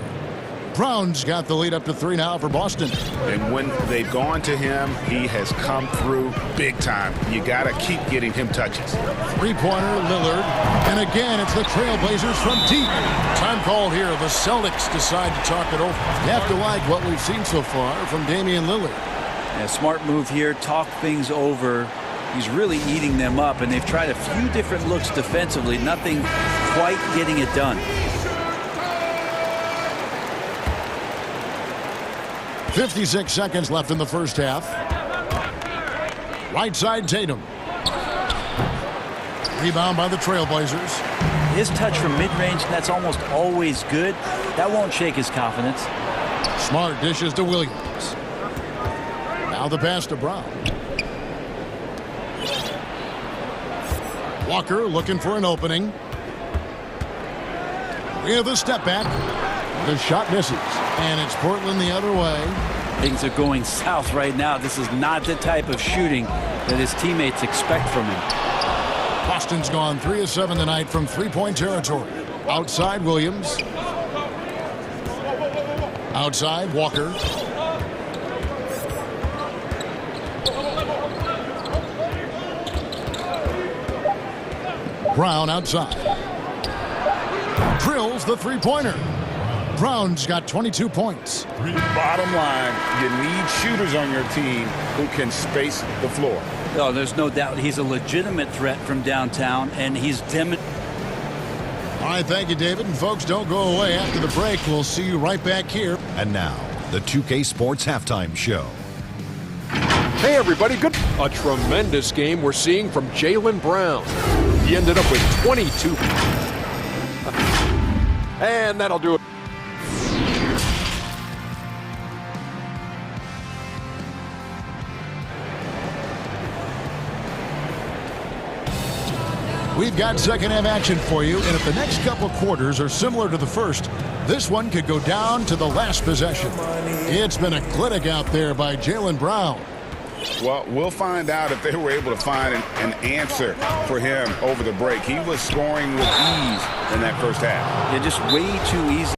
Brown's got the lead up to 3 now for Boston. And when they've gone to him, he has come through big time. You got to keep getting him touches. 3-pointer, Lillard. And again, it's the Trailblazers from deep. Time called here. The Celtics decide to talk it over. You have to like what we've seen so far from Damian Lillard. Yeah, smart move here. Talk things over. He's really eating them up, and they've tried a few different looks defensively. Nothing quite getting it done. 56 seconds left in the first half. Right side, Tatum. Rebound by the Trailblazers. His touch from mid-range, that's almost always good. That won't shake his confidence. Smart dishes to Williams. Now the pass to Brown. Walker looking for an opening. With a step back. The shot misses. And it's Portland the other way. Things are going south right now. This is not the type of shooting that his teammates expect from him. Boston's gone 3 of 7 tonight from 3-point territory. Outside, Williams. Outside, Walker. Brown outside. Drills the 3-pointer. Brown's got 22 points. Bottom line, you need shooters on your team who can space the floor. Oh, there's no doubt he's a legitimate threat from downtown, and he's All right, thank you, David. And folks, don't go away. After the break, we'll see you right back here. And now, the 2K Sports Halftime Show. Hey, everybody. Good. A tremendous game we're seeing from Jaylen Brown. He ended up with 22. And that'll do it. We've got second half action for you, and if the next couple quarters are similar to the first, this one could go down to the last possession. It's been a clinic out there by Jaylen Brown. Well, we'll find out if they were able to find an answer for him over the break. He was scoring with ease in that first half. Yeah, just way too easy.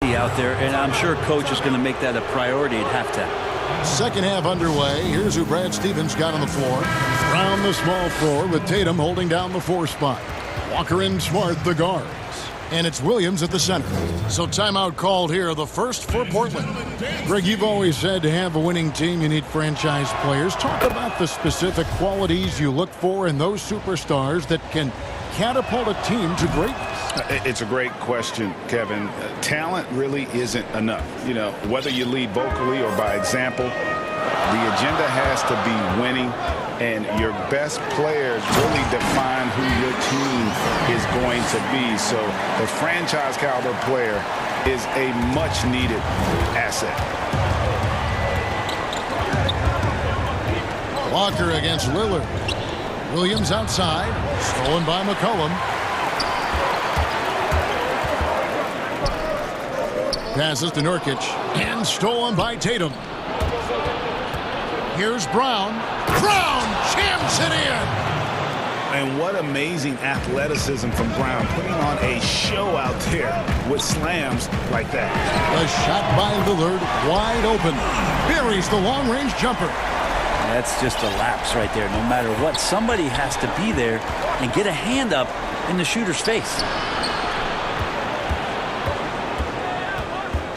Out there, and I'm sure coach is going to make that a priority at halftime. Second half underway. Here's who Brad Stevens got on the floor. Brown the small forward with Tatum holding down the 4 spot. Walker and Smart the guards. And it's Williams at the center. So timeout called here, the first for Portland. Greg, you've always said to have a winning team, you need franchise players. Talk about the specific qualities you look for in those superstars that can catapult a team to greatness. It's a great question, Kevin. Talent really isn't enough. You know, whether you lead vocally or by example, the agenda has to be winning, and your best players really define who your team is going to be. So the franchise caliber player is a much-needed asset. Walker against Lillard. Williams outside, stolen by McCollum. Passes to Nurkic, and stolen by Tatum. Here's Brown. Brown jams it in! And what amazing athleticism from Brown, putting on a show out there with slams like that. A shot by Lillard, wide open. Buries the long-range jumper. That's just a lapse right there. No matter what, somebody has to be there and get a hand up in the shooter's face.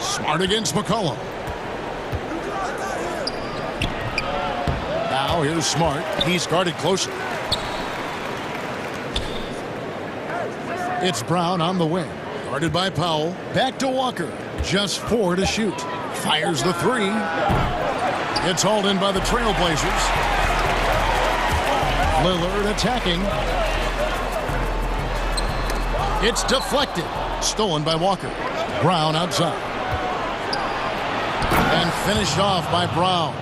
Smart against McCollum. Now here's Smart. He's guarded closely. It's Brown on the wing. Guarded by Powell. Back to Walker. Just 4 to shoot. Fires the 3. It's hauled in by the Trailblazers. Lillard attacking. It's deflected. Stolen by Walker. Brown outside. And finished off by Brown.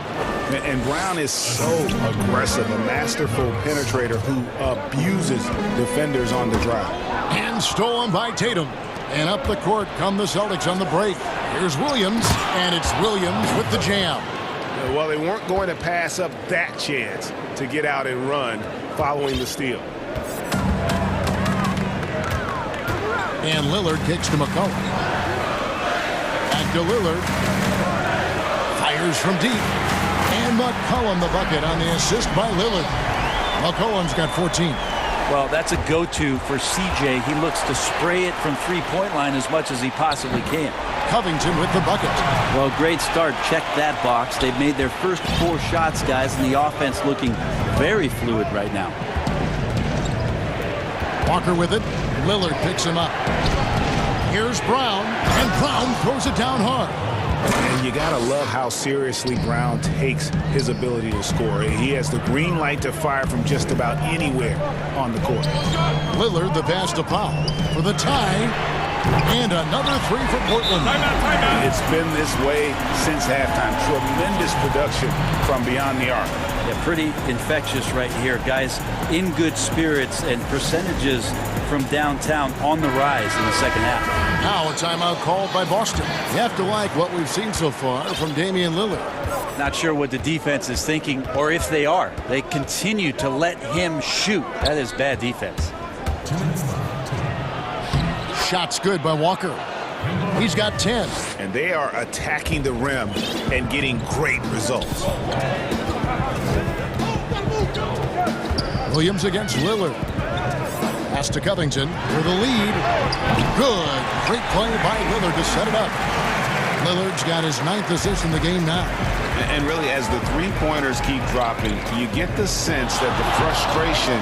And Brown is so aggressive, a masterful penetrator who abuses defenders on the drive. And stolen by Tatum. And up the court come the Celtics on the break. Here's Williams, and it's Williams with the jam. Well, they weren't going to pass up that chance to get out and run following the steal. And Lillard kicks to McCollum. Back to Lillard. Fires from deep. And McCollum the bucket on the assist by Lillard. McCollum's got 14. Well, that's a go-to for CJ. He looks to spray it from three-point line as much as he possibly can. Covington with the bucket. Well, great start. Check that box. They've made their first 4 shots, guys, and the offense looking very fluid right now. Walker with it. Lillard picks him up. Here's Brown, and Brown throws it down hard. And you gotta love how seriously Brown takes his ability to score. He has the green light to fire from just about anywhere on the court. Lillard the pass to Powell for the tie, and another 3 for Portland. Timeout. It's been this way since halftime. Tremendous production from beyond the arc. Yeah, pretty infectious right here, guys. In good spirits, and percentages from downtown on the rise in the second half. Now a timeout called by Boston. You have to like what we've seen so far from Damian Lillard. Not sure what the defense is thinking, or if they are. They continue to let him shoot. That is bad defense. Shot's good by Walker. He's got 10. And they are attacking the rim and getting great results. Williams against Lillard. Pass to Covington for the lead. Good. Great play by Lillard to set it up. Lillard's got his 9th assist in the game now. And really, as the three-pointers keep dropping, you get the sense that the frustration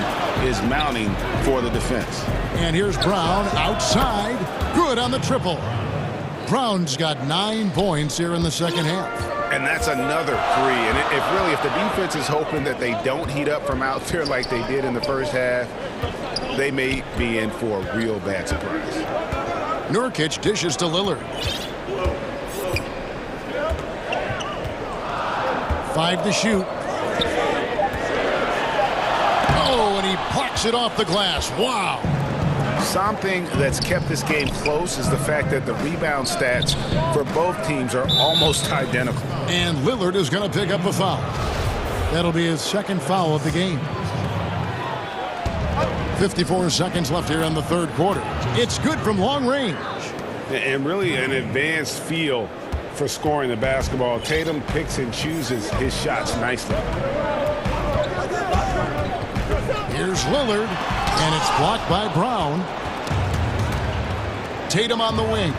is mounting for the defense. And here's Brown outside. Good on the triple. Brown's got 9 points here in the second half. And that's another 3. And if the defense is hoping that they don't heat up from out there like they did in the first half, they may be in for a real bad surprise. Nurkic dishes to Lillard. 5 to shoot. Oh, and he plucks it off the glass. Wow. Something that's kept this game close is the fact that the rebound stats for both teams are almost identical. And Lillard is going to pick up a foul. That'll be his second foul of the game. 54 seconds left here in the third quarter. It's good from long range. And really an advanced feel for scoring the basketball. Tatum picks and chooses his shots nicely. Here's Lillard, and it's blocked by Brown. Tatum on the wing.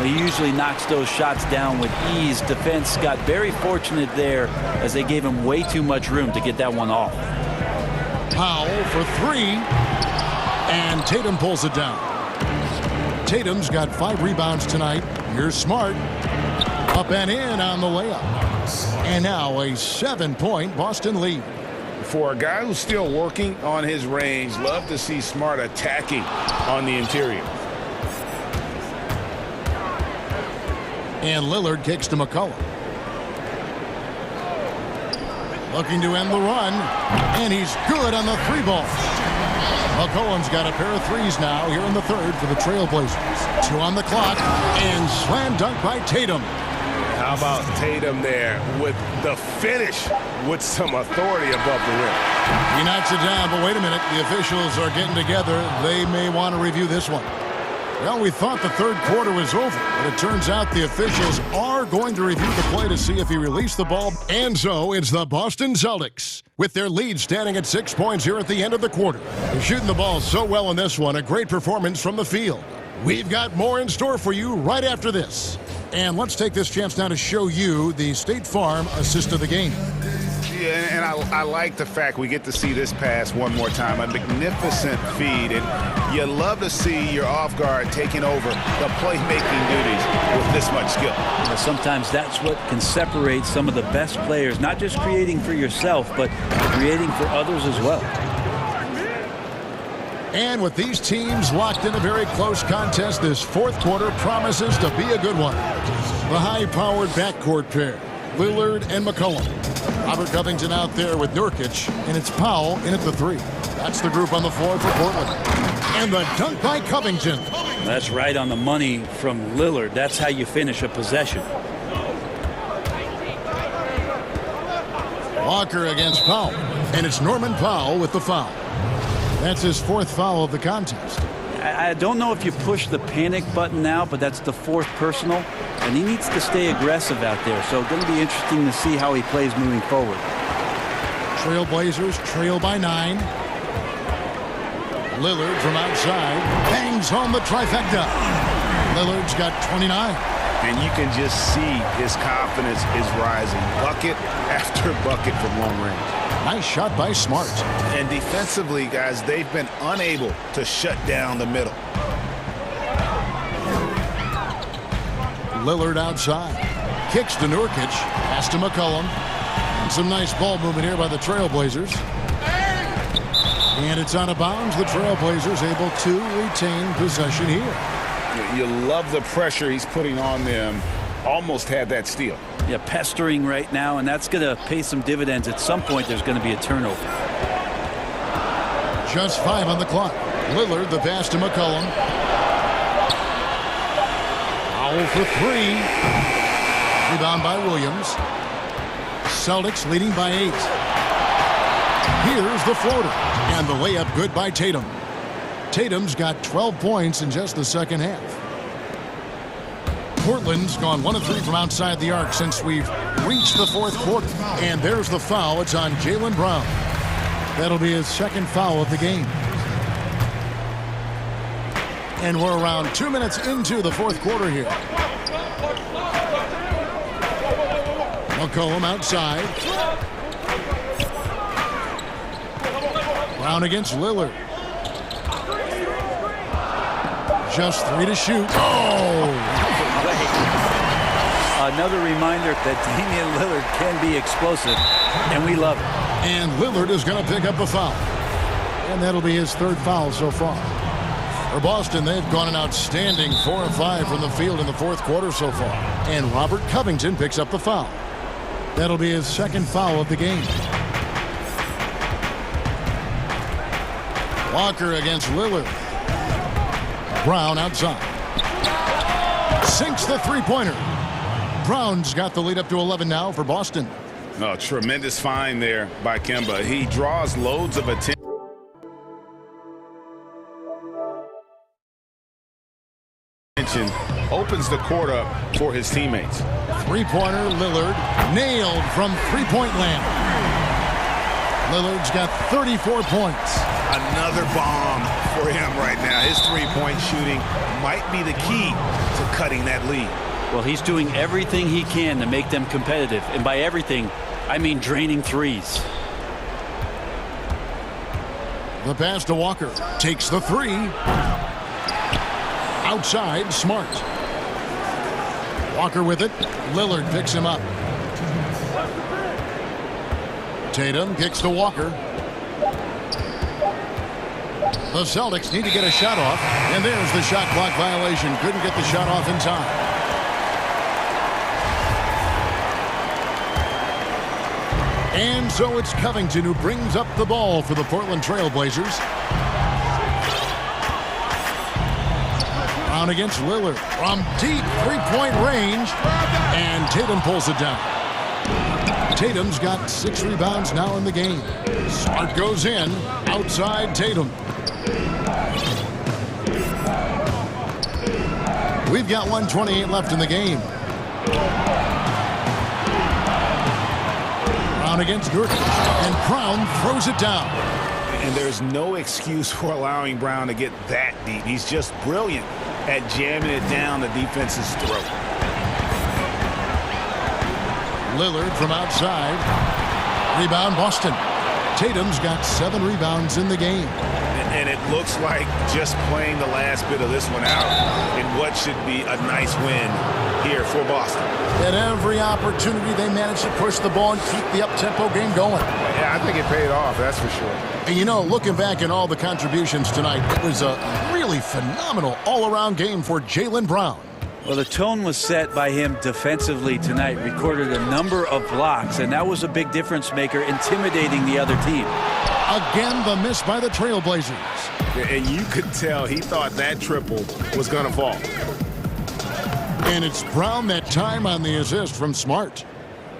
He usually knocks those shots down with ease. Defense got very fortunate there as they gave him way too much room to get that one off. Powell for 3, and Tatum pulls it down. Tatum's got 5 rebounds tonight. Here's Smart. Up and in on the layup. And now a 7-point Boston lead. For a guy who's still working on his range, love to see Smart attacking on the interior. And Lillard kicks to McCollum. Looking to end the run. And he's good on the 3-ball. McCollum's got a pair of 3s now here in the third for the Trailblazers. 2 on the clock. And slam dunk by Tatum. How about Tatum there with the finish with some authority above the rim? He knocks it down, but wait a minute. The officials are getting together. They may want to review this one. Well, we thought the third quarter was over, but it turns out the officials are going to review the play to see if he released the ball. And so it's the Boston Celtics with their lead standing at 6 points here at the end of the quarter. They're shooting the ball so well in this one. A great performance from the field. We've got more in store for you right after this. And let's take this chance now to show you the State Farm assist of the game. Yeah, and I like the fact we get to see this pass one more time. A magnificent feed, and you love to see your off guard taking over the playmaking duties with this much skill. Sometimes that's what can separate some of the best players, not just creating for yourself, but creating for others as well. And with these teams locked in a very close contest, this fourth quarter promises to be a good one. The high-powered backcourt pair, Lillard and McCollum. Robert Covington out there with Nurkic, and it's Powell in at the 3. That's the group on the floor for Portland. And the dunk by Covington. That's right on the money from Lillard. That's how you finish a possession. Walker against Powell, and it's Norman Powell with the foul. That's his 4th foul of the contest. I don't know if you push the panic button now, but that's the 4th personal, and he needs to stay aggressive out there. So going to be interesting to see how he plays moving forward. Trailblazers trail by 9. Lillard from outside bangs home the trifecta. Lillard's got 29. And you can just see his confidence is rising. Bucket after bucket from long range. Nice shot by Smart. And defensively, guys, they've been unable to shut down the middle. Lillard outside. Kicks to Nurkic. Pass to McCollum. And some nice ball movement here by the Trailblazers. And it's out of bounds. The Trailblazers able to retain possession here. You love the pressure he's putting on them. Almost had that steal. Yeah, pestering right now, and that's going to pay some dividends. At some point, there's going to be a turnover. Just 5 on the clock. Lillard, the pass to McCollum. Powell for 3. Rebound by Williams. Celtics leading by 8. Here's the floater. And the layup good by Tatum. Tatum's got 12 points in just the second half. Portland's gone 1 of 3 from outside the arc since we've reached the fourth quarter. And there's the foul. It's on Jaylen Brown. That'll be his 2nd foul of the game. And we're around 2 minutes into the fourth quarter here. McCollum outside. Brown against Lillard. Just 3 to shoot. Oh! Another reminder that Damian Lillard can be explosive, and we love it. And Lillard is going to pick up a foul. And that'll be his 3rd foul so far. For Boston, they've gone an outstanding 4 of 5 from the field in the fourth quarter so far. And Robert Covington picks up the foul. That'll be his second foul of the game. Walker against Lillard. Brown outside. Sinks the three-pointer. Brown's got the lead up to 11 now for Boston. Oh, tremendous find there by Kemba. He draws loads of attention. Opens the court up for his teammates. Three-pointer, Lillard, nailed from three-point land. Lillard's got 34 points. Another bomb for him right now. His three-point shooting might be the key to cutting that lead. Well, he's doing everything he can to make them competitive. And by everything, I mean draining threes. The pass to Walker. Takes the three. Outside, Smart. Walker with it. Lillard picks him up. Tatum kicks to Walker. The Celtics need to get a shot off. And there's the shot clock violation. Couldn't get the shot off in time. And so it's Covington who brings up the ball for the Portland Trail Blazers. Brown against Lillard from deep three-point range. And Tatum pulls it down. Tatum's got 6 rebounds now in the game. Smart goes in. Outside Tatum. We've got 1:28 left in the game. Brown against Nurkic. And Brown throws it down. And there's no excuse for allowing Brown to get that deep. He's just brilliant at jamming it down the defense's throat. Lillard from outside. Rebound Boston. Tatum's got 7 rebounds in the game. And it looks like just playing the last bit of this one out in what should be a nice win here for Boston. At every opportunity, they managed to push the ball and keep the up-tempo game going. Yeah, I think it paid off, that's for sure. And you know, looking back at all the contributions tonight, it was a really phenomenal all-around game for Jaylen Brown. Well, the tone was set by him defensively tonight. Recorded a number of blocks, and that was a big difference maker, intimidating the other team. Again, the miss by the Trailblazers. And you could tell he thought that triple was going to fall. And it's Brown that time on the assist from Smart.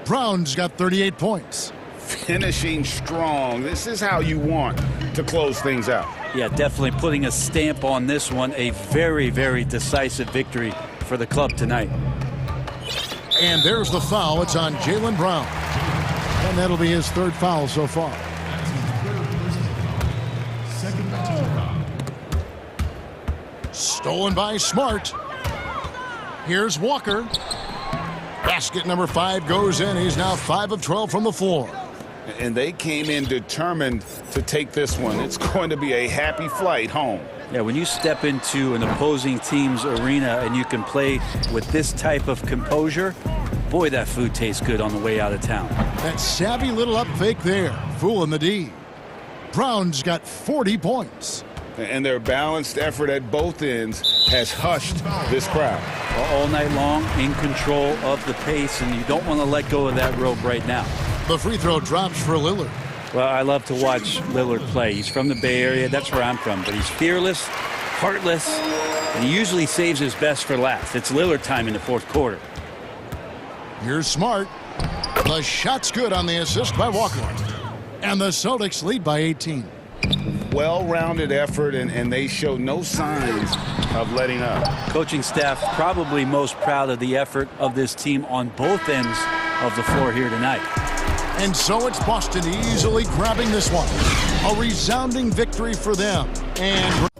Brown's got 38 points. Finishing strong. This is how you want to close things out. Yeah, definitely putting a stamp on this one. A very, very decisive victory for the club tonight. And there's the foul. It's on Jaylen Brown. And that'll be his 3rd foul so far. Stolen by Smart. Here's Walker. Basket number 5 goes in. He's now 5 of 12 from the floor. And they came in determined to take this one. It's going to be a happy flight home. Yeah, when you step into an opposing team's arena and you can play with this type of composure, boy, that food tastes good on the way out of town. That savvy little up fake there, fooling the D. Brown's got 40 points. And their balanced effort at both ends has hushed this crowd. Well, all night long, in control of the pace, and you don't want to let go of that rope right now. The free throw drops for Lillard. Well, I love to watch Lillard play. He's from the Bay Area. That's where I'm from. But he's fearless, heartless, and he usually saves his best for last. It's Lillard time in the fourth quarter. Here's Smart. The shot's good on the assist by Walker. And the Celtics lead by 18. Well-rounded effort, and they show no signs of letting up. Coaching staff probably most proud of the effort of this team on both ends of the floor here tonight. And so it's Boston easily grabbing this one. A resounding victory for them. And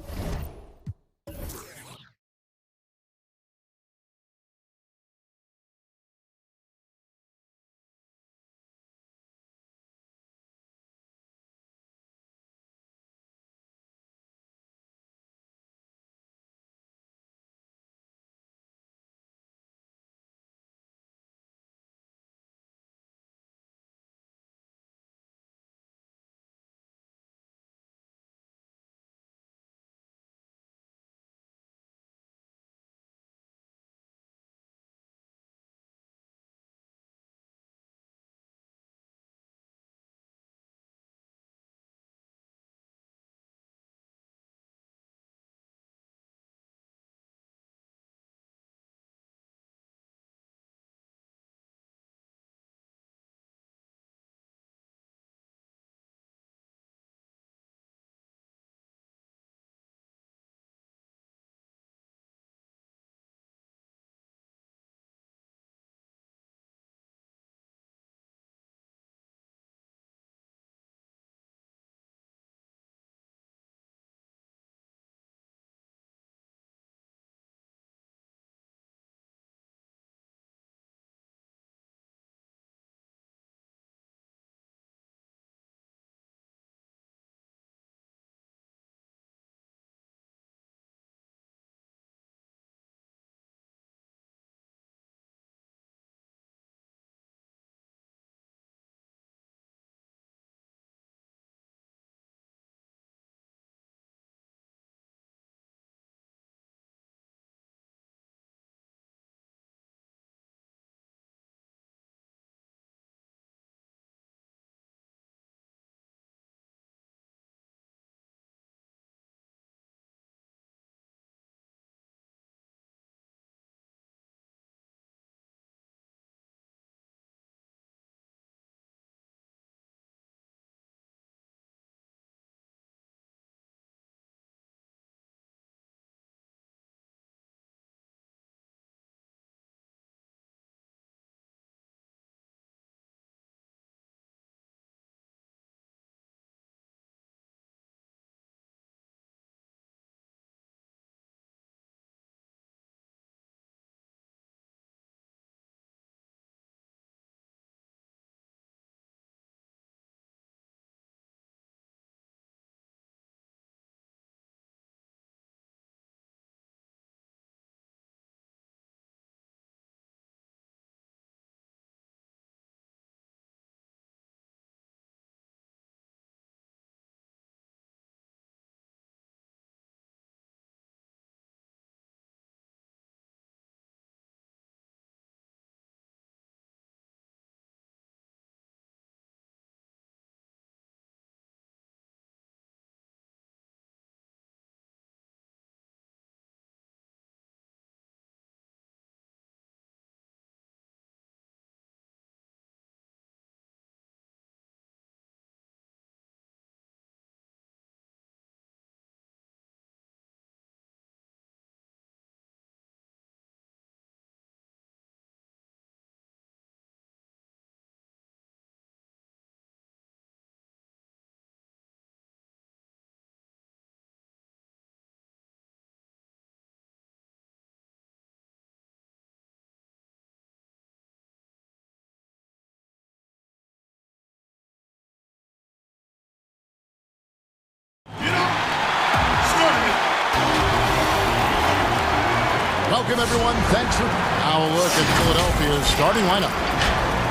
Welcome, everyone. Thanks for... Now a look at Philadelphia's starting lineup.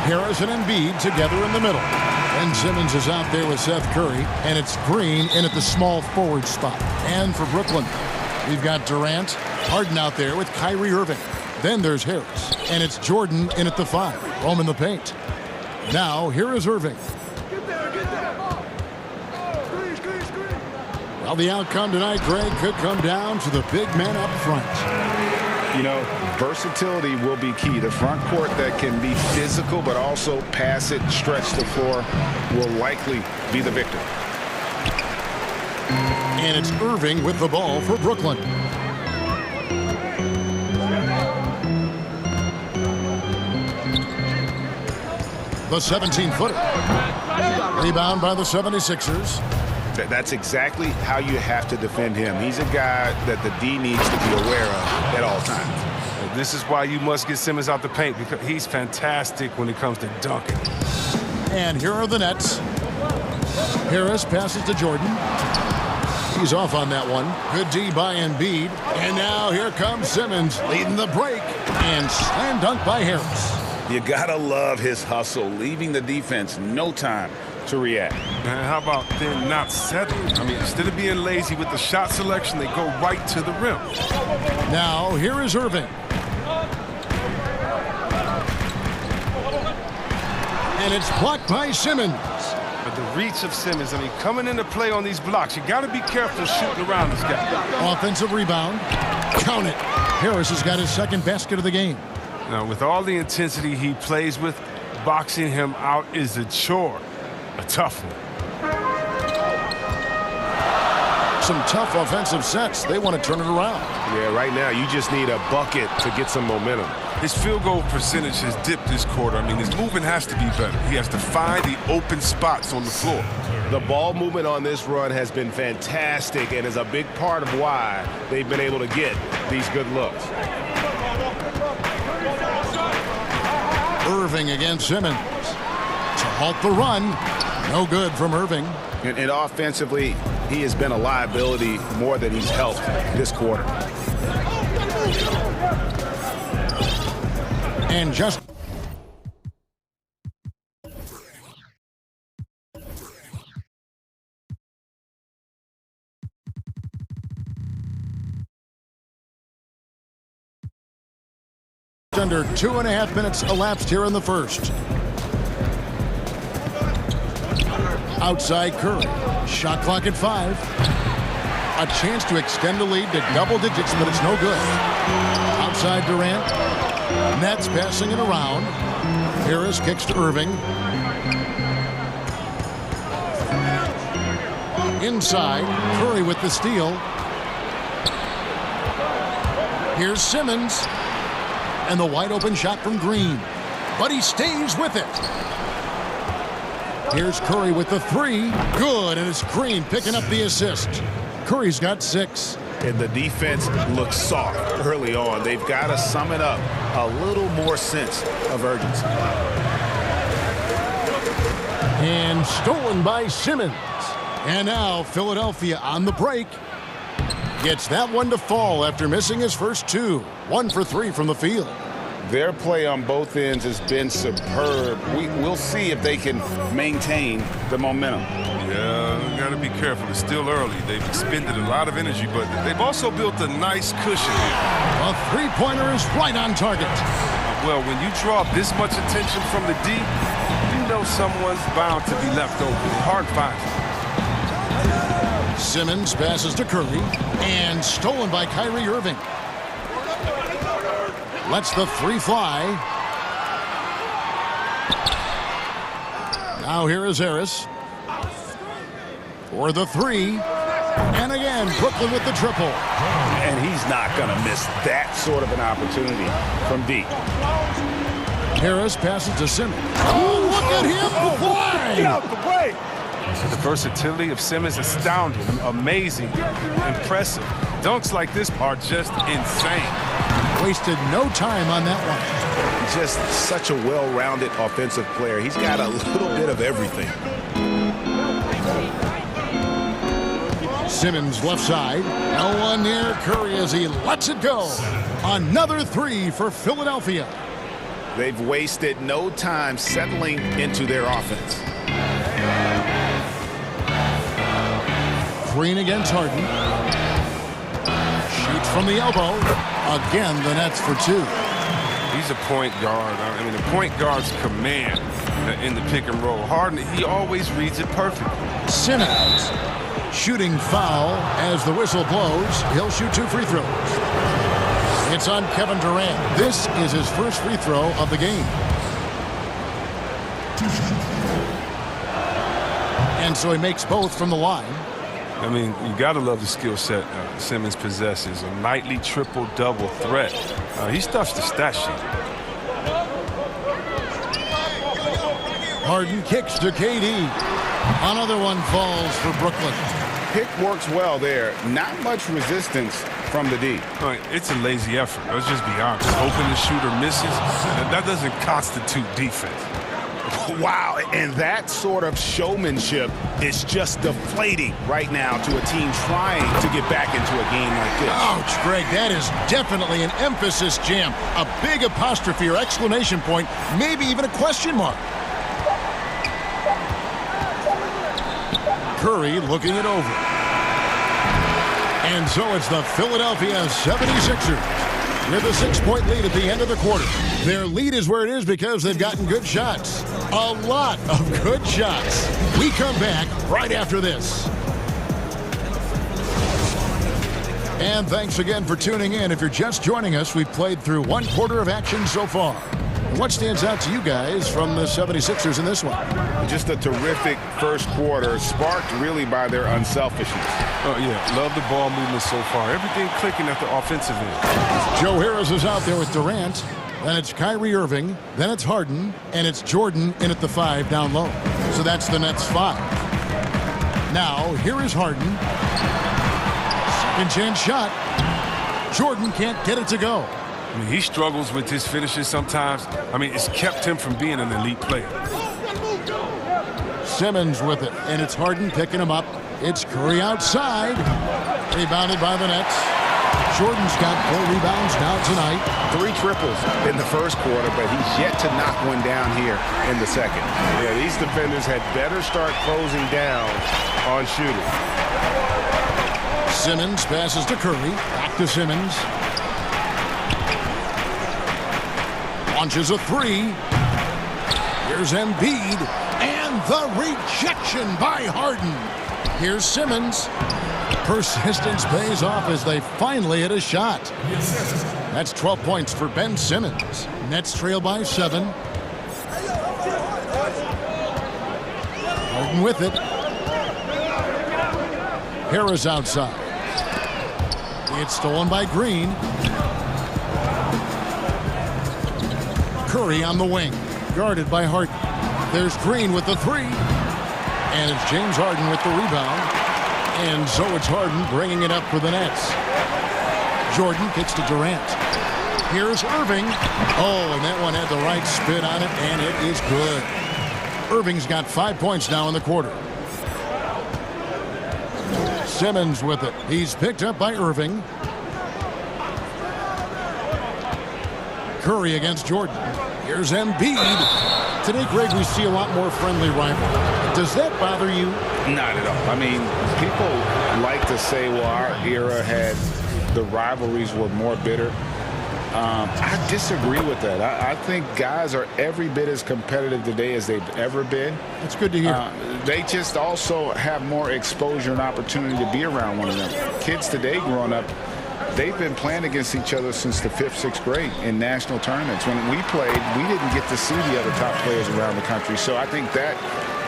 Harris and Embiid together in the middle. Ben Simmons is out there with Seth Curry, and it's Green in at the small forward spot. And for Brooklyn, we've got Durant, Harden out there with Kyrie Irving. Then there's Harris, and it's Jordan in at the 5, roaming the paint. Now, here is Irving. Well, the outcome tonight, Greg, could come down to the big man up front. You know, versatility will be key. The front court that can be physical but also pass it, stretch the floor will likely be the victor. And it's Irving with the ball for Brooklyn. The 17-footer. Rebound by the 76ers. That's exactly how you have to defend him. He's a guy that the D needs to be aware of at all times. And this is why you must get Simmons out the paint, because he's fantastic when it comes to dunking. And here are the Nets. Harris passes to Jordan. He's off on that one. Good D by Embiid. And now here comes Simmons leading the break. And slam dunk by Harris. You gotta love his hustle, leaving the defense no time to react. Man, how about them not settling? I mean, instead of being lazy with the shot selection, they go right to the rim. Now, here is Irving. And it's blocked by Simmons. But the reach of Simmons, I mean, coming into play on these blocks, you got to be careful shooting around this guy. Offensive rebound. Count it. Harris has got his second basket of the game. Now, with all the intensity he plays with, boxing him out is a chore. A tough one. Some tough offensive sets. They want to turn it around. Yeah, right now you just need a bucket to get some momentum. His field goal percentage has dipped this quarter. I mean, his movement has to be better. He has to find the open spots on the floor. The ball movement on this run has been fantastic and is a big part of why they've been able to get these good looks. Irving against Simmons. To halt the run. No good from Irving. And offensively, he has been a liability more than he's helped this quarter. And just under 2.5 minutes elapsed here in the first. Outside Curry. Shot clock at 5. A chance to extend the lead to double digits, but it's no good. Outside Durant. Nets passing it around. Harris kicks to Irving. Inside, Curry with the steal. Here's Simmons. And the wide open shot from Green. But he stays with it. Here's Curry with the 3. Good, and it's Green picking up the assist. Curry's got 6. And the defense looks soft early on. They've got to sum it up. A little more sense of urgency. And stolen by Simmons. And now Philadelphia on the break. Gets that one to fall after missing his first 2. 1 for 3 from the field. Their play on both ends has been superb. We'll see if they can maintain the momentum. Yeah, you got to be careful. It's still early. They've expended a lot of energy, but they've also built a nice cushion here. A three-pointer is right on target. Well, when you draw this much attention from the D, you know someone's bound to be left over. Hard find. Simmons passes to Curry, and stolen by Kyrie Irving. Lets the 3 fly. Now here is Harris. For the 3. And again, Brooklyn with the triple. And he's not going to miss that sort of an opportunity from deep. Harris passes to Simmons. Oh, look at him fly! Get out the way! The versatility of Simmons is astounding, amazing, impressive. Dunks like this are just insane. Wasted no time on that one. Just such a well-rounded offensive player. He's got a little bit of everything. Simmons left side. No one near Curry as he lets it go. Another three for Philadelphia. They've wasted no time settling into their offense. Green against Harden. Shoots from the elbow. Again, the Nets for two. He's a point guard. I mean, the point guard's command in the pick and roll. Harden, he always reads it perfectly. Simmons. Shooting foul as the whistle blows. He'll shoot two free throws. It's on Kevin Durant. This is his first free throw of the game. And so he makes both from the line. I mean, you got to love the skill set Simmons possesses. A nightly triple-double threat. He stuffs the stat sheet. Harden kicks to KD. Another one falls for Brooklyn. Pick works well there. Not much resistance from the D. It's a lazy effort. Let's just be honest. Hoping the shooter misses, that doesn't constitute defense. Wow, and that sort of showmanship is just deflating right now to a team trying to get back into a game like this. Ouch, Greg, that is definitely an emphasis jam. A big apostrophe or exclamation point, maybe even a question mark. Curry looking it over. And so it's the Philadelphia 76ers with a 6-point lead at the end of the quarter. Their lead is where it is because they've gotten good shots. A lot of good shots. We come back right after this. And thanks again for tuning in. If you're just joining us, we've played through one quarter of action so far. What stands out to you guys from the 76ers in this one? Just a terrific first quarter, sparked really by their unselfishness. Oh, yeah. Love the ball movement so far. Everything clicking at the offensive end. Joe Harris is out there with Durant. Then it's Kyrie Irving. Then it's Harden. And it's Jordan in at the 5 down low. So that's the Nets 5. Now, here is Harden. Second chance shot. Jordan can't get it to go. I mean, he struggles with his finishes sometimes. I mean, it's kept him from being an elite player. Simmons with it, and it's Harden picking him up. It's Curry outside. Rebounded by the Nets. Jordan's got 4 rebounds now tonight. 3 triples in the first quarter, but he's yet to knock one down here in the second. Yeah, these defenders had better start closing down on shooting. Simmons passes to Curry. Back to Simmons. Launches a 3. Here's Embiid. And the rejection by Harden. Here's Simmons. Persistence pays off as they finally hit a shot. That's 12 points for Ben Simmons. Nets trail by 7. Harden with it. Harris outside. It's stolen by Green. Curry on the wing, guarded by Harden. There's Green with the 3. And it's James Harden with the rebound. And so it's Harden bringing it up for the Nets. Jordan kicks to Durant. Here's Irving. Oh, and that one had the right spin on it, and it is good. Irving's got 5 points now in the quarter. Simmons with it. He's picked up by Irving. Curry against Jordan. Here's Embiid. Today, Greg, we see a lot more friendly rivalry. Does that bother you? Not at all. I mean, people like to say, well, our era had the rivalries were more bitter. I disagree with that. I think guys are every bit as competitive today as they've ever been. That's good to hear. They just also have more exposure and opportunity to be around one another. Kids today growing up, they've been playing against each other since the 5th, 6th grade in national tournaments. When we played, we didn't get to see the other top players around the country. So I think that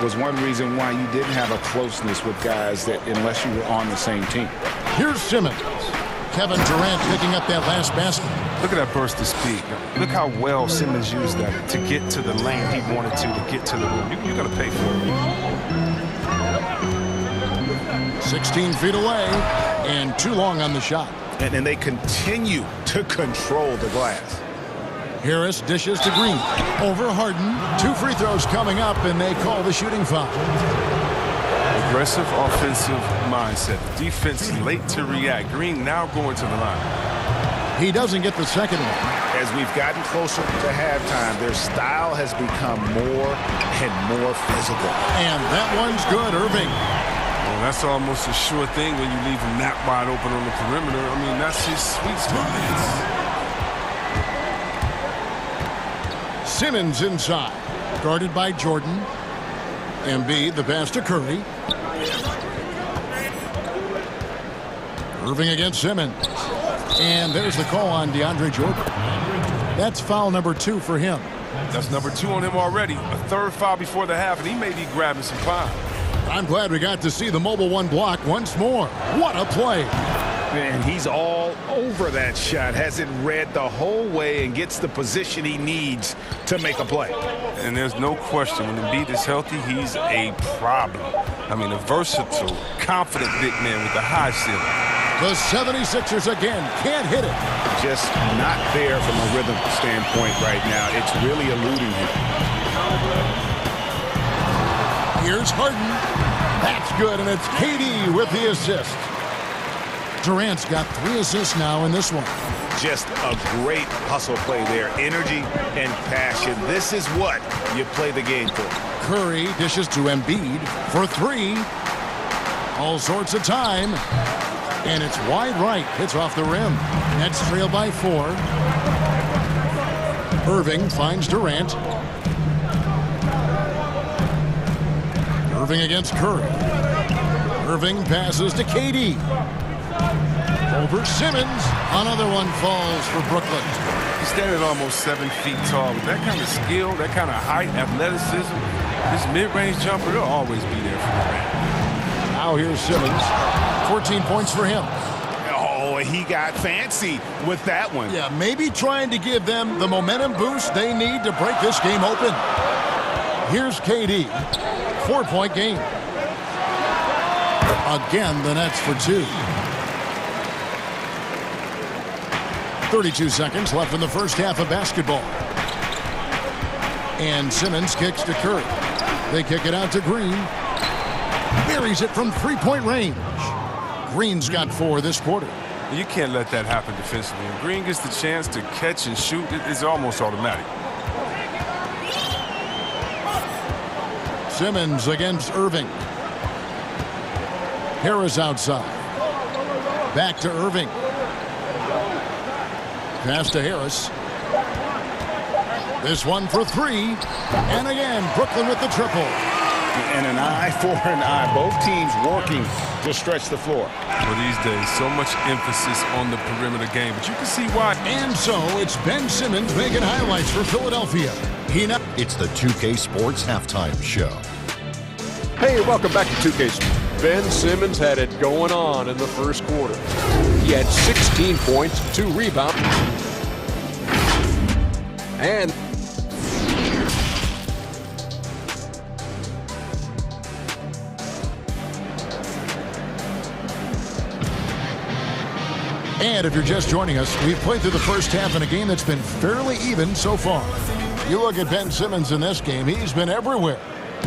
was one reason why you didn't have a closeness with guys that unless you were on the same team. Here's Simmons. Kevin Durant picking up that last basket. Look at that burst of speed. Look how well Simmons used that to get to the lane he wanted to get to the rim. You're going to pay for it. 16 feet away and too long on the shot. And they continue to control the glass. Harris dishes to Green. Over Harden. 2 free throws coming up, and they call the shooting foul. Aggressive offensive mindset. The defense is late to react. Green now going to the line. He doesn't get the second one. As we've gotten closer to halftime, their style has become more and more physical. And that one's good, Irving. Well, that's almost a sure thing when you leave him that wide open on the perimeter. I mean, that's his sweet spot. Simmons inside, guarded by Jordan. Embiid, the pass to Curry. Irving against Simmons. And there's the call on DeAndre Jordan. That's foul number 2 for him. That's number 2 on him already. A third foul before the half, and he may be grabbing some time. I'm glad we got to see the mobile one block once more. What a play. And he's all over that shot. Has it read the whole way and gets the position he needs to make a play. And there's no question, when Embiid is healthy, he's a problem. I mean, a versatile, confident big man with a high ceiling. The 76ers again can't hit it. Just not there from a rhythm standpoint right now. It's really eluding him. Here's Harden. That's good, and it's KD with the assist. Durant's got 3 assists now in this one. Just a great hustle play there. Energy and passion. This is what you play the game for. Curry dishes to Embiid for 3. All sorts of time. And it's wide right. Hits off the rim. Nets trail by 4. Irving finds Durant. Irving against Curry. Irving passes to KD. Over Simmons. Another one falls for Brooklyn. He's standing almost 7 feet tall. With that kind of skill, that kind of height, athleticism, this mid-range jumper, he'll always be there for the man. Now here's Simmons. 14 points for him. Oh, he got fancy with that one. Yeah, maybe trying to give them the momentum boost they need to break this game open. Here's KD. 4-point game. Again, the Nets for 2. 32 seconds left in the first half of basketball. And Simmons kicks to Curry. They kick it out to Green. Buries it from 3-point range. Green's got 4 this quarter. You can't let that happen defensively. When Green gets the chance to catch and shoot, it's almost automatic. Simmons against Irving. Harris outside. Back to Irving. Pass to Harris. This one for 3. And again, Brooklyn with the triple. And an eye for an eye. Both teams working to stretch the floor. Well, these days, so much emphasis on the perimeter game, but you can see why. And so it's Ben Simmons making highlights for Philadelphia. It's the 2K Sports Halftime Show. Hey, welcome back to 2K Sports. Ben Simmons had it going on in the first quarter. He had 16 points, 2 rebounds, and if you're just joining us, we've played through the first half in a game that's been fairly even so far. You look at Ben Simmons in this game, he's been everywhere.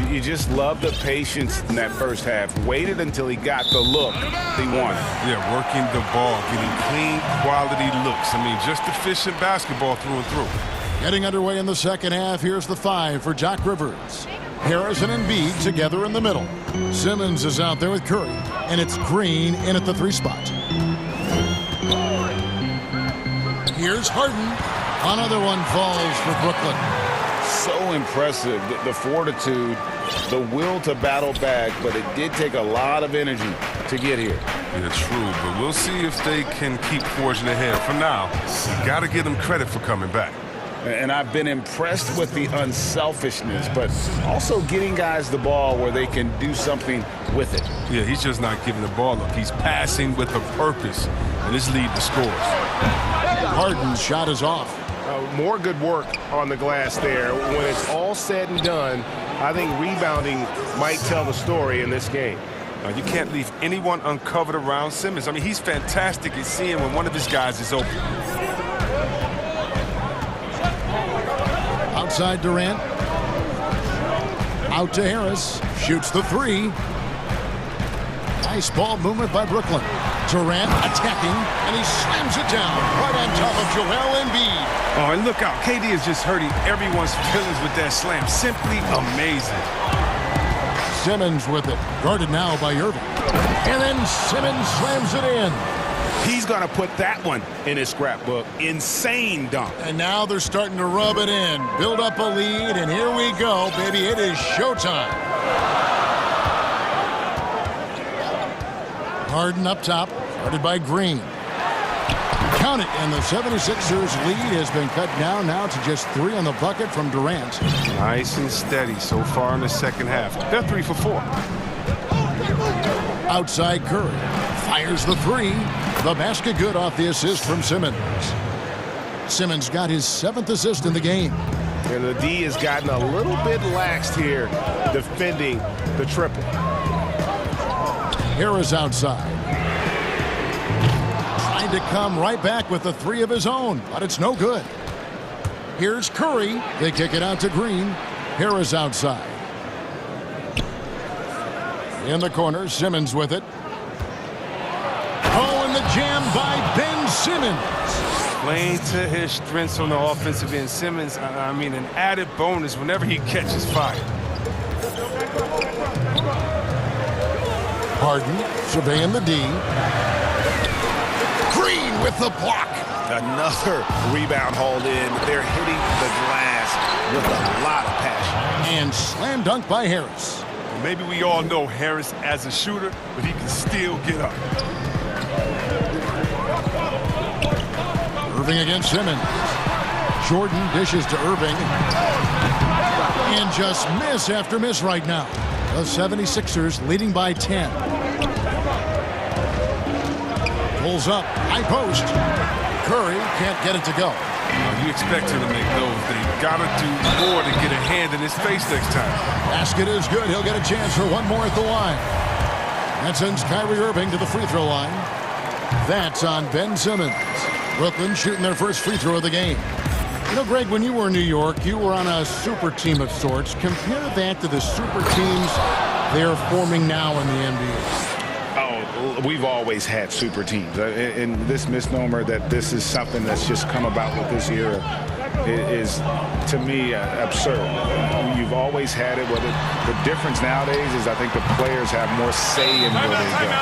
You just love the patience in that first half. Waited until he got the look he wanted. Yeah, working the ball, getting clean, quality looks. I mean, just efficient basketball through and through. Getting underway in the second half, here's the 5 for Doc Rivers. Harris and Embiid together in the middle. Simmons is out there with Curry, and it's Green in at the 3 spot. Here's Harden. Another one falls for Brooklyn. So impressive, the fortitude, the will to battle back, but it did take a lot of energy to get here. Yeah, true, but we'll see if they can keep forging ahead. For now, you got to give them credit for coming back. And I've been impressed with the unselfishness, but also getting guys the ball where they can do something with it. Yeah, he's just not giving the ball up. He's passing with a purpose, and this lead to scores. Harden's shot is off. More good work on the glass there. When it's all said and done, I think rebounding might tell the story in this game. You can't leave anyone uncovered around Simmons. I mean, he's fantastic at seeing when one of his guys is open. Outside Durant. Out to Harris. Shoots the 3. Nice ball movement by Brooklyn. Durant attacking, and he slams it down right on top of Joel Embiid. Oh, and look out. KD is just hurting everyone's feelings with that slam. Simply amazing. Simmons with it. Guarded now by Irving. And then Simmons slams it in. He's going to put that one in his scrapbook. Insane dunk. And now they're starting to rub it in. Build up a lead, and here we go, baby. It is showtime. Harden up top, guarded by Green. Count it, and the 76ers lead has been cut down now to just 3 on the bucket from Durant. Nice and steady so far in the second half. They're 3 for 4. Outside Curry. Fires the 3. The basket good off the assist from Simmons. Simmons got his 7th assist in the game. And the D has gotten a little bit laxed here defending the triple. Harris outside. Trying to come right back with the 3 of his own, but it's no good. Here's Curry. They kick it out to Green. Harris outside. In the corner, Simmons with it. Oh, and the jam by Ben Simmons. Playing to his strengths on the offensive end. Simmons, I mean, an added bonus whenever he catches fire. Harden surveying the D. Green with the block. Another rebound hauled in. They're hitting the glass with a lot of passion. And slam dunk by Harris. Maybe we all know Harris as a shooter, but he can still get up. Irving against Simmons. Jordan dishes to Irving. And just miss after miss right now. The 76ers leading by 10. Pulls up, high post. Curry can't get it to go. You expect him to make those. They gotta do more to get a hand in his face next time. Basket is good. He'll get a chance for one more at the line. That sends Kyrie Irving to the free throw line. That's on Ben Simmons. Brooklyn shooting their first free throw of the game. You know, Greg, when you were in New York, you were on a super team of sorts. Compare that to the super teams they're forming now in the NBA. Oh, we've always had super teams. And this misnomer that this is something that's just come about with this era is, to me, absurd. You've always had it. The difference nowadays is I think the players have more say in where they go.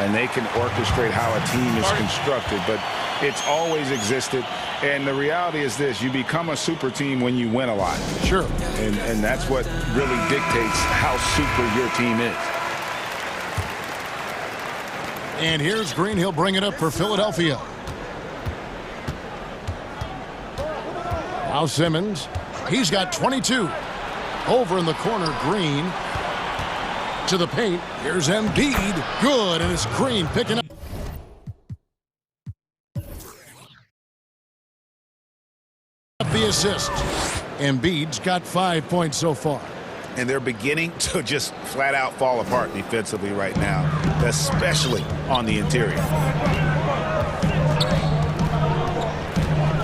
And they can orchestrate how a team is constructed. But it's always existed. And the reality is this: you become a super team when you win a lot. Sure. And that's what really dictates how super your team is. And here's Green. He'll bring it up for Philadelphia. Now Simmons. He's got 22. Over in the corner, Green. To the paint. Here's Embiid. Good. And it's Green picking up the assist. Embiid's got 5 points so far. And they're beginning to just flat out fall apart defensively right now, especially on the interior.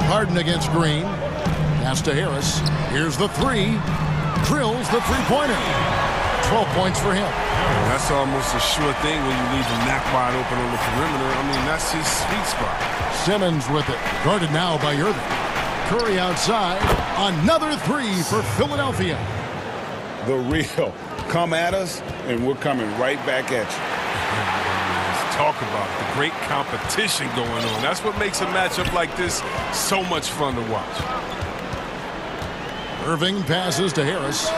Harden against Green. Pass to Harris. Here's the 3. Drills the three-pointer. 12 points for him. That's almost a sure thing when you leave him knocked wide open on the perimeter. I mean, that's his sweet spot. Simmons with it. Guarded now by Irving. Curry outside. Another 3 for Philadelphia. The real come at us, and we're coming right back at you. Let's talk about the great competition going on. That's what makes a matchup like this so much fun to watch. Irving passes to Harris.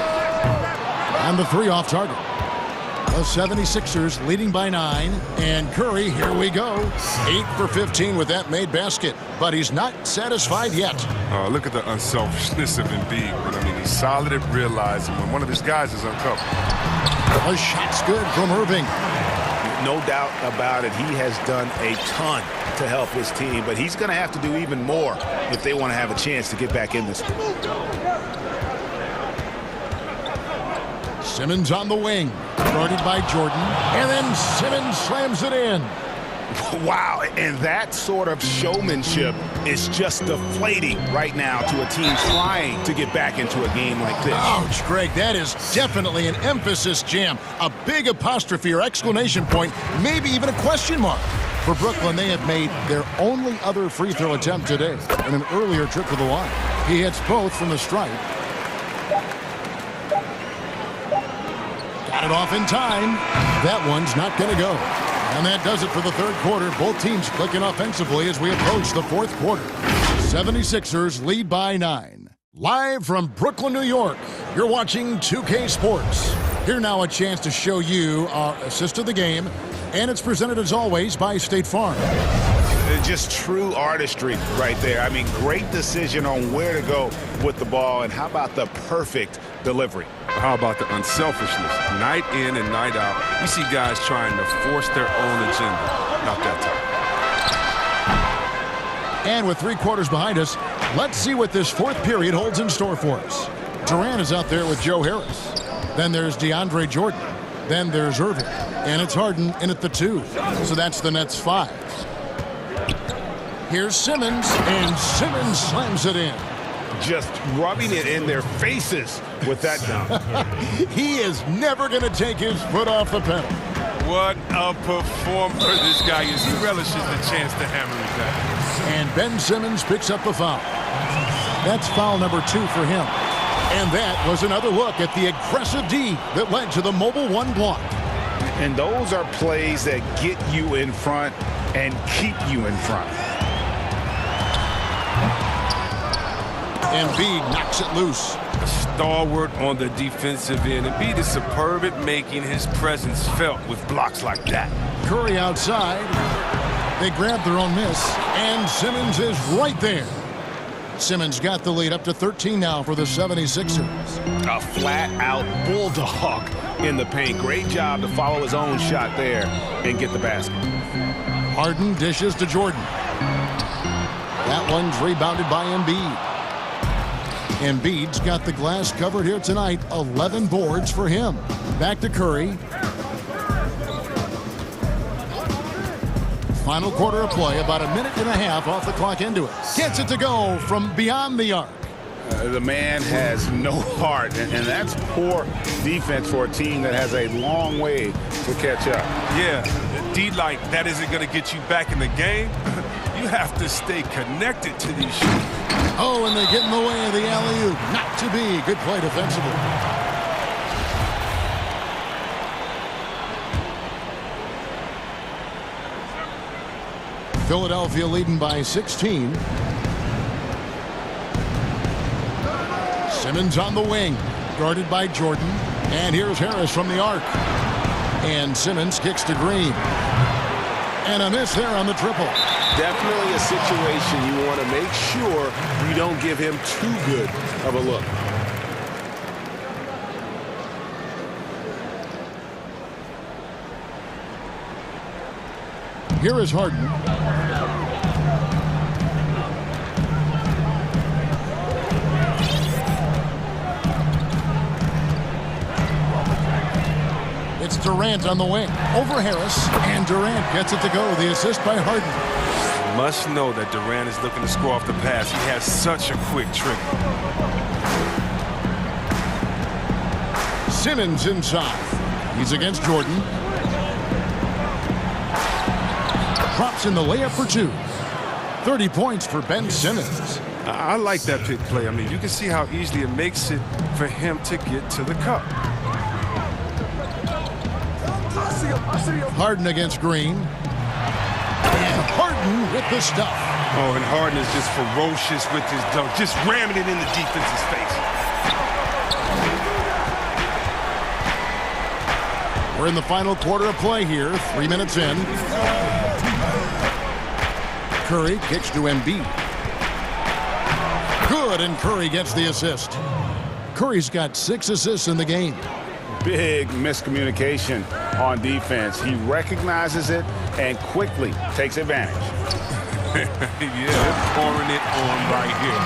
And the 3 off target. The 76ers leading by 9. And Curry, here we go. 8 for 15 with that made basket. But he's not satisfied yet. Look at the unselfishness of Embiid. I mean, he's solid at realizing when one of his guys is uncovered. The shot's good from Irving. No doubt about it. He has done a ton to help his team. But he's going to have to do even more if they want to have a chance to get back in this. Simmons on the wing. Guarded by Jordan. And then Simmons slams it in. Wow, and that sort of showmanship is just deflating right now to a team trying to get back into a game like this. Ouch, Greg, that is definitely an emphasis jam. A big apostrophe or exclamation point, maybe even a question mark. For Brooklyn, they have made their only other free throw attempt today in an earlier trip to the line. He hits both from the stripe. Got it off in time. That one's not going to go. And that does it for the third quarter. Both teams clicking offensively as we approach the fourth quarter. 76ers lead by 9. Live from Brooklyn, New York, you're watching 2K Sports. Here now a chance to show you our assist of the game. And it's presented as always by State Farm. Just true artistry right there. I mean, great decision on where to go with the ball. And how about the perfect delivery? How about the unselfishness? Night in and night out, you see guys trying to force their own agenda. Not that time. And with 3 quarters behind us, let's see what this fourth period holds in store for us. Durant is out there with Joe Harris. Then there's DeAndre Jordan. Then there's Irving. And it's Harden in at the 2. So that's the Nets' 5. Here's Simmons, and Simmons slams it in. Just rubbing it in their faces with that dunk. He is never going to take his foot off the pedal. What a performer this guy is. He relishes the chance to hammer it down. And Ben Simmons picks up the foul. That's foul number 2 for him. And that was another look at the aggressive D that led to the mobile 1 block. And those are plays that get you in front and keep you in front. Embiid knocks it loose. A stalwart on the defensive end. Embiid is superb at making his presence felt with blocks like that. Curry outside. They grab their own miss, and Simmons is right there. Simmons got the lead up to 13 now for the 76ers. A flat-out bulldog in the paint. Great job to follow his own shot there and get the basket. Harden dishes to Jordan. That one's rebounded by Embiid. Embiid's got the glass covered here tonight. 11 boards for him. Back to Curry. Final quarter of play, about a minute and a half off the clock into it. Gets it to go from beyond the arc. The man has no heart, and that's poor defense for a team that has a long way to catch up. Yeah, D like that isn't going to get you back in the game. You have to stay connected to these shooters. Oh, and they get in the way of the alley-oop. Not to be. Good play defensively. Philadelphia leading by 16. Simmons on the wing, guarded by Jordan. And here's Harris from the arc. And Simmons kicks to Green. And a miss there on the triple. Definitely a situation you want to make sure you don't give him too good of a look. Here is Harden. It's Durant on the wing. Over Harris, and Durant gets it to go. The assist by Harden. Must know that Durant is looking to score off the pass. He has such a quick trigger. Simmons inside. He's against Jordan. Drops in the layup for 2. 30 points for Ben Simmons. I like that pick play. I mean, you can see how easily it makes it for him to get to the cup. Harden against Green. And Harden with the stuff. Oh, and Harden is just ferocious with his dunk, just ramming it in the defense's face. We're in the final quarter of play here, 3 minutes in. Curry kicks to Embiid. Good, and Curry gets the assist. Curry's got 6 assists in the game. Big miscommunication on defense. He recognizes it and quickly takes advantage. Yeah, they're pouring it on right here.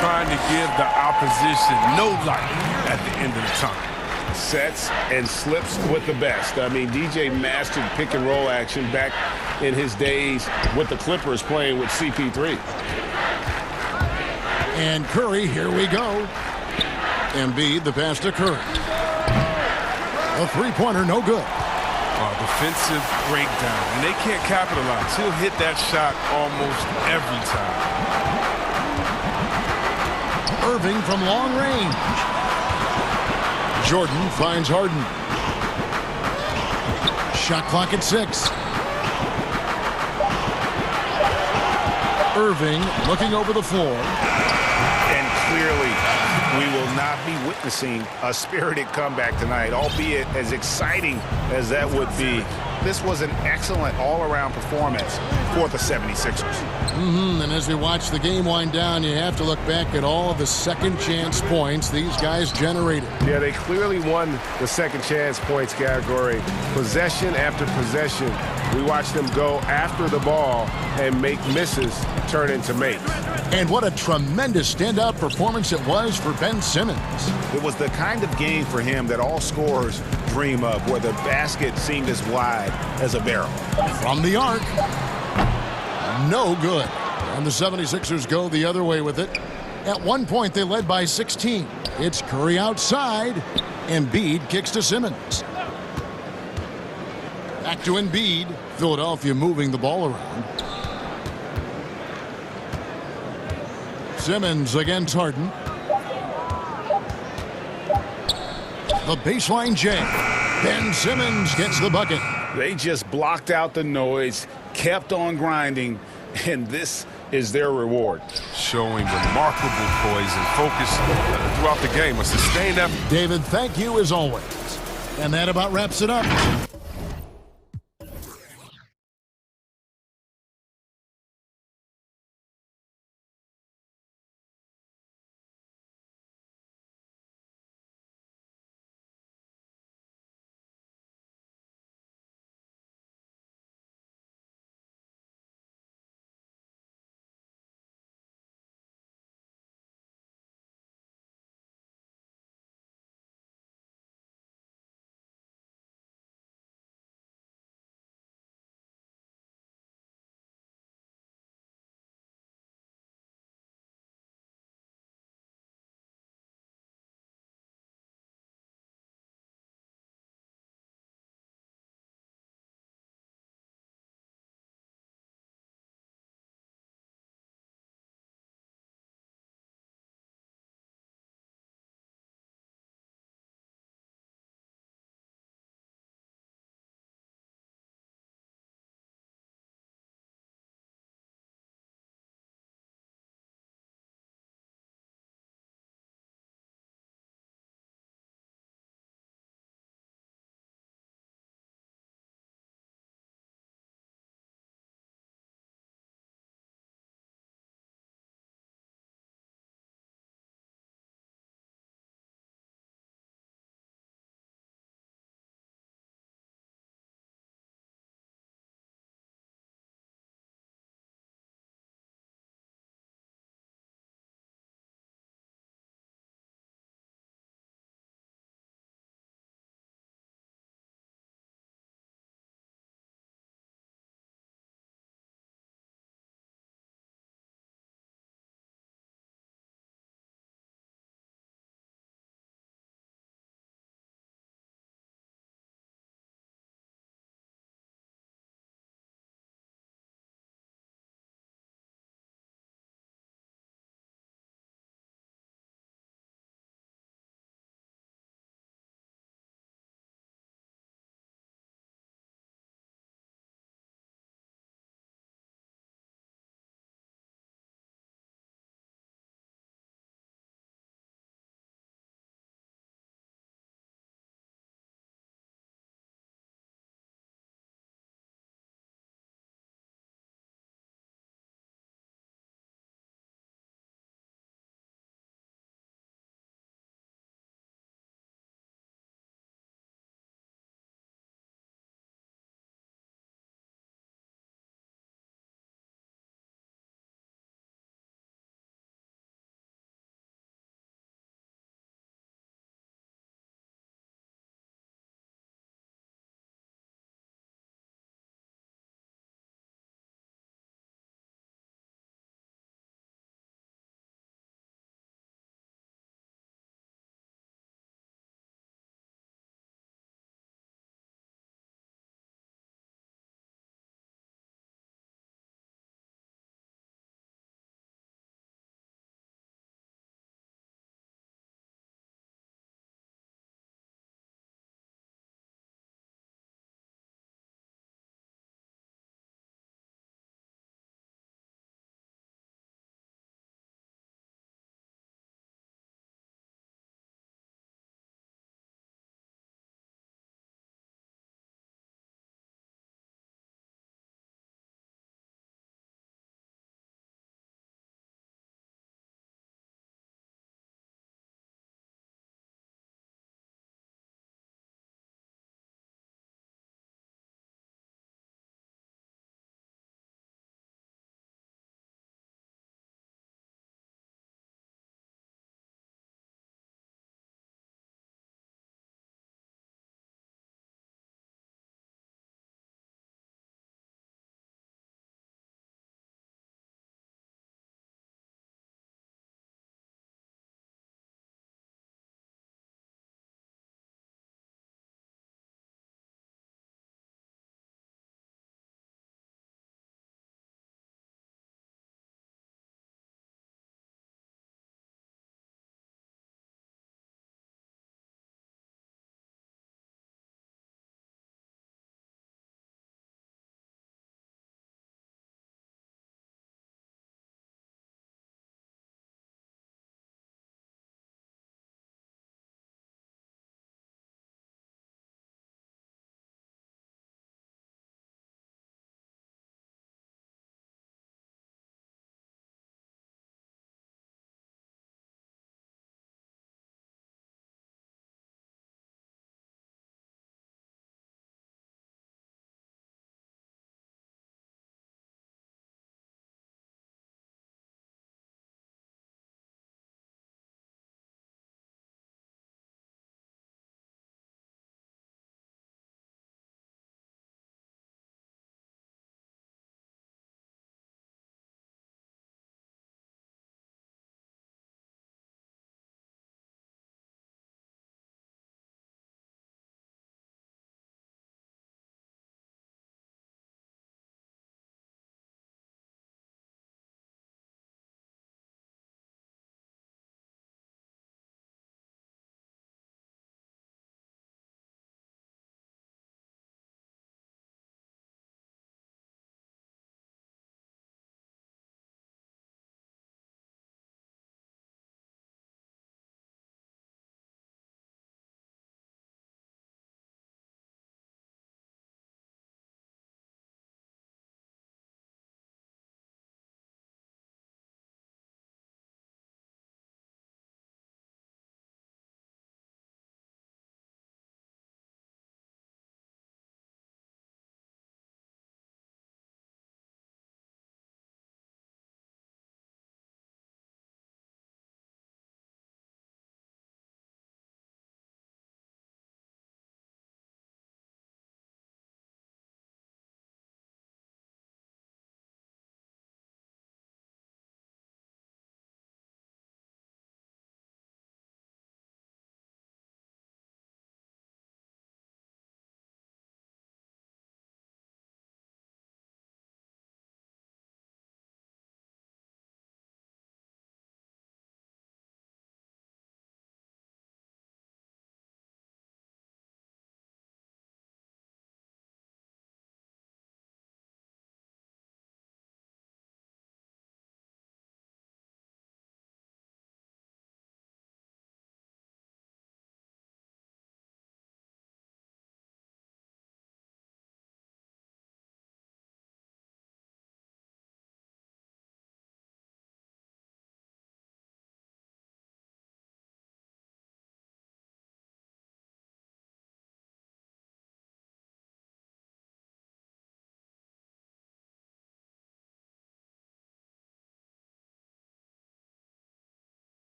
Trying to give the opposition no light at the end of the time. sets and slips with the best. I mean, DJ mastered pick and roll action back in his days with the Clippers playing with CP3. And Curry, here we go. Embiid, the pass to Curry. A three-pointer, no good. Defensive breakdown, and they can't capitalize. He'll hit that shot almost every time. Irving from long range. Jordan finds Harden. Shot clock at 6. Irving looking over the floor. And clearly, we will not be witnessing a spirited comeback tonight, albeit as exciting as that would be. This was an excellent all-around performance for the 76ers. And as we watch the game wind down, you have to look back at all the second chance points these guys generated. Yeah, they clearly won the second chance points category. Possession after possession, we watched them go after the ball and make misses turn into makes. And what a tremendous standout performance it was for Ben Simmons. It was the kind of game for him that all scorers dream of, where the basket seemed as wide as a barrel. From the arc. No good. And the 76ers go the other way with it. At one point, they led by 16. It's Curry outside. Embiid kicks to Simmons. Back to Embiid. Philadelphia moving the ball around. Simmons against Harden. The baseline J. Ben Simmons gets the bucket. They just blocked out the noise, kept on grinding, and this is their reward. Showing remarkable poise and focus throughout the game. A sustained effort. David, thank you as always. And that about wraps it up.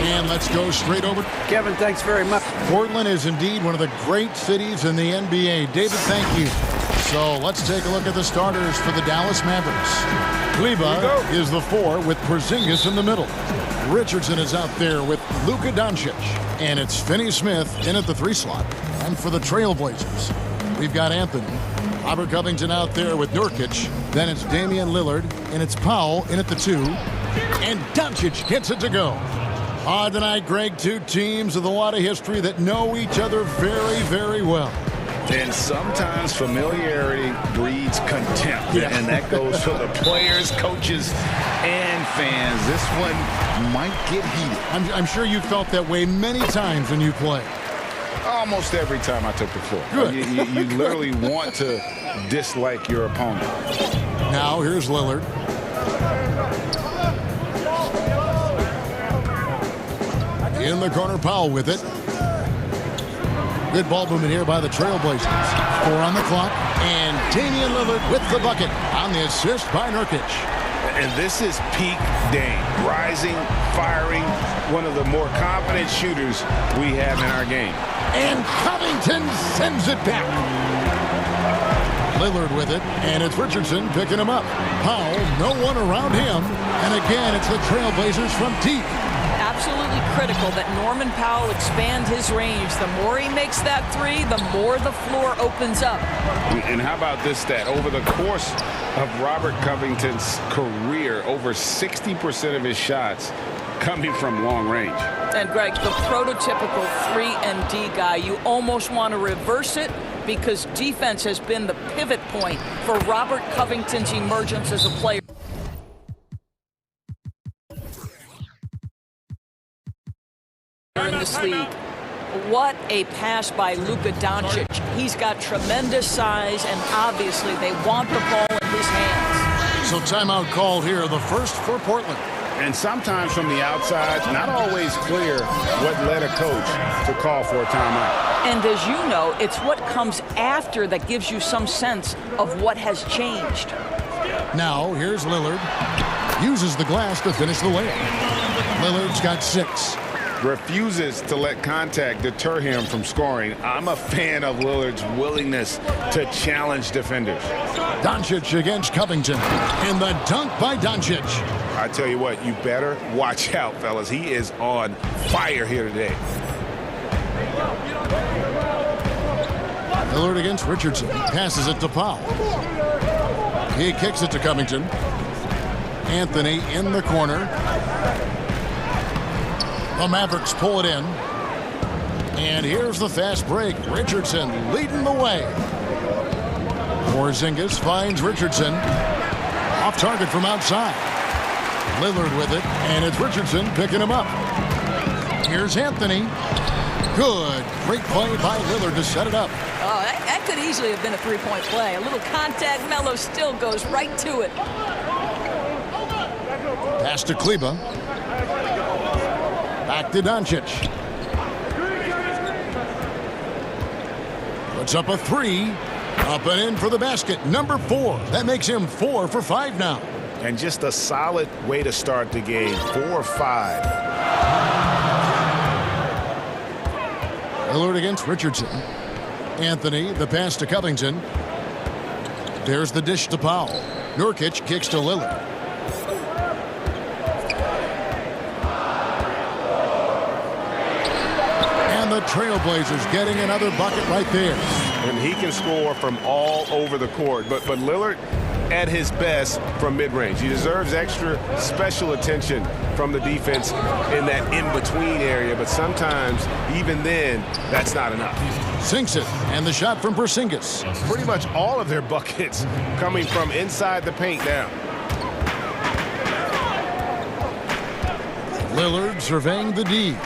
And let's go straight over. Kevin, thanks very much. Portland is indeed one of the great cities in the NBA. David, thank you. So let's take a look at the starters for the Dallas Mavericks. Kleba is the 4 with Porzingis in the middle. Richardson is out there with Luka Doncic. And it's Finney-Smith in at the 3 slot. And for the Trailblazers, we've got Anthony. Robert Covington out there with Nurkic. Then it's Damian Lillard. And it's Powell in at the 2. And Doncic gets it to go. Tonight, Greg, 2 teams with a lot of history that know each other very, very well. And sometimes familiarity breeds contempt. Yeah. And that goes for the players, coaches, and fans. This one might get heated. I'm sure you felt that way many times when you play. Almost every time I took the floor. Good. You literally want to dislike your opponent. Now, here's Lillard. In the corner, Powell with it. Good ball movement here by the Trailblazers. 4 on the clock. And Damian Lillard with the bucket on the assist by Nurkic. And this is peak Dame. Rising, firing, one of the more confident shooters we have in our game. And Covington sends it back. Lillard with it, and it's Richardson picking him up. Powell, no one around him. And again, it's the Trailblazers from deep. Absolutely critical that Norman Powell expand his range. The more he makes that 3, the more the floor opens up. And how about this stat? Over the course of Robert Covington's career, over 60% of his shots coming from long range. And Greg, the prototypical 3-and-D guy, you almost want to reverse it because defense has been the pivot point for Robert Covington's emergence as a player. In this league. What a pass by Luka Doncic. He's got tremendous size, and obviously they want the ball in his hands. So timeout called here, the first for Portland. And sometimes from the outside, not always clear what led a coach to call for a timeout. And as you know, it's what comes after that gives you some sense of what has changed. Now, here's Lillard. Uses the glass to finish the layup. Lillard's got 6. Refuses to let contact deter him from scoring. I'm a fan of Lillard's willingness to challenge defenders. Doncic against Covington. And the dunk by Doncic. I tell you what, you better watch out, fellas. He is on fire here today. Lillard against Richardson. Passes it to Powell. He kicks it to Covington. Anthony in the corner. The Mavericks pull it in. And here's the fast break. Richardson leading the way. Porzingis finds Richardson. Off target from outside. Lillard with it. And it's Richardson picking him up. Here's Anthony. Good. Great play by Lillard to set it up. Oh, that could easily have been a 3-point play. A little contact. Melo still goes right to it. Pass to Kleba. Back to Doncic. Puts up a 3. Up and in for the basket. Number 4. That makes him 4 for 5 now. And just a solid way to start the game. 4-5. Lillard against Richardson. Anthony, the pass to Covington. There's the dish to Powell. Nurkic kicks to Lillard. The Trailblazers getting another bucket right there. And he can score from all over the court. But Lillard at his best from mid-range. He deserves extra special attention from the defense in that in-between area. But sometimes, even then, that's not enough. Sinks it. And the shot from Porzingis. Pretty much all of their buckets coming from inside the paint now. Lillard surveying the D.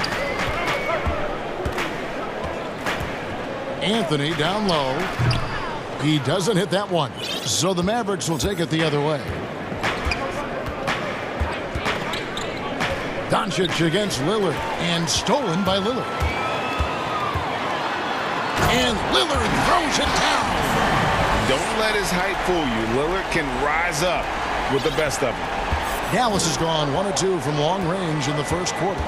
Anthony down low. He doesn't hit that one. So the Mavericks will take it the other way. Doncic against Lillard. And stolen by Lillard. And Lillard throws it down. Don't let his height fool you. Lillard can rise up with the best of them. Dallas has gone 1 of 2 from long range in the first quarter.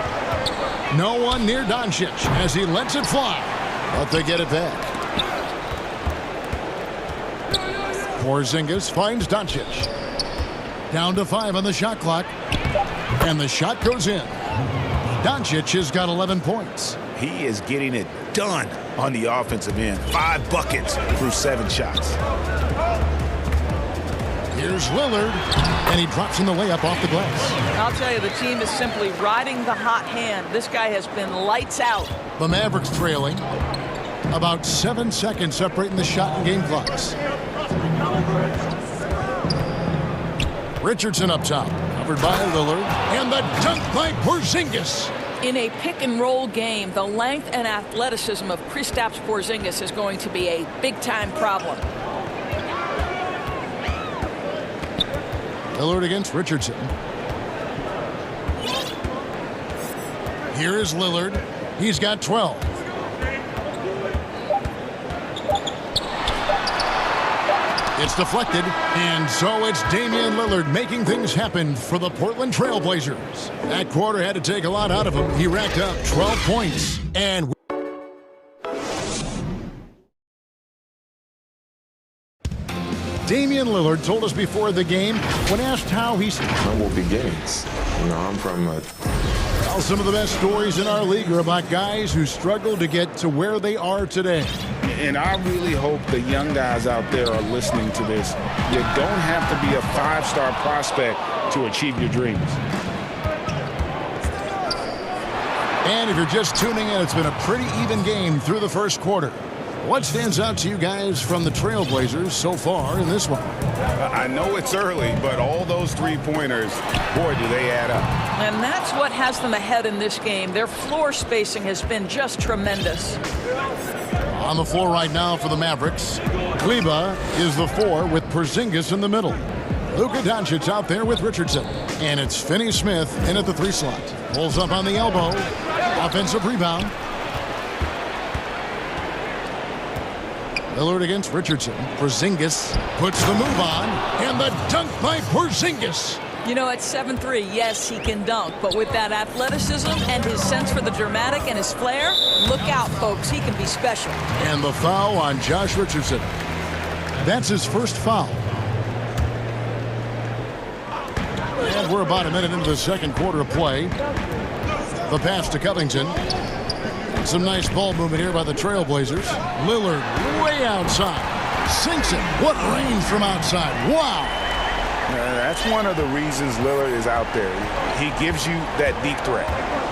No one near Doncic as he lets it fly. But they get it back. Porzingis finds Doncic. Down to 5 on the shot clock. And the shot goes in. Doncic has got 11 points. He is getting it done on the offensive end. 5 buckets through 7 shots. Here's Lillard, and he drops in the layup off the glass. I'll tell you, the team is simply riding the hot hand. This guy has been lights out. The Mavericks trailing. About 7 seconds separating the shot and game clocks. Richardson up top, covered by Lillard, and the dunk by Porzingis. In a pick-and-roll game, the length and athleticism of Kristaps Porzingis is going to be a big-time problem. Lillard against Richardson. Here is Lillard. He's got 12. It's deflected, and so it's Damian Lillard making things happen for the Portland Trail Blazers. That quarter had to take a lot out of him. He racked up 12 points. And Damian Lillard told us before the game, when asked how he's humble beginnings. You know, I'm from a... Well, some of the best stories in our league are about guys who struggled to get to where they are today. And I really hope the young guys out there are listening to this. You don't have to be a 5-star prospect to achieve your dreams. And if you're just tuning in, it's been a pretty even game through the first quarter. What stands out to you guys from the Trailblazers so far in this one? I know it's early, but all those 3-pointers, boy, do they add up. And that's what has them ahead in this game. Their floor spacing has been just tremendous. On the floor right now for the Mavericks, Kleber is the 4 with Porzingis in the middle. Luka Doncic out there with Richardson. And it's Finney-Smith in at the 3 slot. Pulls up on the elbow. Offensive rebound. Lillard against Richardson. Porzingis puts the move on. And the dunk by Porzingis. You know, at 7'3", yes, he can dunk. But with that athleticism and his sense for the dramatic and his flair, look out, folks. He can be special. And the foul on Josh Richardson. That's his first foul. And we're about a minute into the second quarter of play. The pass to Covington. Some nice ball movement here by the Trailblazers. Lillard way outside. Sinks it. What range from outside. Wow. That's one of the reasons Lillard is out there. He gives you that deep threat.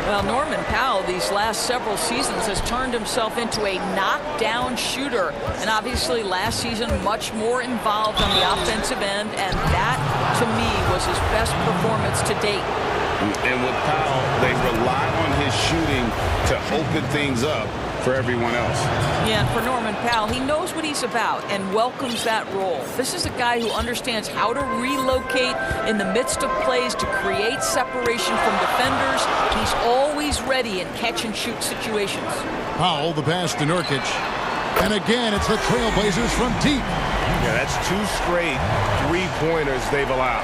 Well, Norman Powell these last several seasons has turned himself into a knockdown shooter. And obviously last season much more involved on the offensive end. And that, to me, was his best performance to date. And with Powell, they rely on his shooting to open things up for everyone else. Yeah, and for Norman Powell, he knows what he's about and welcomes that role. This is a guy who understands how to relocate in the midst of plays to create separation from defenders. He's always ready in catch-and-shoot situations. Powell, the pass to Nurkic. And again, it's the Trailblazers from deep. Yeah, that's 2 straight 3-pointers they've allowed.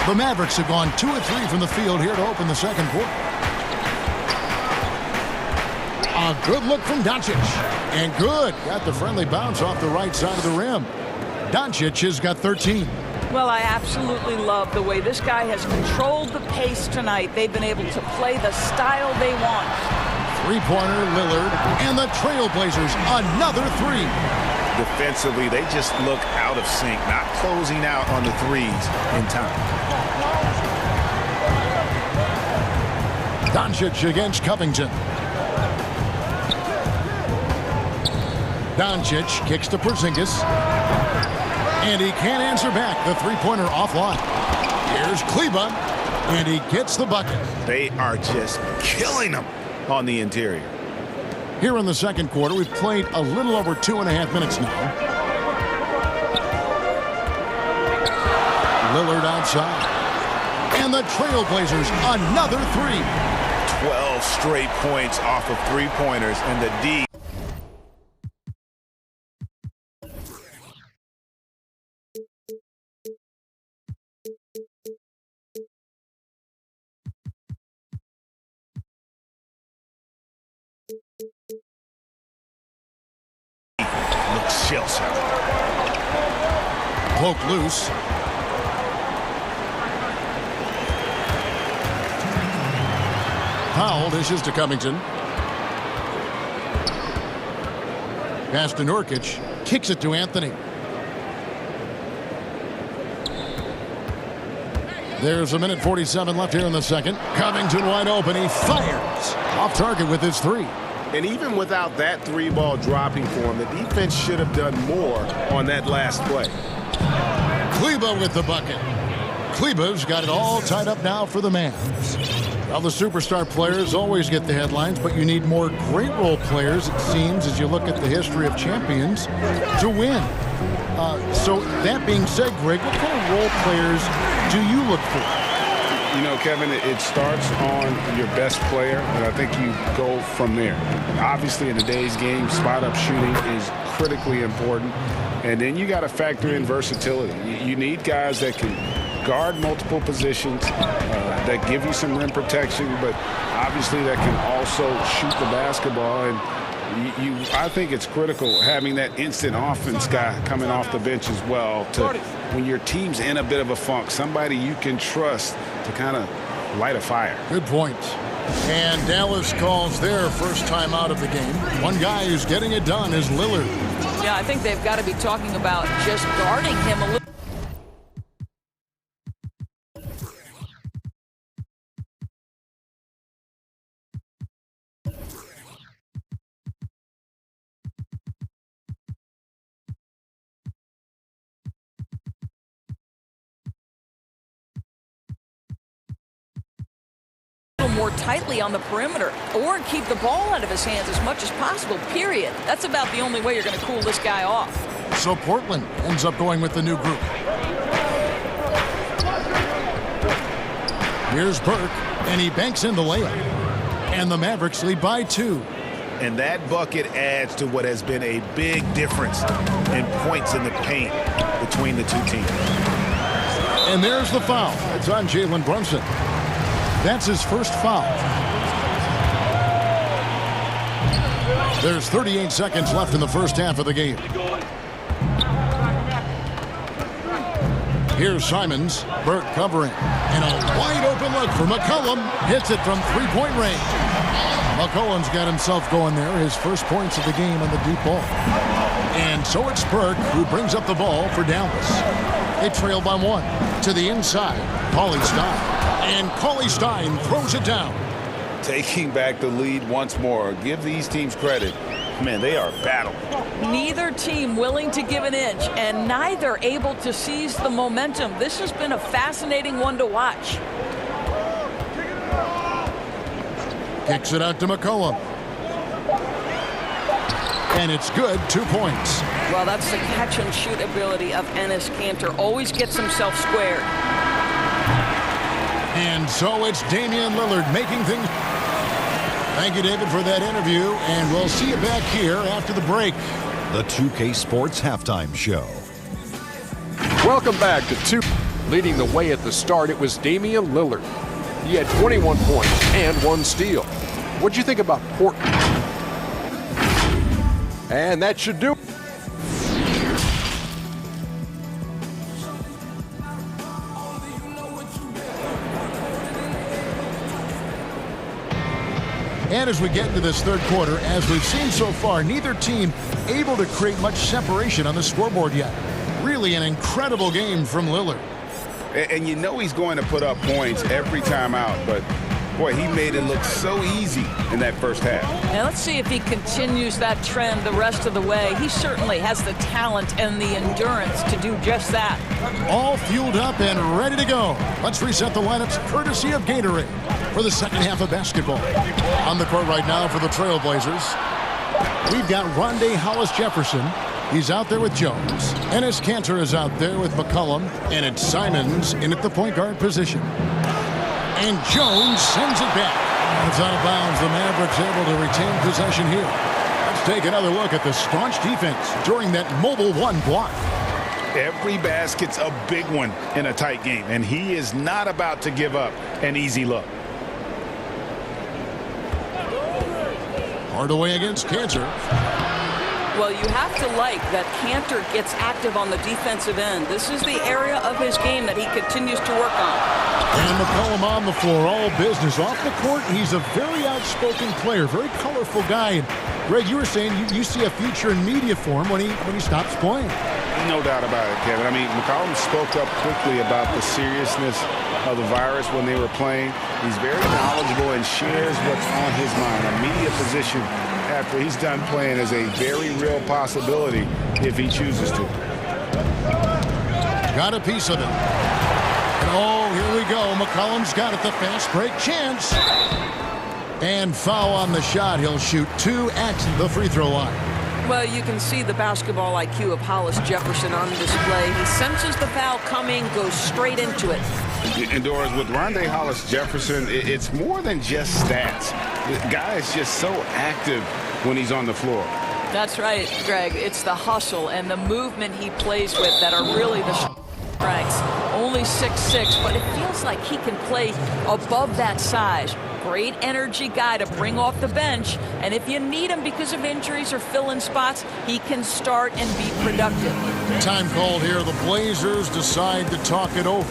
The Mavericks have gone 2 of 3 from the field here to open the second quarter. A good look from Doncic. And good. Got the friendly bounce off the right side of the rim. Doncic has got 13. Well, I absolutely love the way this guy has controlled the pace tonight. They've been able to play the style they want. 3-pointer, Lillard, and the Trailblazers, another 3. Defensively, they just look out of sync, not closing out on the threes in time. Doncic against Covington. Doncic kicks to Porzingis. And he can't answer back. The 3-pointer offline. Here's Kleber. And he gets the bucket. They are just killing them on the interior. Here in the second quarter, we've played a little over 2.5 minutes now. Lillard outside. And the Trailblazers, another 3. 12 straight points off of 3-pointers, and the D shell shot. Poke loose. Powell dishes to Covington. Pass to Nurkic. Kicks it to Anthony. There's a minute 47 left here in the second. Covington wide open. He fires. Off target with his three. And even without that three ball dropping for him, the defense should have done more on that last play. Kleber with the bucket. Kleber's got it all tied up now for the Mavs. Well, the superstar players always get the headlines, but you need more great role players, it seems, as you look at the history of champions, to win. So that being said, Greg, what kind of role players do you look for? You know, Kevin, it starts on your best player, and I think you go from there. Obviously, in today's game, spot-up shooting is critically important, and then you got to factor in versatility. You need guys that can guard multiple positions, that give you some rim protection, but obviously that can also shoot the basketball. And I think it's critical having that instant offense guy coming off the bench as well, to when your team's in a bit of a funk, somebody you can trust to kind of light a fire. Good point. And Dallas calls their first time out of the game. One guy who's getting it done is Lillard. Yeah, I think they've got to be talking about just guarding him a little. More tightly on the perimeter, or keep the ball out of his hands as much as possible, period. That's about the only way you're going to cool this guy off. So Portland ends up going with the new group. Here's Burke, and he banks in the layup. And the Mavericks lead by 2. And that bucket adds to what has been a big difference in points in the paint between the two teams. And there's the foul. It's on Jalen Brunson. That's his first foul. There's 38 seconds left in the first half of the game. Here's Simons. Burke covering. And a wide open look for McCollum. Hits it from three-point range. McCollum's got himself going there. His first points of the game on the deep ball. And so it's Burke who brings up the ball for Dallas. They trail by 1. To the inside, Cauley Stein. And Cauley Stein throws it down. Taking back the lead once more. Give these teams credit. Man, they are battle. Neither team willing to give an inch, and neither able to seize the momentum. This has been a fascinating one to watch. Kicks it out to McCollum. And it's good, 2 points. Well, that's the catch-and-shoot ability of Enes Kanter. Always gets himself squared. And so it's Damian Lillard making things. Thank you, David, for that interview, and we'll see you back here after the break. The 2K Sports Halftime Show. Welcome back to 2. Leading the way at the start, it was Damian Lillard. He had 21 points and 1 steal. What'd you think about Portland? And that should do it. And as we get into this third quarter, as we've seen so far, neither team able to create much separation on the scoreboard yet. Really an incredible game from Lillard. And you know he's going to put up points every time out, but boy, he made it look so easy in that first half. Now let's see if he continues that trend the rest of the way. He certainly has the talent and the endurance to do just that. All fueled up and ready to go. Let's reset the lineups courtesy of Gatorade for the second half of basketball. On the court right now for the Trailblazers, we've got Rondé Hollis-Jefferson. He's out there with Jones. Enes Kanter is out there with McCollum. And it's Simons in at the point guard position. And Jones sends it back. It's out of bounds. The Mavericks able to retain possession here. Let's take another look at the staunch defense during that mobile 1 block. Every basket's a big one in a tight game, and he is not about to give up an easy look. Hardaway against Kanter. Well, you have to like that Cantor gets active on the defensive end. This is the area of his game that he continues to work on. And McCollum on the floor, all business. Off the court, he's a very outspoken player, very colorful guy. And Greg, you were saying you see a future in media for him when he stops playing. No doubt about it, Kevin. I mean, McCollum spoke up quickly about the seriousness of the virus when they were playing. He's very knowledgeable and shares what's on his mind. A media position after he's done playing is a very real possibility if he chooses to. Got a piece of it. And oh, here we go. McCollum's got it, the fast break chance. And foul on the shot. He'll shoot 2 at the free throw line. Well, you can see the basketball IQ of Hollis Jefferson on display. He senses the foul coming, goes straight into it. And Doris, with Rondé Hollis Jefferson, it's more than just stats. The guy is just so active when he's on the floor. That's right, Greg. It's the hustle and the movement he plays with that are really the strengths. Only 6'6", but it feels like he can play above that size. Great energy guy to bring off the bench, and if you need him because of injuries or fill-in spots, he can start and be productive. Time called here. The Blazers decide to talk it over.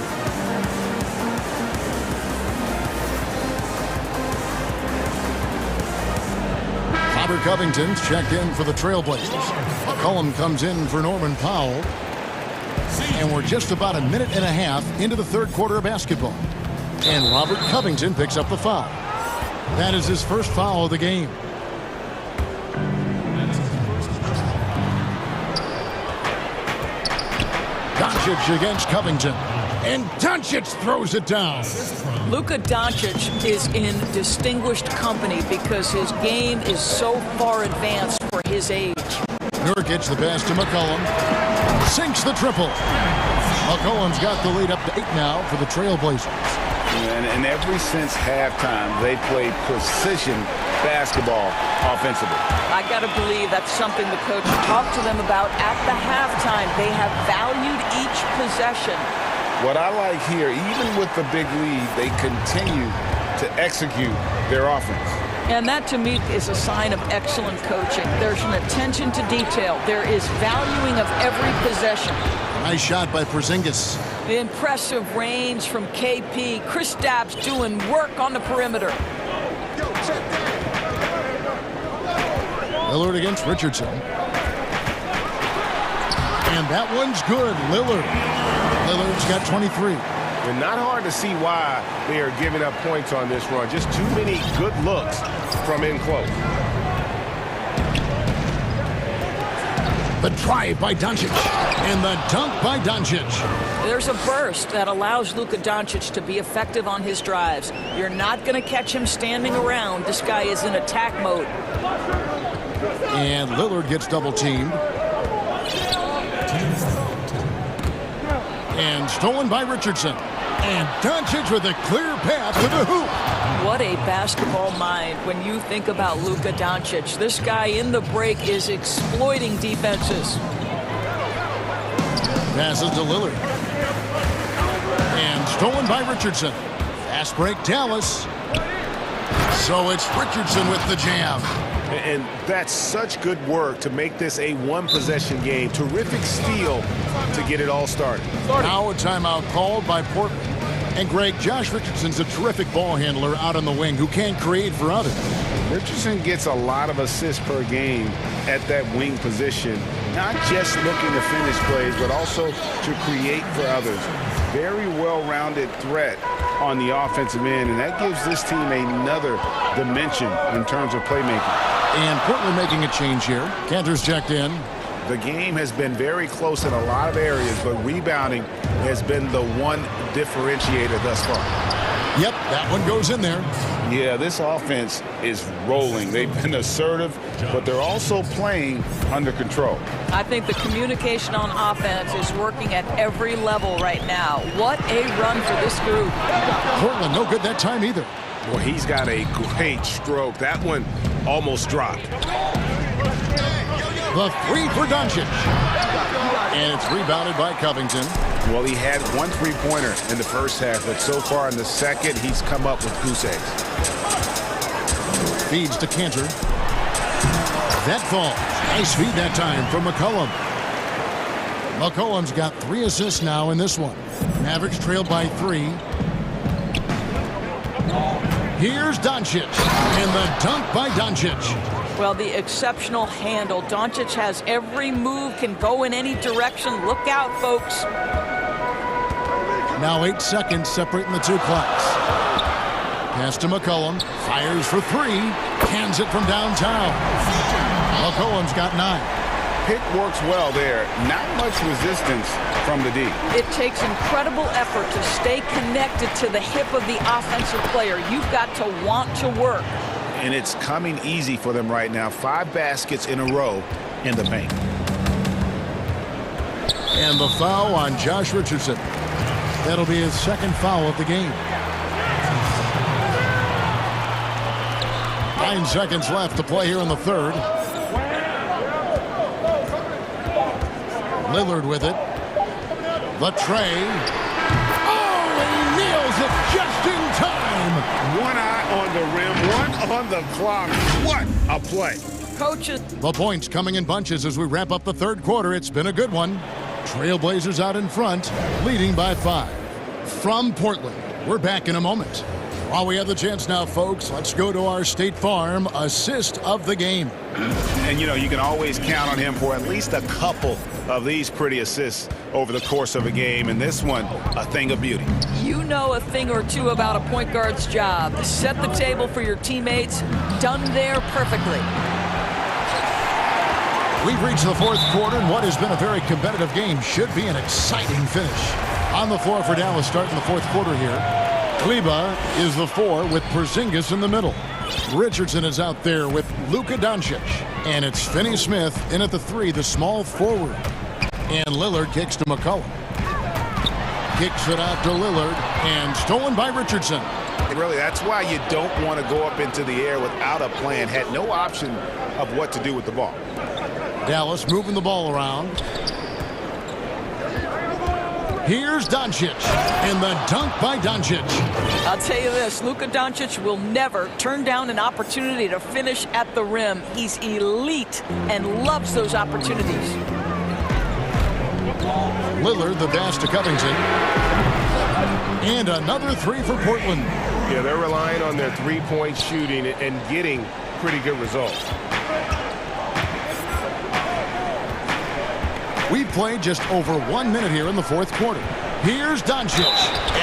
Robert Covington's checked in for the Trailblazers. McCollum comes in for Norman Powell. And we're just about a minute and a half into the third quarter of basketball. And Robert Covington picks up the foul. That is his first foul of the game. Doncic against Covington. And Doncic throws it down. Luka Doncic is in distinguished company because his game is so far advanced for his age. Nurkic, the pass to McCollum. Sinks the triple. McCollum's got the lead up to 8 now for the Trailblazers. And ever since halftime, they played precision basketball offensively. I got to believe that's something the coach talked to them about at the halftime. They have valued each possession. What I like here, even with the big lead, they continue to execute their offense. And that, to me, is a sign of excellent coaching. There's an attention to detail. There is valuing of every possession. Nice shot by Porzingis. The impressive range from KP. Kristaps doing work on the perimeter. Lillard against Richardson. And that one's good. Lillard's got 23. And not hard to see why they are giving up points on this run. Just too many good looks from in close. The drive by Doncic. And the dunk by Doncic. There's a burst that allows Luka Doncic to be effective on his drives. You're not going to catch him standing around. This guy is in attack mode. And Lillard gets double teamed. And stolen by Richardson. And Doncic with a clear path to the hoop. What a basketball mind when you think about Luka Doncic. This guy in the break is exploiting defenses. Passes to Lillard. And stolen by Richardson. Fast break Dallas. So it's Richardson with the jam. And that's such good work to make this a one-possession game. Terrific steal to get it all started. Now a timeout called by Portland. And Greg, Josh Richardson's a terrific ball handler out on the wing who can create for others. Richardson gets a lot of assists per game at that wing position. Not just looking to finish plays, but also to create for others. Very well-rounded threat on the offensive end, and that gives this team another dimension in terms of playmaking. And Portland making a change here. Cantor's checked in. The game has been very close in a lot of areas, but rebounding has been the one differentiator thus far. Yep, that one goes in there. Yeah, this offense is rolling. They've been assertive, but they're also playing under control. I think the communication on offense is working at every level right now. What a run for this group. Portland no good that time either. Well, he's got a great stroke. That one almost dropped. The three for Doncic. And it's rebounded by Covington. Well, he had one three-pointer in the first half, but so far in the second, he's come up with goose eggs. Feeds to Cantor. That fall. Nice feed that time from McCollum. McCollum's got 3 assists now in this one. Mavericks trailed by 3. Here's Doncic. And the dunk by Doncic. Well, the exceptional handle. Doncic has every move, can go in any direction. Look out, folks. Now 8 seconds separating the two clocks. Pass to McCollum. Fires for 3. Hands it from downtown. McCollum's got 9. Pick works well there. Not much resistance from the D. It takes incredible effort to stay connected to the hip of the offensive player. You've got to want to work. And it's coming easy for them right now. 5 baskets in a row in the paint. And the foul on Josh Richardson. That'll be his 2nd foul of the game. 9 seconds left to play here in the 3rd. Lillard with it. The tray. Oh, he nails it just in time. One eye on the rim, one on the clock. What a play. Coaches. The points coming in bunches as we wrap up the 3rd quarter. It's been a good one. Trailblazers out in front, leading by 5. From Portland, we're back in a moment. While we have the chance now, folks, let's go to our State Farm assist of the game. And, you know, you can always count on him for at least a couple of these pretty assists over the course of a game. And this one, a thing of beauty. You know a thing or two about a point guard's job. Set the table for your teammates. Done there perfectly. We've reached the 4th quarter, and what has been a very competitive game should be an exciting finish. On the floor for Dallas starting the 4th quarter here. Kleba is the 4 with Porzingis in the middle. Richardson is out there with Luka Doncic. And it's Finney Smith in at the 3, the small forward. And Lillard kicks to McCollum. Kicks it out to Lillard, and stolen by Richardson. Really, that's why you don't want to go up into the air without a plan. Had no option of what to do with the ball. Dallas moving the ball around. Here's Doncic, and the dunk by Doncic. I'll tell you this, Luka Doncic will never turn down an opportunity to finish at the rim. He's elite and loves those opportunities. Lillard, the pass to Covington. And another 3 for Portland. Yeah, they're relying on their 3-point shooting and getting pretty good results. We've played just over 1 minute here in the 4th quarter. Here's Doncic,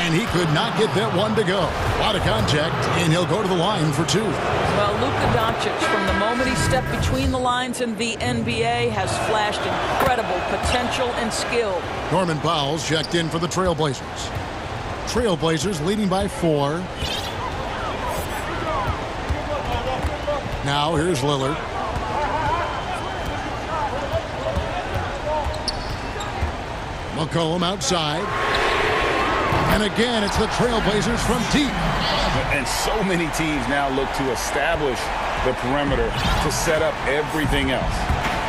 and he could not get that one to go. A lot of contact, and he'll go to the line for 2. Well, Luka Doncic, from the moment he stepped between the lines in the NBA, has flashed incredible potential and skill. Norman Powell's checked in for the Trailblazers. Trailblazers leading by 4. Now here's Lillard. McCollum outside. And again, it's the Trailblazers from deep. And so many teams now look to establish the perimeter to set up everything else.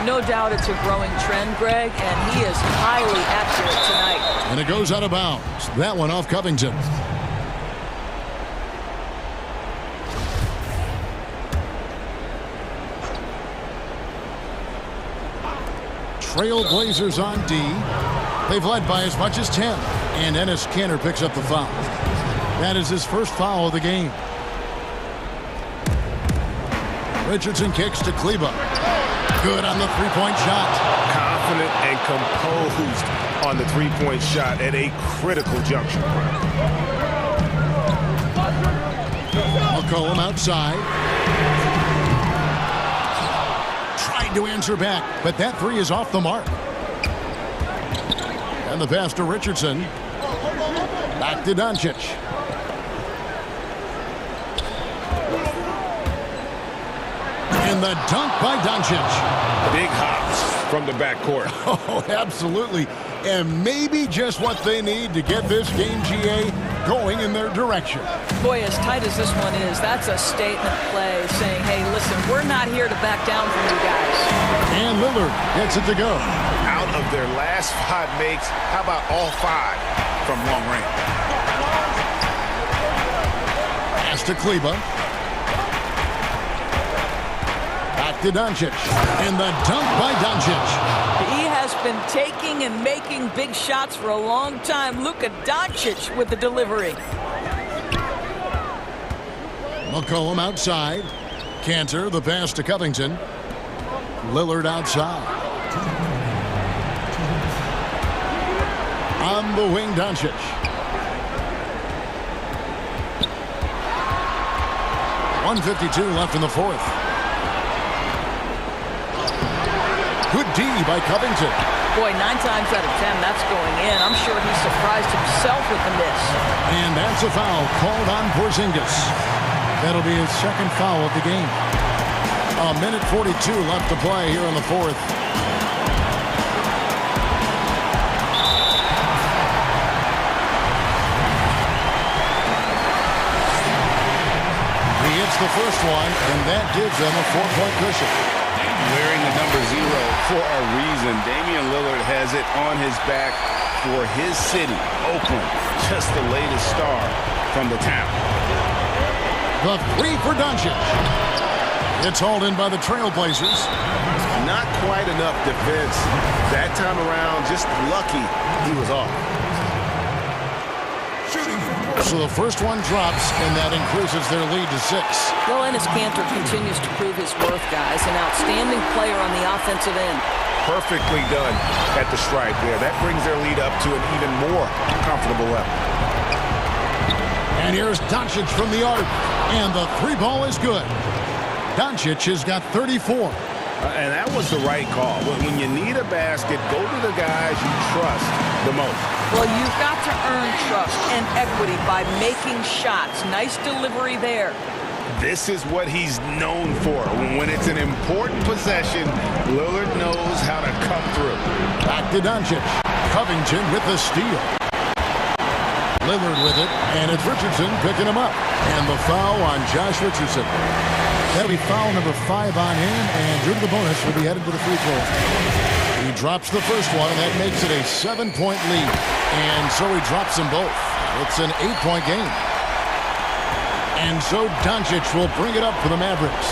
No doubt it's a growing trend, Greg, and he is highly accurate tonight. And it goes out of bounds. That one off Covington. Trailblazers on D. They've led by as much as 10. And Enes Kanter picks up the foul. That is his 1st foul of the game. Richardson kicks to Kleba. Good on the 3-point shot. Confident and composed on the 3-point shot at a critical juncture. McCollum outside. Tried to answer back, but that 3 is off the mark. And the pass to Richardson. Back to Doncic. And the dunk by Doncic. Big hops from the backcourt. Oh, absolutely. And maybe just what they need to get this game, GA, going in their direction. Boy, as tight as this one is, that's a statement play saying, hey, listen, we're not here to back down from you guys. And Lillard gets it to go. Out of their last 5 makes, how about all 5 from long range? Pass to Kleba. Back to Doncic. And the dunk by Doncic. He has been taking and making big shots for a long time. Luka Doncic with the delivery. McCollum outside. Cantor, the pass to Covington. Lillard outside. On the wing, Doncic. .152 left in the fourth. Good D by Covington. Boy, 9 times out of 10, that's going in. I'm sure he surprised himself with the miss. And that's a foul called on Porzingis. That'll be his second foul of the game. A minute 42 left to play here in the fourth. He hits the first one, and that gives them a 4-point cushion. Wearing the number 0 for a reason. Damian Lillard has it on his back for his city, Oakland. Just the latest star from the town. The three for Doncic. It's hauled in by the Trailblazers. Not quite enough defense that time around. Just lucky he was off. So the first one drops, and that increases their lead to 6. Well, Enes Kanter continues to prove his worth, guys. An outstanding player on the offensive end. Perfectly done at the stripe there. That brings their lead up to an even more comfortable level. And here's Doncic from the arc, and the 3 ball is good. Doncic has got 34. And that was the right call. When you need a basket, go to the guys you trust the most. Well, you've got to earn trust and equity by making shots. Nice delivery there. This is what he's known for. When it's an important possession, Lillard knows how to come through. Back to Doncic. Covington with the steal. Lillard with it, and it's Richardson picking him up. And the foul on Josh Richardson. That'll be foul number 5 on him, and due to the bonus, will be headed to the free throw. He drops the first one, and that makes it a 7-point lead. And so he drops them both. It's an 8-point game. And so Doncic will bring it up for the Mavericks.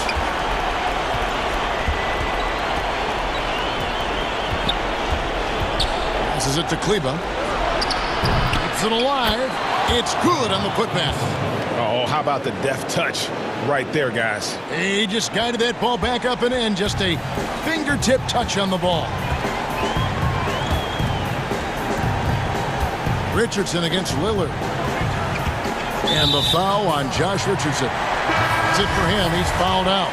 Passes it to Kleba. Keeps it alive. It's good on the putback. Oh, how about the deft touch right there, guys? He just guided that ball back up and in. Just a fingertip touch on the ball. Richardson against Lillard. And the foul on Josh Richardson. That's it for him. He's fouled out.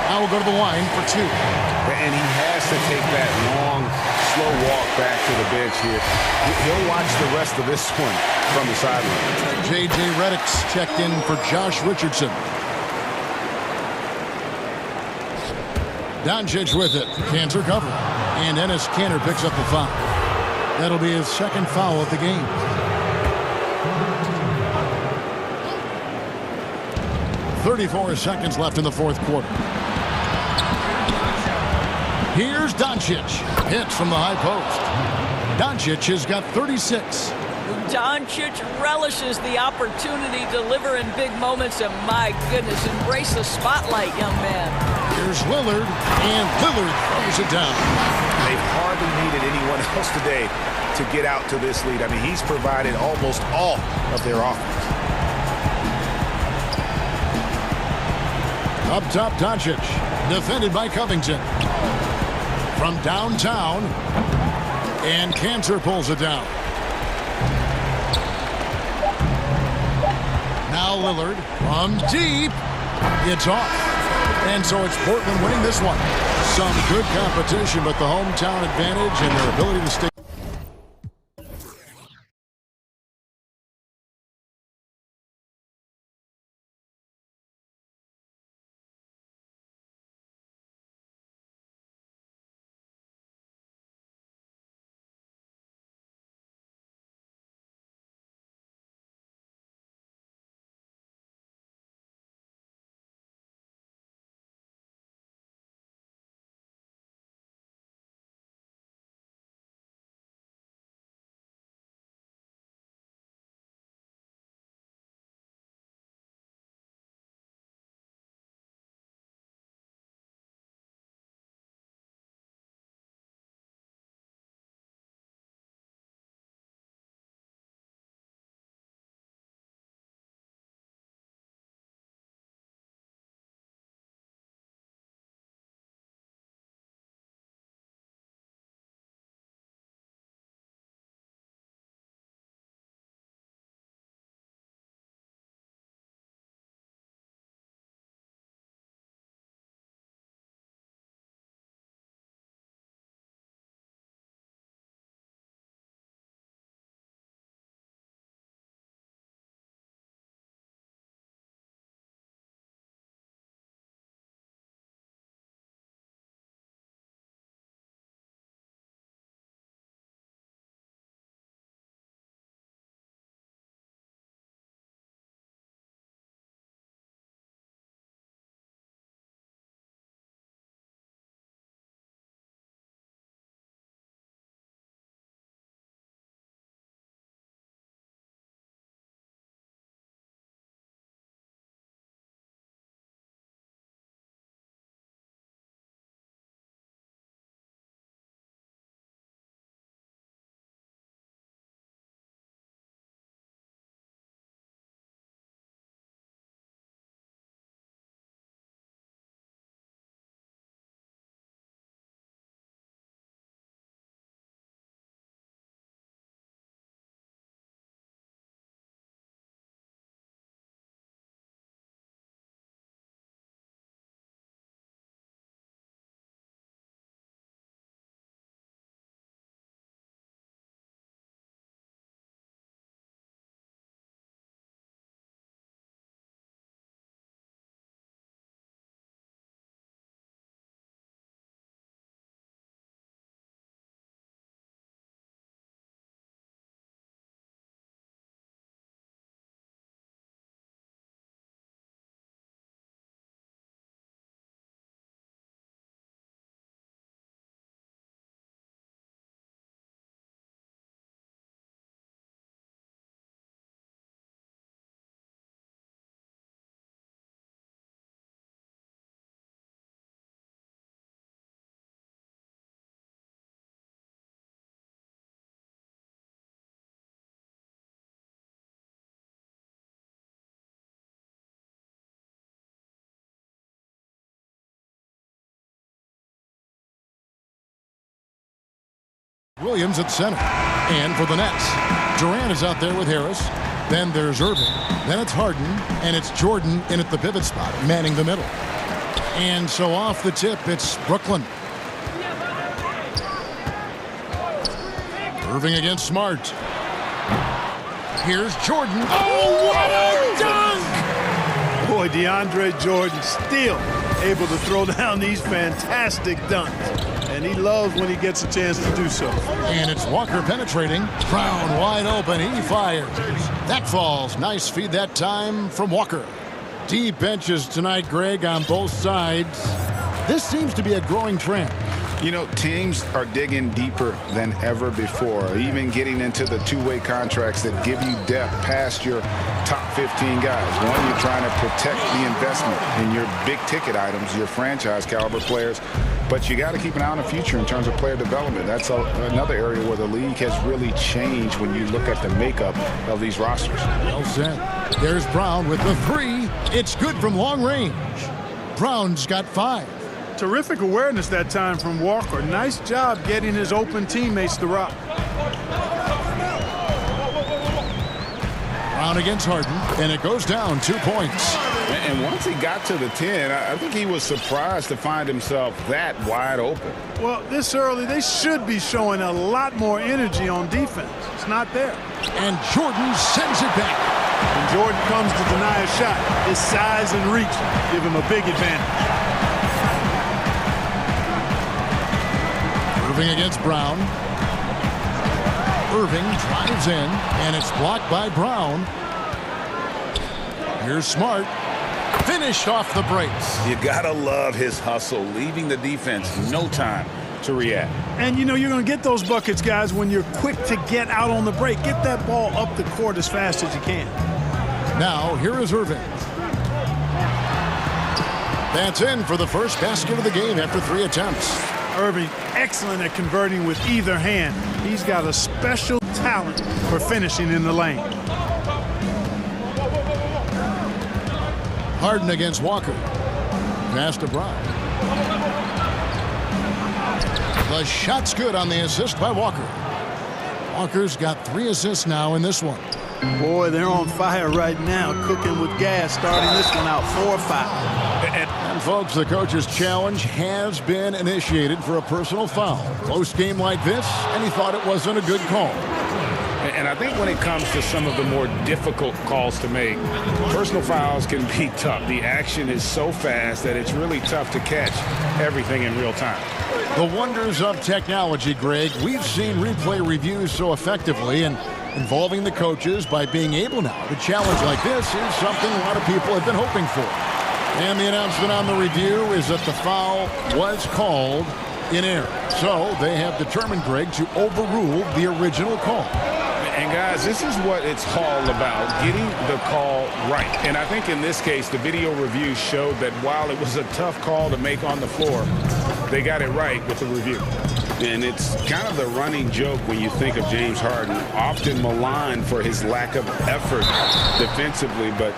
Now we'll go to the line for 2. And he has to take that long, slow walk back to the bench here. He'll watch the rest of this one from the sideline. J.J. Redick's checked in for Josh Richardson. Doncic with it. Kanter cover. And Enes Kanter picks up the foul. That'll be his second foul of the game. .34 seconds left in the fourth quarter. Here's Doncic. Hits from the high post. Doncic has got 36. Doncic relishes the opportunity to deliver in big moments, and my goodness, embrace the spotlight, young man. Here's Lillard, and Lillard throws it down. They've hardly needed anyone else today to get out to this lead. I mean, he's provided almost all of their offense. Up top, Doncic, defended by Covington. From downtown, and Kanter pulls it down. Now Lillard from deep. It's off. And so it's Portland winning this one. Some good competition, but the hometown advantage and their ability to stay Williams at center. And for the Nets, Durant is out there with Harris. Then there's Irving. Then it's Harden. And it's Jordan in at the pivot spot, manning the middle. And so off the tip, it's Brooklyn. Irving against Smart. Here's Jordan. Oh, what a dunk! Boy, DeAndre Jordan still able to throw down these fantastic dunks. And he loves when he gets a chance to do so. And it's Walker penetrating. Brown wide open. He fires. That falls. Nice feed that time from Walker. Deep benches tonight, Greg, on both sides. This seems to be a growing trend. You know, teams are digging deeper than ever before, even getting into the two-way contracts that give you depth past your top 15 guys. One, you're trying to protect the investment in your big-ticket items, your franchise-caliber players, but you got to keep an eye on the future in terms of player development. That's another area where the league has really changed when you look at the makeup of these rosters. Well said. There's Brown with the three. It's good from long range. Brown's got 5. Terrific awareness that time from Walker. Nice job getting his open teammates to rock. Brown against Harden, and it goes down 2 points. And once he got to the 10, I think he was surprised to find himself that wide open. Well, this early, they should be showing a lot more energy on defense. It's not there. And Jordan sends it back. When Jordan comes to deny a shot, his size and reach give him a big advantage. Irving against Brown. Irving drives in, and it's blocked by Brown. Here's Smart. Finished off the brakes. You gotta love his hustle, leaving the defense no time to react. And you know you're going to get those buckets, guys, when you're quick to get out on the break. Get that ball up the court as fast as you can. Now, here is Irving. That's in for the first basket of the game after 3 attempts. Irving, excellent at converting with either hand. He's got a special talent for finishing in the lane. Harden against Walker. Pass to Brown. The shot's good on the assist by Walker. Walker's got 3 assists now in this one. Boy, they're on fire right now, cooking with gas, starting this one out 4-5. And folks, the coach's challenge has been initiated for a personal foul. Close game like this, and he thought it wasn't a good call. And I think when it comes to some of the more difficult calls to make, personal fouls can be tough. The action is so fast that it's really tough to catch everything in real time. The wonders of technology, Greg. We've seen replay reviews so effectively, and involving the coaches by being able now to challenge like this is something a lot of people have been hoping for. And the announcement on the review is that the foul was called in error. So they have determined, Greg, to overrule the original call. And guys, this is what it's all about, getting the call right. And I think in this case, the video review showed that while it was a tough call to make on the floor, they got it right with the review. And it's kind of the running joke when you think of James Harden, often maligned for his lack of effort defensively, but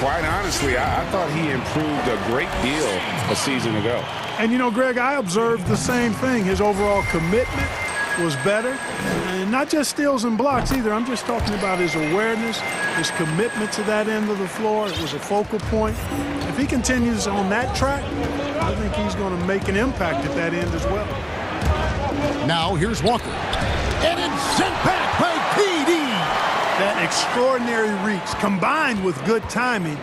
quite honestly, I thought he improved a great deal a season ago. And you know, Greg, I observed the same thing. His overall commitment was better. And not just steals and blocks either. I'm just talking about his awareness, his commitment to that end of the floor. It was a focal point. If he continues on that track, I think he's going to make an impact at that end as well. Now here's Walker. And it's sent back by PD. That extraordinary reach combined with good timing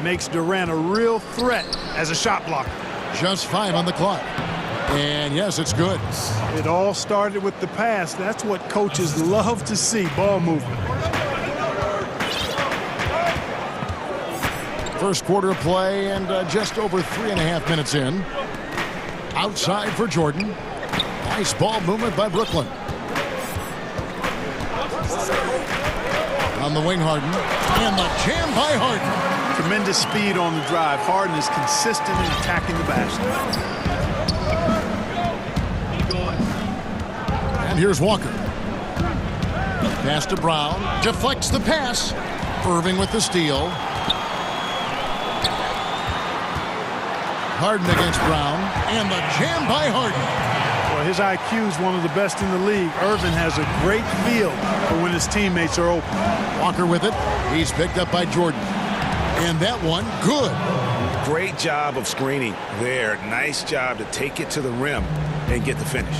makes Durant a real threat as a shot blocker. Just 5 on the clock. And yes, it's good. It all started with the pass. That's what coaches love to see, ball movement. First quarter of play and just over 3.5 minutes in. Outside for Jordan. Nice ball movement by Brooklyn. On the wing, Harden. And the jam by Harden. Tremendous speed on the drive. Harden is consistent in attacking the basket. And here's Walker. Pass to Brown. Deflects the pass. Irving with the steal. Harden against Brown. And the jam by Harden. Well, his IQ is one of the best in the league. Irvin has a great feel for when his teammates are open. Walker with it. He's picked up by Jordan. And that one, good. Great job of screening there. Nice job to take it to the rim and get the finish.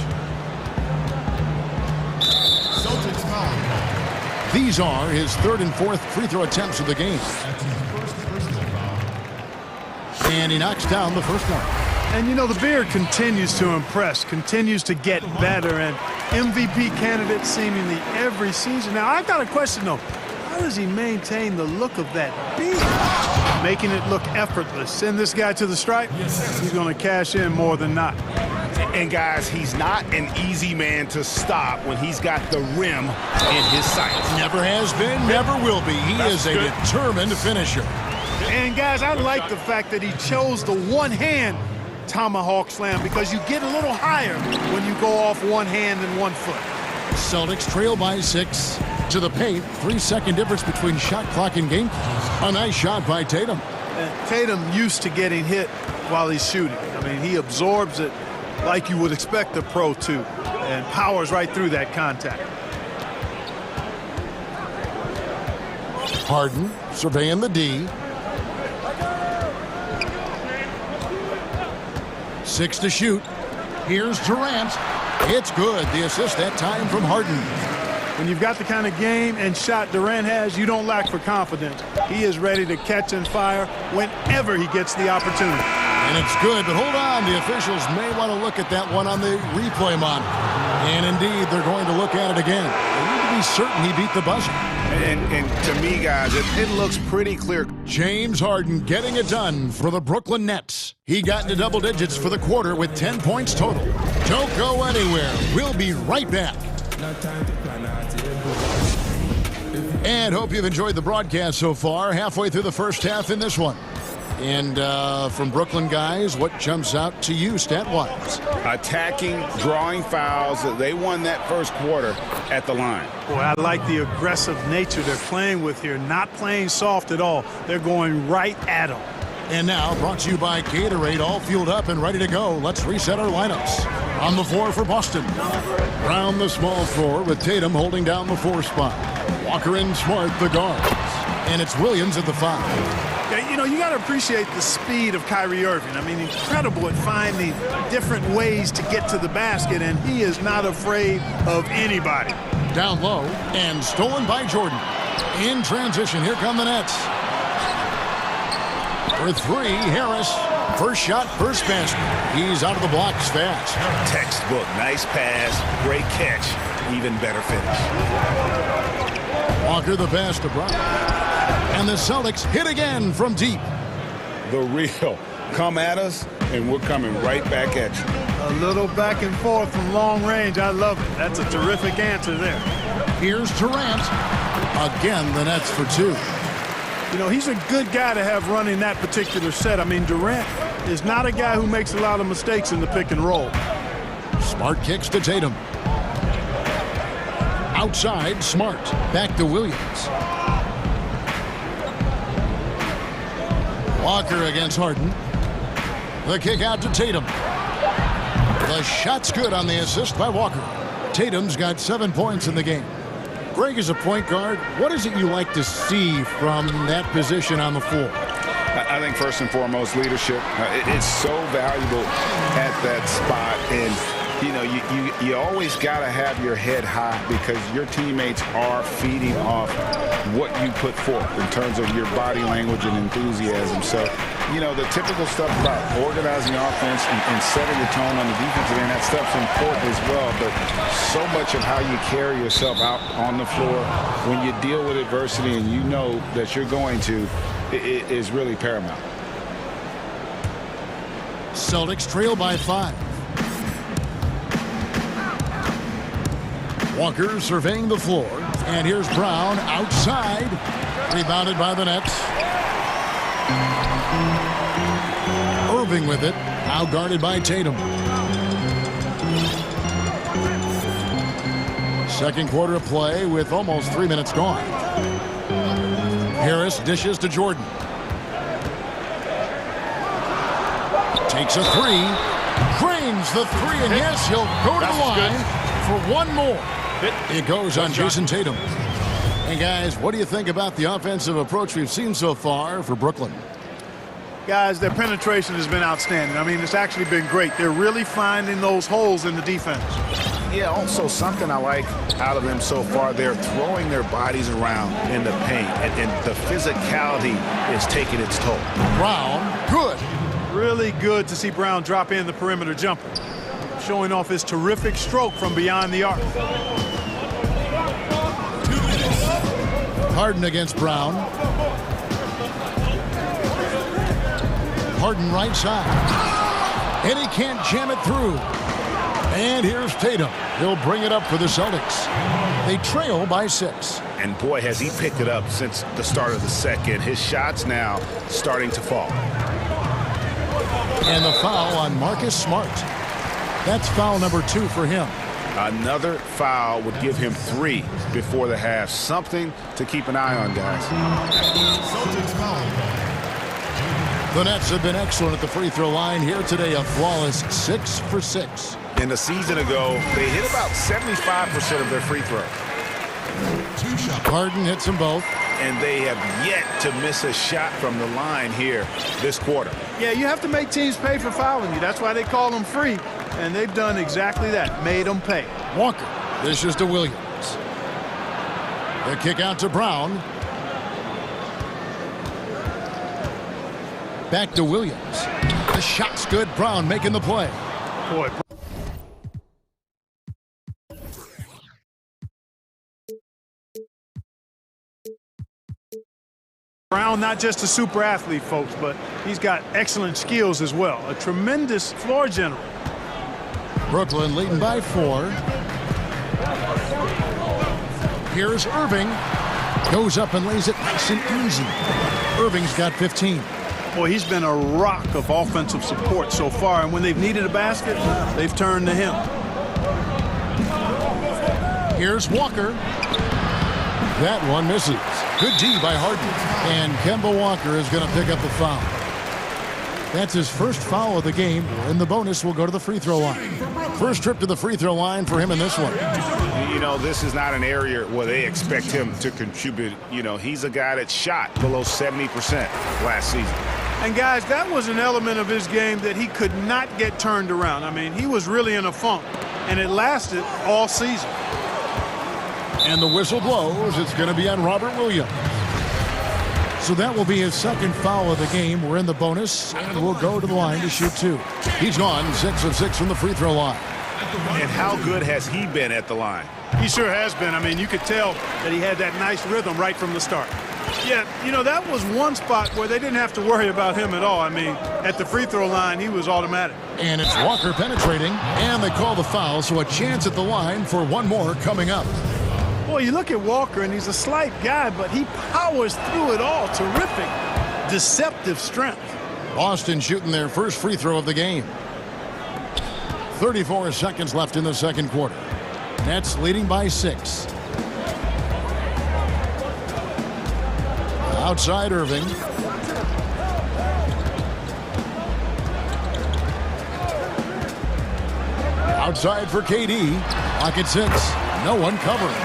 Celtics foul. These are his third and fourth free throw attempts of the game. That's his first personal foul. And he knocks down the first one. And, you know, the Beard continues to impress, continues to get better, and MVP candidate seemingly every season. Now, I've got a question, though. How does he maintain the look of that beard? Making it look effortless. Send this guy to the stripe. He's going to cash in more than not. And, guys, he's not an easy man to stop when he's got the rim in his sights. Never has been, never will be. He is a determined finisher. And, guys, I like the fact that he chose the one-hand tomahawk slam because you get a little higher when you go off one hand and 1 foot. Celtics trail by 6 to the paint. 3-second difference between shot clock and game. A nice shot by Tatum. And Tatum used to getting hit while he's shooting. I mean, he absorbs it like you would expect a pro to and powers right through that contact. Harden surveying the D. 6 to shoot. Here's Durant. It's good. The assist that time from Harden. When you've got the kind of game and shot Durant has, you don't lack for confidence. He is ready to catch and fire whenever he gets the opportunity. And it's good, but hold on. The officials may want to look at that one on the replay monitor. And indeed, they're going to look at it again. They need to be certain he beat the buzzer. And to me, guys, it looks pretty clear. James Harden getting it done for the Brooklyn Nets. He got into double digits for the quarter with 10 points total. Don't go anywhere. We'll be right back. And hope you've enjoyed the broadcast so far. Halfway through the first half in this one. And from Brooklyn guys, what jumps out to you stat-wise? Attacking, drawing fouls. They won that first quarter at the line. Boy, I like the aggressive nature they're playing with here. Not playing soft at all. They're going right at them. And now, brought to you by Gatorade, all fueled up and ready to go. Let's reset our lineups. On the floor for Boston. Round the small floor with Tatum holding down the 4 spot. Walker and Smart, the guards. And it's Williams at the 5. You know, you got to appreciate the speed of Kyrie Irving. I mean, incredible at finding different ways to get to the basket, and he is not afraid of anybody. Down low and stolen by Jordan. In transition, here come the Nets. For 3, Harris. First shot, first basket. He's out of the blocks fast. Textbook, nice pass, great catch, even better finish. Walker the pass to Brown. And the Celtics hit again from deep. The real. Come at us, and we're coming right back at you. A little back and forth from long range. I love it. That's a terrific answer there. Here's Durant. Again, the Nets for 2. You know, he's a good guy to have running that particular set. I mean, Durant is not a guy who makes a lot of mistakes in the pick and roll. Smart kicks to Tatum. Outside, Smart. Back to Williams. Walker against Harden. The kick out to Tatum. The shot's good on the assist by Walker. Tatum's got 7 points in the game. Greg, is a point guard, what is it you like to see from that position on the floor? I think first and foremost, leadership. It's so valuable at that spot. And, you know, you always got to have your head high because your teammates are feeding off what you put forth in terms of your body language and enthusiasm. So, you know, the typical stuff about organizing offense and setting the tone on the defensive end, that stuff's important as well. But so much of how you carry yourself out on the floor when you deal with adversity and you know that you're going to, it is really paramount. Celtics trail by 5. Walker surveying the floor. And here's Brown outside. Rebounded by the Nets. Irving with it. Now guarded by Tatum. Second quarter of play with almost 3 minutes gone. Harris dishes to Jordan. Takes a 3. Crane Finds the three, and yes, he'll go to the line for one more. It goes on Jason Tatum. Hey, guys, what do you think about the offensive approach we've seen so far for Brooklyn? Guys, their penetration has been outstanding. I mean, it's actually been great. They're really finding those holes in the defense. Yeah, also something I like out of them so far, they're throwing their bodies around in the paint, and the physicality is taking its toll. Brown, good. Really good to see Brown drop in the perimeter jumper, showing off his terrific stroke from beyond the arc. Harden against Brown. Harden right side. And he can't jam it through. And here's Tatum. He'll bring it up for the Celtics. They trail by 6. And boy, has he picked it up since the start of the second. His shots now starting to fall. And the foul on Marcus Smart. That's foul number 2 for him. Another foul would give him 3 before the half. Something to keep an eye on, guys. The Nets have been excellent at the free throw line here today. A flawless 6 for 6. In a season ago, they hit about 75% of their free throws. Harden hits them both. And they have yet to miss a shot from the line here this quarter. Yeah, you have to make teams pay for fouling you. That's why they call them free. And they've done exactly that, made them pay. Walker, this is to Williams. The kick out to Brown. Back to Williams. The shot's good. Brown making the play. Boy. Brown, not just a super athlete, folks, but he's got excellent skills as well. A tremendous floor general. Brooklyn leading by 4. Here's Irving. Goes up and lays it nice and easy. Irving's got 15. Boy, he's been a rock of offensive support so far, and when they've needed a basket, they've turned to him. Here's Walker. That one misses. Good D by Harden. And Kemba Walker is going to pick up the foul. That's his first foul of the game, and the bonus will go to the free throw line. First trip to the free throw line for him in this one. You know, this is not an area where they expect him to contribute. You know, he's a guy that shot below 70% last season. And, guys, that was an element of his game that he could not get turned around. I mean, he was really in a funk, and it lasted all season. And the whistle blows. It's going to be on Robert Williams. So that will be his second foul of the game. We're in the bonus, and we'll go to the line to shoot 2. He's gone 6 of 6 from the free throw line. And how good has he been at the line? He sure has been. I mean, you could tell that he had that nice rhythm right from the start. Yeah, you know, that was one spot where they didn't have to worry about him at all. I mean, at the free throw line, he was automatic. And it's Walker penetrating, and they call the foul, so a chance at the line for one more coming up. Boy, you look at Walker, and he's a slight guy, but he powers through it all. Terrific, deceptive strength. Boston shooting their first free throw of the game. 34 seconds left in the second quarter. Nets leading by 6. Outside Irving. Outside for KD. Pocket 6. No one covering.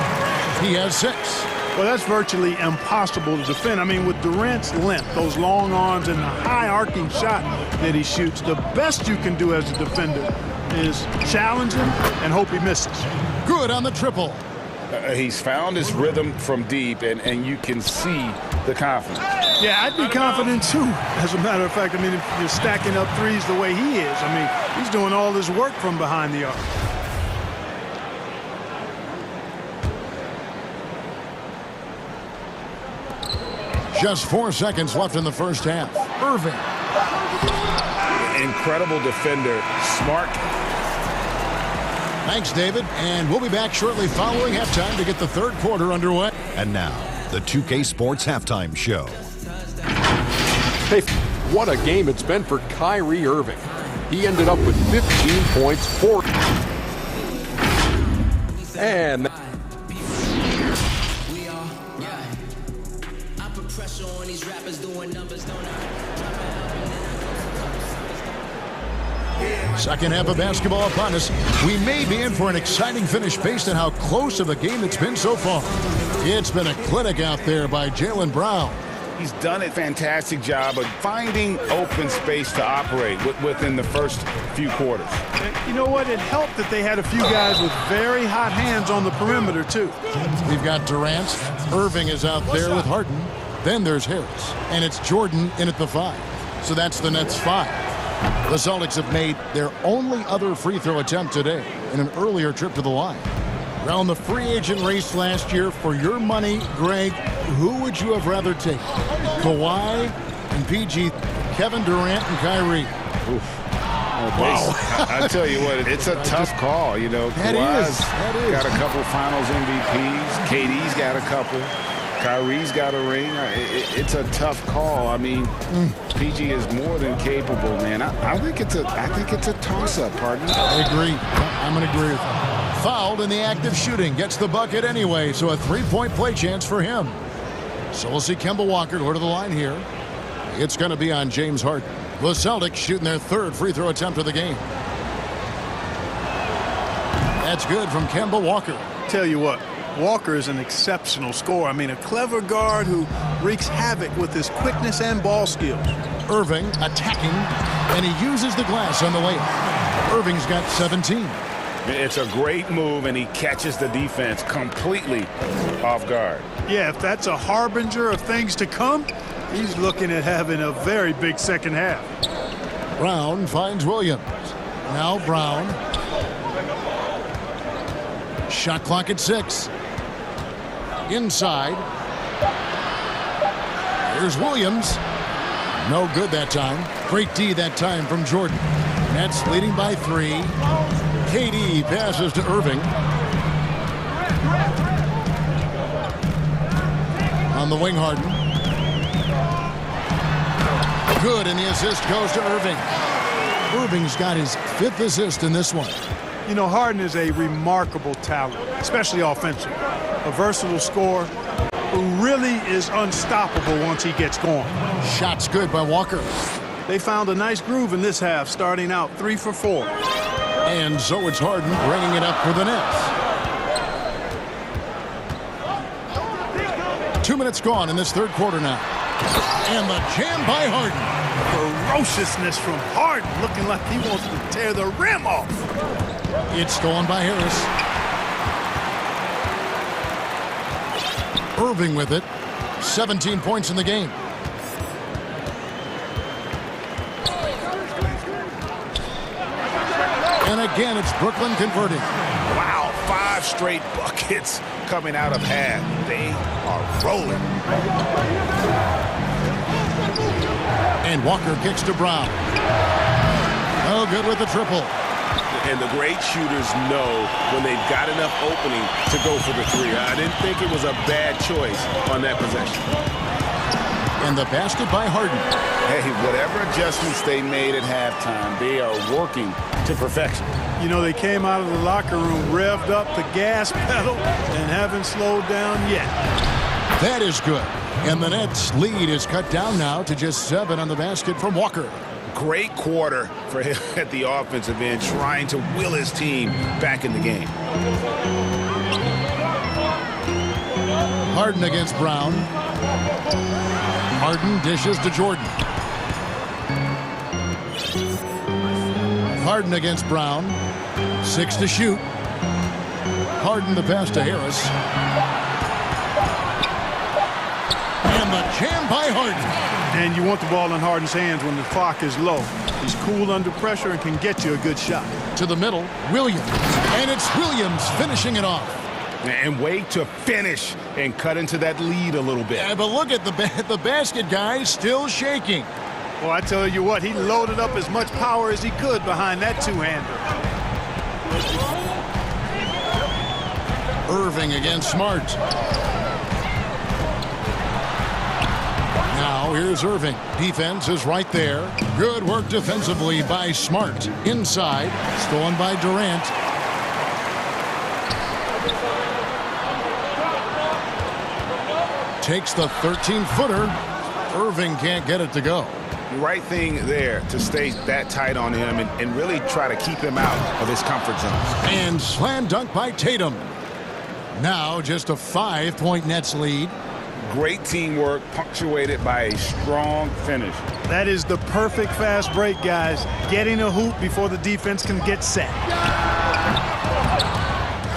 He has 6. Well, that's virtually impossible to defend. I mean, with Durant's length, those long arms, and the high arcing shot that he shoots, the best you can do as a defender is challenge him and hope he misses. Good on the triple. He's found his rhythm from deep, and you can see the confidence. Yeah, I'd be confident too. As a matter of fact, I mean, if you're stacking up threes the way he is, I mean, he's doing all his work from behind the arc. Just 4 seconds left in the first half. Irving. Incredible defender. Smart. Thanks, David. And we'll be back shortly following halftime to get the third quarter underway. And now, the 2K Sports Halftime Show. Hey, what a game it's been for Kyrie Irving. He ended up with 15 points, 4. And Second half of basketball upon us. We may be in for an exciting finish based on how close of a game it's been so far. It's been a clinic out there by Jaylen Brown. He's done a fantastic job of finding open space to operate within the first few quarters. You know what? It helped that they had a few guys with very hot hands on the perimeter, too. We've got Durant. Irving is out there with Harden. Then there's Harris. And it's Jordan in at the 5. So that's the Nets' 5. The Celtics have made their only other free throw attempt today in an earlier trip to the line. Around the free agent race last year, for your money, Greg, who would you have rather taken? Kawhi and PG, Kevin Durant and Kyrie. Oof. Wow. I tell you what, it's a tough call. You know, Kawhi's got a couple finals MVPs. KD's got a couple. Kyrie's got a ring. It's a tough call. I mean, PG is more than capable, man. I think it's a toss-up, partner. I agree. I'm going to agree with you. Fouled in the act of shooting. Gets the bucket anyway, so a three-point play chance for him. So we'll see Kemba Walker go to the line here. It's going to be on James Harden. The Celtics shooting their third free throw attempt of the game. That's good from Kemba Walker. Tell you what, Walker is an exceptional scorer. I mean, a clever guard who wreaks havoc with his quickness and ball skills. Irving attacking, and he uses the glass on the layup. Irving's got 17. It's a great move, and he catches the defense completely off guard. Yeah, if that's a harbinger of things to come, he's looking at having a very big second half. Brown finds Williams. Now Brown. Shot clock at 6. Inside. Here's Williams. No good that time. Great D that time from Jordan. Nets leading by 3. KD passes to Irving. On the wing, Harden. Good, and the assist goes to Irving. Irving's got his 5th assist in this one. You know, Harden is a remarkable talent, especially offensively. A versatile scorer who really is unstoppable once he gets going. Shots good by Walker. They found a nice groove in this half, starting out 3 for 4. And so it's Harden bringing it up for the Nets. 2 minutes gone in this third quarter now. And the jam by Harden. Ferociousness from Harden, looking like he wants to tear the rim off. It's stolen by Harris. Irving with it. 17 points in the game. And again, it's Brooklyn converting. Wow, 5 straight buckets coming out of half. They are rolling. And Walker kicks to Brown. Oh, good with the triple. And the great shooters know when they've got enough opening to go for the 3. I didn't think it was a bad choice on that possession. And the basket by Harden. Hey, whatever adjustments they made at halftime, they are working to perfection. You know, they came out of the locker room, revved up the gas pedal, and haven't slowed down yet. That is good. And the Nets' lead is cut down now to just 7 on the basket from Walker. Great quarter for him at the offensive end, trying to will his team back in the game. Harden against Brown. Harden dishes to Jordan. Harden against Brown. 6 to shoot. Harden the pass to Harris. And the jam by Harden. And you want the ball in Harden's hands when the clock is low. He's cool under pressure and can get you a good shot. To the middle, Williams. And it's Williams finishing it off. And wait to finish and cut into that lead a little bit. Yeah, but look at the basket guy still shaking. Well, I tell you what, he loaded up as much power as he could behind that two-hander. Irving against Smart. Now here's Irving. Defense is right there. Good work defensively by Smart. Inside, stolen by Durant. Takes the 13-footer. Irving can't get it to go. The right thing there to stay that tight on him and really try to keep him out of his comfort zone. And slam dunk by Tatum. Now just a 5-point Nets lead. Great teamwork punctuated by a strong finish. That is the perfect fast break, guys. Getting a hoop before the defense can get set.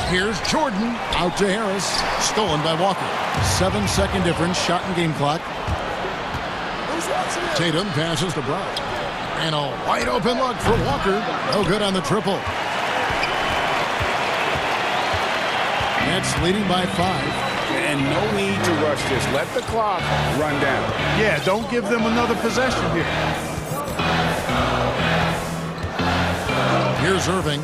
Here's Jordan out to Harris. Stolen by Walker. 7-second difference, shot and game clock. Tatum passes to Brown. And a wide open look for Walker. No good on the triple. Nets leading by 5. And no need to rush this. Let the clock run down. Yeah, don't give them another possession here. Here's Irving.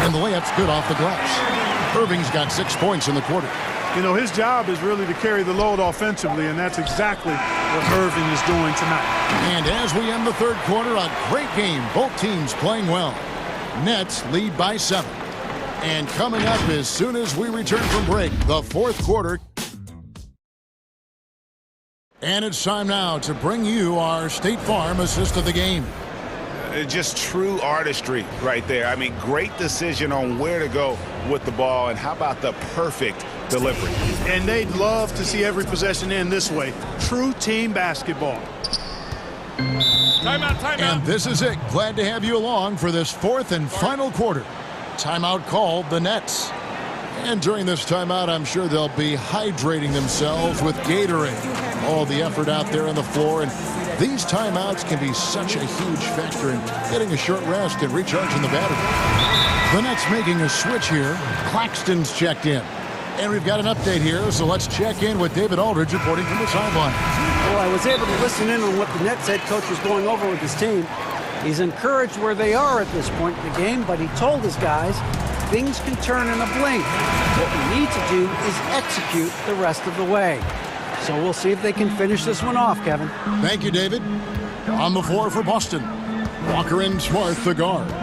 And the layup's good off the glass. Irving's got 6 points in the quarter. You know, his job is really to carry the load offensively, and that's exactly what Irving is doing tonight. And as we end the third quarter, a great game. Both teams playing well. Nets lead by 7. And coming up as soon as we return from break, the fourth quarter. And it's time now to bring you our State Farm assist of the game. Just true artistry right there. I mean, great decision on where to go with the ball, and how about the perfect delivery. And they'd love to see every possession end this way. True team basketball. Timeout, timeout. And this is it. Glad to have you along for this fourth and final quarter. Timeout called the Nets. And during this timeout, I'm sure they'll be hydrating themselves with Gatorade. All the effort out there on the floor, and these timeouts can be such a huge factor in getting a short rest and recharging the battery. The Nets making a switch here. Claxton's checked in. And we've got an update here, so let's check in with David Aldridge reporting from the sideline. Well, I was able to listen in on what the Nets head coach was going over with his team. He's encouraged where they are at this point in the game, but he told his guys things can turn in a blink. What we need to do is execute the rest of the way. So we'll see if they can finish this one off, Kevin. Thank you, David. On the floor for Boston. Walker and Smart, the guards.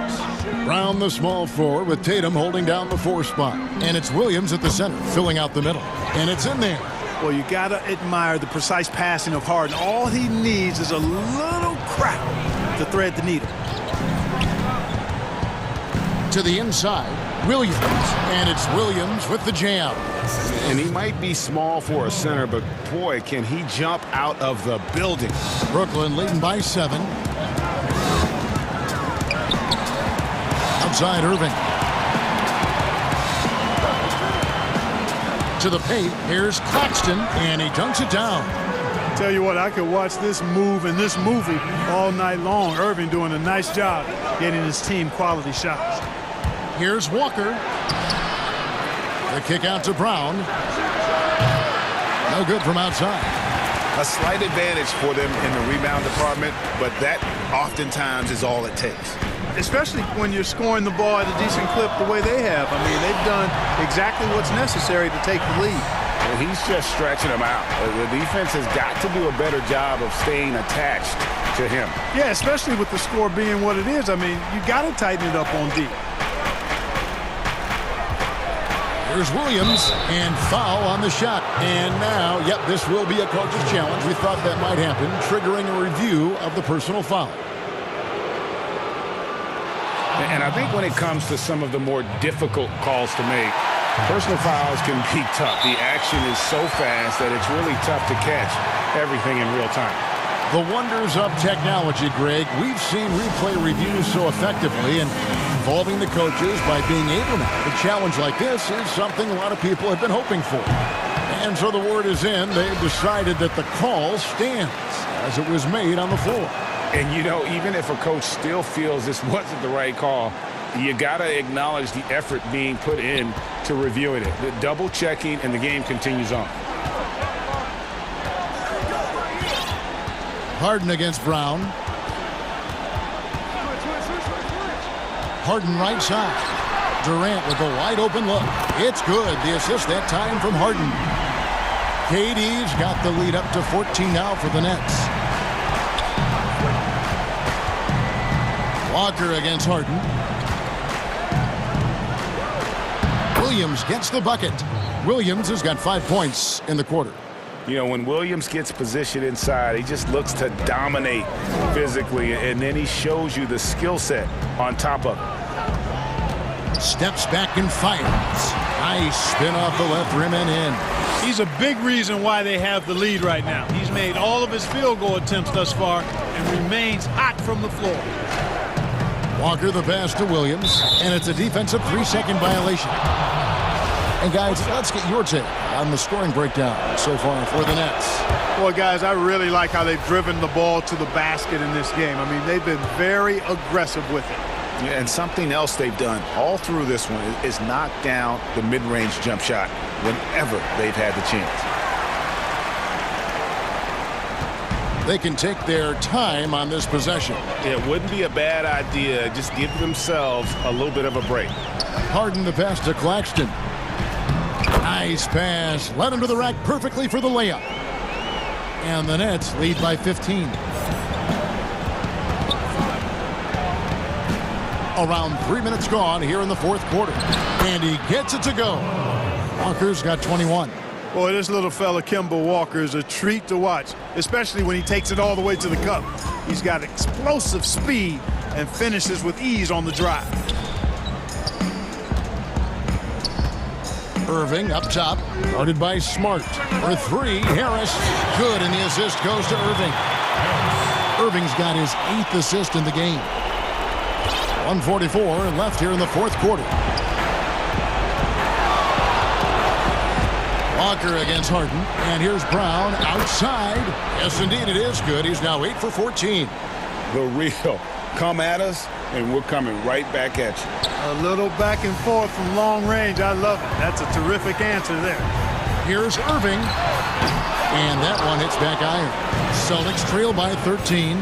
Brown, the small forward, with Tatum holding down the 4 spot. And it's Williams at the center, filling out the middle. And it's in there. Well, you got to admire the precise passing of Harden. All he needs is a little crack to thread the needle. To the inside, Williams. And it's Williams with the jam. And he might be small for a center, but boy, can he jump out of the building. Brooklyn leading by 7. Outside Irving. To the paint, here's Claxton, and he dunks it down. Tell you what, I could watch this move and this movie all night long. Irving doing a nice job getting his team quality shots. Here's Walker. The kick out to Brown. No good from outside. A slight advantage for them in the rebound department, but that oftentimes is all it takes. Especially when you're scoring the ball at a decent clip the way they have. I mean, they've done exactly what's necessary to take the lead. Well, he's just stretching them out. The defense has got to do a better job of staying attached to him. Yeah, especially with the score being what it is. I mean, you got to tighten it up on D. Here's Williams, and foul on the shot. And now, yep, this will be a coach's challenge. We thought that might happen, triggering a review of the personal foul. And I think when it comes to some of the more difficult calls to make, personal fouls can be tough. The action is so fast that it's really tough to catch everything in real time. The wonders of technology, Greg. We've seen replay reviews so effectively, and involving the coaches by being able to have a challenge like this is something a lot of people have been hoping for. And so the word is in. They've decided that the call stands as it was made on the floor. And, you know, even if a coach still feels this wasn't the right call, you got to acknowledge the effort being put in to reviewing it. The double checking, and the game continues on. Harden against Brown. Harden right side. Durant with a wide open look. It's good. The assist that time from Harden. KD's got the lead up to 14 now for the Nets. Walker against Harden. Williams gets the bucket. Williams has got 5 points in the quarter. You know, when Williams gets positioned inside, he just looks to dominate physically, and then he shows you the skill set on top of it. Steps back and fires. Nice spin off the left rim and in. He's a big reason why they have the lead right now. He's made all of his field goal attempts thus far and remains hot from the floor. Walker the pass to Williams, and it's a defensive 3-second violation. And guys, let's get your take on the scoring breakdown so far for the Nets. Well, guys, I really like how they've driven the ball to the basket in this game. I mean, they've been very aggressive with it. Yeah, and something else they've done all through this one is knock down the mid-range jump shot whenever they've had the chance. They can take their time on this possession. It wouldn't be a bad idea. Just give themselves a little bit of a break. Harden the pass to Claxton. Nice pass. Led him to the rack perfectly for the layup. And the Nets lead by 15. Around 3 minutes gone here in the fourth quarter. And he gets it to go. Walker's got 21. Boy, this little fella, Kemba Walker, is a treat to watch, especially when he takes it all the way to the cup. He's got explosive speed and finishes with ease on the drive. Irving up top, guarded by Smart. For three, Harris. Good, and the assist goes to Irving. Irving's got his 8th assist in the game. 1:44 left here in the fourth quarter. Walker against Harden, and here's Brown outside. Yes, indeed, it is good. He's now 8 for 14. The real. Come at us, and we're coming right back at you. A little back and forth from long range. I love it. That's a terrific answer there. Here's Irving, and that one hits back iron. Celtics trail by 13.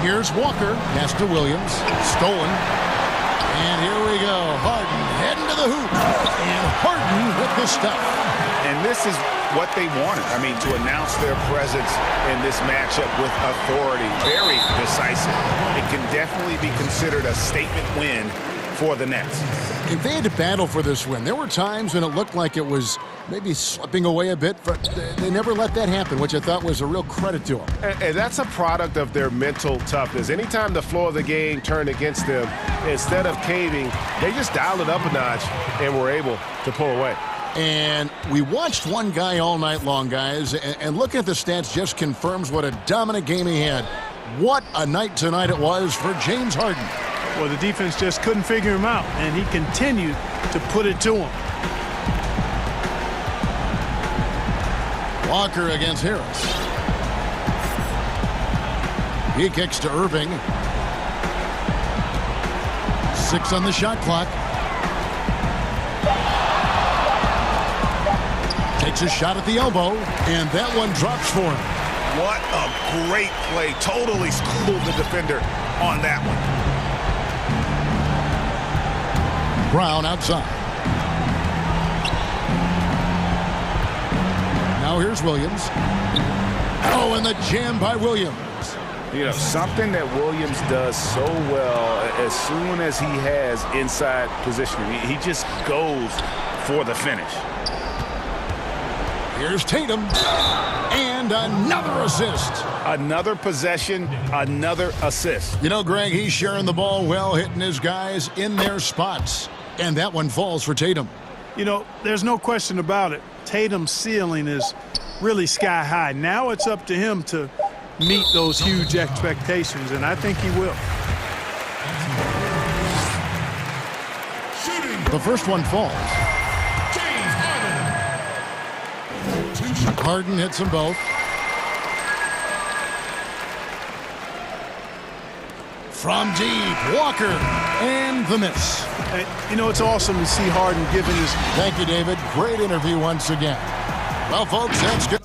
Here's Walker. Pass to Williams. Stolen. And here we go. Harden heading to the hoop. And Harden with the stuff. And this is what they wanted. I mean, to announce their presence in this matchup with authority. Very decisive. It can definitely be considered a statement win for the Nets. If they had to battle for this win, there were times when it looked like it was maybe slipping away a bit, but they never let that happen, which I thought was a real credit to them. And that's a product of their mental toughness. Anytime the flow of the game turned against them, instead of caving, they just dialed it up a notch and were able to pull away. And we watched one guy all night long, guys, and looking at the stats just confirms what a dominant game he had. What a night tonight it was for James Harden. Well, the defense just couldn't figure him out, and he continued to put it to him. Walker against Harris. He kicks to Irving. 6 on the shot clock. Takes a shot at the elbow, and that one drops for him. What a great play. Totally schooled the defender on that one. Brown outside. Now here's Williams. Oh, and the jam by Williams. You know, something that Williams does so well as soon as he has inside positioning, he just goes for the finish. Here's Tatum. And another assist. Another possession, another assist. You know, Greg, he's sharing the ball well, hitting his guys in their spots. And that one falls for Tatum. You know, there's no question about it. Tatum's ceiling is really sky high. Now it's up to him to meet those huge expectations, and I think he will. The first one falls. Harden hits them both. From deep, Walker, and the miss. Hey, you know, it's awesome to see Harden giving his... Thank you, David. Great interview once again. Well, folks, that's good.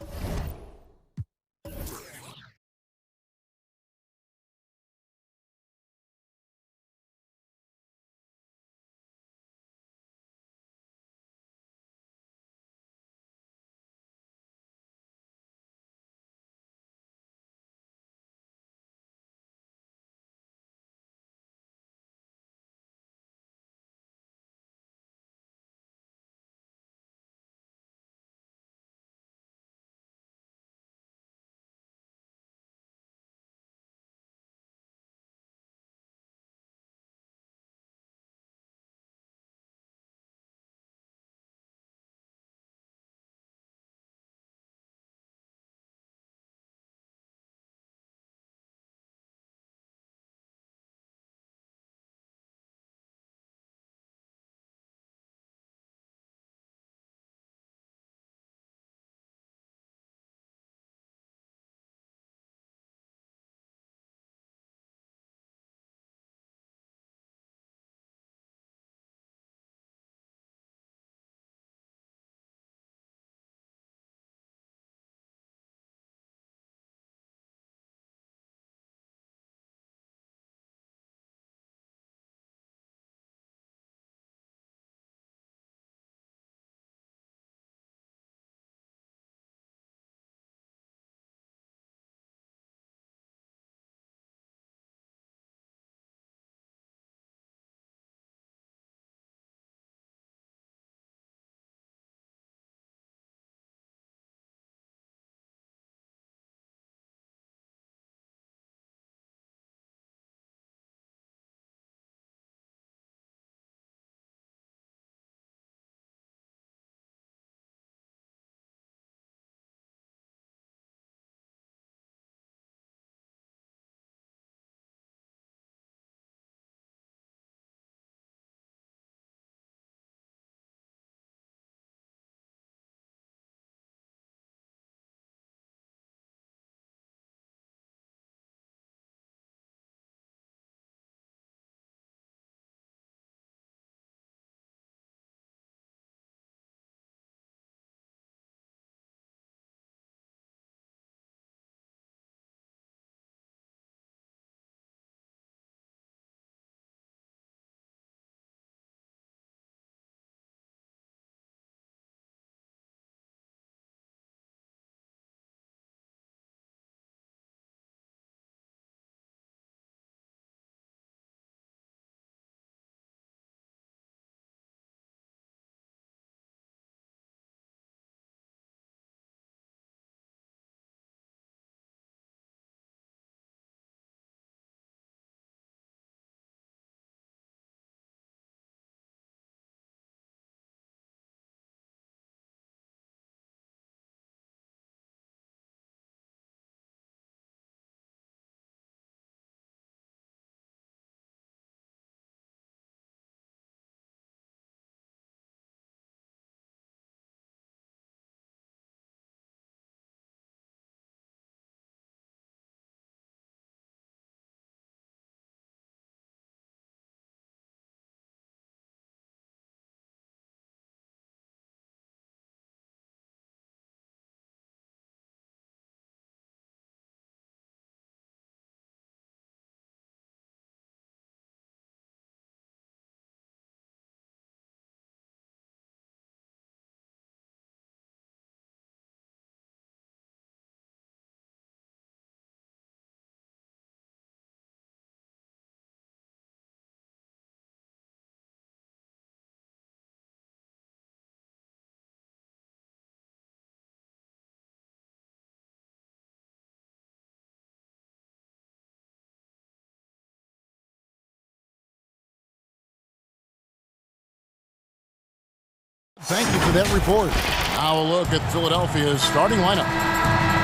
Thank you for that report. Now a look at Philadelphia's starting lineup.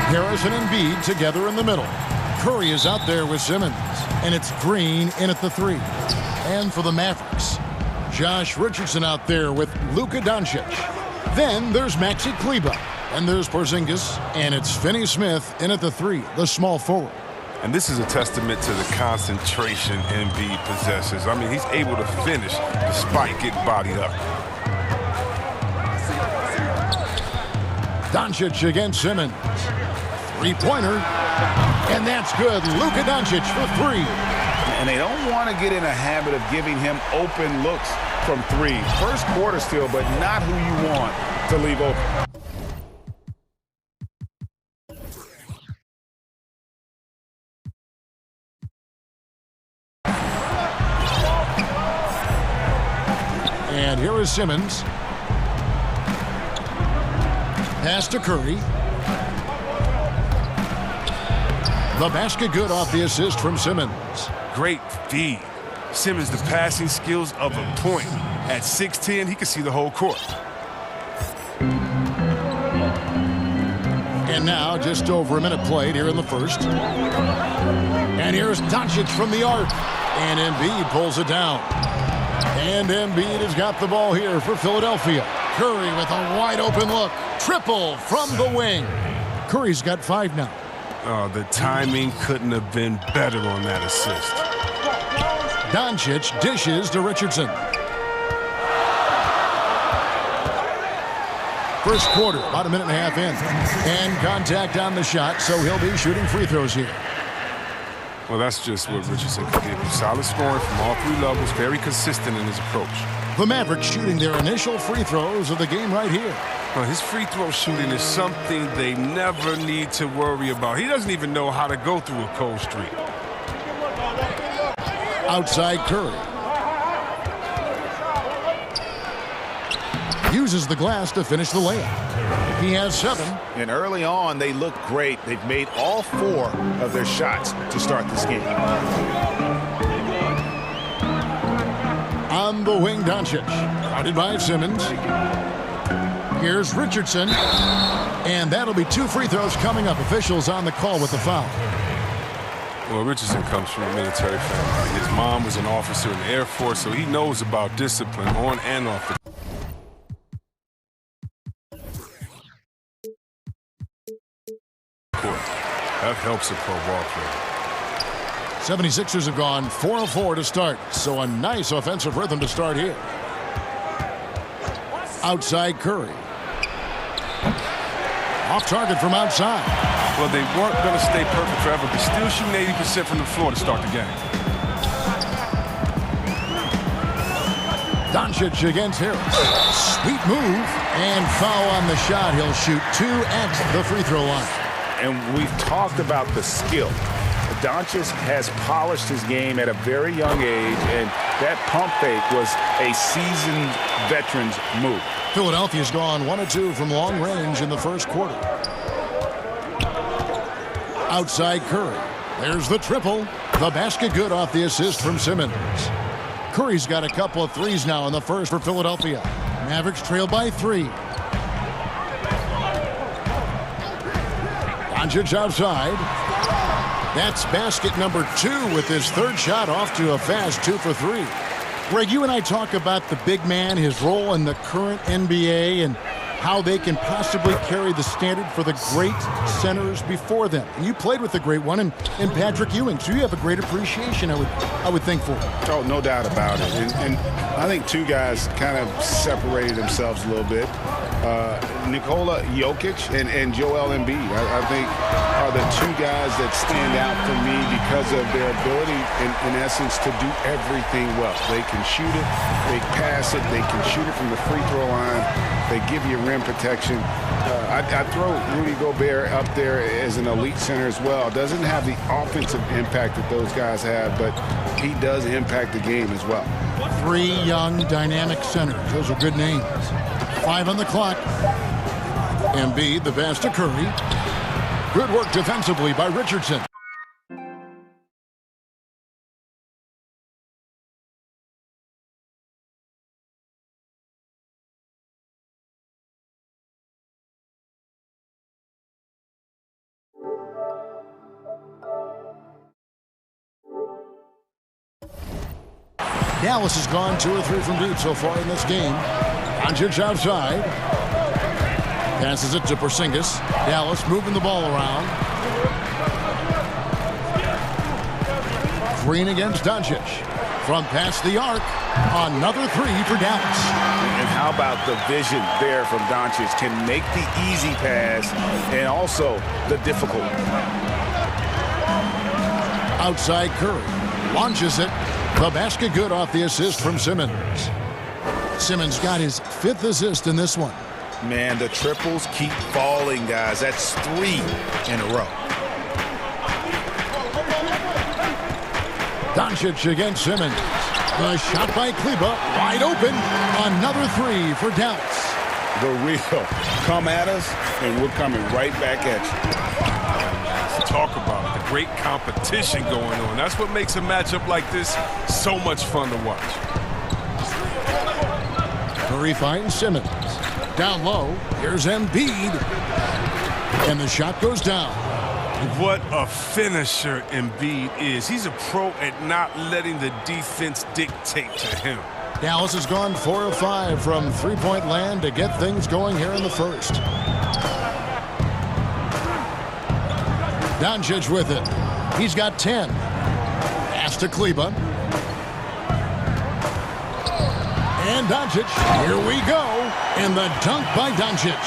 Harris and Embiid together in the middle. Curry is out there with Simmons, and it's Green in at the 3. And for the Mavericks, Josh Richardson out there with Luka Doncic. Then there's Maxi Kleber, and there's Porzingis, and it's Finney-Smith in at the 3, the small forward. And this is a testament to the concentration Embiid possesses. I mean, he's able to finish despite getting bodied up. Doncic against Simmons. Three-pointer. And that's good. Luka Doncic for 3. And they don't want to get in a habit of giving him open looks from 3. First quarter still, but not who you want to leave open. And here is Simmons. Pass to Curry. The basket good off the assist from Simmons. Great feed. Simmons, the passing skills of a point. At 6'10", he can see the whole court. And now just over a minute played here in the first. And here's Doncic from the arc. And Embiid pulls it down. And Embiid has got the ball here for Philadelphia. Curry with a wide open look. Triple from the wing. Curry's got 5 now. Oh, the timing couldn't have been better on that assist. Doncic dishes to Richardson. First quarter, about a minute and a half in. And contact on the shot, so he'll be shooting free throws here. Well, that's just what Richardson could give you. Solid scoring from all 3 levels, very consistent in his approach. The Mavericks shooting their initial free throws of the game right here. Well, his free throw shooting is something they never need to worry about. He doesn't even know how to go through a cold streak. Outside Curry. Uses the glass to finish the layup. He has 7. And early on, they look great. They've made all 4 of their shots to start this game. On the wing, Doncic. Guarded by Simmons. Here's Richardson. And that'll be 2 free throws coming up. Officials on the call with the foul. Well, Richardson comes from a military family. His mom was an officer in the Air Force, so he knows about discipline on and off the court. That helps a pro ball player. 76ers have gone 4 of 4 to start, so a nice offensive rhythm to start here. Outside Curry. Off target from outside. Well, they weren't going to stay perfect forever, but still shooting 80% from the floor to start the game. Doncic against Harris. Sweet move and foul on the shot. He'll shoot 2 at the free throw line. And we've talked about the skill. Doncic has polished his game at a very young age, and that pump fake was a seasoned veteran's move. Philadelphia's gone 1 of 2 from long range in the first quarter. Outside Curry. There's the triple. The basket good off the assist from Simmons. Curry's got a couple of threes now in the first for Philadelphia. Mavericks trail by 3. Doncic outside. That's basket number 2 with his 3rd shot off to a fast 2 for 3. Greg, you and I talk about the big man, his role in the current NBA, and how they can possibly carry the standard for the great centers before them. And you played with the great one in Patrick Ewing, so you have a great appreciation, I would think, for it. Oh, no doubt about it. And I think 2 guys kind of separated themselves a little bit. Nikola Jokic and Joel Embiid, I think, are the 2 guys that stand out for me because of their ability, in essence, to do everything well. They can shoot it, they pass it, they can shoot it from the free throw line, they give you rim protection. I throw Rudy Gobert up there as an elite center as well. Doesn't have the offensive impact that those guys have, but he does impact the game as well. 3 young, dynamic centers. Those are good names. 5 on the clock. Embiid, the pass to Curry. Good work defensively by Richardson. Dallas has gone 2 or 3 from deep so far in this game. Doncic outside. Passes it to Porzingis. Dallas moving the ball around. Green against Doncic. From past the arc. Another 3 for Dallas. And how about the vision there from Doncic? Can make the easy pass and also the difficult. Outside Curry. Launches it. The basket good off the assist from Simmons. Simmons got his 5th assist in this one. Man, the triples keep falling, guys. That's 3 in a row. Doncic against Simmons. The shot by Kleber, wide open. Another 3 for Dallas. The real come at us, and we're coming right back at you. Let's talk about it. The great competition going on. That's what makes a matchup like this so much fun to watch. Curry finds Simmons. Down low, here's Embiid. And the shot goes down. What a finisher Embiid is. He's a pro at not letting the defense dictate to him. Dallas has gone 4 of 5 from three-point land to get things going here in the first. Doncic with it. He's got 10. Pass to Kleber. And Doncic, here we go. And the dunk by Doncic.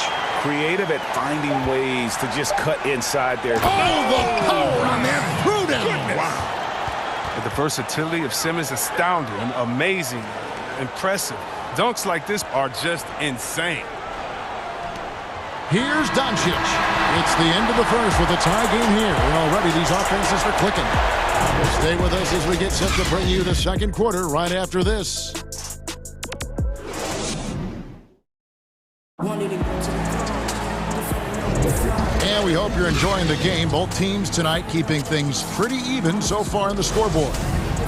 Creative at finding ways to just cut inside there. Oh, the power on that throw-down. Wow. The versatility of Simmons is astounding, amazing, impressive. Dunks like this are just insane. Here's Doncic. It's the end of the first with a tie game here. And already these offenses are clicking. Stay with us as we get set to bring you the second quarter right after this. And we hope you're enjoying the game. Both teams tonight keeping things pretty even so far in the scoreboard.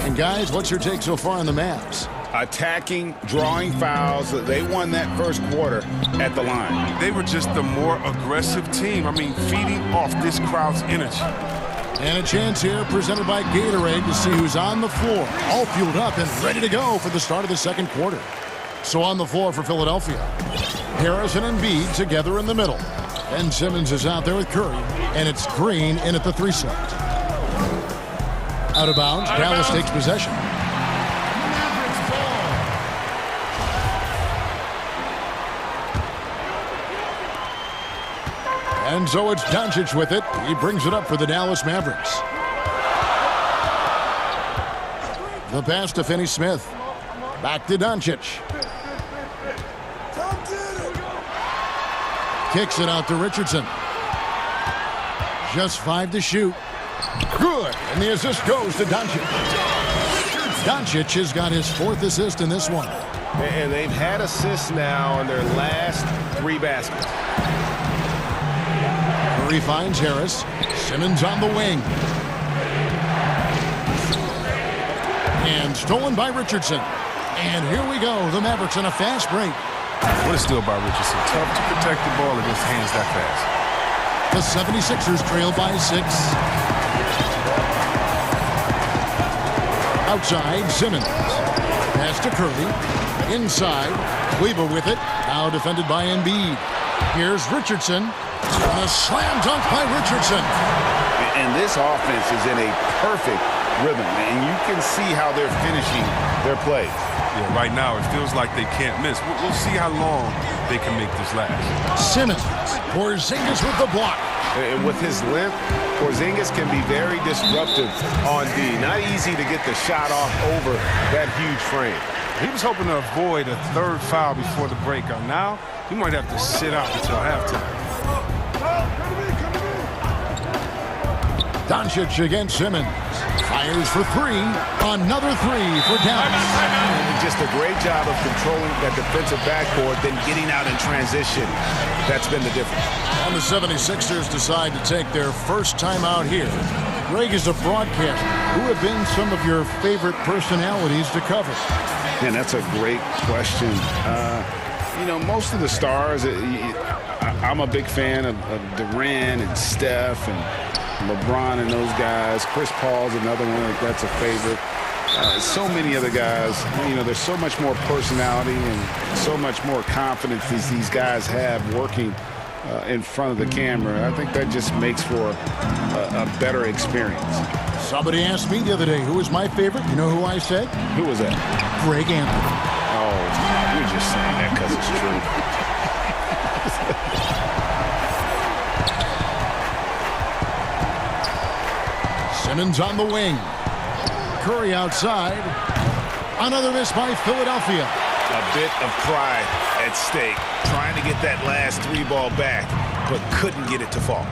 And guys, what's your take so far on the Mavs? Attacking, drawing fouls. They won that first quarter at the line. They were just the more aggressive team. I mean, feeding off this crowd's energy. And a chance here presented by Gatorade to see who's on the floor. All fueled up and ready to go for the start of the second quarter. So on the floor for Philadelphia, Harris and Embiid together in the middle. And Simmons is out there with Curry. And it's Green in at the 3 slot. Out of bounds, Dallas takes possession. And so it's Doncic with it. He brings it up for the Dallas Mavericks. The pass to Finney-Smith. Back to Doncic. Kicks it out to Richardson. Just 5 to shoot. Good. And the assist goes to Doncic. Doncic has got his 4th assist in this one. And they've had assists now on their last 3 baskets. Curry finds Harris. Simmons on the wing. And stolen by Richardson. And here we go. The Mavericks in a fast break. What a steal by Richardson. Tough to protect the ball against hands that fast. The 76ers trail by 6. Outside, Simmons. Pass to Curry. Inside, Kleber with it. Now defended by Embiid. Here's Richardson. And a slam dunk by Richardson. And this offense is in a perfect rhythm. And you can see how they're finishing their plays. Yeah, right now it feels like they can't miss. We'll see how long they can make this last. Simmons. Porzingis with the block. And with his length, Porzingis can be very disruptive on D. Not easy to get the shot off over that huge frame. He was hoping to avoid a 3rd foul before the break. Now he might have to sit out until halftime. Doncic against Simmons. Fires for 3. Another 3 for Dallas. And just a great job of controlling that defensive backboard, then getting out in transition. That's been the difference. And the 76ers decide to take their first time out here. Greg is a broadcaster. Who have been some of your favorite personalities to cover? And that's a great question. You know, most of the stars, I'm a big fan of Durant and Steph and LeBron and those guys. Chris Paul's another one that's a favorite. So many of the guys, you know, there's so much more personality and so much more confidence these guys have working in front of the camera. I think that just makes for a better experience. Somebody asked me the other day, who was my favorite? You know who I said? Who was that? Greg Anthony. Oh, you're just saying that because it's true. Simmons on the wing. Curry outside. Another miss by Philadelphia. A bit of pride at stake. Trying to get that last 3-ball back, but couldn't get it to fall.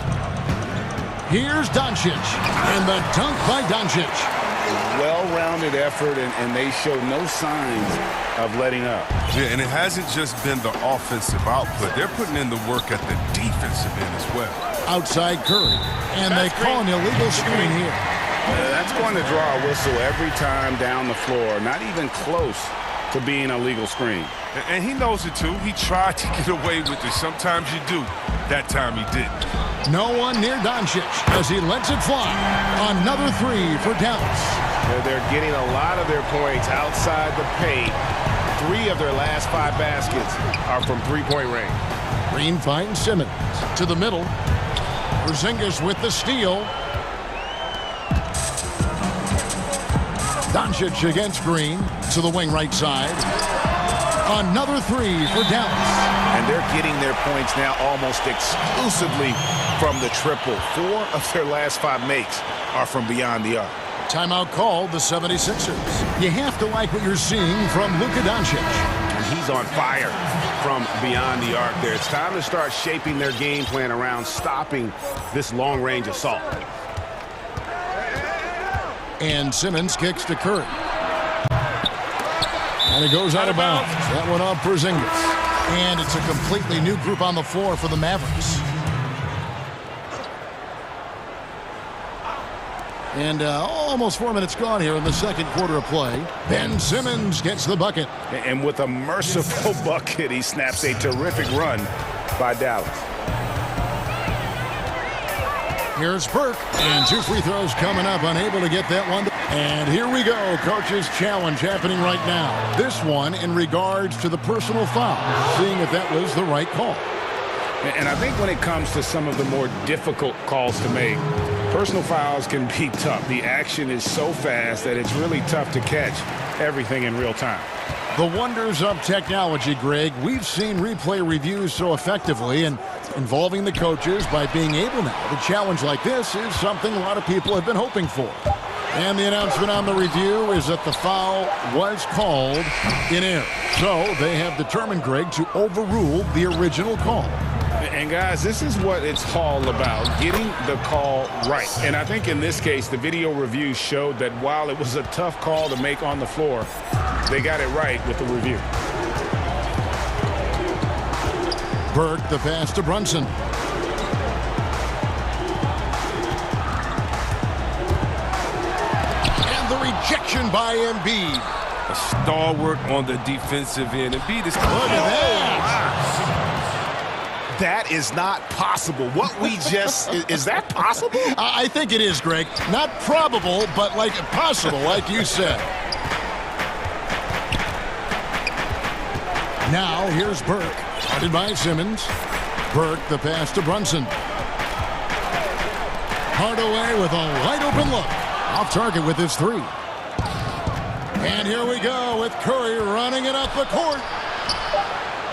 Here's Doncic. And the dunk by Doncic. Well-rounded effort, and they show no signs of letting up. Yeah, and it hasn't just been the offensive output. They're putting in the work at the defensive end as well. Outside Curry. And they call an illegal screen here. That's going to draw a whistle every time down the floor. Not even close to being a legal screen. And he knows it too. He tried to get away with it. Sometimes you do. That time he didn't. No one near Doncic as he lets it fly. Another three for Dallas. They're getting a lot of their points outside the paint. 3 of their last 5 baskets are from three-point range. Green finds Simmons to the middle. Porzingis with the steal. Doncic against Green to the wing right side. Another 3 for Dallas. And they're getting their points now almost exclusively from the triple. 4 of their last 5 makes are from beyond the arc. Timeout called the 76ers. You have to like what you're seeing from Luka Doncic. And he's on fire from beyond the arc there. It's time to start shaping their game plan around stopping this long-range assault. And Simmons kicks to Curry. And it goes out of bounds. That one off Porzingis. And it's a completely new group on the floor for the Mavericks. And almost 4 minutes gone here in the second quarter of play. Ben Simmons gets the bucket. And with a merciful bucket, he snaps a terrific run by Dallas. Here's Burke, and 2 free throws coming up, unable to get that one. And here we go, coach's challenge happening right now. This one in regards to the personal foul, seeing if that was the right call. And I think when it comes to some of the more difficult calls to make, personal fouls can be tough. The action is so fast that it's really tough to catch everything in real time. The wonders of technology, Greg. We've seen replay reviews so effectively, and involving the coaches by being able now to challenge like this is something a lot of people have been hoping for. And the announcement on the review is that the foul was called in error. So they have determined, Greg, to overrule the original call. And guys, this is what it's all about, getting the call right. And I think in this case, the video review showed that while it was a tough call to make on the floor, they got it right with the review. Burke, the pass to Brunson. And the rejection by Embiid. A stalwart on the defensive end. Embiid is... Look at that. That is not possible. What we just... is that possible? I think it is, Greg. Not probable, but like possible, like you said. Now, here's Burke. Guarded by Simmons. Burke, the pass to Brunson. Hardaway with a wide-open look. Off target with his 3. And here we go with Curry running it up the court.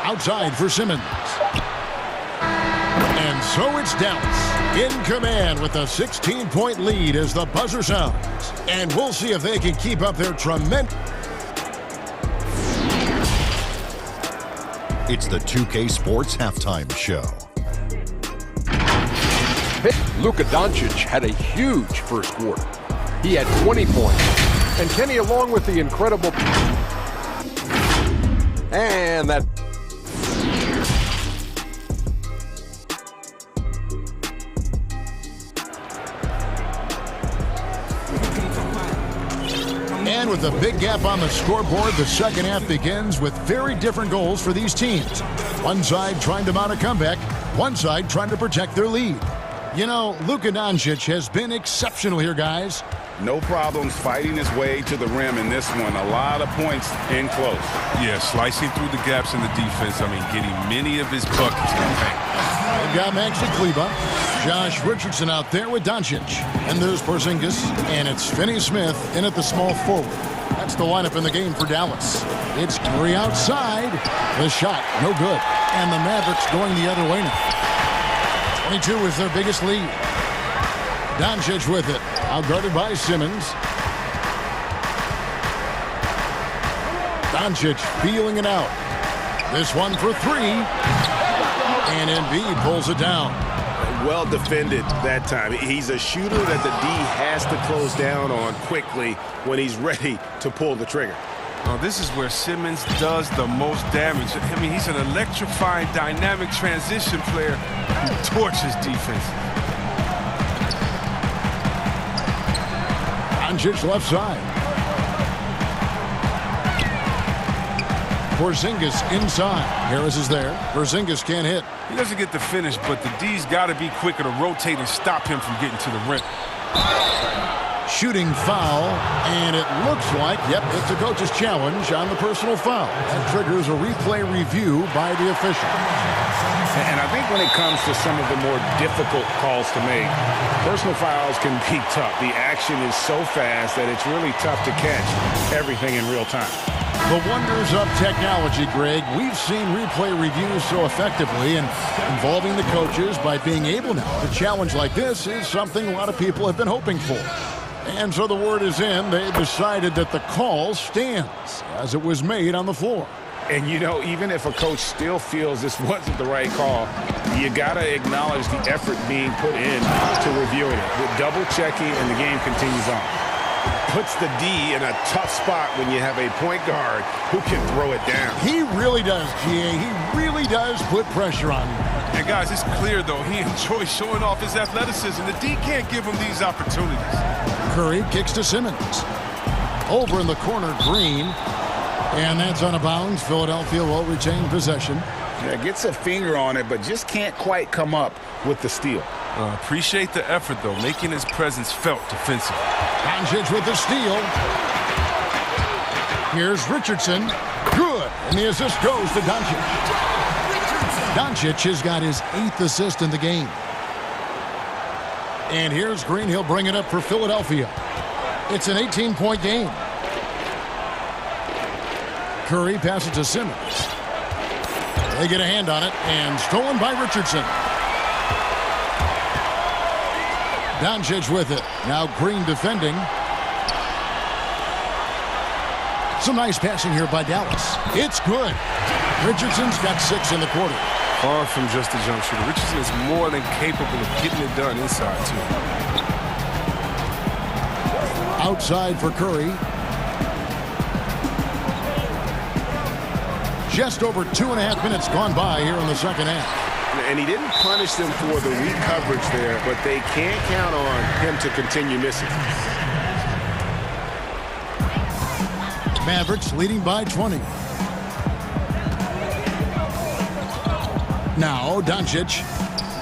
Outside for Simmons. And so it's Dallas in command with a 16-point lead as the buzzer sounds. And we'll see if they can keep up their tremendous... It's the 2K Sports Halftime Show. Luka Doncic had a huge first quarter. He had 20 points. And Kenny, along with the incredible... And that... And with a big gap on the scoreboard, the second half begins with very different goals for these teams. One side trying to mount a comeback, one side trying to protect their lead. You know, Luka Doncic has been exceptional here, guys. No problems fighting his way to the rim in this one. A lot of points in close. Yeah, slicing through the gaps in the defense. I mean, getting many of his buckets in the paint. They've got Maxi Kleba, Josh Richardson out there with Doncic. And there's Porzingis, and it's Finney-Smith in at the small forward. That's the lineup in the game for Dallas. It's Curry outside. The shot, no good. And the Mavericks going the other way now. 22 is their biggest lead. Doncic with it. Outguarded by Simmons. Doncic feeling it out. This one for three. And Embiid pulls it down. Well defended that time. He's a shooter that the D has to close down on quickly when he's ready to pull the trigger. This is where Simmons does the most damage. I mean, he's an electrifying, dynamic transition player who torches defense. Doncic left side. Porzingis inside. Harris is there. Porzingis can't hit. He doesn't get the finish, but the D's got to be quicker to rotate and stop him from getting to the rim. Shooting foul, and it looks like, yep, it's a coach's challenge on the personal foul. That triggers a replay review by the official. And I think when it comes to some of the more difficult calls to make, personal fouls can be tough. The action is so fast that it's really tough to catch everything in real time. The wonders of technology, Greg. We've seen replay reviews so effectively, and involving the coaches by being able now to challenge like this is something a lot of people have been hoping for. And so the word is in. They decided that the call stands as it was made on the floor. And, you know, even if a coach still feels this wasn't the right call, you got to acknowledge the effort being put in to reviewing it. The double checking, and the game continues on. Puts the D in a tough spot when you have a point guard who can throw it down. He really does, GA. He really does put pressure on him. And, guys, it's clear, though, he enjoys showing off his athleticism. The D can't give him these opportunities. Curry kicks to Simmons. Over in the corner, Green. And that's out of bounds. Philadelphia will retain possession. Yeah, gets a finger on it, but just can't quite come up with the steal. Appreciate the effort, though, making his presence felt defensively. Doncic with the steal. Here's Richardson. Good. And the assist goes to Doncic. Doncic has got his 8th assist in the game. And here's Green. He'll bring it up for Philadelphia. It's an 18-point game. Curry passes to Simmons. They get a hand on it, and stolen by Richardson. Doncic with it. Now Green defending. Some nice passing here by Dallas. It's good. Richardson's got 6 in the quarter. Far from just a jump shooter. Richardson is more than capable of getting it done inside, too. Outside for Curry. Just over 2.5 minutes gone by here in the second half. And he didn't punish them for the weak coverage there, but they can't count on him to continue missing. Mavericks leading by 20. Now Doncic.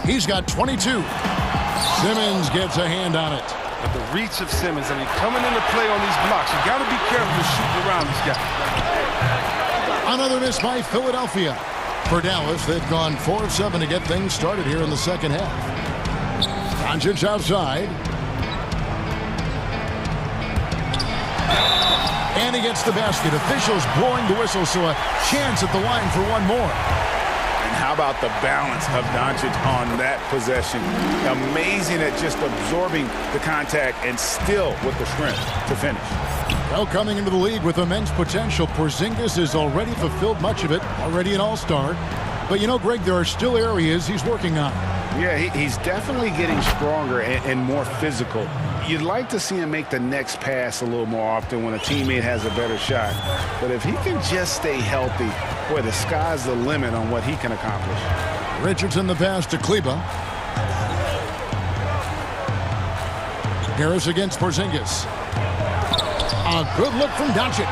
He's got 22. Simmons gets a hand on it. But the reach of Simmons, I mean, coming into play on these blocks, you got to be careful to shoot around this guy. Another miss by Philadelphia. For Dallas, they've gone 4 of 7 to get things started here in the second half. Doncic outside. And he gets the basket. Officials blowing the whistle, so a chance at the line for one more. And how about the balance of Doncic on that possession? Amazing at just absorbing the contact and still with the strength to finish. Well, coming into the league with immense potential, Porzingis has already fulfilled much of it, already an all-star. But, you know, Greg, there are still areas he's working on. Yeah, he's definitely getting stronger and more physical. You'd like to see him make the next pass a little more often when a teammate has a better shot. But if he can just stay healthy, boy, the sky's the limit on what he can accomplish. Richardson the pass to Kleba. Harris against Porzingis. A good look from Doncic.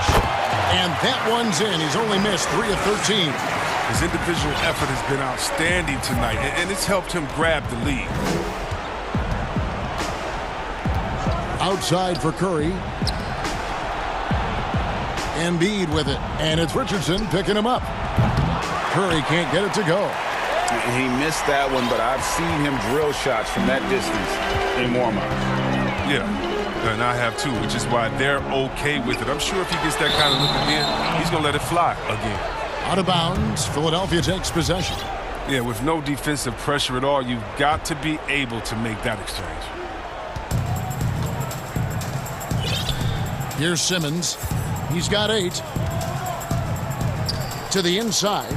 And that one's in. He's only missed 3 of 13. His individual effort has been outstanding tonight, and it's helped him grab the lead. Outside for Curry. Embiid with it, and it's Richardson picking him up. Curry can't get it to go. He missed that one, but I've seen him drill shots from that distance in warm-up. Yeah, and I have too, which is why they're okay with it. I'm sure if he gets that kind of look again, he's going to let it fly again. Out of bounds, Philadelphia takes possession. Yeah, with no defensive pressure at all, you've got to be able to make that exchange. Here's Simmons. He's got 8. To the inside.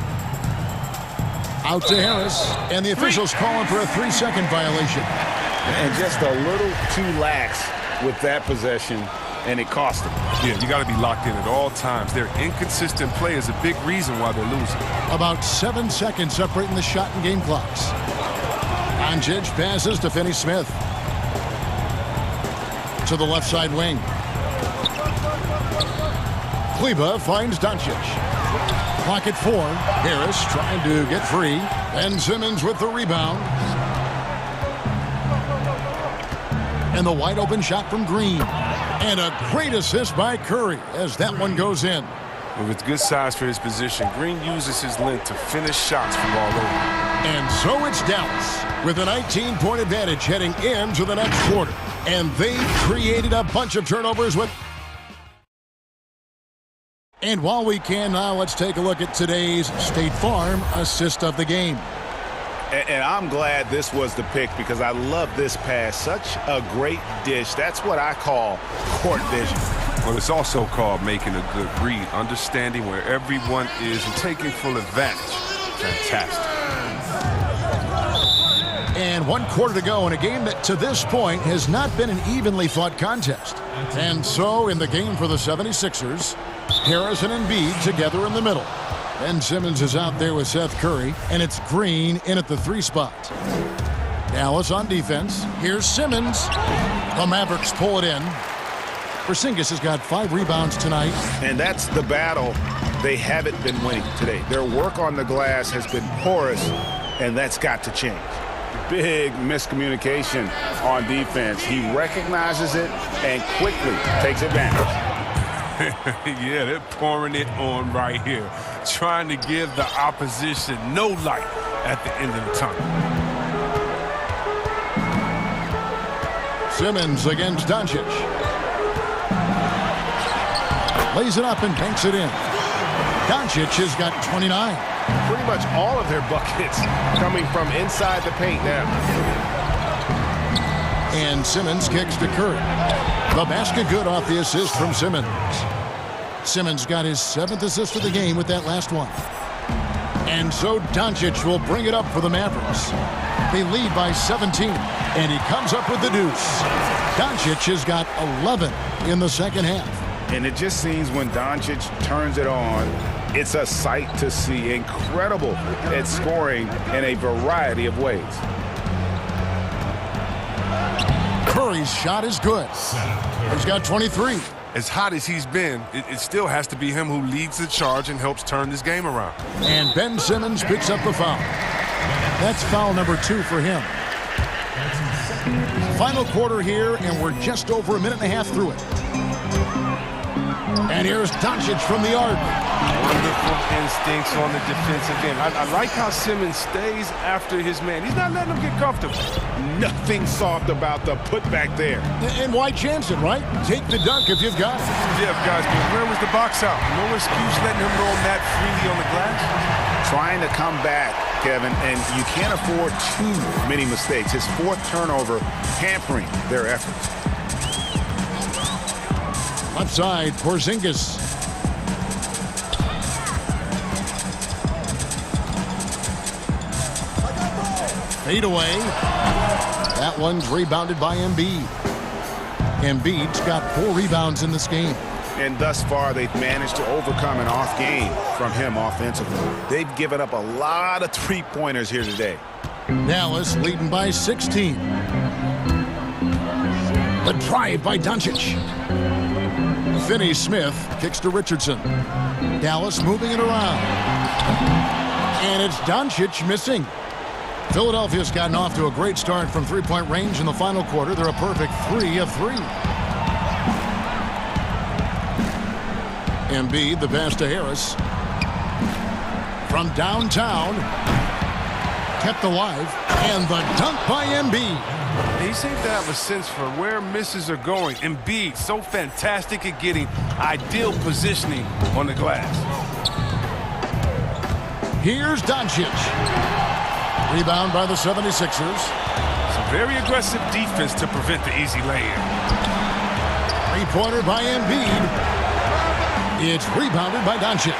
Out to Harris. And the officials calling for a 3-second violation. And just a little too lax with that possession, and it cost them. Yeah, you got to be locked in at all times. Their inconsistent play is a big reason why they're losing. About 7 seconds separating the shot and game clocks. Doncic passes to Finney-Smith. To the left side wing. Kleber finds Doncic. Clock at 4. Harris trying to get free. Ben Simmons with the rebound. And the wide open shot from Green. And a great assist by Curry as that one goes in. With good size for his position, Green uses his length to finish shots from all over. And so it's Dallas with a 19-point advantage heading into the next quarter. And they've created a bunch of turnovers with... And while we can now, let's take a look at today's State Farm assist of the game. And I'm glad this was the pick because I love this pass. Such a great dish. That's what I call court vision. Well, it's also called making a good read, understanding where everyone is and taking full advantage. Fantastic. And 1 quarter to go in a game that to this point has not been an evenly fought contest. And so in the game for the 76ers, Harris and Embiid together in the middle. Ben Simmons is out there with Seth Curry, and it's Green in at the 3 spot. Dallas on defense. Here's Simmons. The Mavericks pull it in. Porzingis has got 5 rebounds tonight. And that's the battle they haven't been winning today. Their work on the glass has been porous, and that's got to change. Big miscommunication on defense. He recognizes it and quickly takes advantage. Yeah, they're pouring it on right here, trying to give the opposition no light at the end of the tunnel. Simmons against Doncic. Lays it up and banks it in. Doncic has got 29. Pretty much all of their buckets coming from inside the paint now. And Simmons kicks to Curry. The basket good off the assist from Simmons. Simmons got his 7th assist of the game with that last one. And so Doncic will bring it up for the Mavericks. They lead by 17, and he comes up with the deuce. Doncic has got 11 in the second half. And it just seems when Doncic turns it on, it's a sight to see. Incredible at scoring in a variety of ways. Curry's shot is good. He's got 23. As hot as he's been, it still has to be him who leads the charge and helps turn this game around. And Ben Simmons picks up the foul. That's foul number 2 for him. Final quarter here, and we're just over a minute and a half through it. And here's Doncic from the arc. Wonderful instincts on the defensive end. I like how Simmons stays after his man. He's not letting him get comfortable. Nothing soft about the putback there. And why chance it, right? Take the dunk if you've got it. Yeah, guys, but where was the box out? No excuse letting him roll that freely on the glass. Trying to come back, Kevin, and you can't afford too many mistakes. His 4th turnover hampering their efforts. Left side, Porzingis. Fade away. That one's rebounded by Embiid. Embiid's got 4 rebounds in this game. And thus far, they've managed to overcome an off game from him offensively. They've given up a lot of 3-pointers here today. Dallas leading by 16. The drive by Doncic. Finney-Smith kicks to Richardson. Dallas moving it around. And it's Doncic missing. Philadelphia's gotten off to a great start from 3-point range in the final quarter. They're a perfect 3 of 3. Embiid, the pass to Harris. From downtown. Kept alive. And the dunk by Embiid. He seems to have a sense for where misses are going. Embiid, so fantastic at getting ideal positioning on the glass. Here's Doncic. Rebound by the 76ers. Some very aggressive defense to prevent the easy lay-in. Three-pointer by Embiid. It's rebounded by Doncic.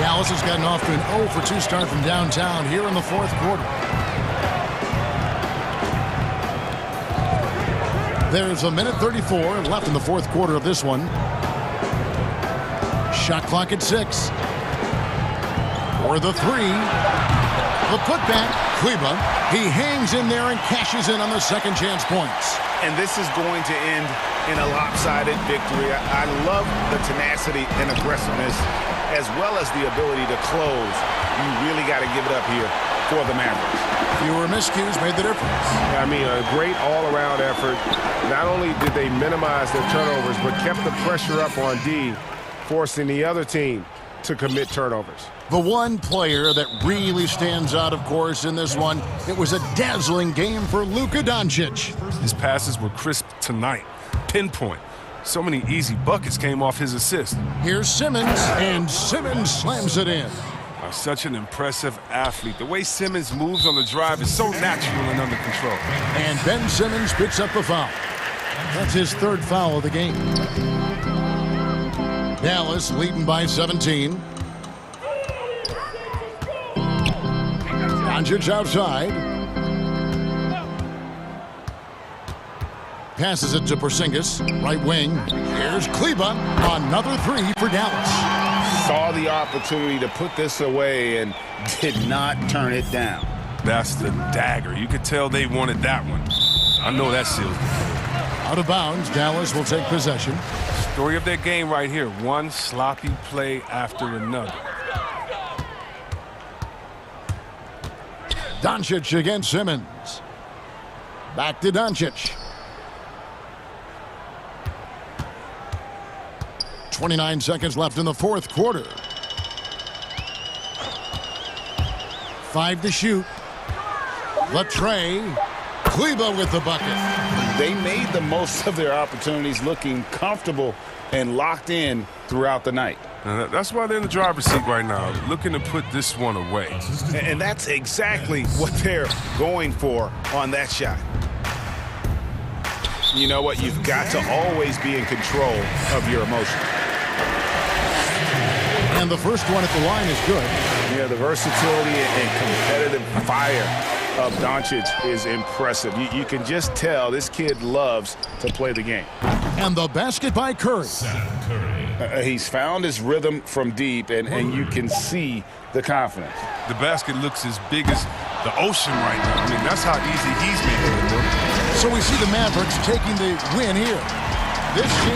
Dallas has gotten off to an 0 for 2 start from downtown here in the fourth quarter. There's a minute 34 left in the fourth quarter of this one. Shot clock at 6. For the 3. The putback, Kleber. He hangs in there and cashes in on the second chance points. And this is going to end in a lopsided victory. I love the tenacity and aggressiveness, as well as the ability to close. You really got to give it up here for the Mavericks. Fewer miscues made the difference. I mean, a great all-around effort. Not only did they minimize their turnovers, but kept the pressure up on D, forcing the other team to commit turnovers. The one player that really stands out, of course, in this one, it was a dazzling game for Luka Doncic. His passes were crisp tonight. Pinpoint. So many easy buckets came off his assist. Here's Simmons, and Simmons slams it in. Such an impressive athlete. The way Simmons moves on the drive is so natural and under control. And Ben Simmons picks up the foul. That's his third foul of the game. Dallas leading by 17. Doncic outside. Passes it to Porzingis, right wing. Here's Kleber, another 3 for Dallas. Saw the opportunity to put this away and did not turn it down. That's the dagger. You could tell they wanted that one. I know that seals it. Out of bounds, Dallas will take possession. Story of their game right here. One sloppy play after another. Doncic against Simmons. Back to Doncic. 29 seconds left in the fourth quarter. 5 to shoot. Latre. Kleber with the bucket. They made the most of their opportunities, looking comfortable and locked in throughout the night. That's why they're in the driver's seat right now, looking to put this one away. And that's exactly what they're going for on that shot. You know what? You've got to always be in control of your emotions. And the first one at the line is good. Yeah, the versatility and competitive fire of Doncic is impressive. You can just tell this kid loves to play the game. And the basket by Curry. He's found his rhythm from deep, and you can see the confidence. The basket looks as big as the ocean right now. I mean, that's how easy he's making it look. So we see the Mavericks taking the win here. This